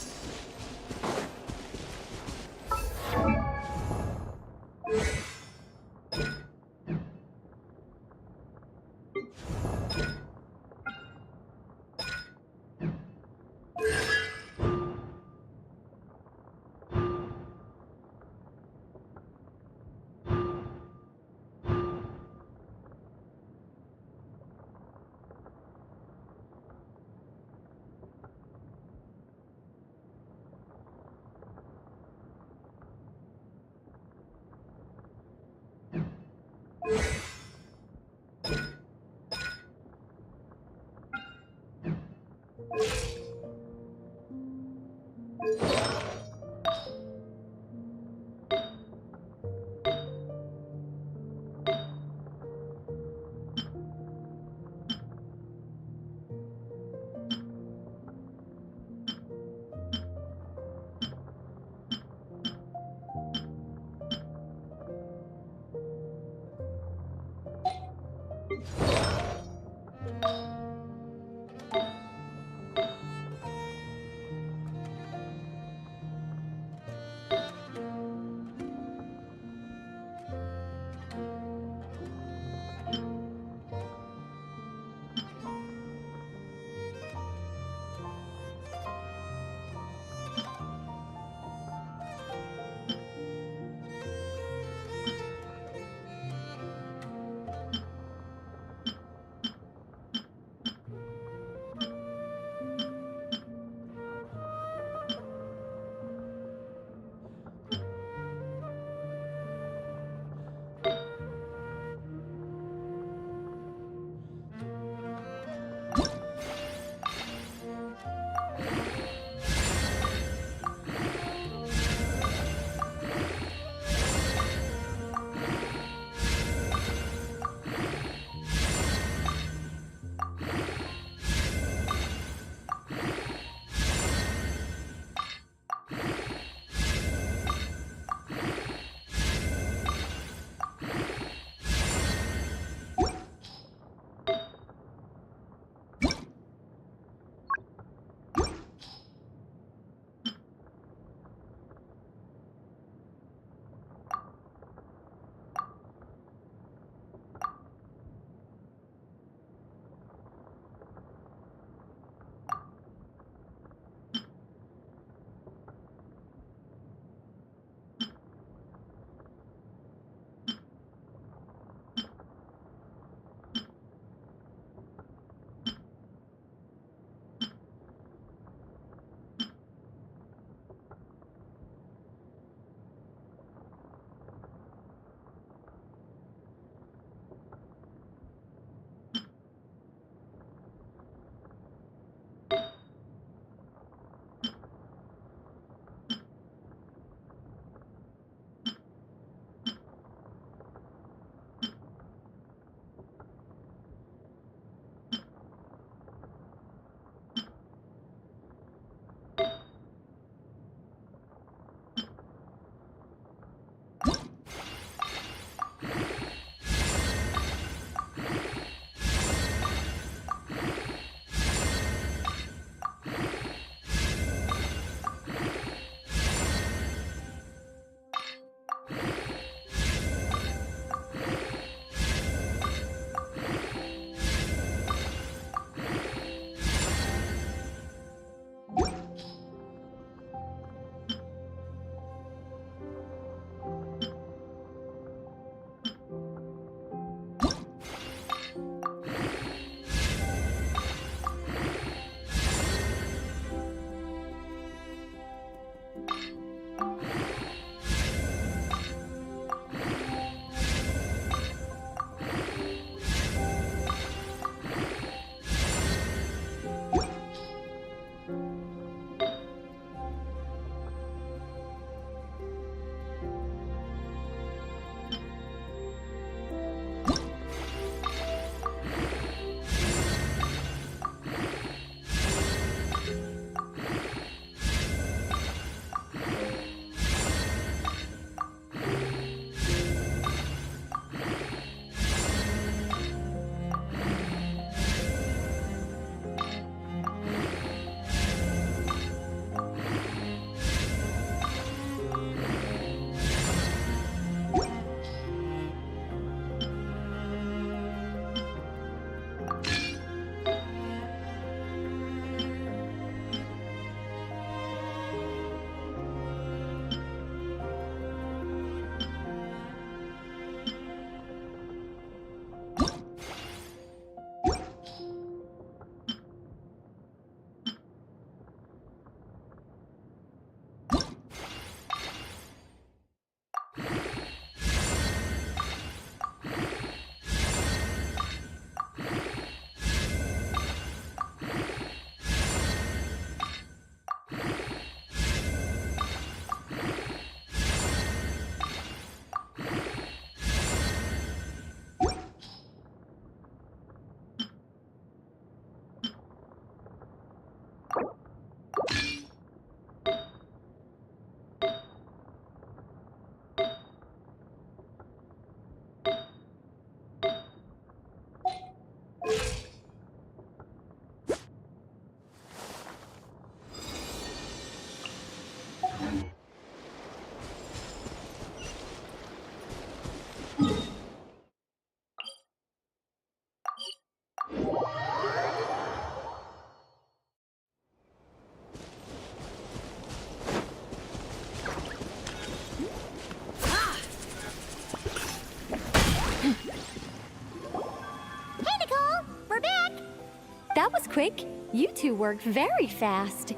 That was quick. You two worked very fast.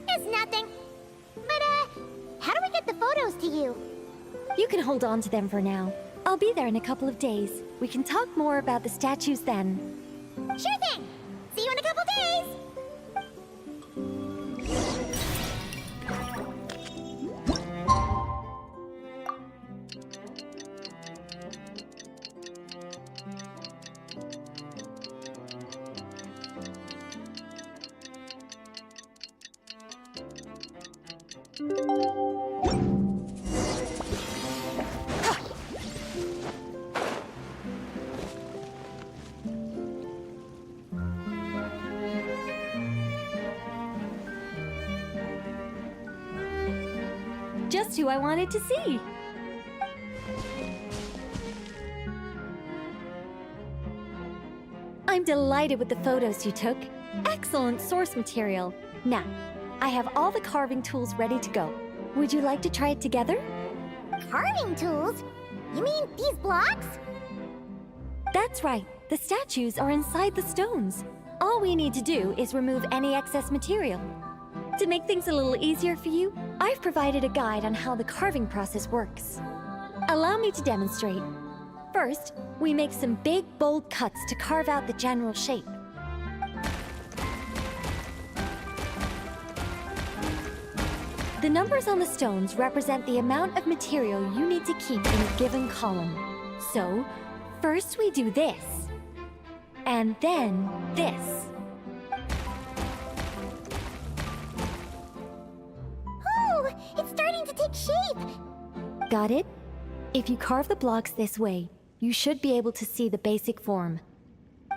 It's nothing. But, how do we get the photos to you? You can hold on to them for now. I'll be there in a couple of days. We can talk more about the statues then. Sure thing! See you in a couple days! Just who I wanted to see. I'm delighted with the photos you took. Excellent source material. Now, I have all the carving tools ready to go. Would you like to try it together? Carving tools? You mean these blocks? That's right. The statues are inside the stones. All we need to do is remove any excess material. To make things a little easier for you, I've provided a guide on how the carving process works. Allow me to demonstrate. First, we make some big, bold cuts to carve out the general shape. The numbers on the stones represent the amount of material you need to keep in a given column. So, first we do this, and then this. Oh, it's starting to take shape! Got it? If you carve the blocks this way, you should be able to see the basic form.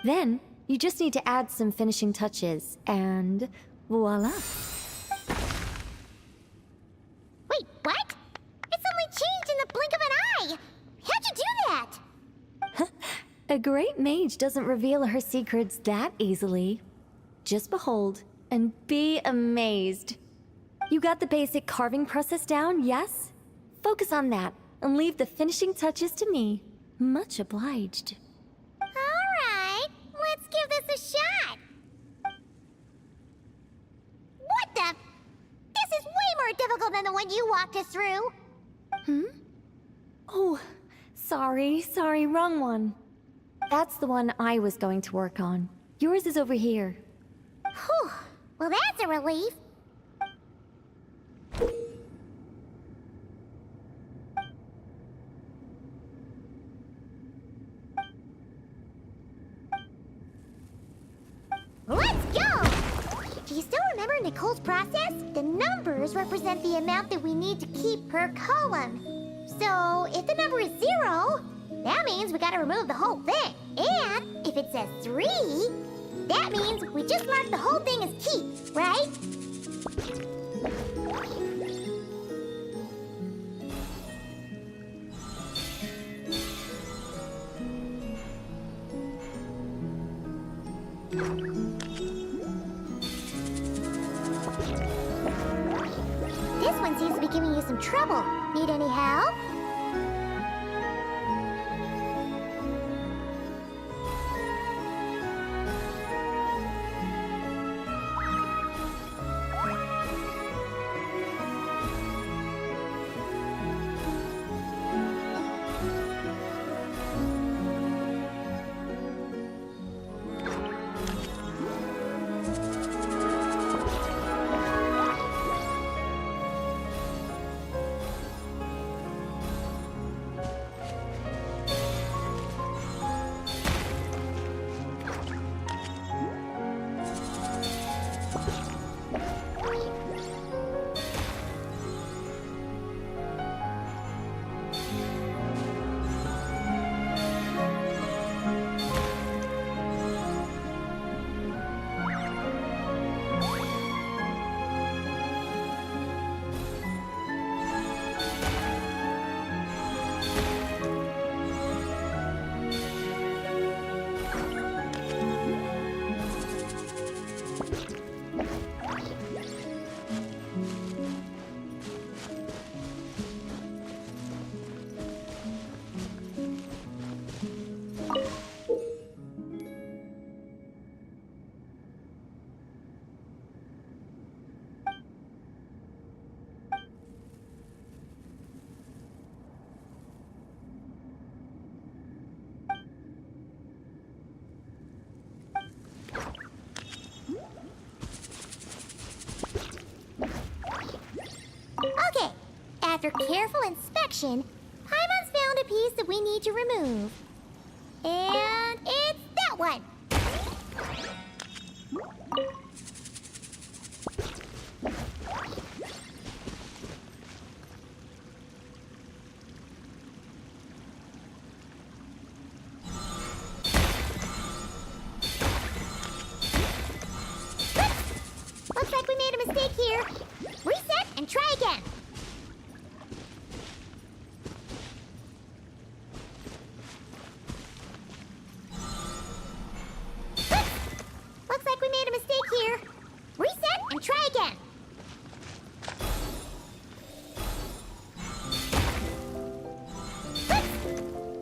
Then, you just need to add some finishing touches, and voila! Wait, what? It's only changed in the blink of an eye! How'd you do that? A great mage doesn't reveal her secrets that easily. Just behold and be amazed. You got the basic carving process down, yes? Focus on that. and leave the finishing touches to me. Much obliged. Alright, let's give this a shot. What the? This is way more difficult than the one you walked us through. Oh, sorry, wrong one. That's the one I was going to work on. Yours is over here. Whew, well that's a relief. Let's go! Do you still remember Nicole's process? The numbers represent the amount that we need to keep per column. So, if the number is 0, that means we gotta remove the whole thing. And if it says 3, that means we just mark the whole thing as keep, right? This one seems to be giving you some trouble. Need any help? Okay, after careful inspection, Paimon's found a piece that we need to remove. And it's that one! Looks like we made a mistake here. Reset and try again. Looks like we made a mistake here. Reset and try again.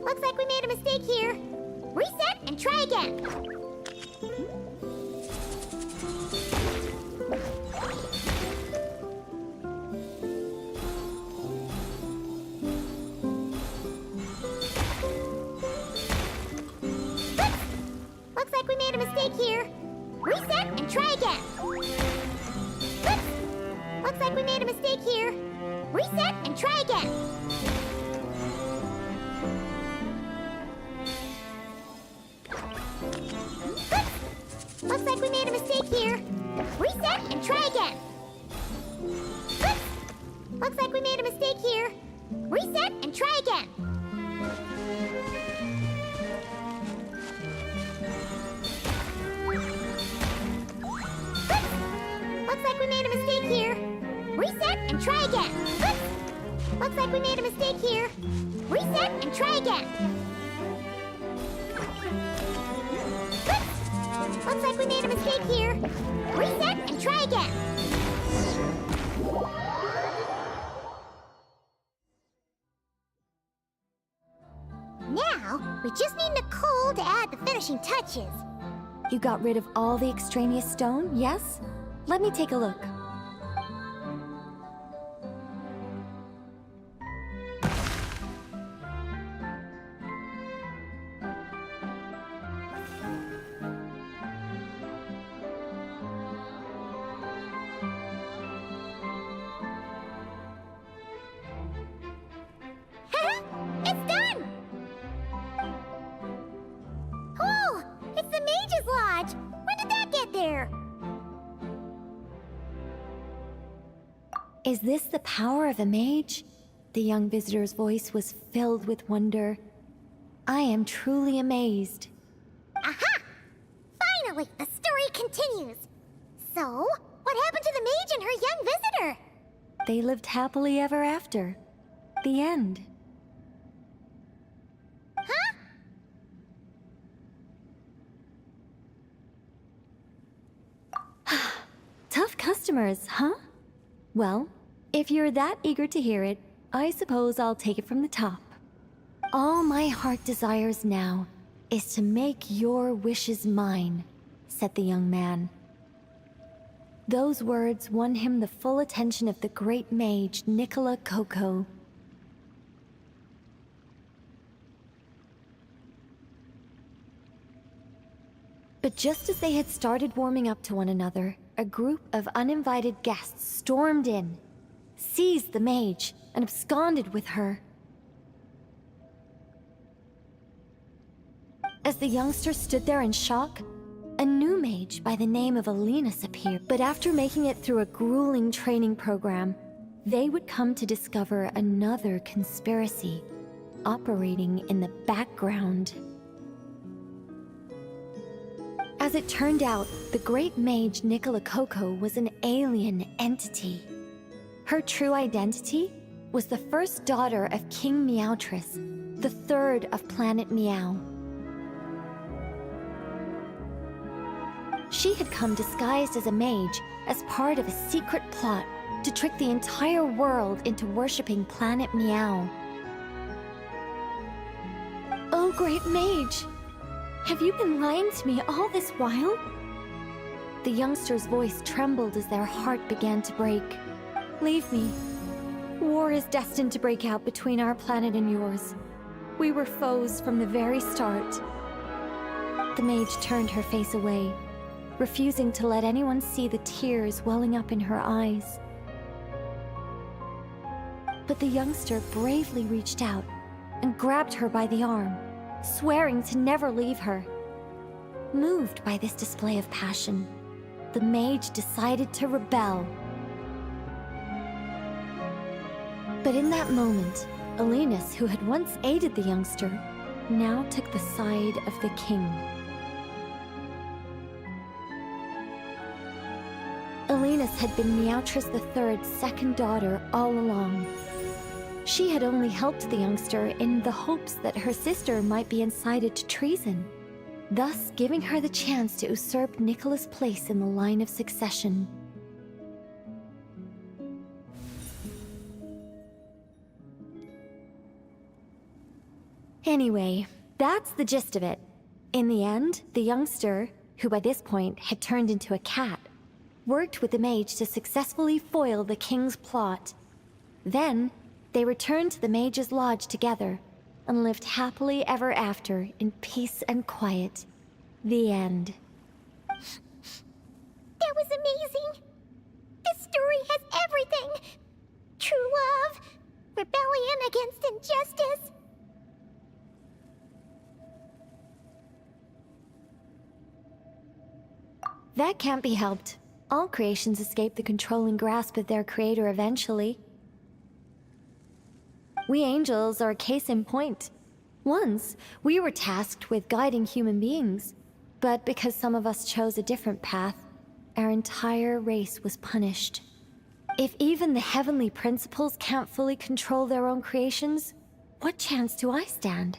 Looks like we made a mistake here. Reset and try again. Looks like we made a mistake here. Reset and try again. Looks like we made a mistake here. Reset and try again. Looks like we made a mistake here. Reset and try again. Looks like we made a mistake here. Reset and try again. Looks like we made a mistake here. Reset and try again. Looks like we made a mistake here. Reset and try again. Looks like we made a mistake here. Reset and try again. Now, we just need Nicole to add the finishing touches. You got rid of all the extraneous stone, yes? Let me take a look. It's done! Oh, it's the Mage's Lodge! When did that get there? Is this the power of a mage? The young visitor's voice was filled with wonder. I am truly amazed. Aha! Finally, the story continues. So, what happened to the mage and her young visitor? They lived happily ever after. The end. Tough customers, huh? Well, if you're that eager to hear it, I suppose I'll take it from the top. All my heart desires now is to make your wishes mine, said the young man. Those words won him the full attention of the great mage, Nicola Coco. But just as they had started warming up to one another, a group of uninvited guests stormed in, seized the mage, and absconded with her. As the youngster stood there in shock, a new mage by the name of Alinus appeared. But after making it through a grueling training program, they would come to discover another conspiracy operating in the background. As it turned out, the great mage Nicola Coco was an alien entity. Her true identity was the first daughter of King Meowtress, the third of Planet Meow. She had come disguised as a mage as part of a secret plot to trick the entire world into worshipping Planet Meow. Oh, great mage! Have you been lying to me all this while? The youngster's voice trembled as their heart began to break. Leave me. War is destined to break out between our planet and yours. We were foes from the very start. The mage turned her face away, refusing to let anyone see the tears welling up in her eyes. But the youngster bravely reached out and grabbed her by the arm, swearing to never leave her. Moved by this display of passion, the mage decided to rebel. But in that moment, Alinus, who had once aided the youngster, now took the side of the king. Alinus had been Meowtress III's second daughter all along. She had only helped the youngster in the hopes that her sister might be incited to treason, thus giving her the chance to usurp Nicola's place in the line of succession. Anyway, that's the gist of it. In the end, the youngster, who by this point had turned into a cat, worked with the mage to successfully foil the king's plot. Then, they returned to the mage's lodge together and lived happily ever after in peace and quiet. The end. That was amazing! This story has everything! True love, rebellion against injustice. That can't be helped. All creations escape the controlling grasp of their creator eventually. We angels are a case in point. Once, we were tasked with guiding human beings, but because some of us chose a different path, our entire race was punished. If even the heavenly principles can't fully control their own creations, what chance do I stand?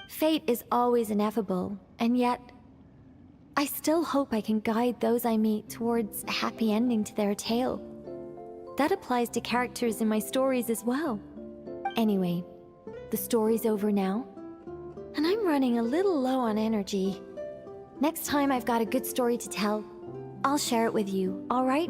Fate is always ineffable, and yet, I still hope I can guide those I meet towards a happy ending to their tale. That applies to characters in my stories as well. Anyway, the story's over now, And I'm running a little low on energy. Next time I've got a good story to tell, I'll share it with you, all right?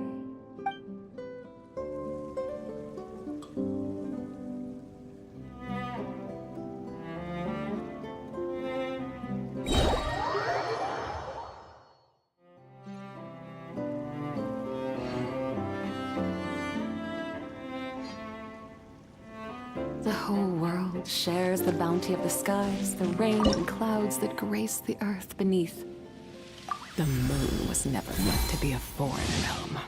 The whole world shares the bounty of the skies, the rain and clouds that grace the earth beneath. The moon was never meant to be a foreign realm.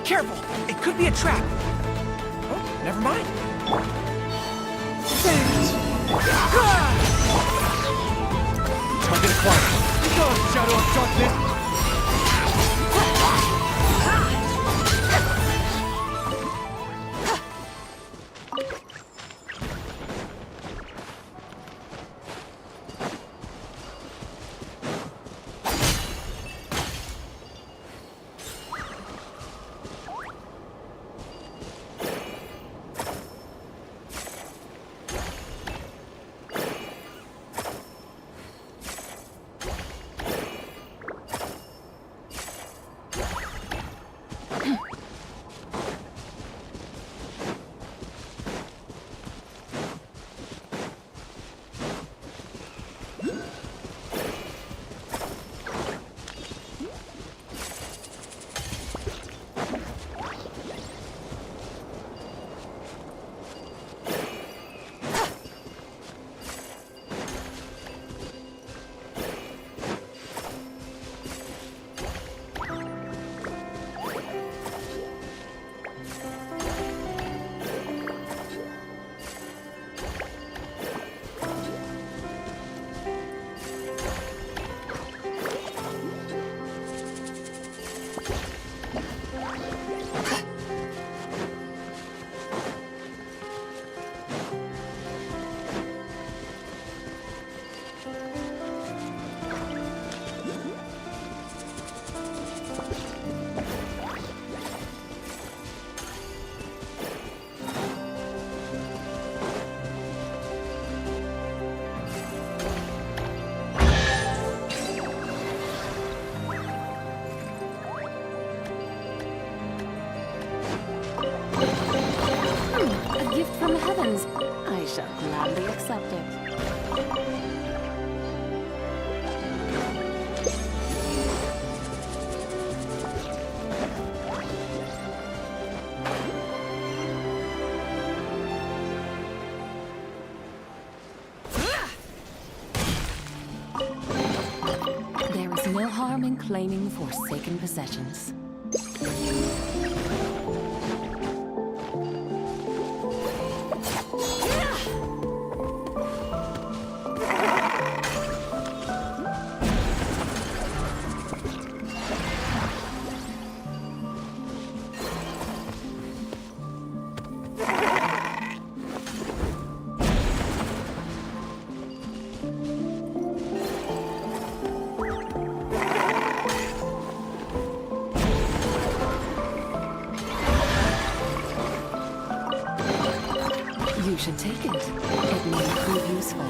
Careful! It could be a trap! Oh, never mind. Target acquired. Go, Shadow of Darkness! From the heavens. I shall gladly accept it. There is no harm in claiming forsaken possessions. You should take it. It may prove useful.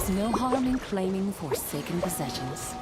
No harm in claiming forsaken possessions.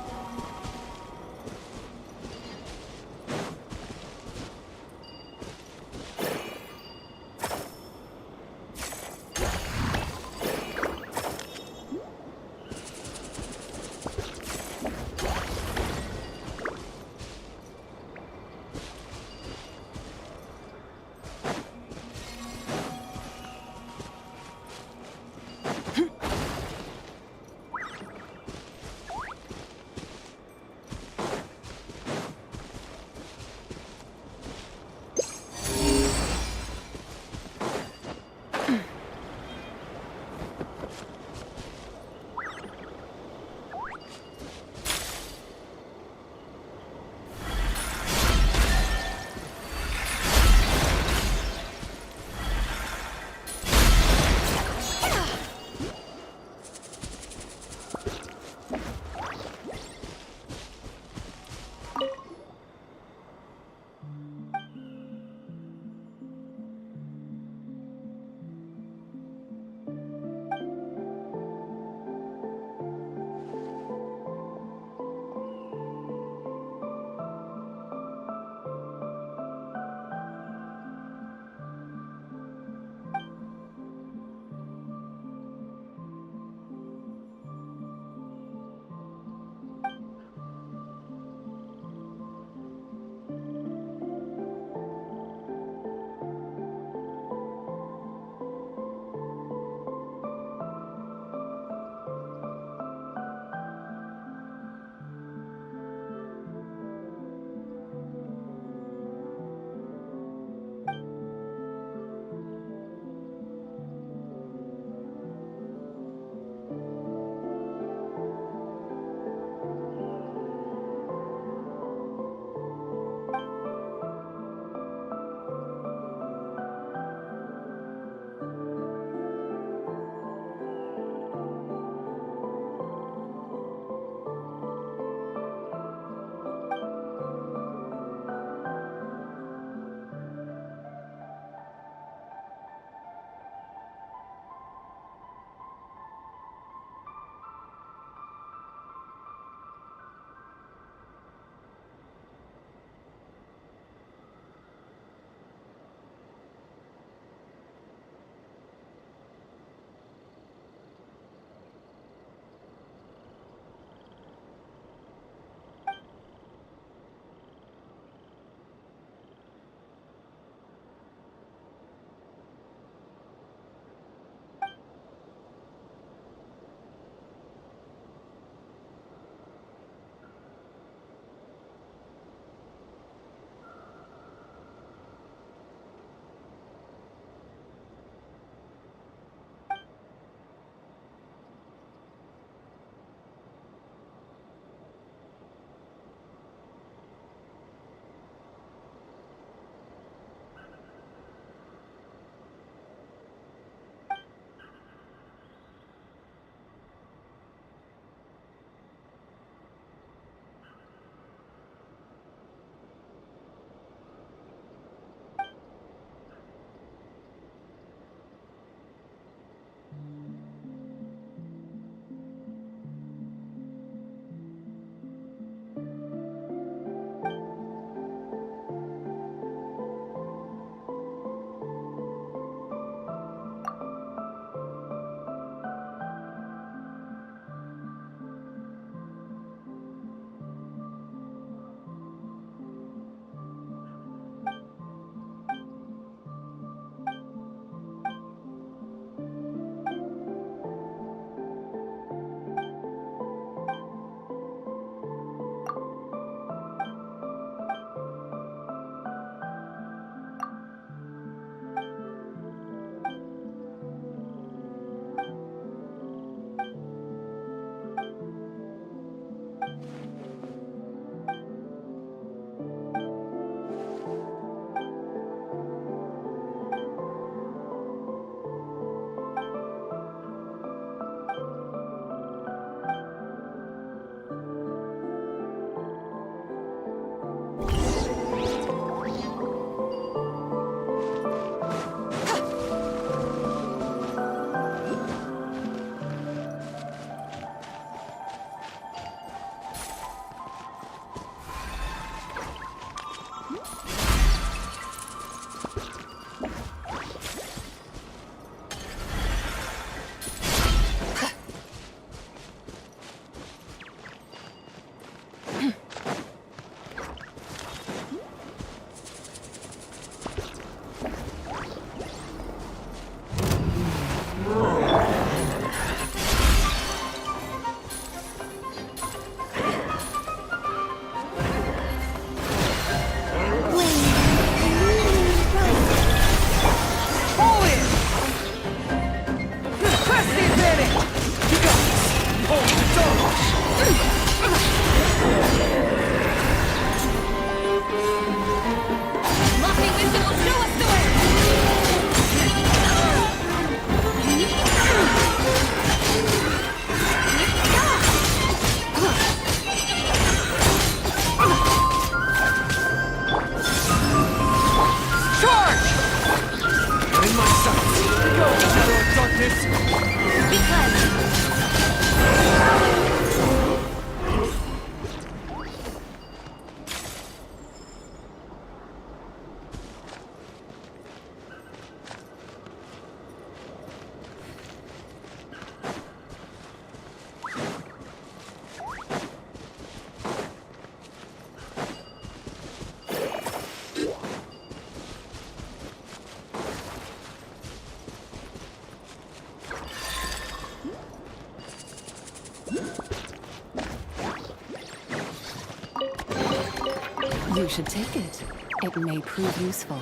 You should take it. It may prove useful.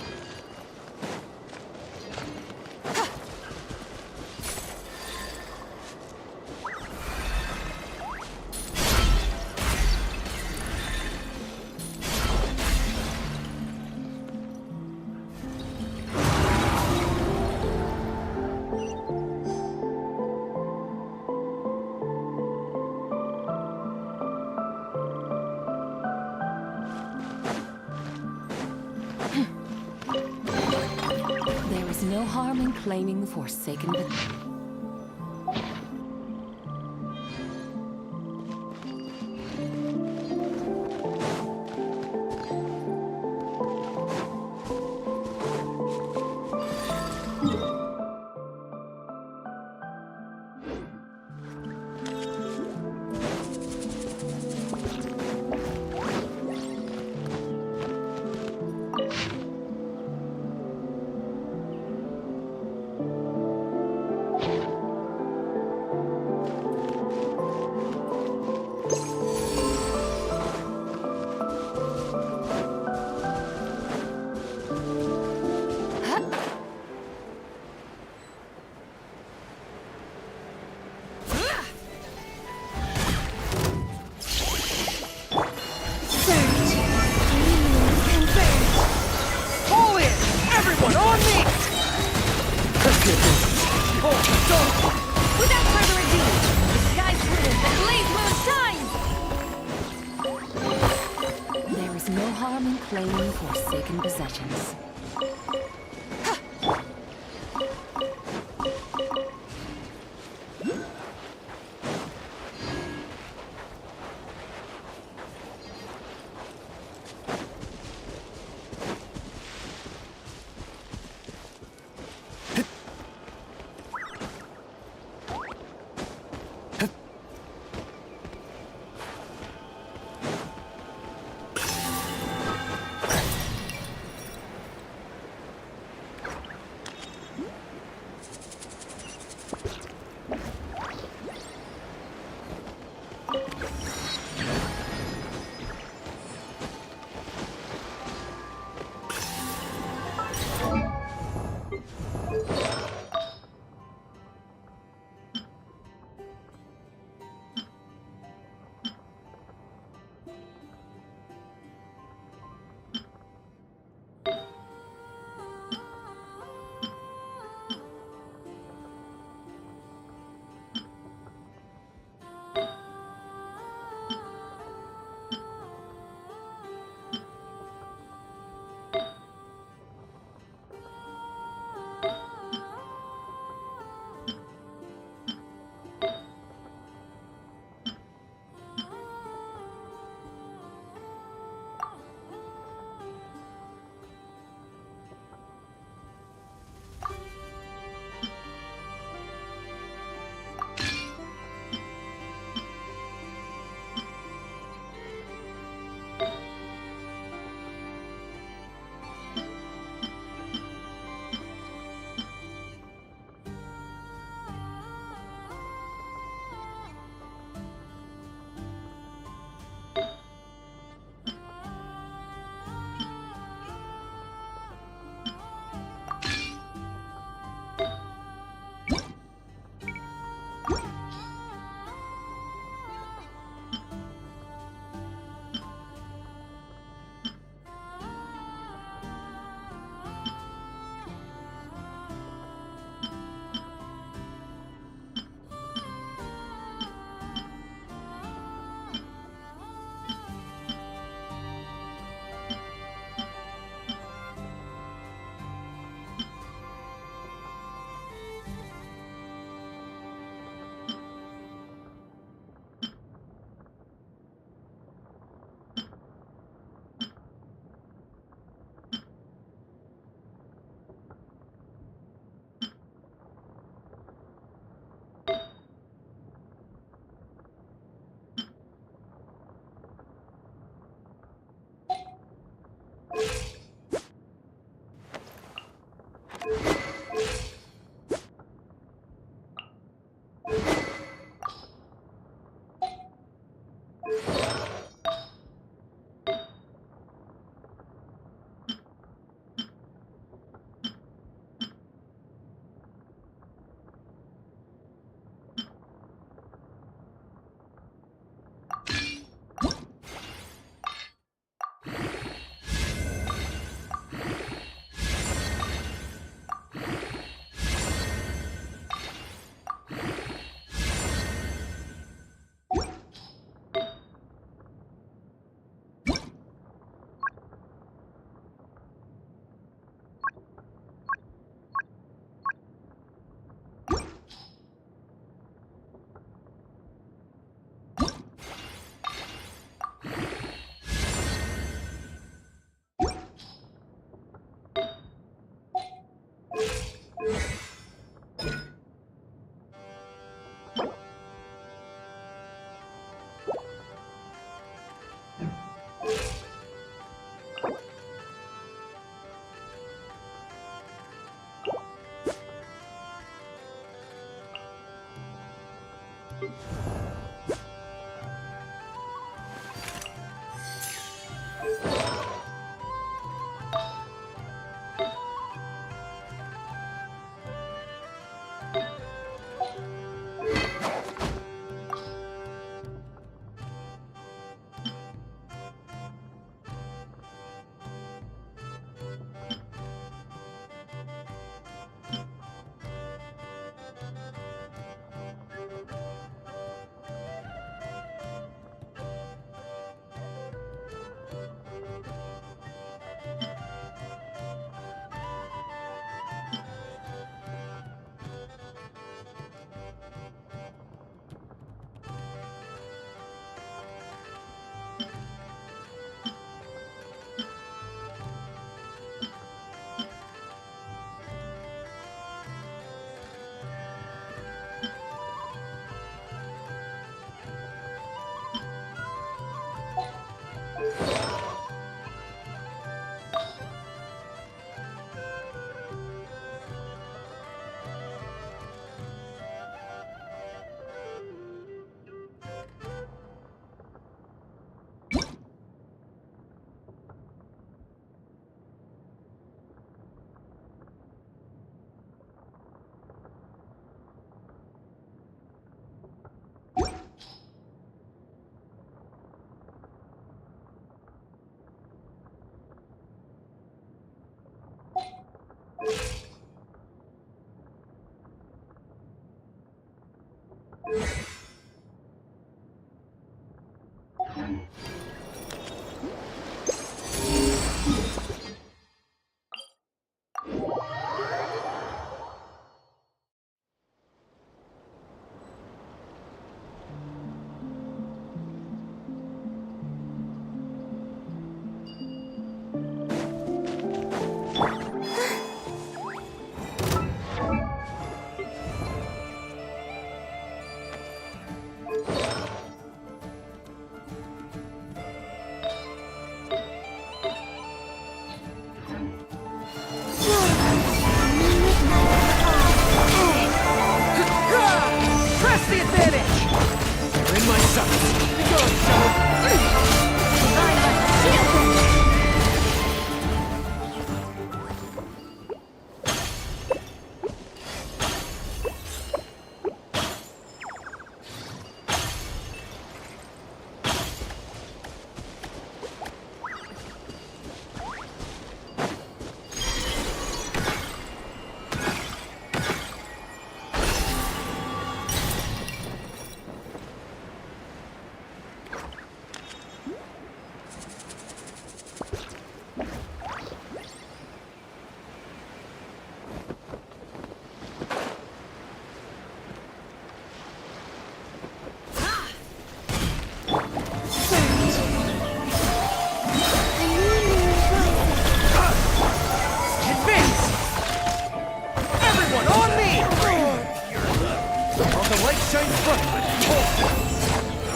There is no harm in claiming the Forsaken. Pull in! Everyone on me! Without further ado, the sky splitters and blaze moon shines! There is no harm in claiming Forsaken possessions.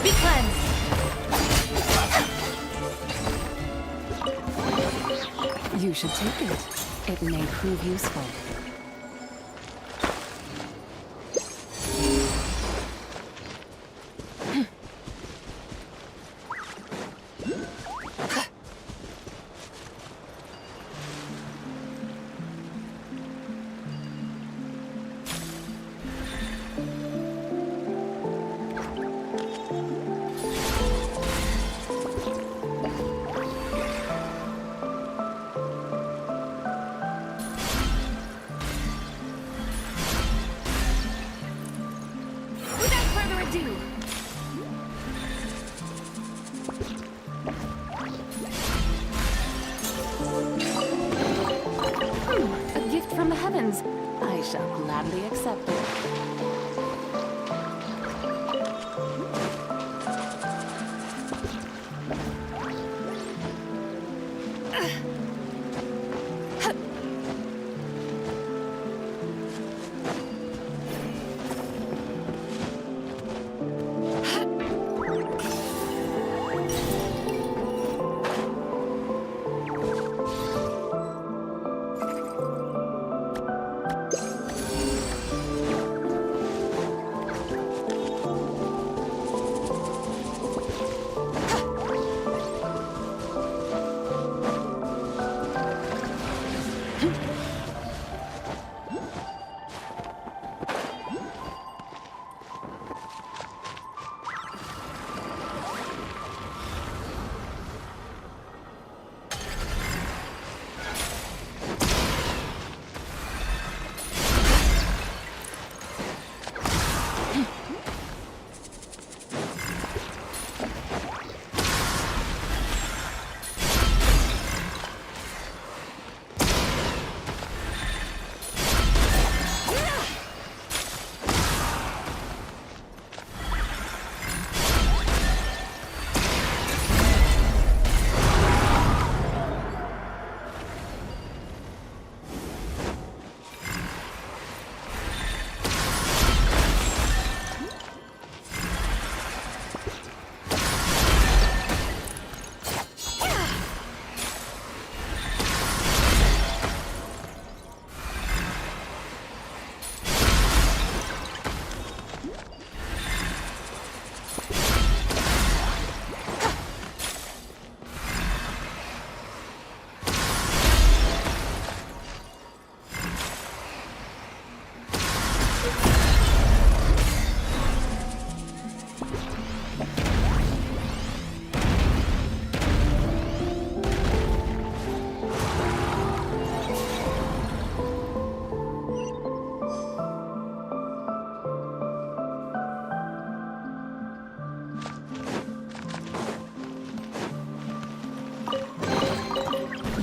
Be cleansed. You should take it. It may prove useful. A gift from the heavens. I shall gladly accept it.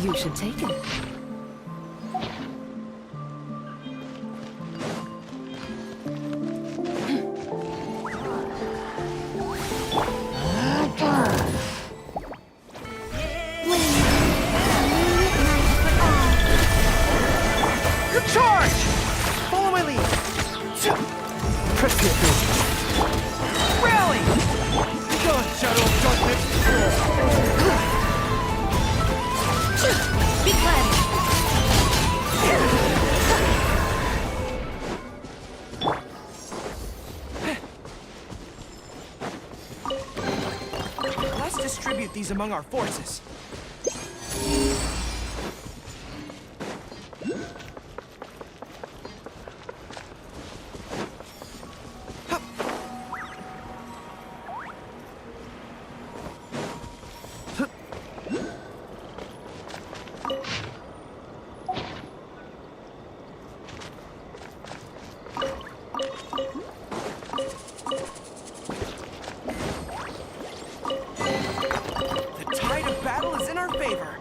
You should take it. Good charge! Follow my lead. Rally! Be gone, Shadow of Darkness! Be cleansed. Let's distribute these among our forces. The tide of battle is in our favor.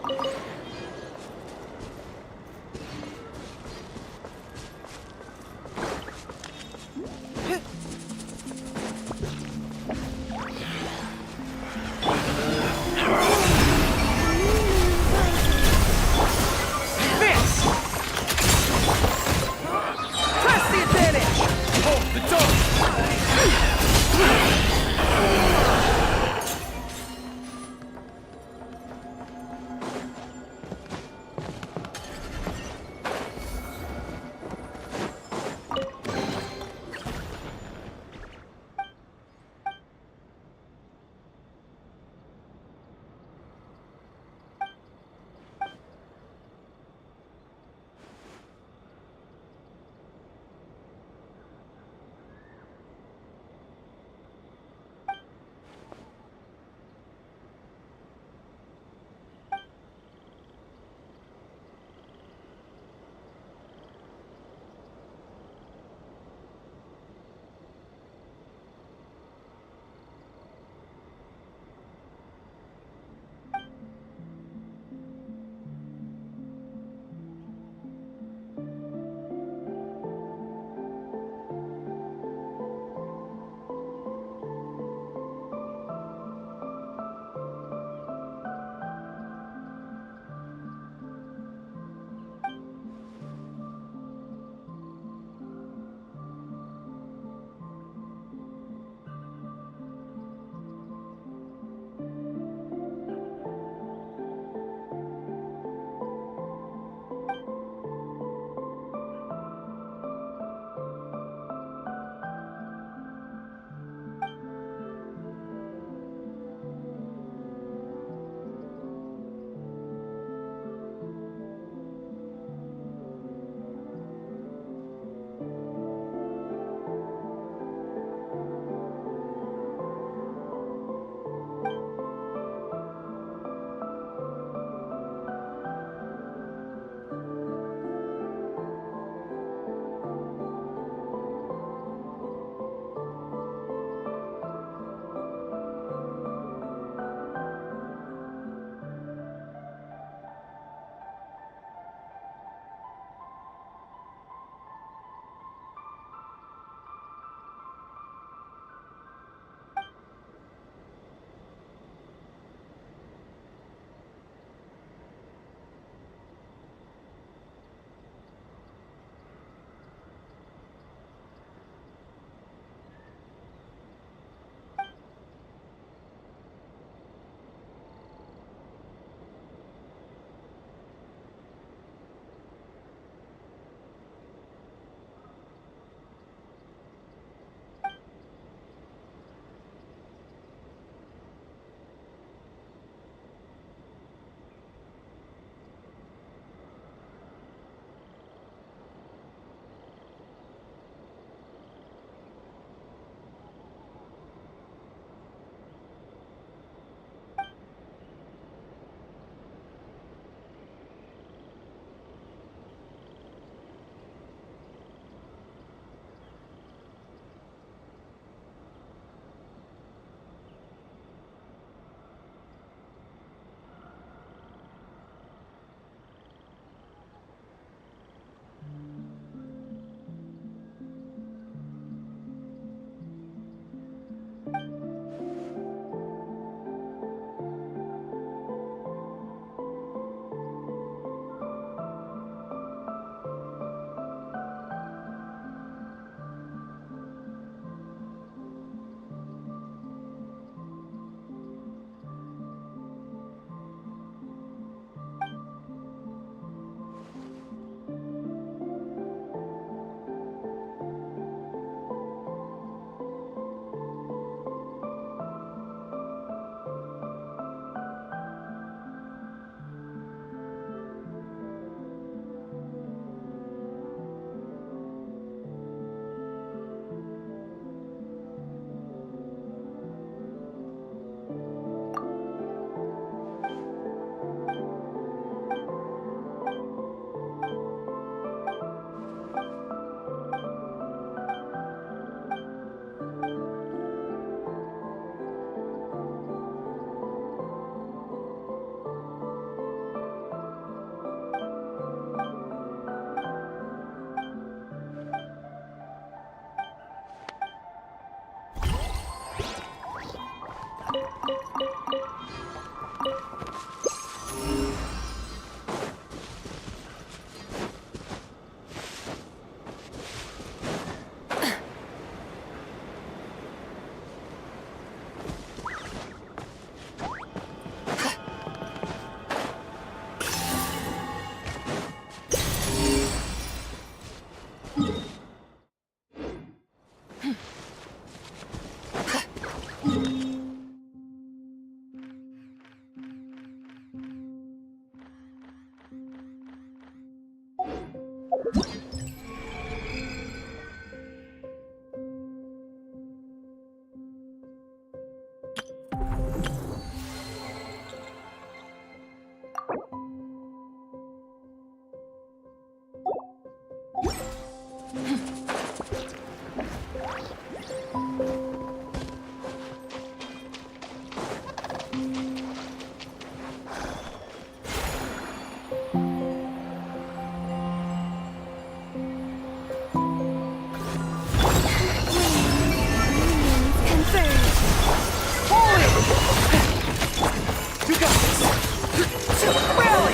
Rally!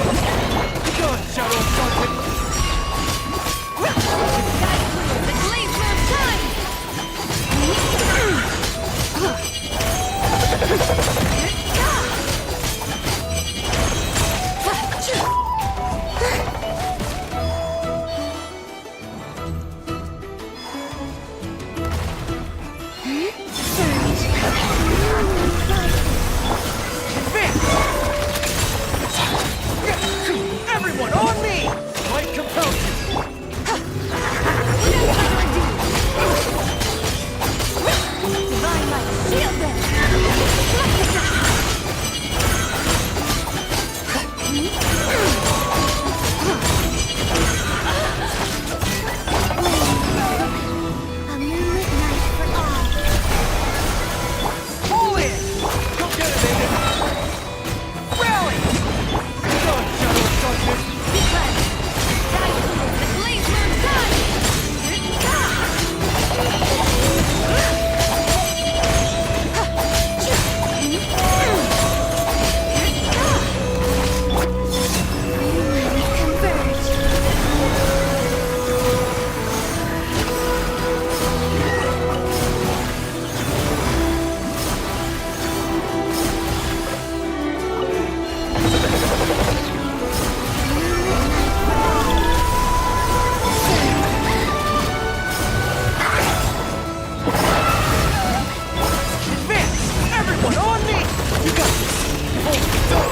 Go on, Shadow of Fortune! The Glaze Moon time! Everyone on me! Might compels you! Divine light, shield them! A moonlit night for all. All in! Go get it, Aiden! Rally! Go on, Shadow of Fortune! The Glaze Moon time! Everyone on me! You got this! Hold the door!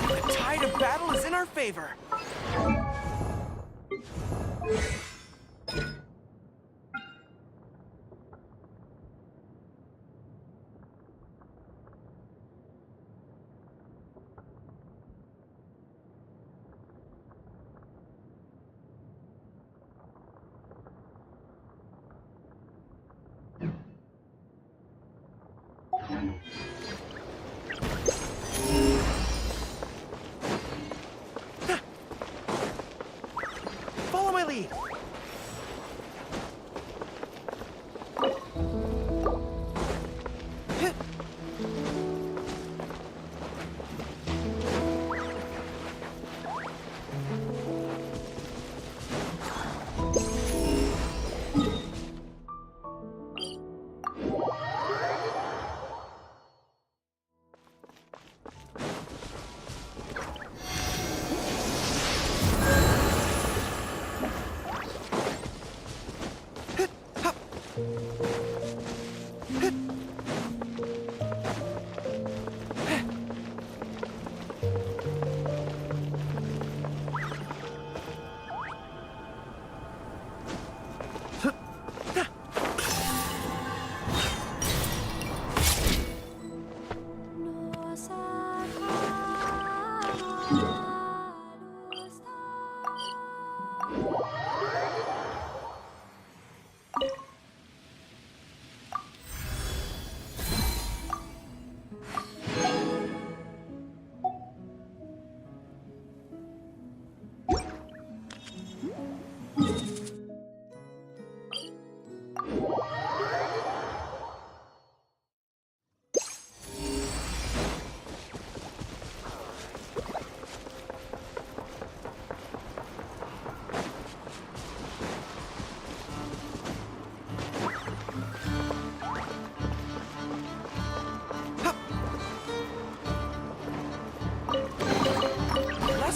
The tide of battle is in our favor. Follow my lead.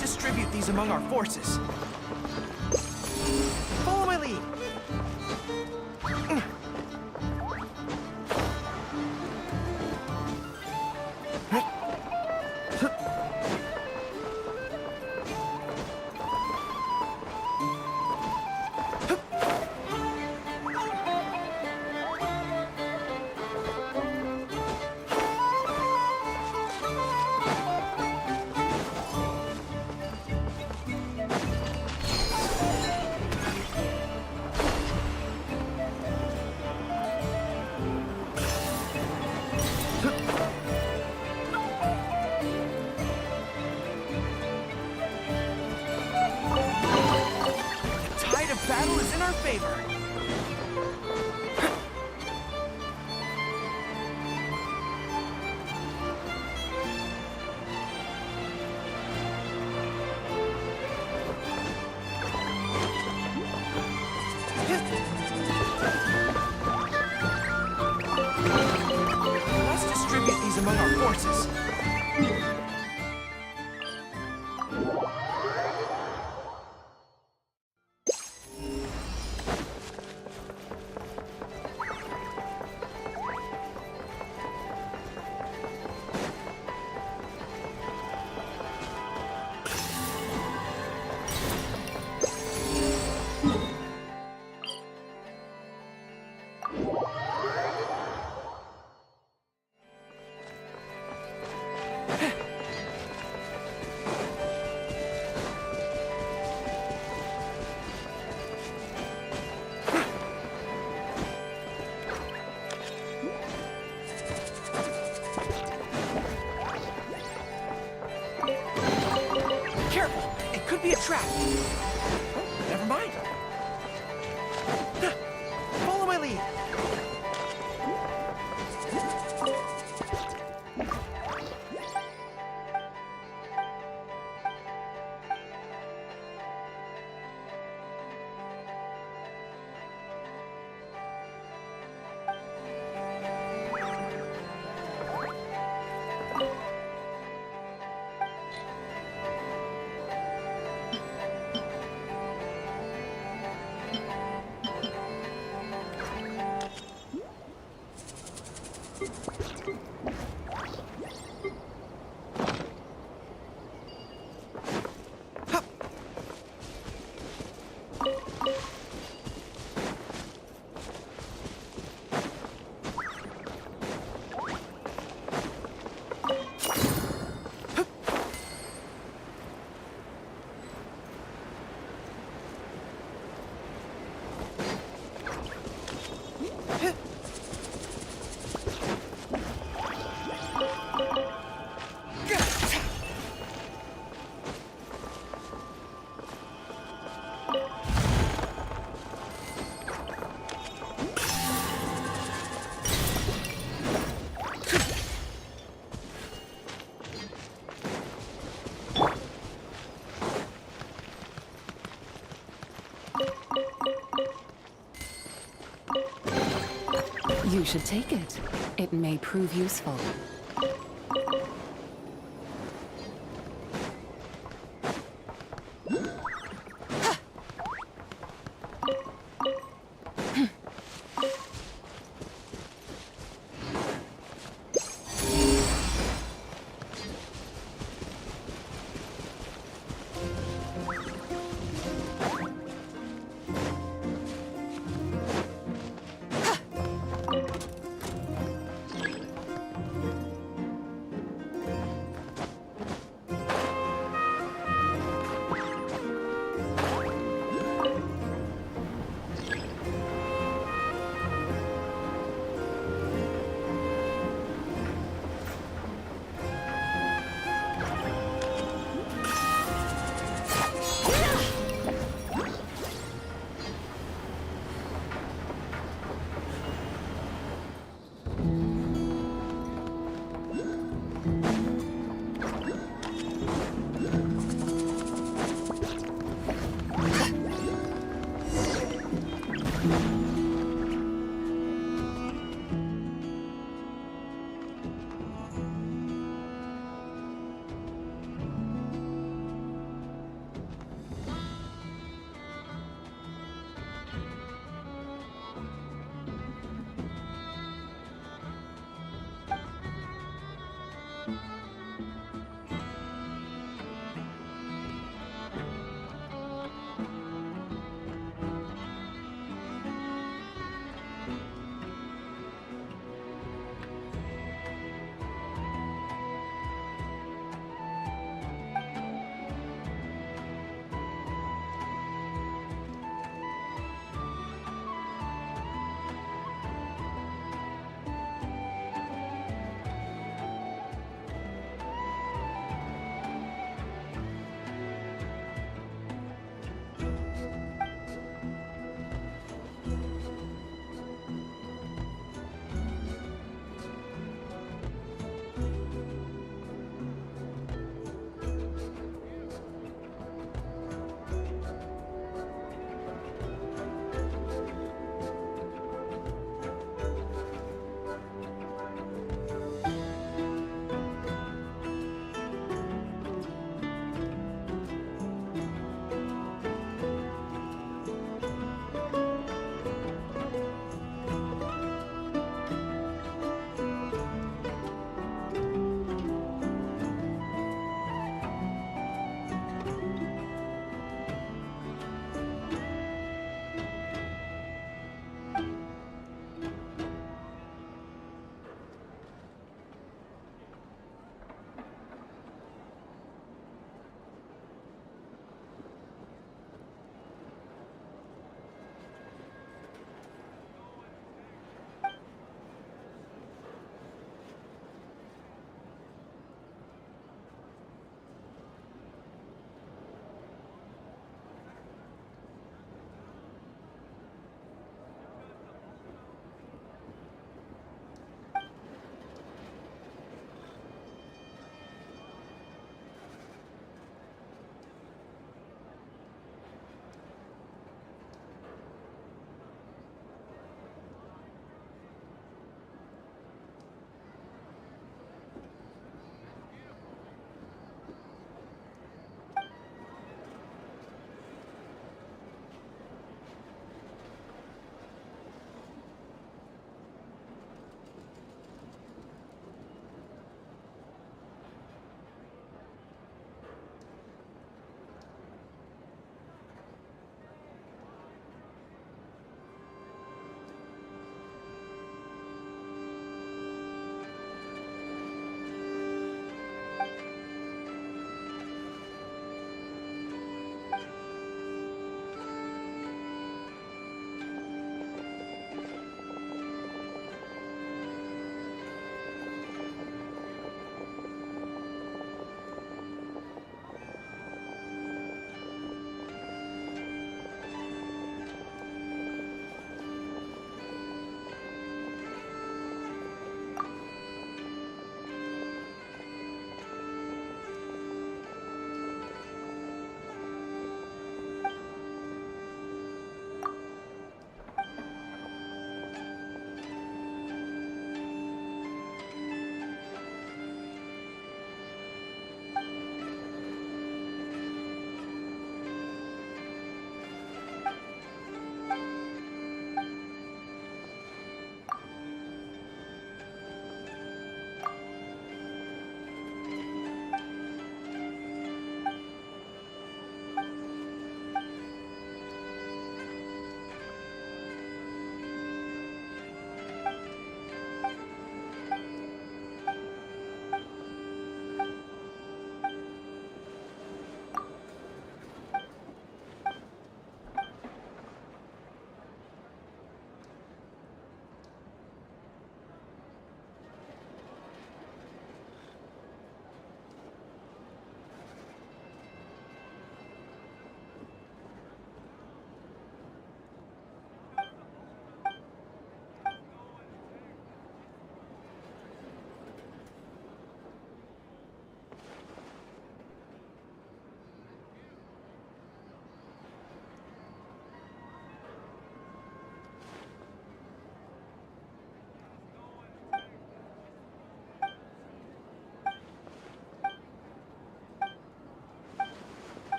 Distribute these among our forces. Follow my lead. forces. Careful! It could be a trap. Oh, never mind. Follow my lead. You should take it. It may prove useful.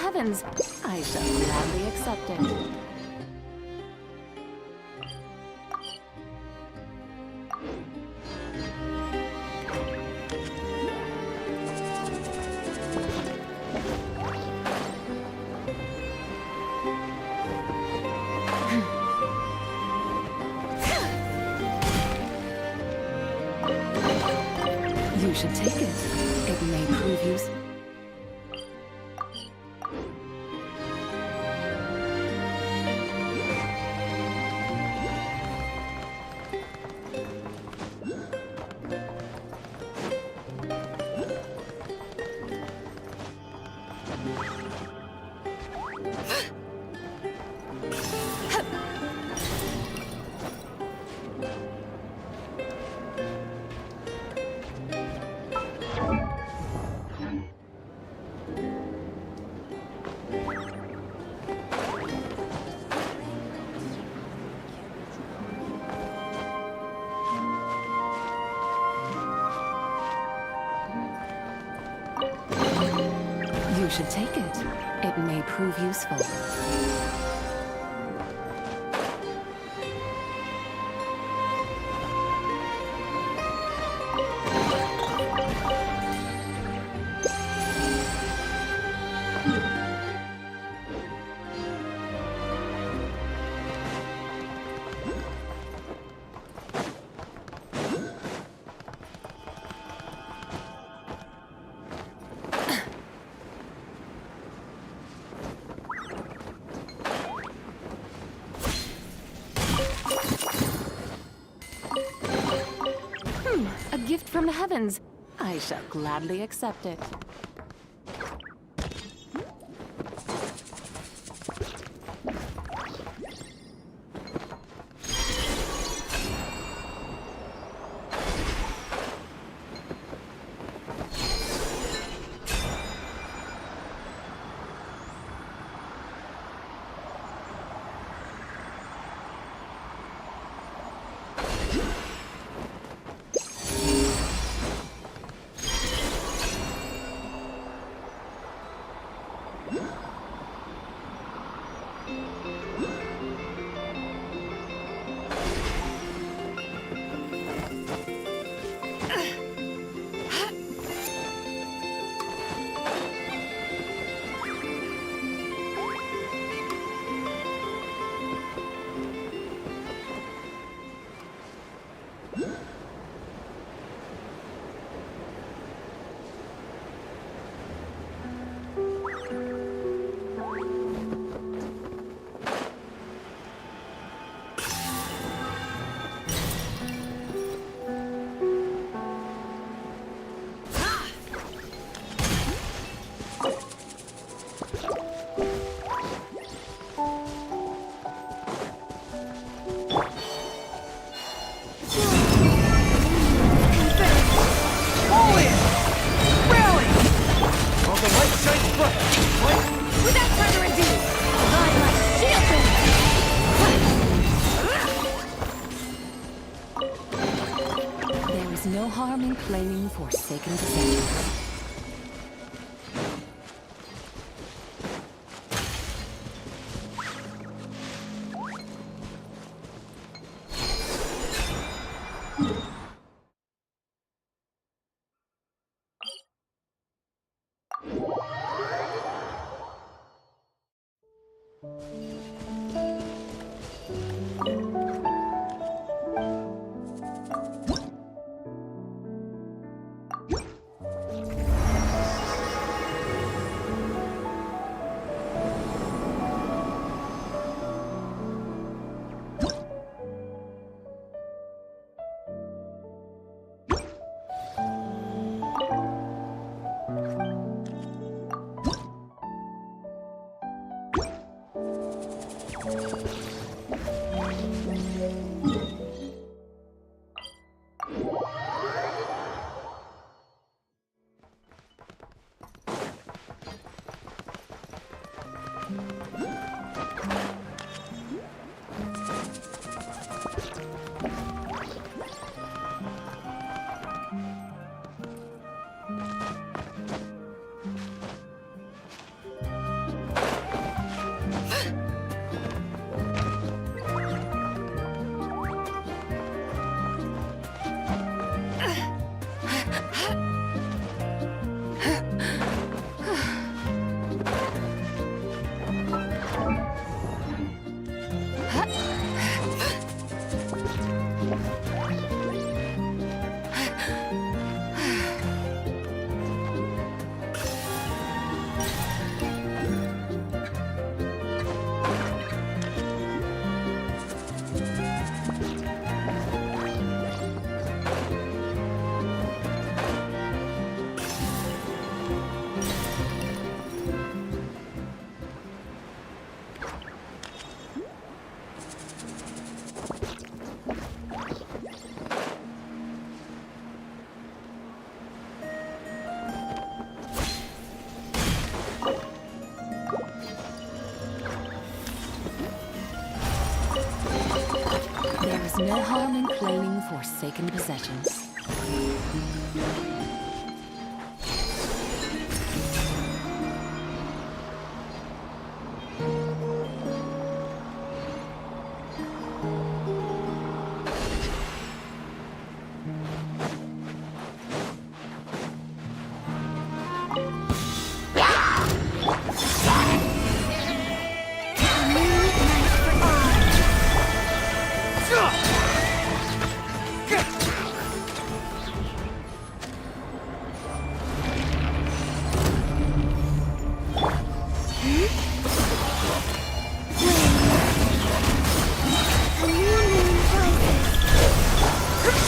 heavens. I shall gladly accept it. You should take it. It may prove useful. You should take it. It may prove useful. A gift from the heavens. I shall gladly accept it. No harm in claiming forsaken possessions. There's no harm in claiming forsaken possessions.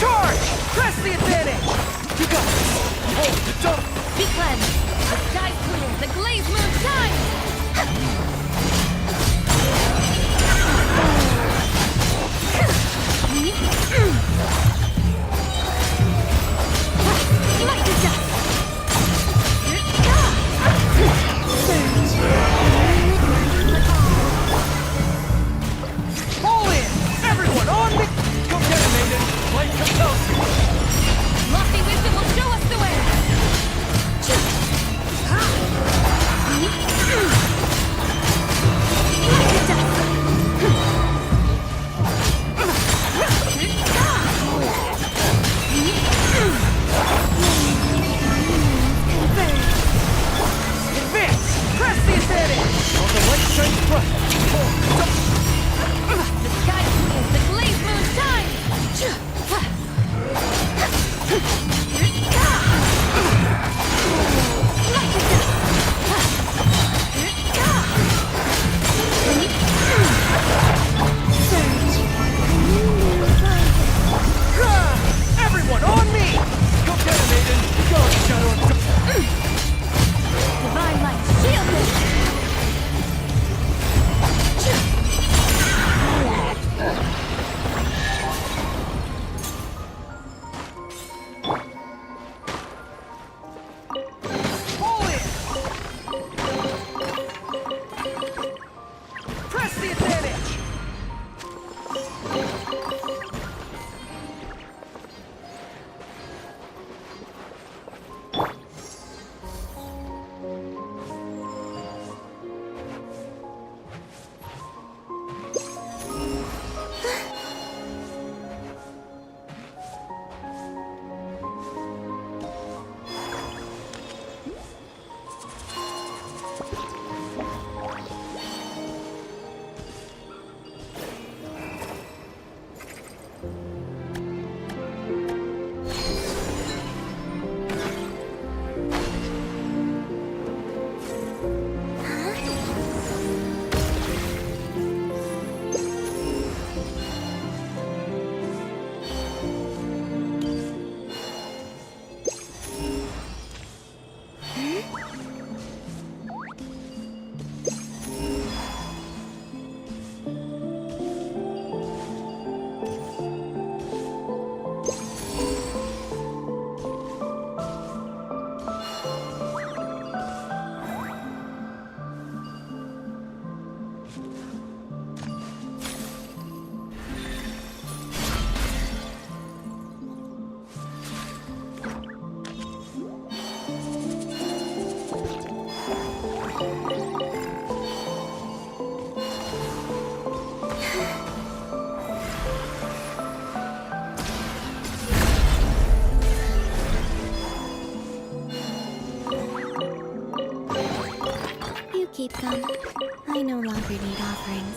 Charge! Press the advantage! You got this! Hold the jump! Be cleansed! The sky's clear! The glaze moon shines! Mighty dust! All in! Everyone on me! Go get it, maiden! Light compels you! Lofty wisdom will show us the way! Advance! Press the advantage! On the light shine front! The sky's clear! The glaze moon shines! Everyone on me! Go get it, maiden! Go, shadow! Divine light, shield me! All in! Press the advantage! You keep them. I no longer need offerings.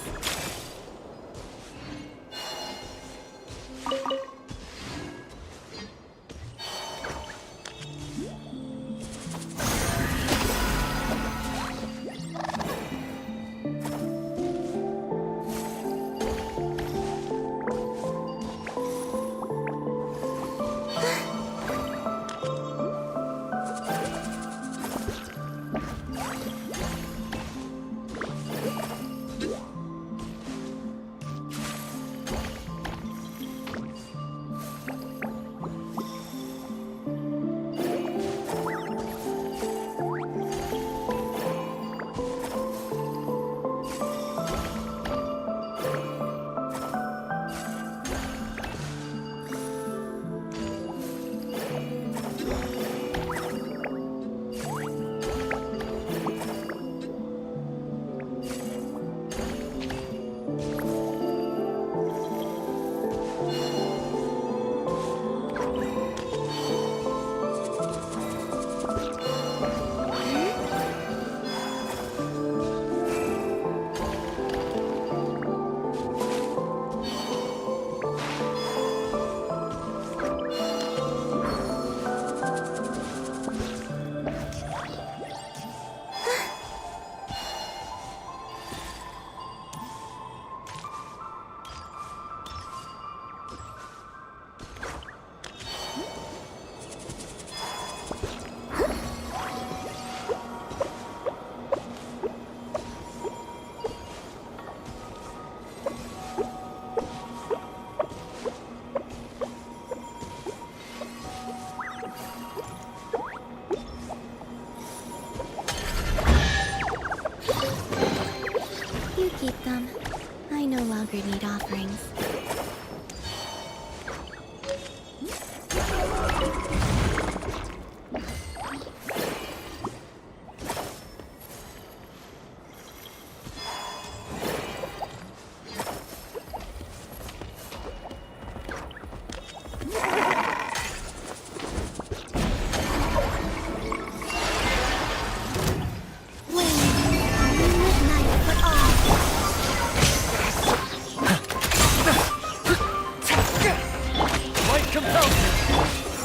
keep them. I no longer need offerings.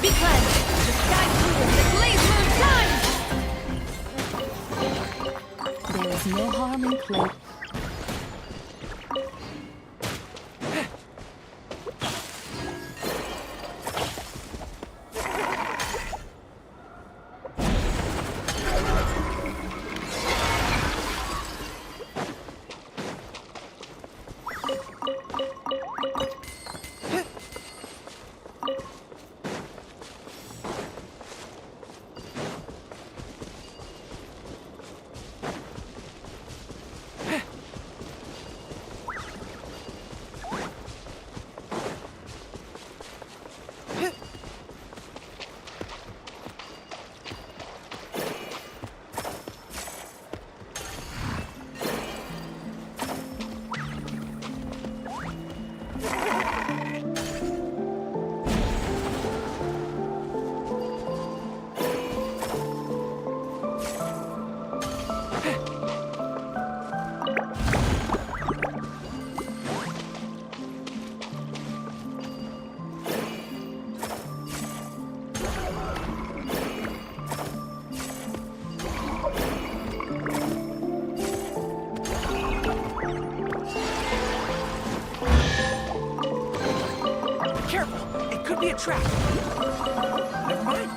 Be cleansed! The sky cools, the blaze moon time! There is no harm in clay. Careful! It could be a trap! Never mind.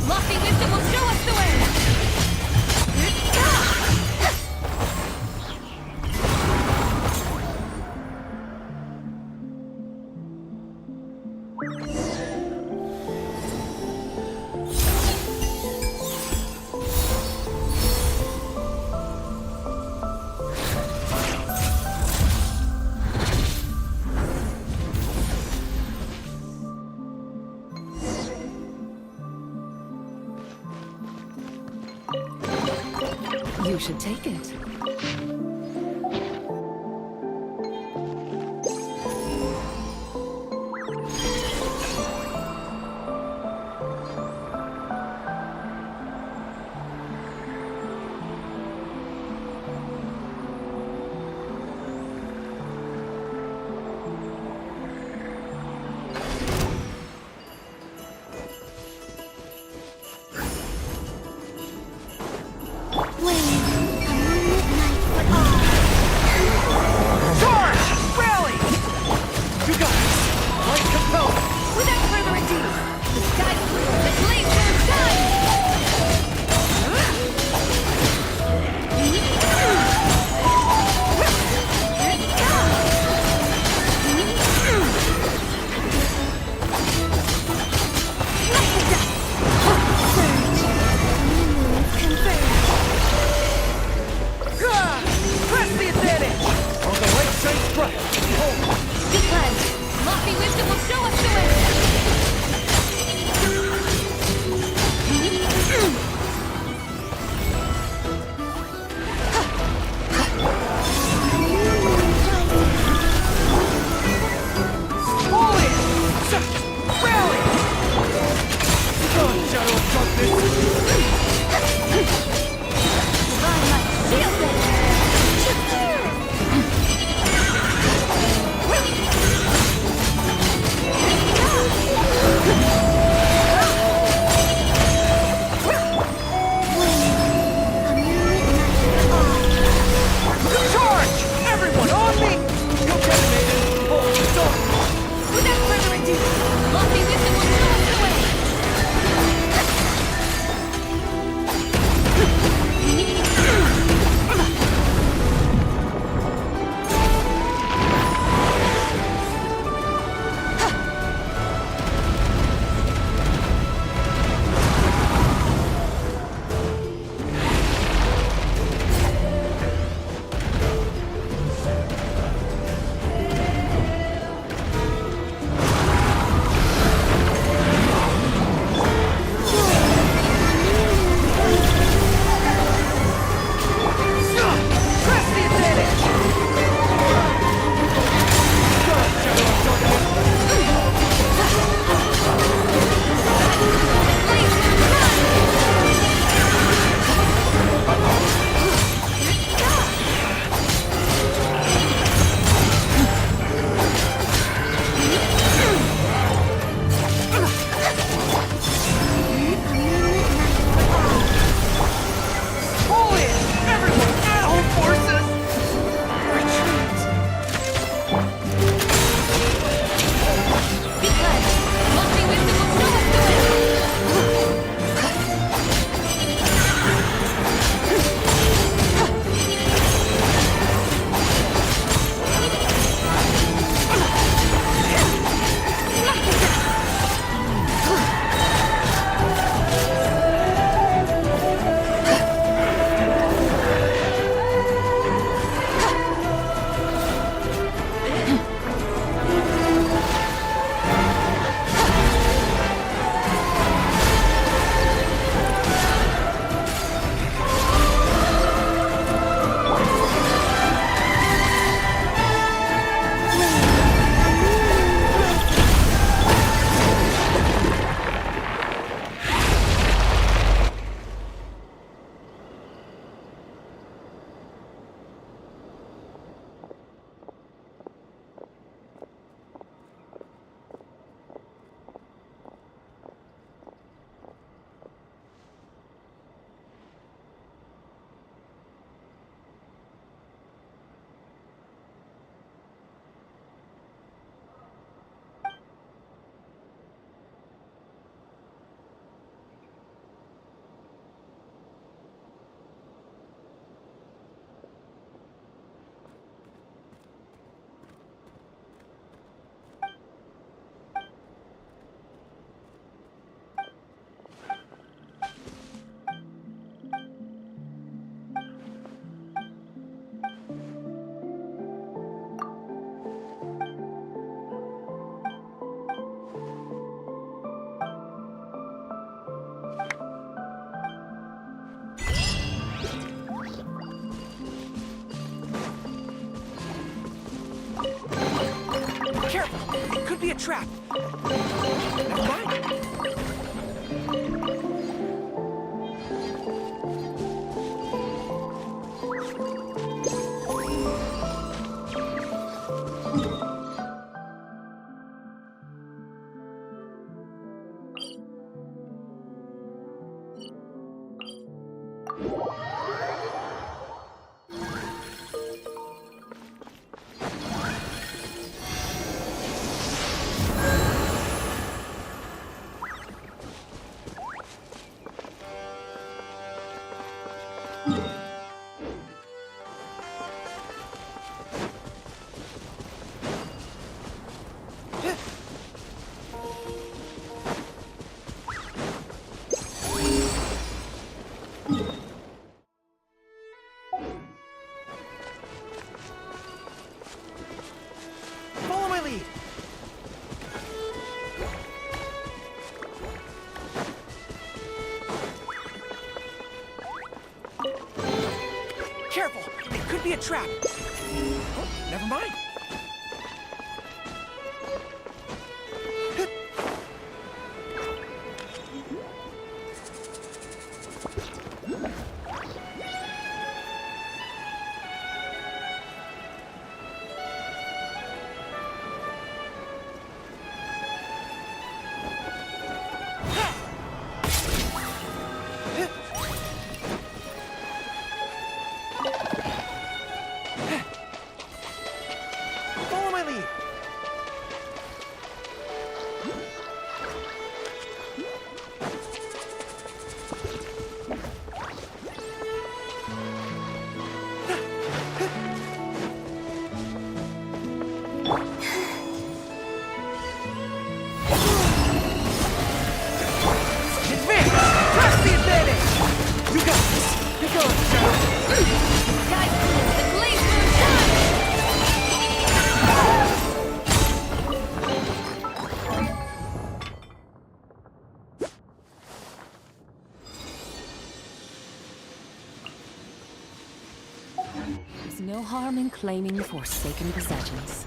Lofty wisdom will show us the way! You should take it. When a moonlit Careful! It could be a trap! Never mind! Follow my lead! Careful! It could be a trap! Oh, never mind! Follow my lead! Advance! Press the advantage! You got this! You're going, Shadow! Sky clear, the blaze moon time! There's no harm in claiming forsaken possessions.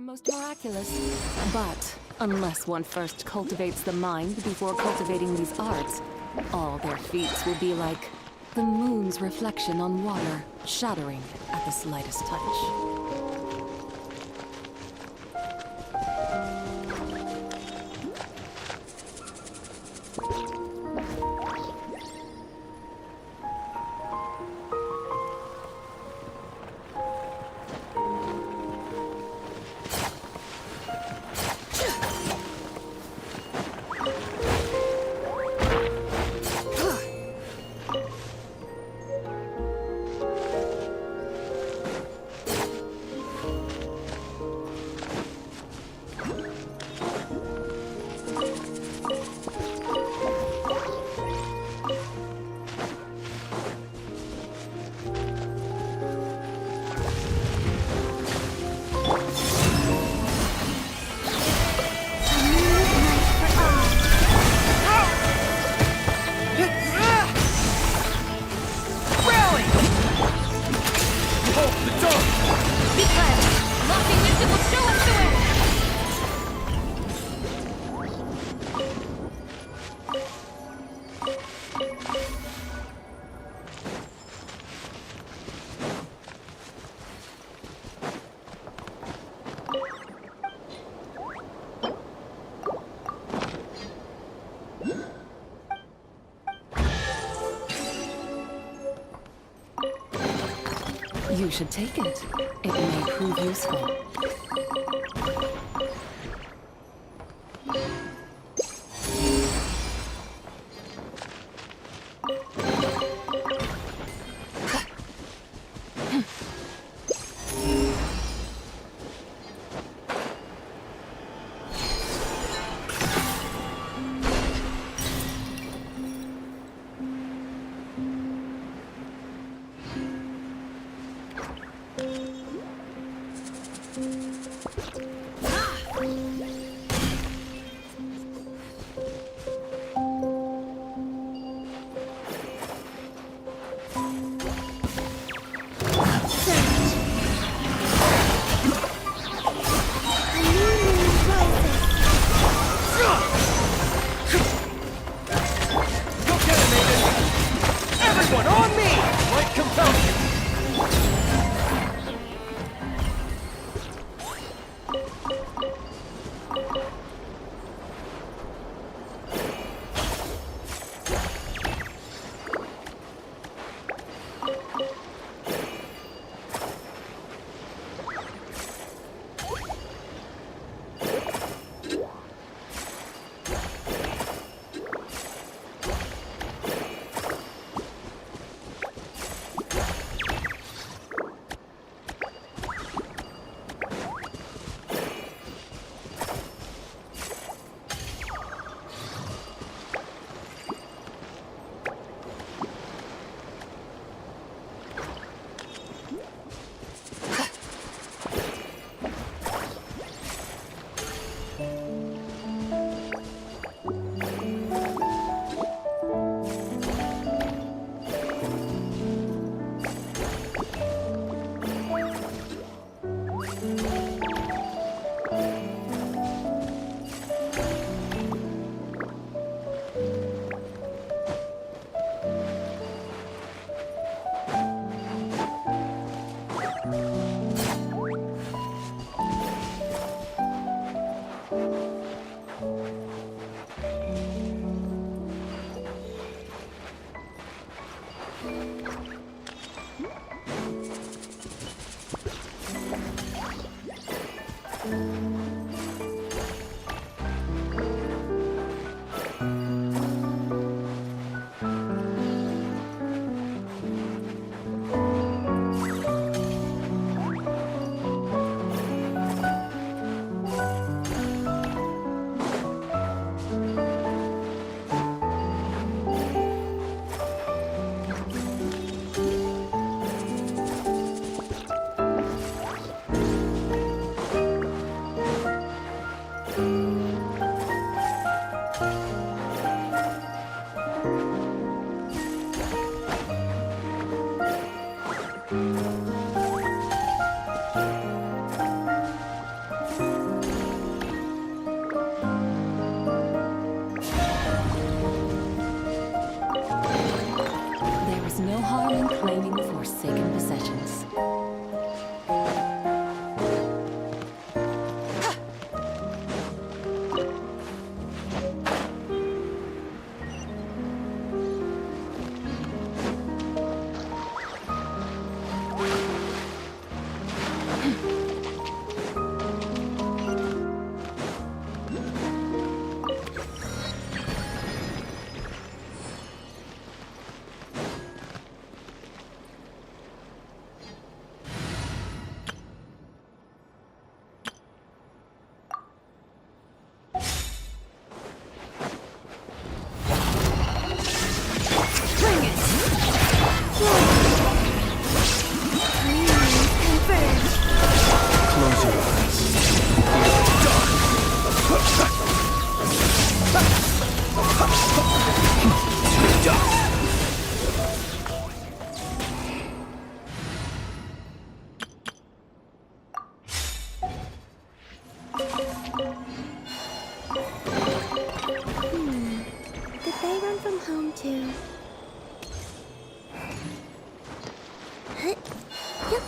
most miraculous. But unless one first cultivates the mind before cultivating these arts, all their feats will be like the moon's reflection on water, shattering at the slightest touch. You should take it. It may prove useful. forsaken possessions. Close your eyes. To the dust. Did they run from home too? Yep.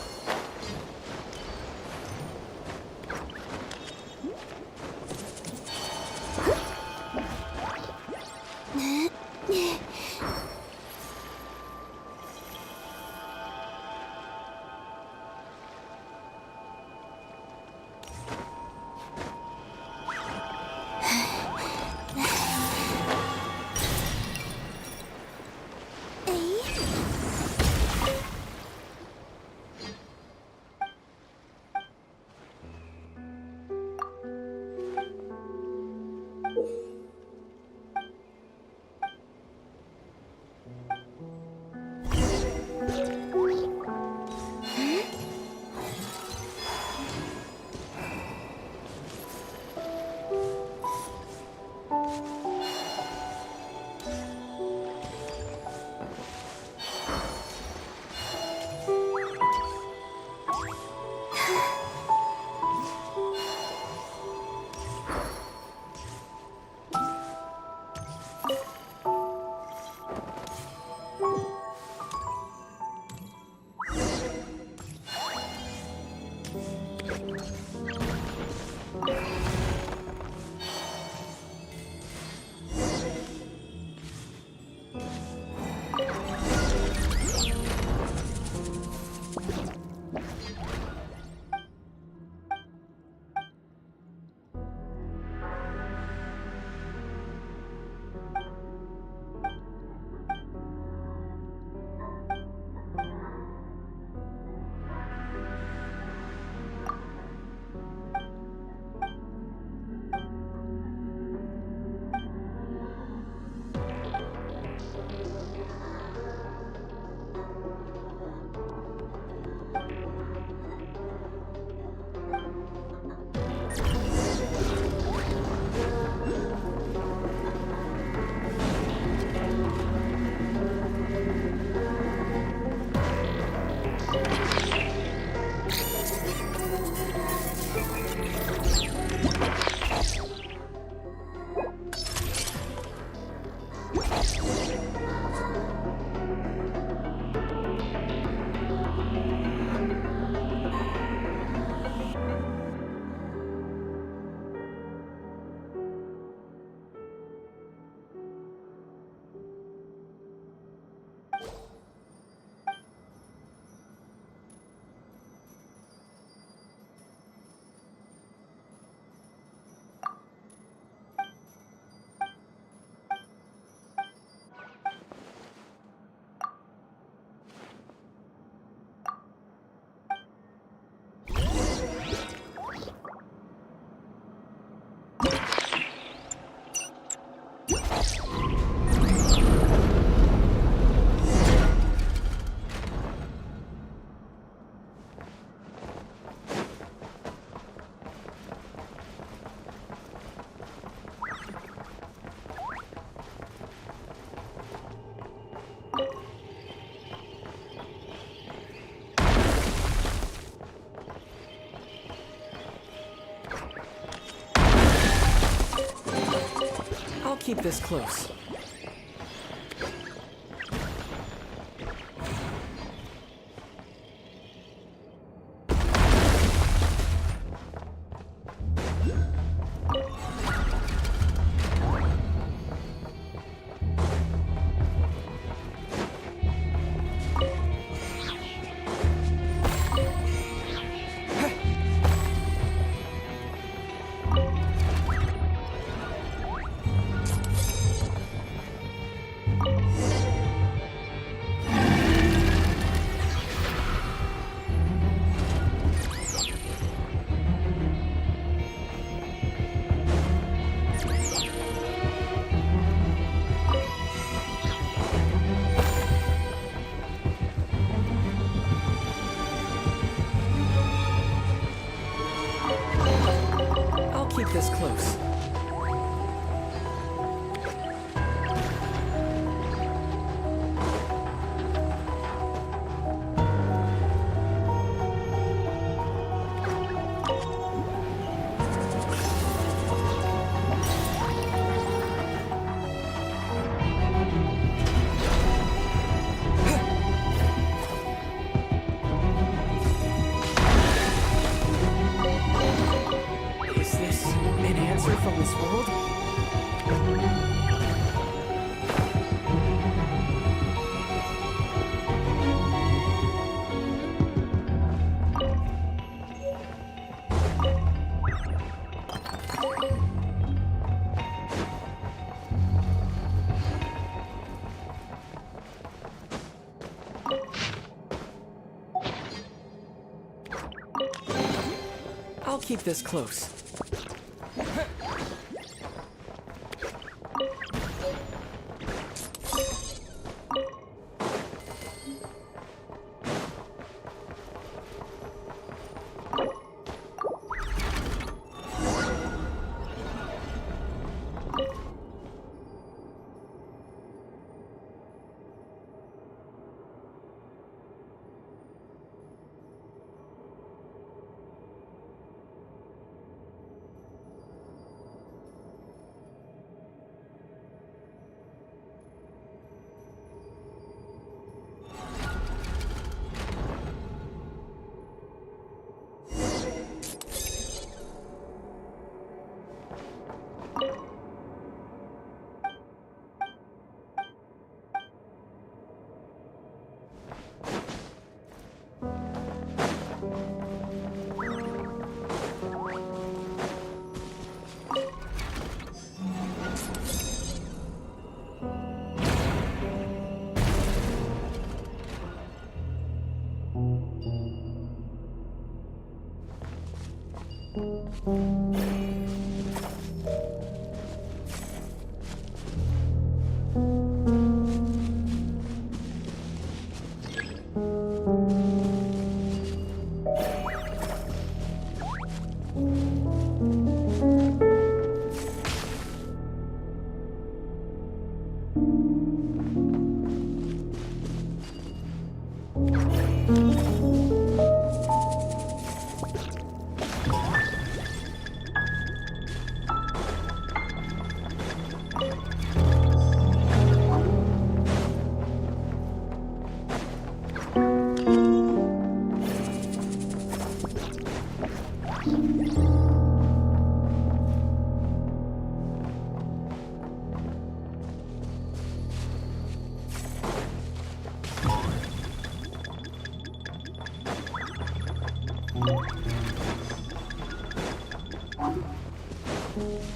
keep this close. this close. Is this an answer from this world? I'll keep this close.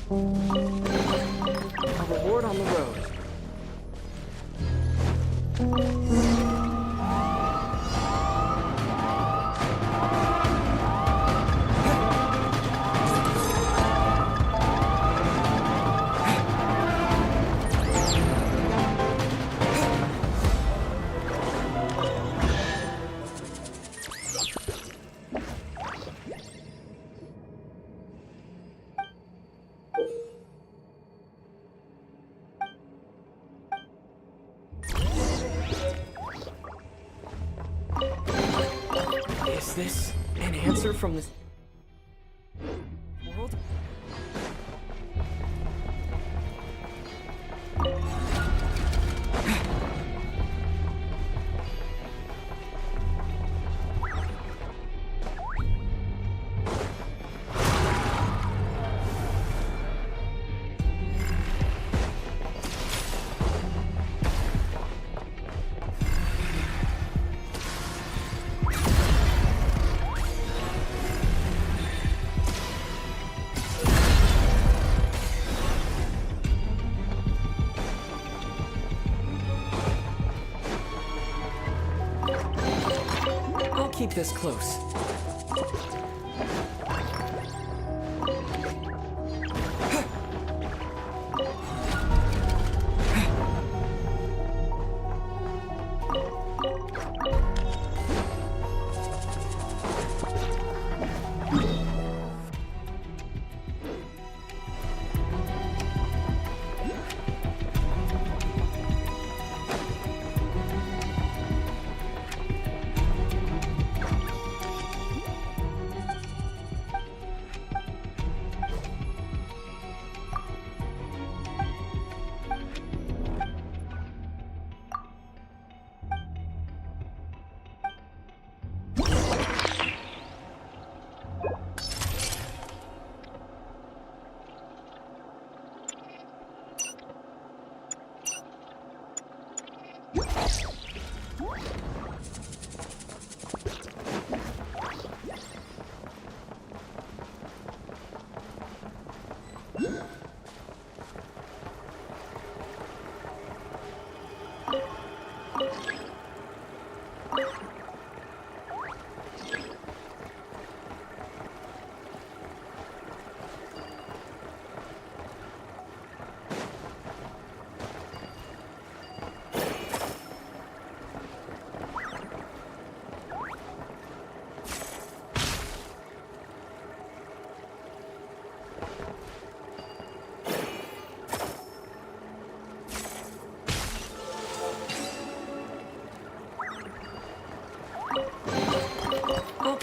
A reward on the road. Is this an answer from this world? I'll keep this close.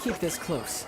keep this close.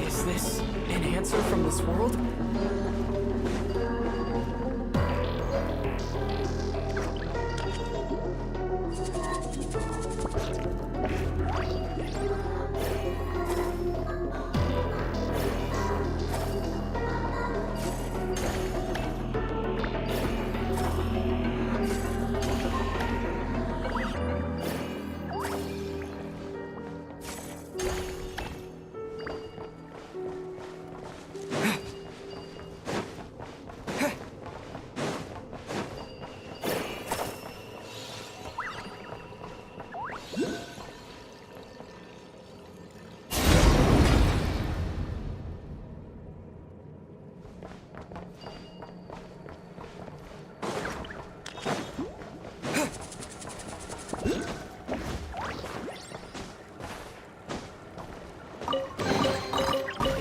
Is this an answer from this world?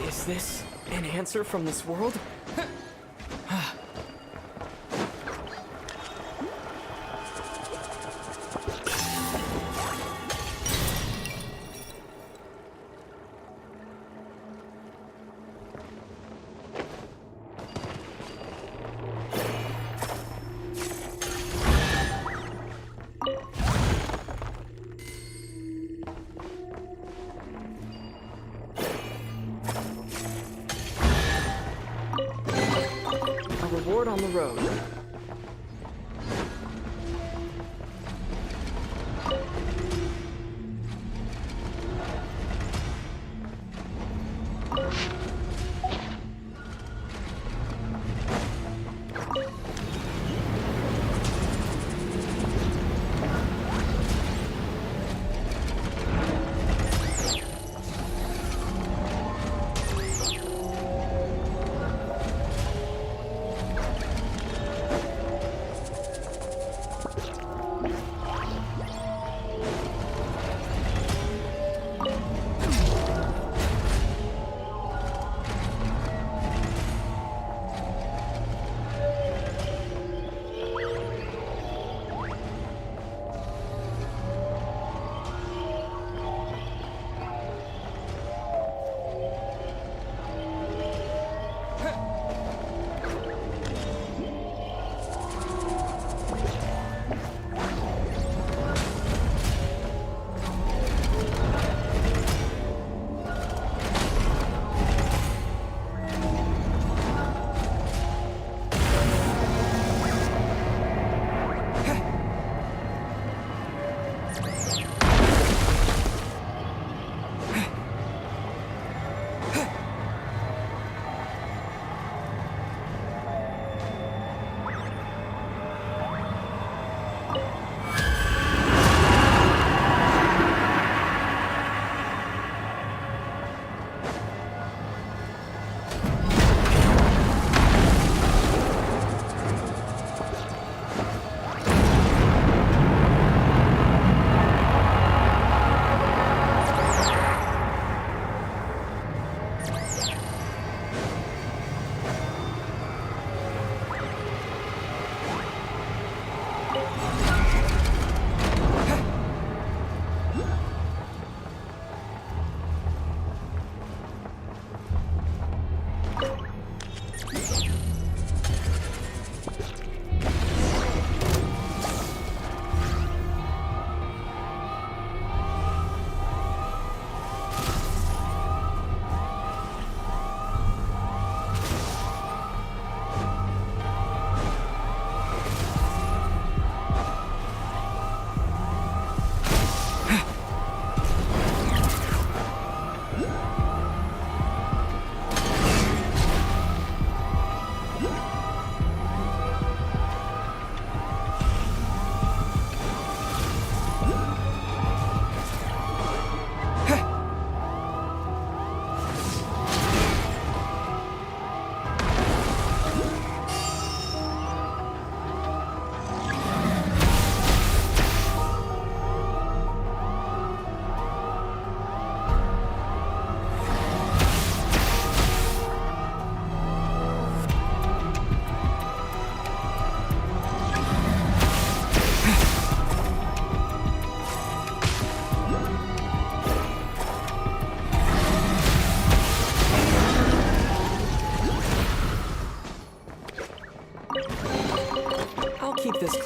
Is this an answer from this world? Reward on the road.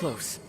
close.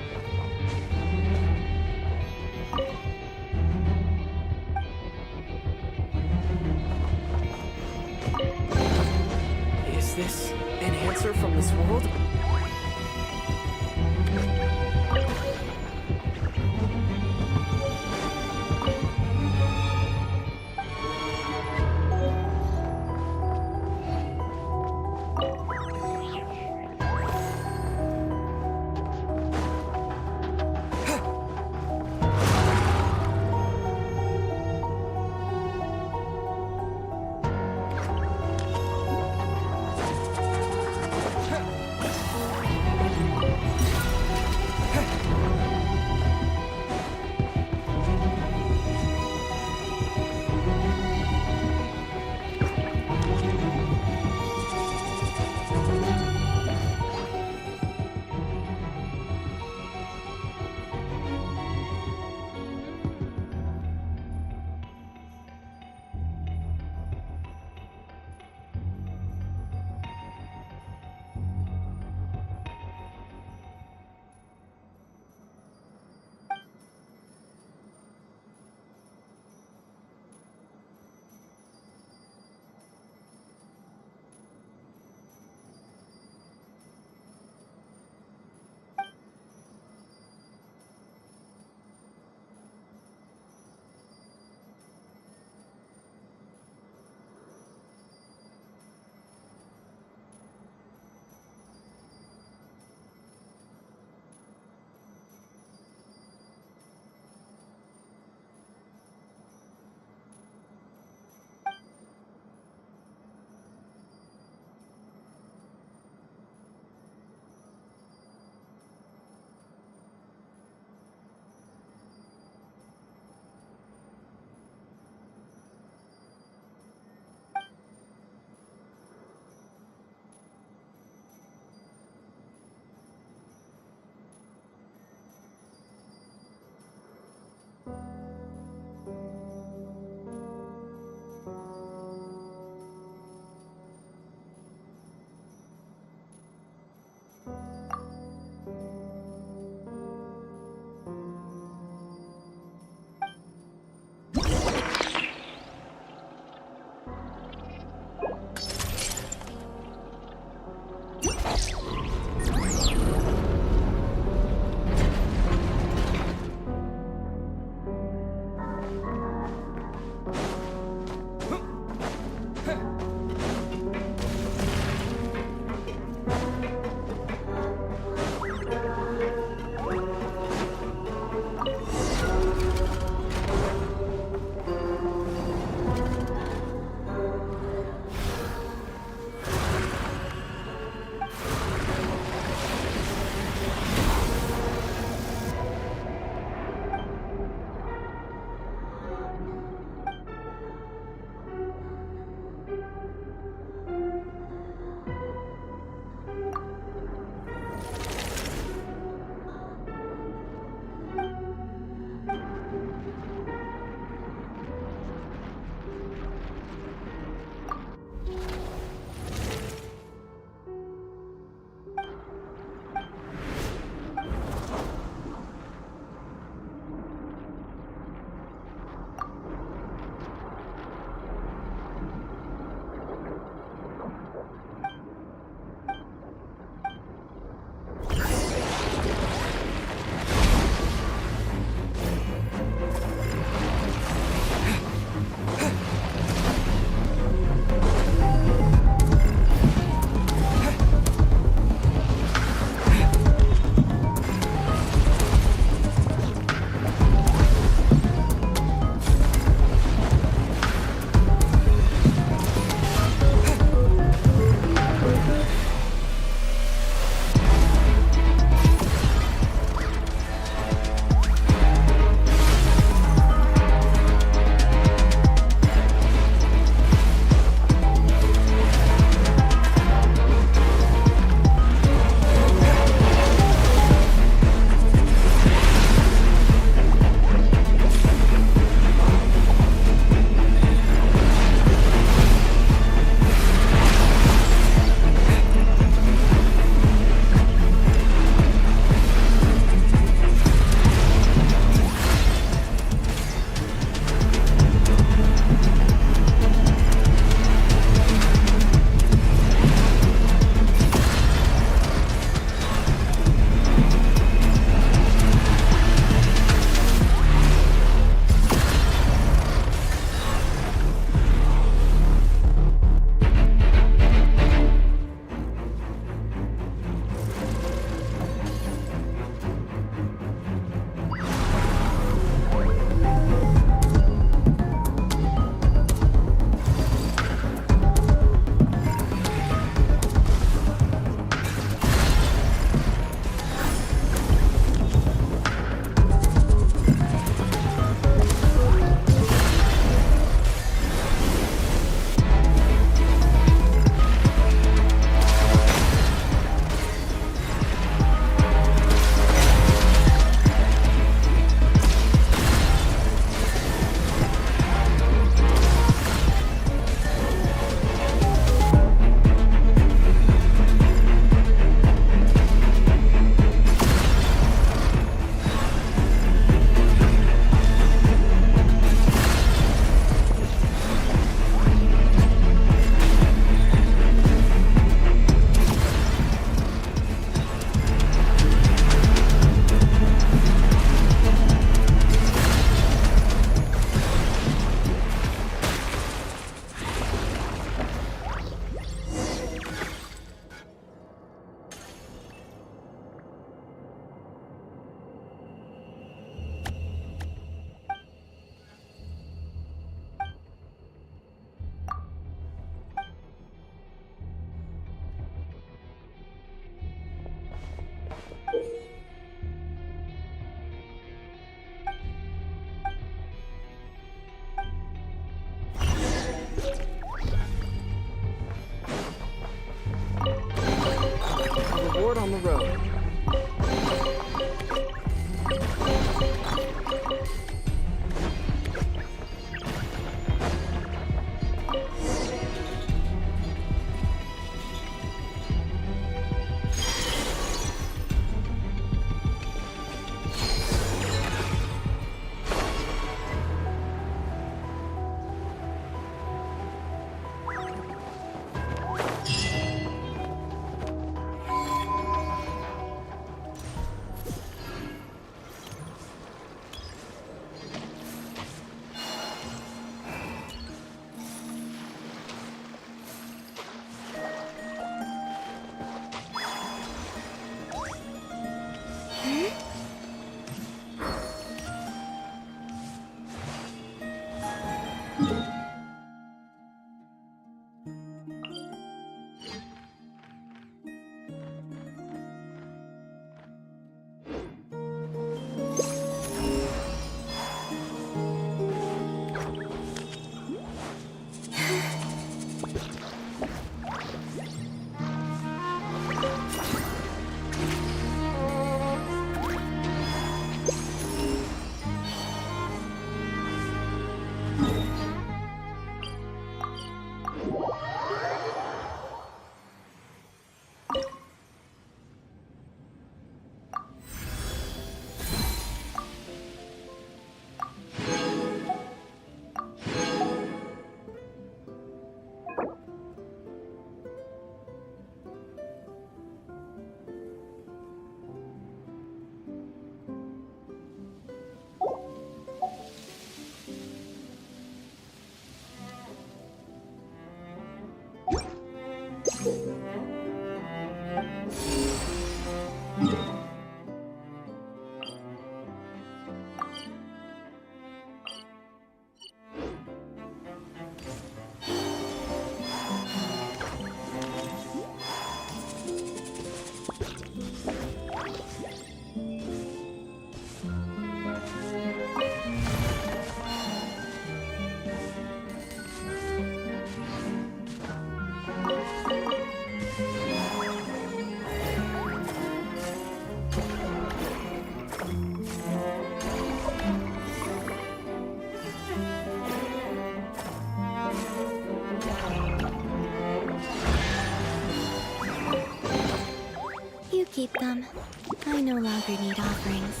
I no longer need offerings.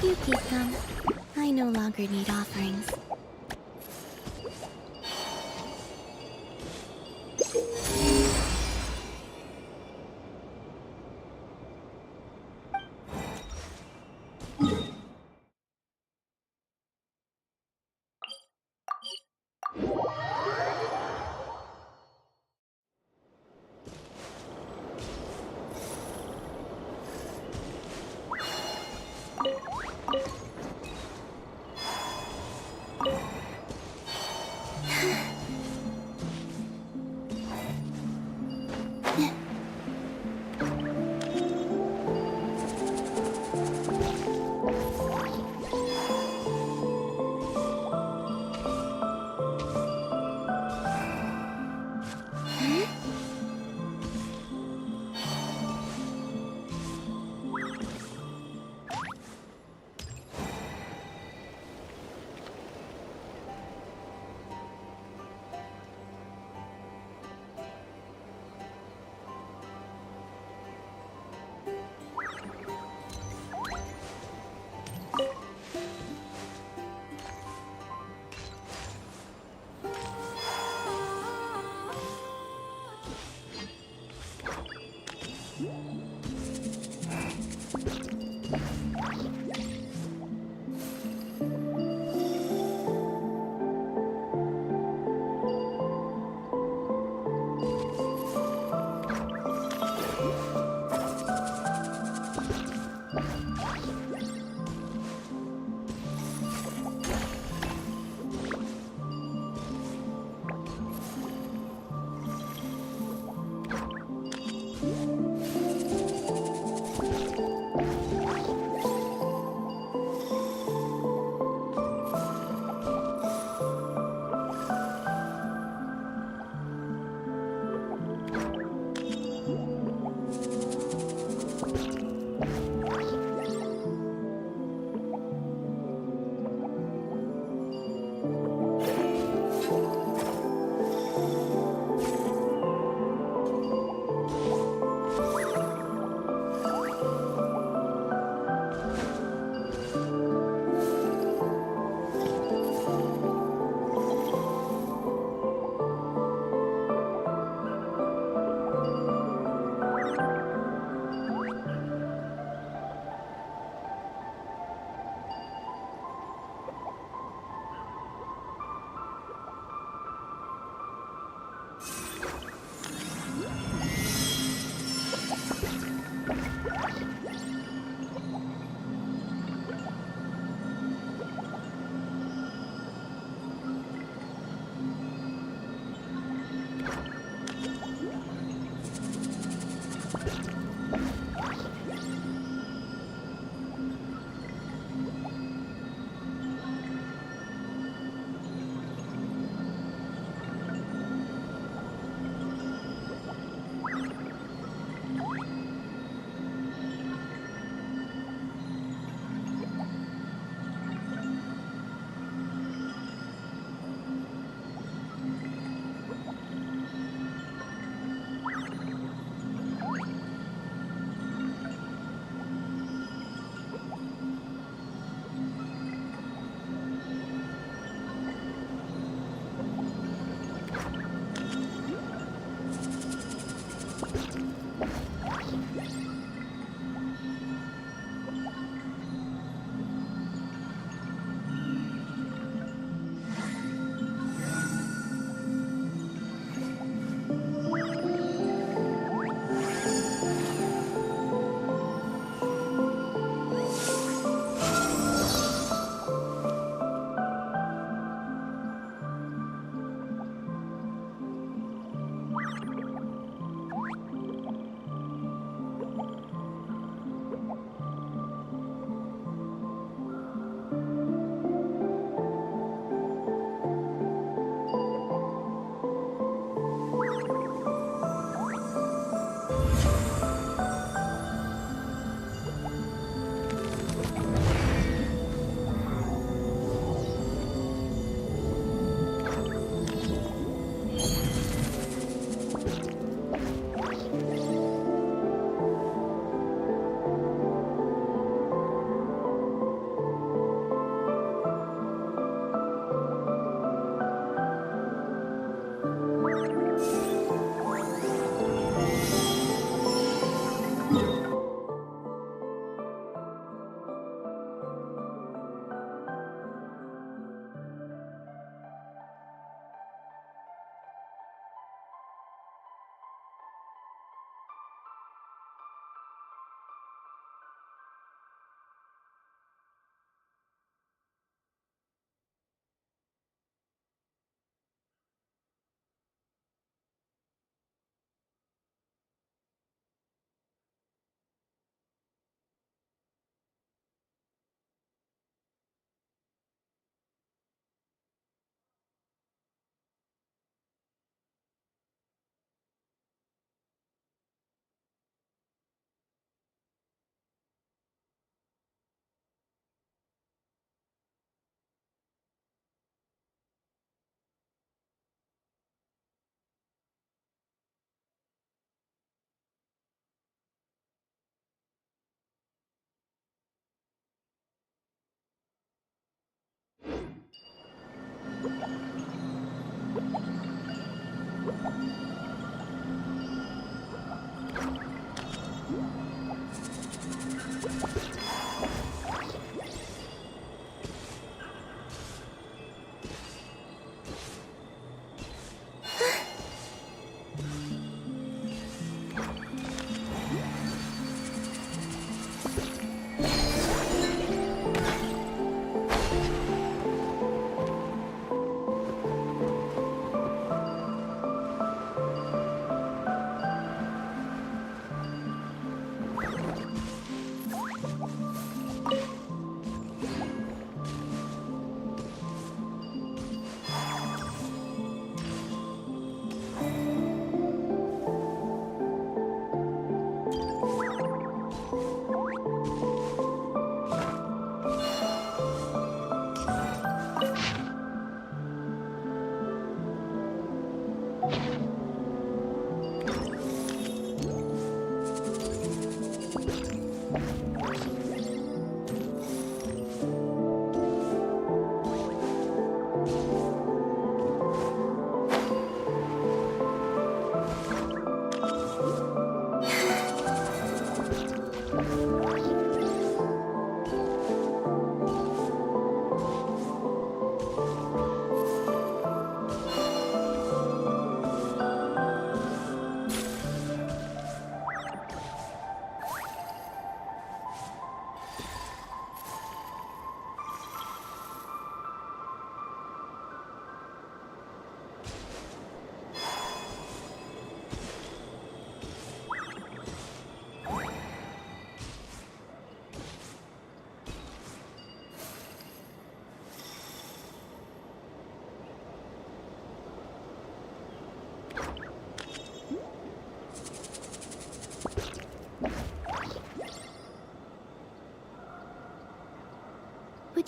You keep them. I no longer need offerings.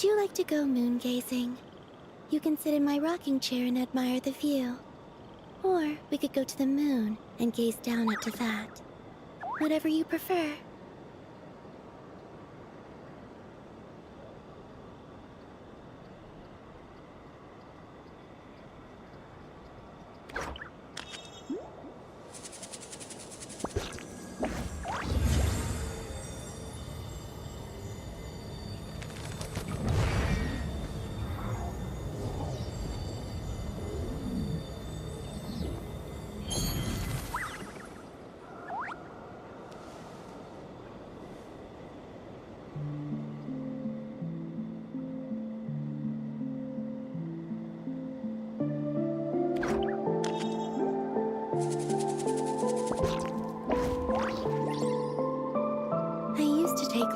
Would you like to go moon gazing? You can sit in my rocking chair and admire the view. Or we could go to the moon and gaze down at that. Whatever you prefer.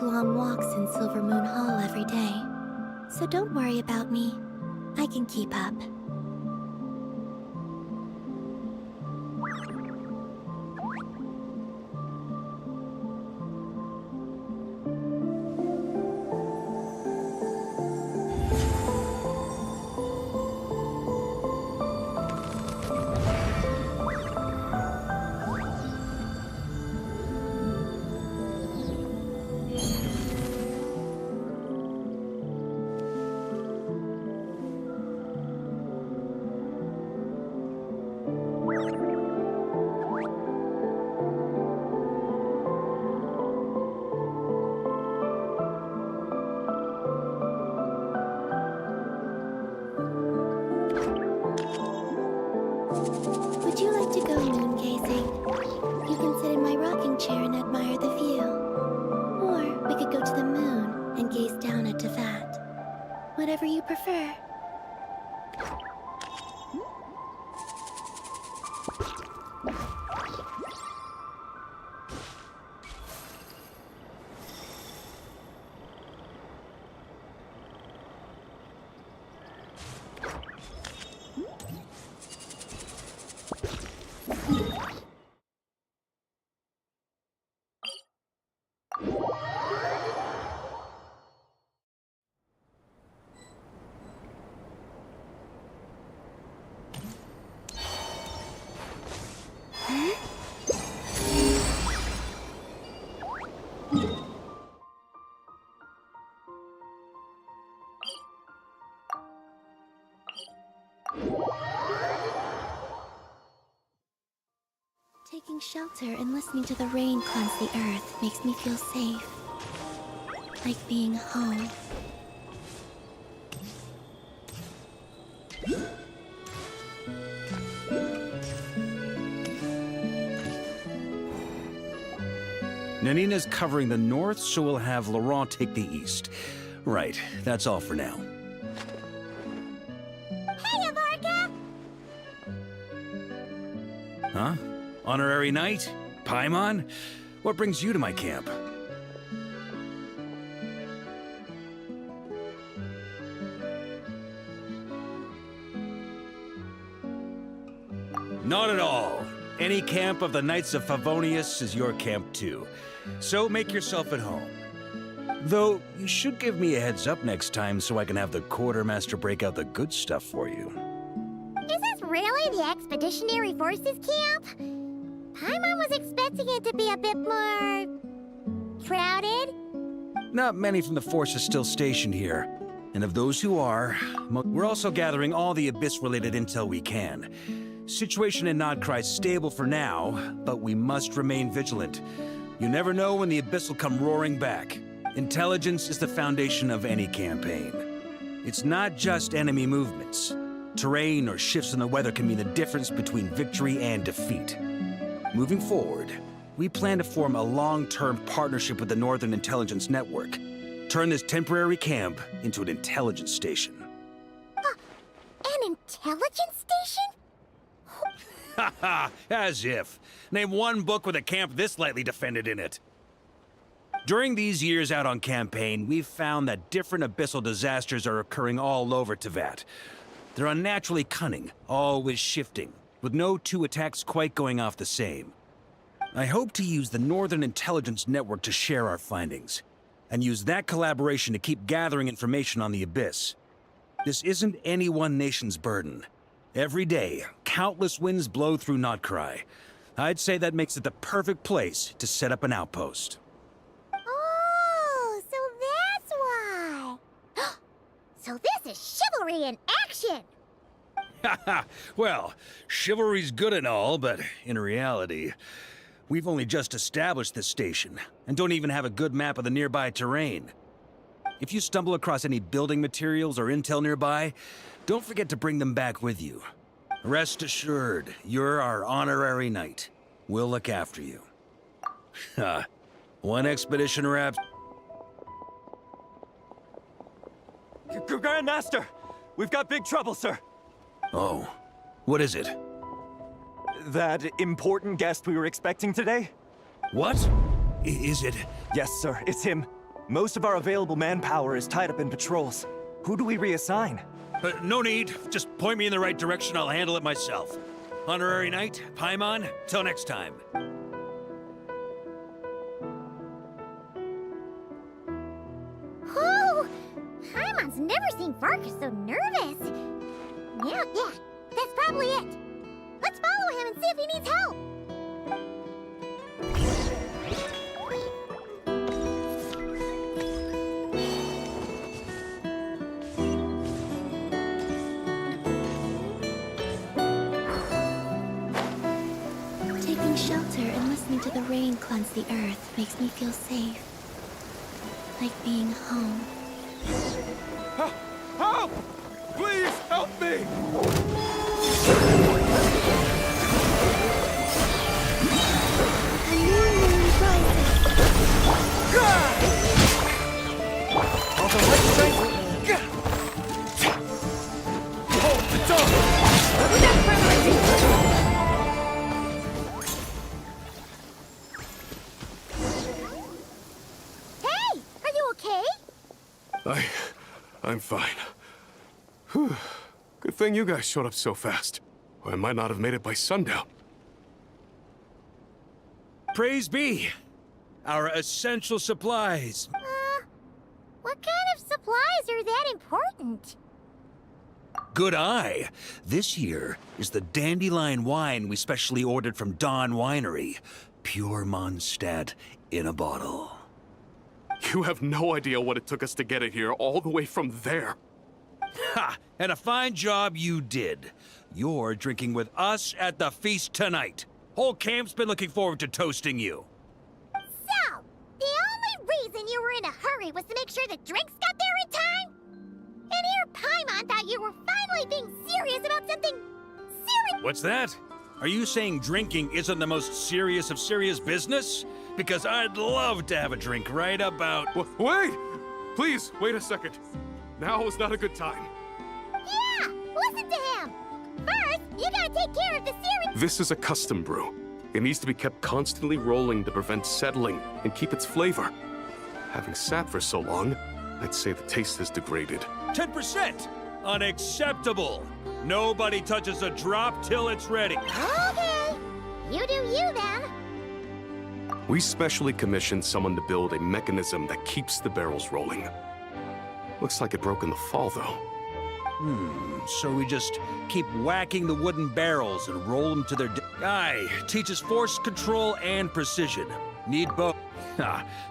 Long walks in Silver Moon Hall every day. So don't worry about me. I can keep up. Would you like to go moon gazing? You can sit in my rocking chair and admire the view. Or we could go to the moon and gaze down at that. Whatever you prefer. Taking shelter and listening to the rain cleanse the earth makes me feel safe. Like being home. Nanina's covering the north, so we'll have Laurent take the east. Right, that's all for now. Hey, Avarka! Huh? Honorary knight? Paimon? What brings you to my camp? Not at all. Any camp of the Knights of Favonius is your camp too. So make yourself at home. Though, you should give me a heads up next time so I can have the quartermaster break out the good stuff for you. Is this really the Expeditionary Forces camp? Paimon was expecting it to be a bit more... crowded? Not many from the force are still stationed here. And of those who are, we're also gathering all the Abyss-related intel we can. Situation in Nodcry's stable for now, but we must remain vigilant. You never know when the Abyss will come roaring back. Intelligence is the foundation of any campaign. It's not just enemy movements. Terrain or shifts in the weather can mean the difference between victory and defeat. Moving forward, we plan to form a long-term partnership with the Northern Intelligence Network. Turn this temporary camp into an intelligence station. An intelligence station? Haha, as if. Name one book with a camp this lightly defended in it. During these years out on campaign, we've found that different abyssal disasters are occurring all over Teyvat. They're unnaturally cunning, always shifting, with no two attacks quite going off the same. I hope to use the Northern Intelligence Network to share our findings. and use that collaboration to keep gathering information on the Abyss. This isn't any one nation's burden. Every day, countless winds blow through Notcry. I'd say that makes it the perfect place to set up an outpost. Oh, so that's why. So this is chivalry in action. Haha, well, chivalry's good and all, but in reality, we've only just established this station, and don't even have a good map of the nearby terrain. If you stumble across any building materials or intel nearby, don't forget to bring them back with you. Rest assured, you're our honorary knight. We'll look after you. One expedition wrapped. Grandmaster! We've got big trouble, sir! Oh, what is it? That important guest we were expecting today? What? Is it? Yes, sir, it's him. Most of our available manpower is tied up in patrols. Who do we reassign? No need. Just point me in the right direction. I'll handle it myself. Honorary Knight, Paimon, till next time. Oh, Paimon's never seen Vargas so nervous. Yeah, that's probably it. Let's follow him and see if he needs help. Taking shelter and listening to the rain cleanse the earth makes me feel safe. Like being home. Help! Please help me! A new moon rises. All the right strength! Hold the door! Without further ado! Hey! Are you okay? I'm fine. Whew. Good thing you guys showed up so fast. Or I might not have made it by sundown. Praise be! Our essential supplies. What kind of supplies are that important? Good eye. This here is the dandelion wine we specially ordered from Dawn Winery. Pure Mondstadt in a bottle. You have no idea what it took us to get it here, all the way from there. Ha! And a fine job you did. You're drinking with us at the feast tonight. Whole camp's been looking forward to toasting you. So, the only reason you were in a hurry was to make sure the drinks got there in time? And here Paimon thought you were finally being serious about something serious. What's that? Are you saying drinking isn't the most serious of serious business? Because I'd love to have a drink right about... Wait! Please, wait a second. Now is not a good time. Yeah, listen to him. First, you gotta take care of the serious... This is a custom brew. It needs to be kept constantly rolling to prevent settling and keep its flavor. Having sat for so long, I'd say the taste has degraded. 10%! Unacceptable! Nobody touches a drop till it's ready. Okay, you do you then. We specially commissioned someone to build a mechanism that keeps the barrels rolling. Looks like it broke in the fall, though. So we just keep whacking the wooden barrels and roll them to their... Aye, teaches force control and precision. Need both.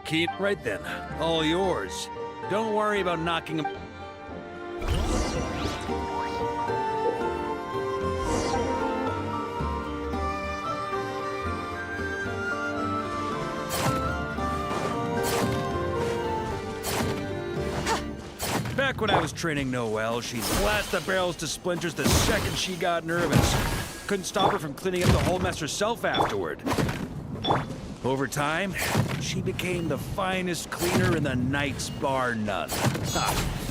Keep right then. All yours. Don't worry about knocking them... Back when I was training Noelle, she'd blast the barrels to splinters the second she got nervous. Couldn't stop her from cleaning up the whole mess herself afterward. Over time, she became the finest cleaner in the Knight's bar none.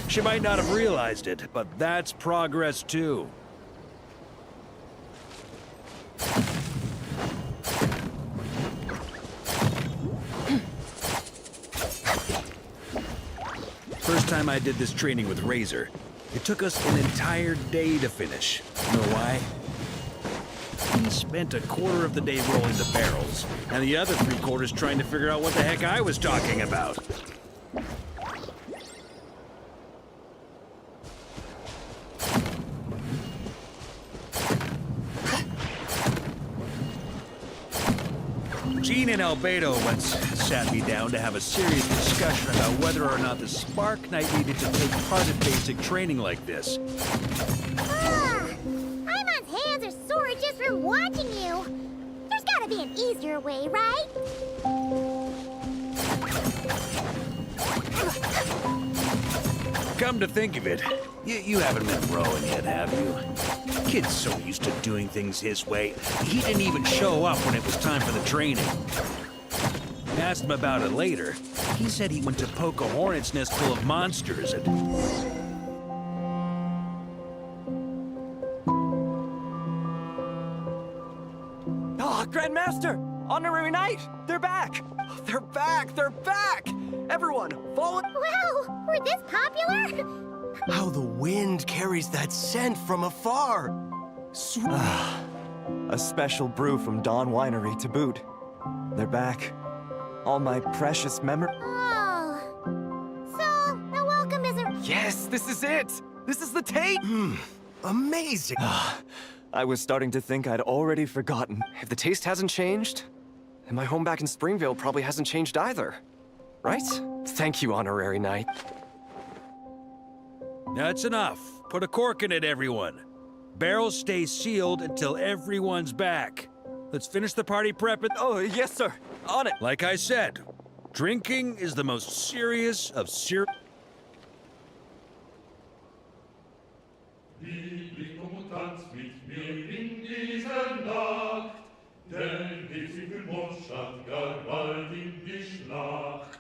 She might not have realized it, but that's progress too. First time I did this training with Razor, it took us an entire day to finish. You know why? He spent a quarter of the day rolling the barrels, and the other 3/4 trying to figure out what the heck I was talking about. Jean and Albedo once sat me down to have a serious discussion about whether or not the Spark Knight needed to take part in basic training like this. Paimon's hands are sore just from watching you. There's gotta be an easier way, right? Come to think of it, you haven't met Rowan yet, have you? Kid's so used to doing things his way, he didn't even show up when it was time for the training. Asked him about it later. He said he went to poke a hornet's nest full of monsters and... Ah, Grandmaster! Honorary Knight! They're back! They're back! They're back! Everyone, follow... Wow, we're this popular? How the wind carries that scent from afar. A special brew from Dawn Winery to boot. They're back. All my precious memories. Oh. So, the welcome isn't... Yes, this is it! This is the tape! Amazing! I was starting to think I'd already forgotten. If the taste hasn't changed, then my home back in Springvale probably hasn't changed either. Right? Thank you, Honorary Knight. That's enough. Put a cork in it, everyone. Barrels stay sealed until everyone's back. Let's finish the party prep and... Oh, yes, sir. On it. Like I said, drinking is the most serious of serious... Denn geht sie für Mondstadt gar bald in die Schlacht.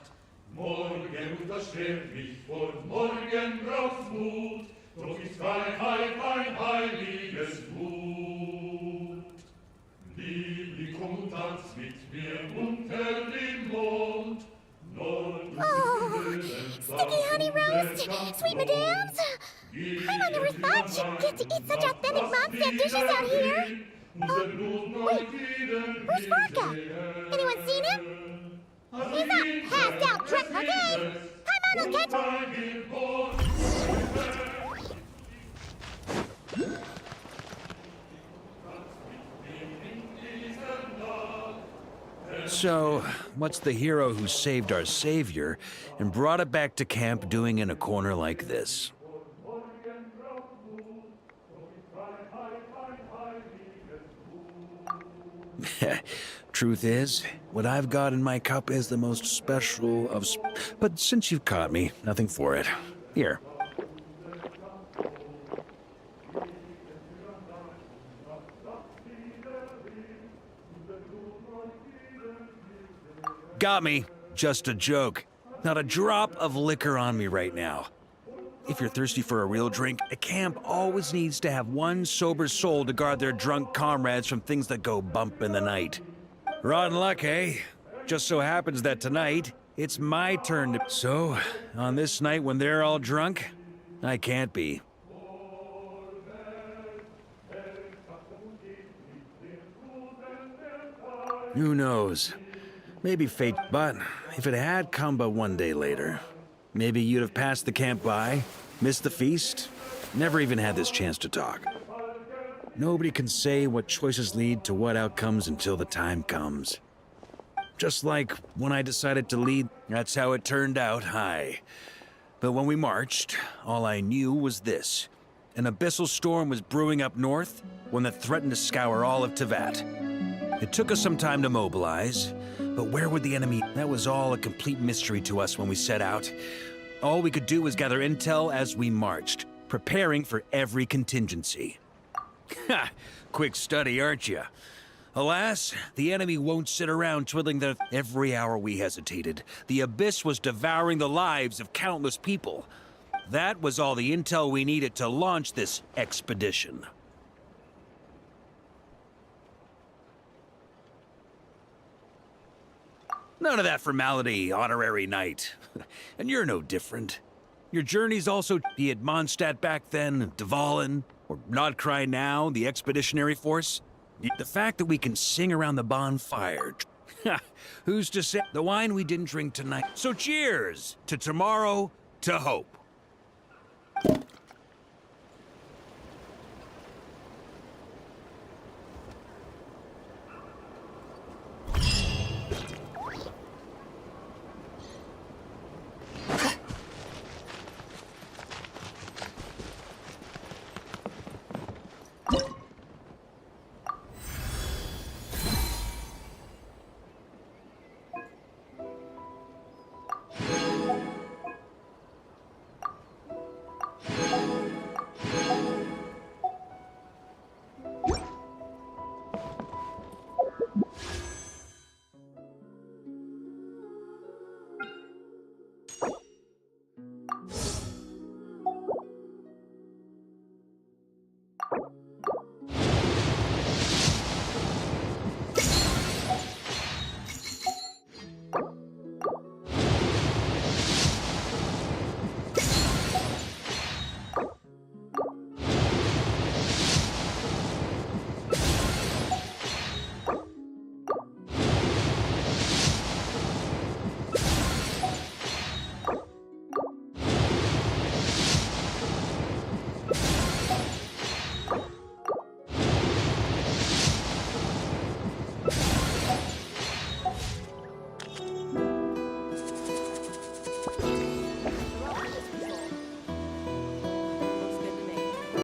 Morgen ruft das Schwert mich vor, morgen braucht's Mut, doch ist Freiheit ein heiliges Blut. Liebling, komm und tanz mit mir unter dem Mond. Oh, sticky honey roast, sweet madams. I never thought she'd get to eat such authentic Mondstadt dishes out here. Wait, where's Vodka? Anyone seen him? He's not passed out drunk, okay? Paimon will catch So, what's the hero who saved our savior and brought it back to camp doing in a corner like this? Truth is, what I've got in my cup is the most special of... But since you've caught me, nothing for it. Here. Got me. Just a joke. Not a drop of liquor on me right now. If you're thirsty for a real drink, a camp always needs to have one sober soul to guard their drunk comrades from things that go bump in the night. Rotten luck, eh? Just so happens that tonight, it's my turn to... So, on this night when they're all drunk, I can't be. Who knows? Maybe fate, but if it had come but one day later, maybe you'd have passed the camp by, missed the feast, never even had this chance to talk. Nobody can say what choices lead to what outcomes until the time comes. Just like when I decided to lead, that's how it turned out, aye. But when we marched, all I knew was this. An abyssal storm was brewing up north, one that threatened to scour all of Teyvat. It took us some time to mobilize, but where would the enemy? That was all a complete mystery to us when we set out. All we could do was gather intel as we marched, preparing for every contingency. Ha! Quick study, aren't you? Alas, the enemy won't sit around twiddling their... Every hour we hesitated, the Abyss was devouring the lives of countless people. That was all the intel we needed to launch this expedition. None of that formality, Honorary Knight. And you're no different. Your journey's also be it Mondstadt back then, Dvalin, or Nodcry now, the Expeditionary Force. The fact that we can sing around the bonfire. Who's to say the wine we didn't drink tonight? So cheers to tomorrow, to hope.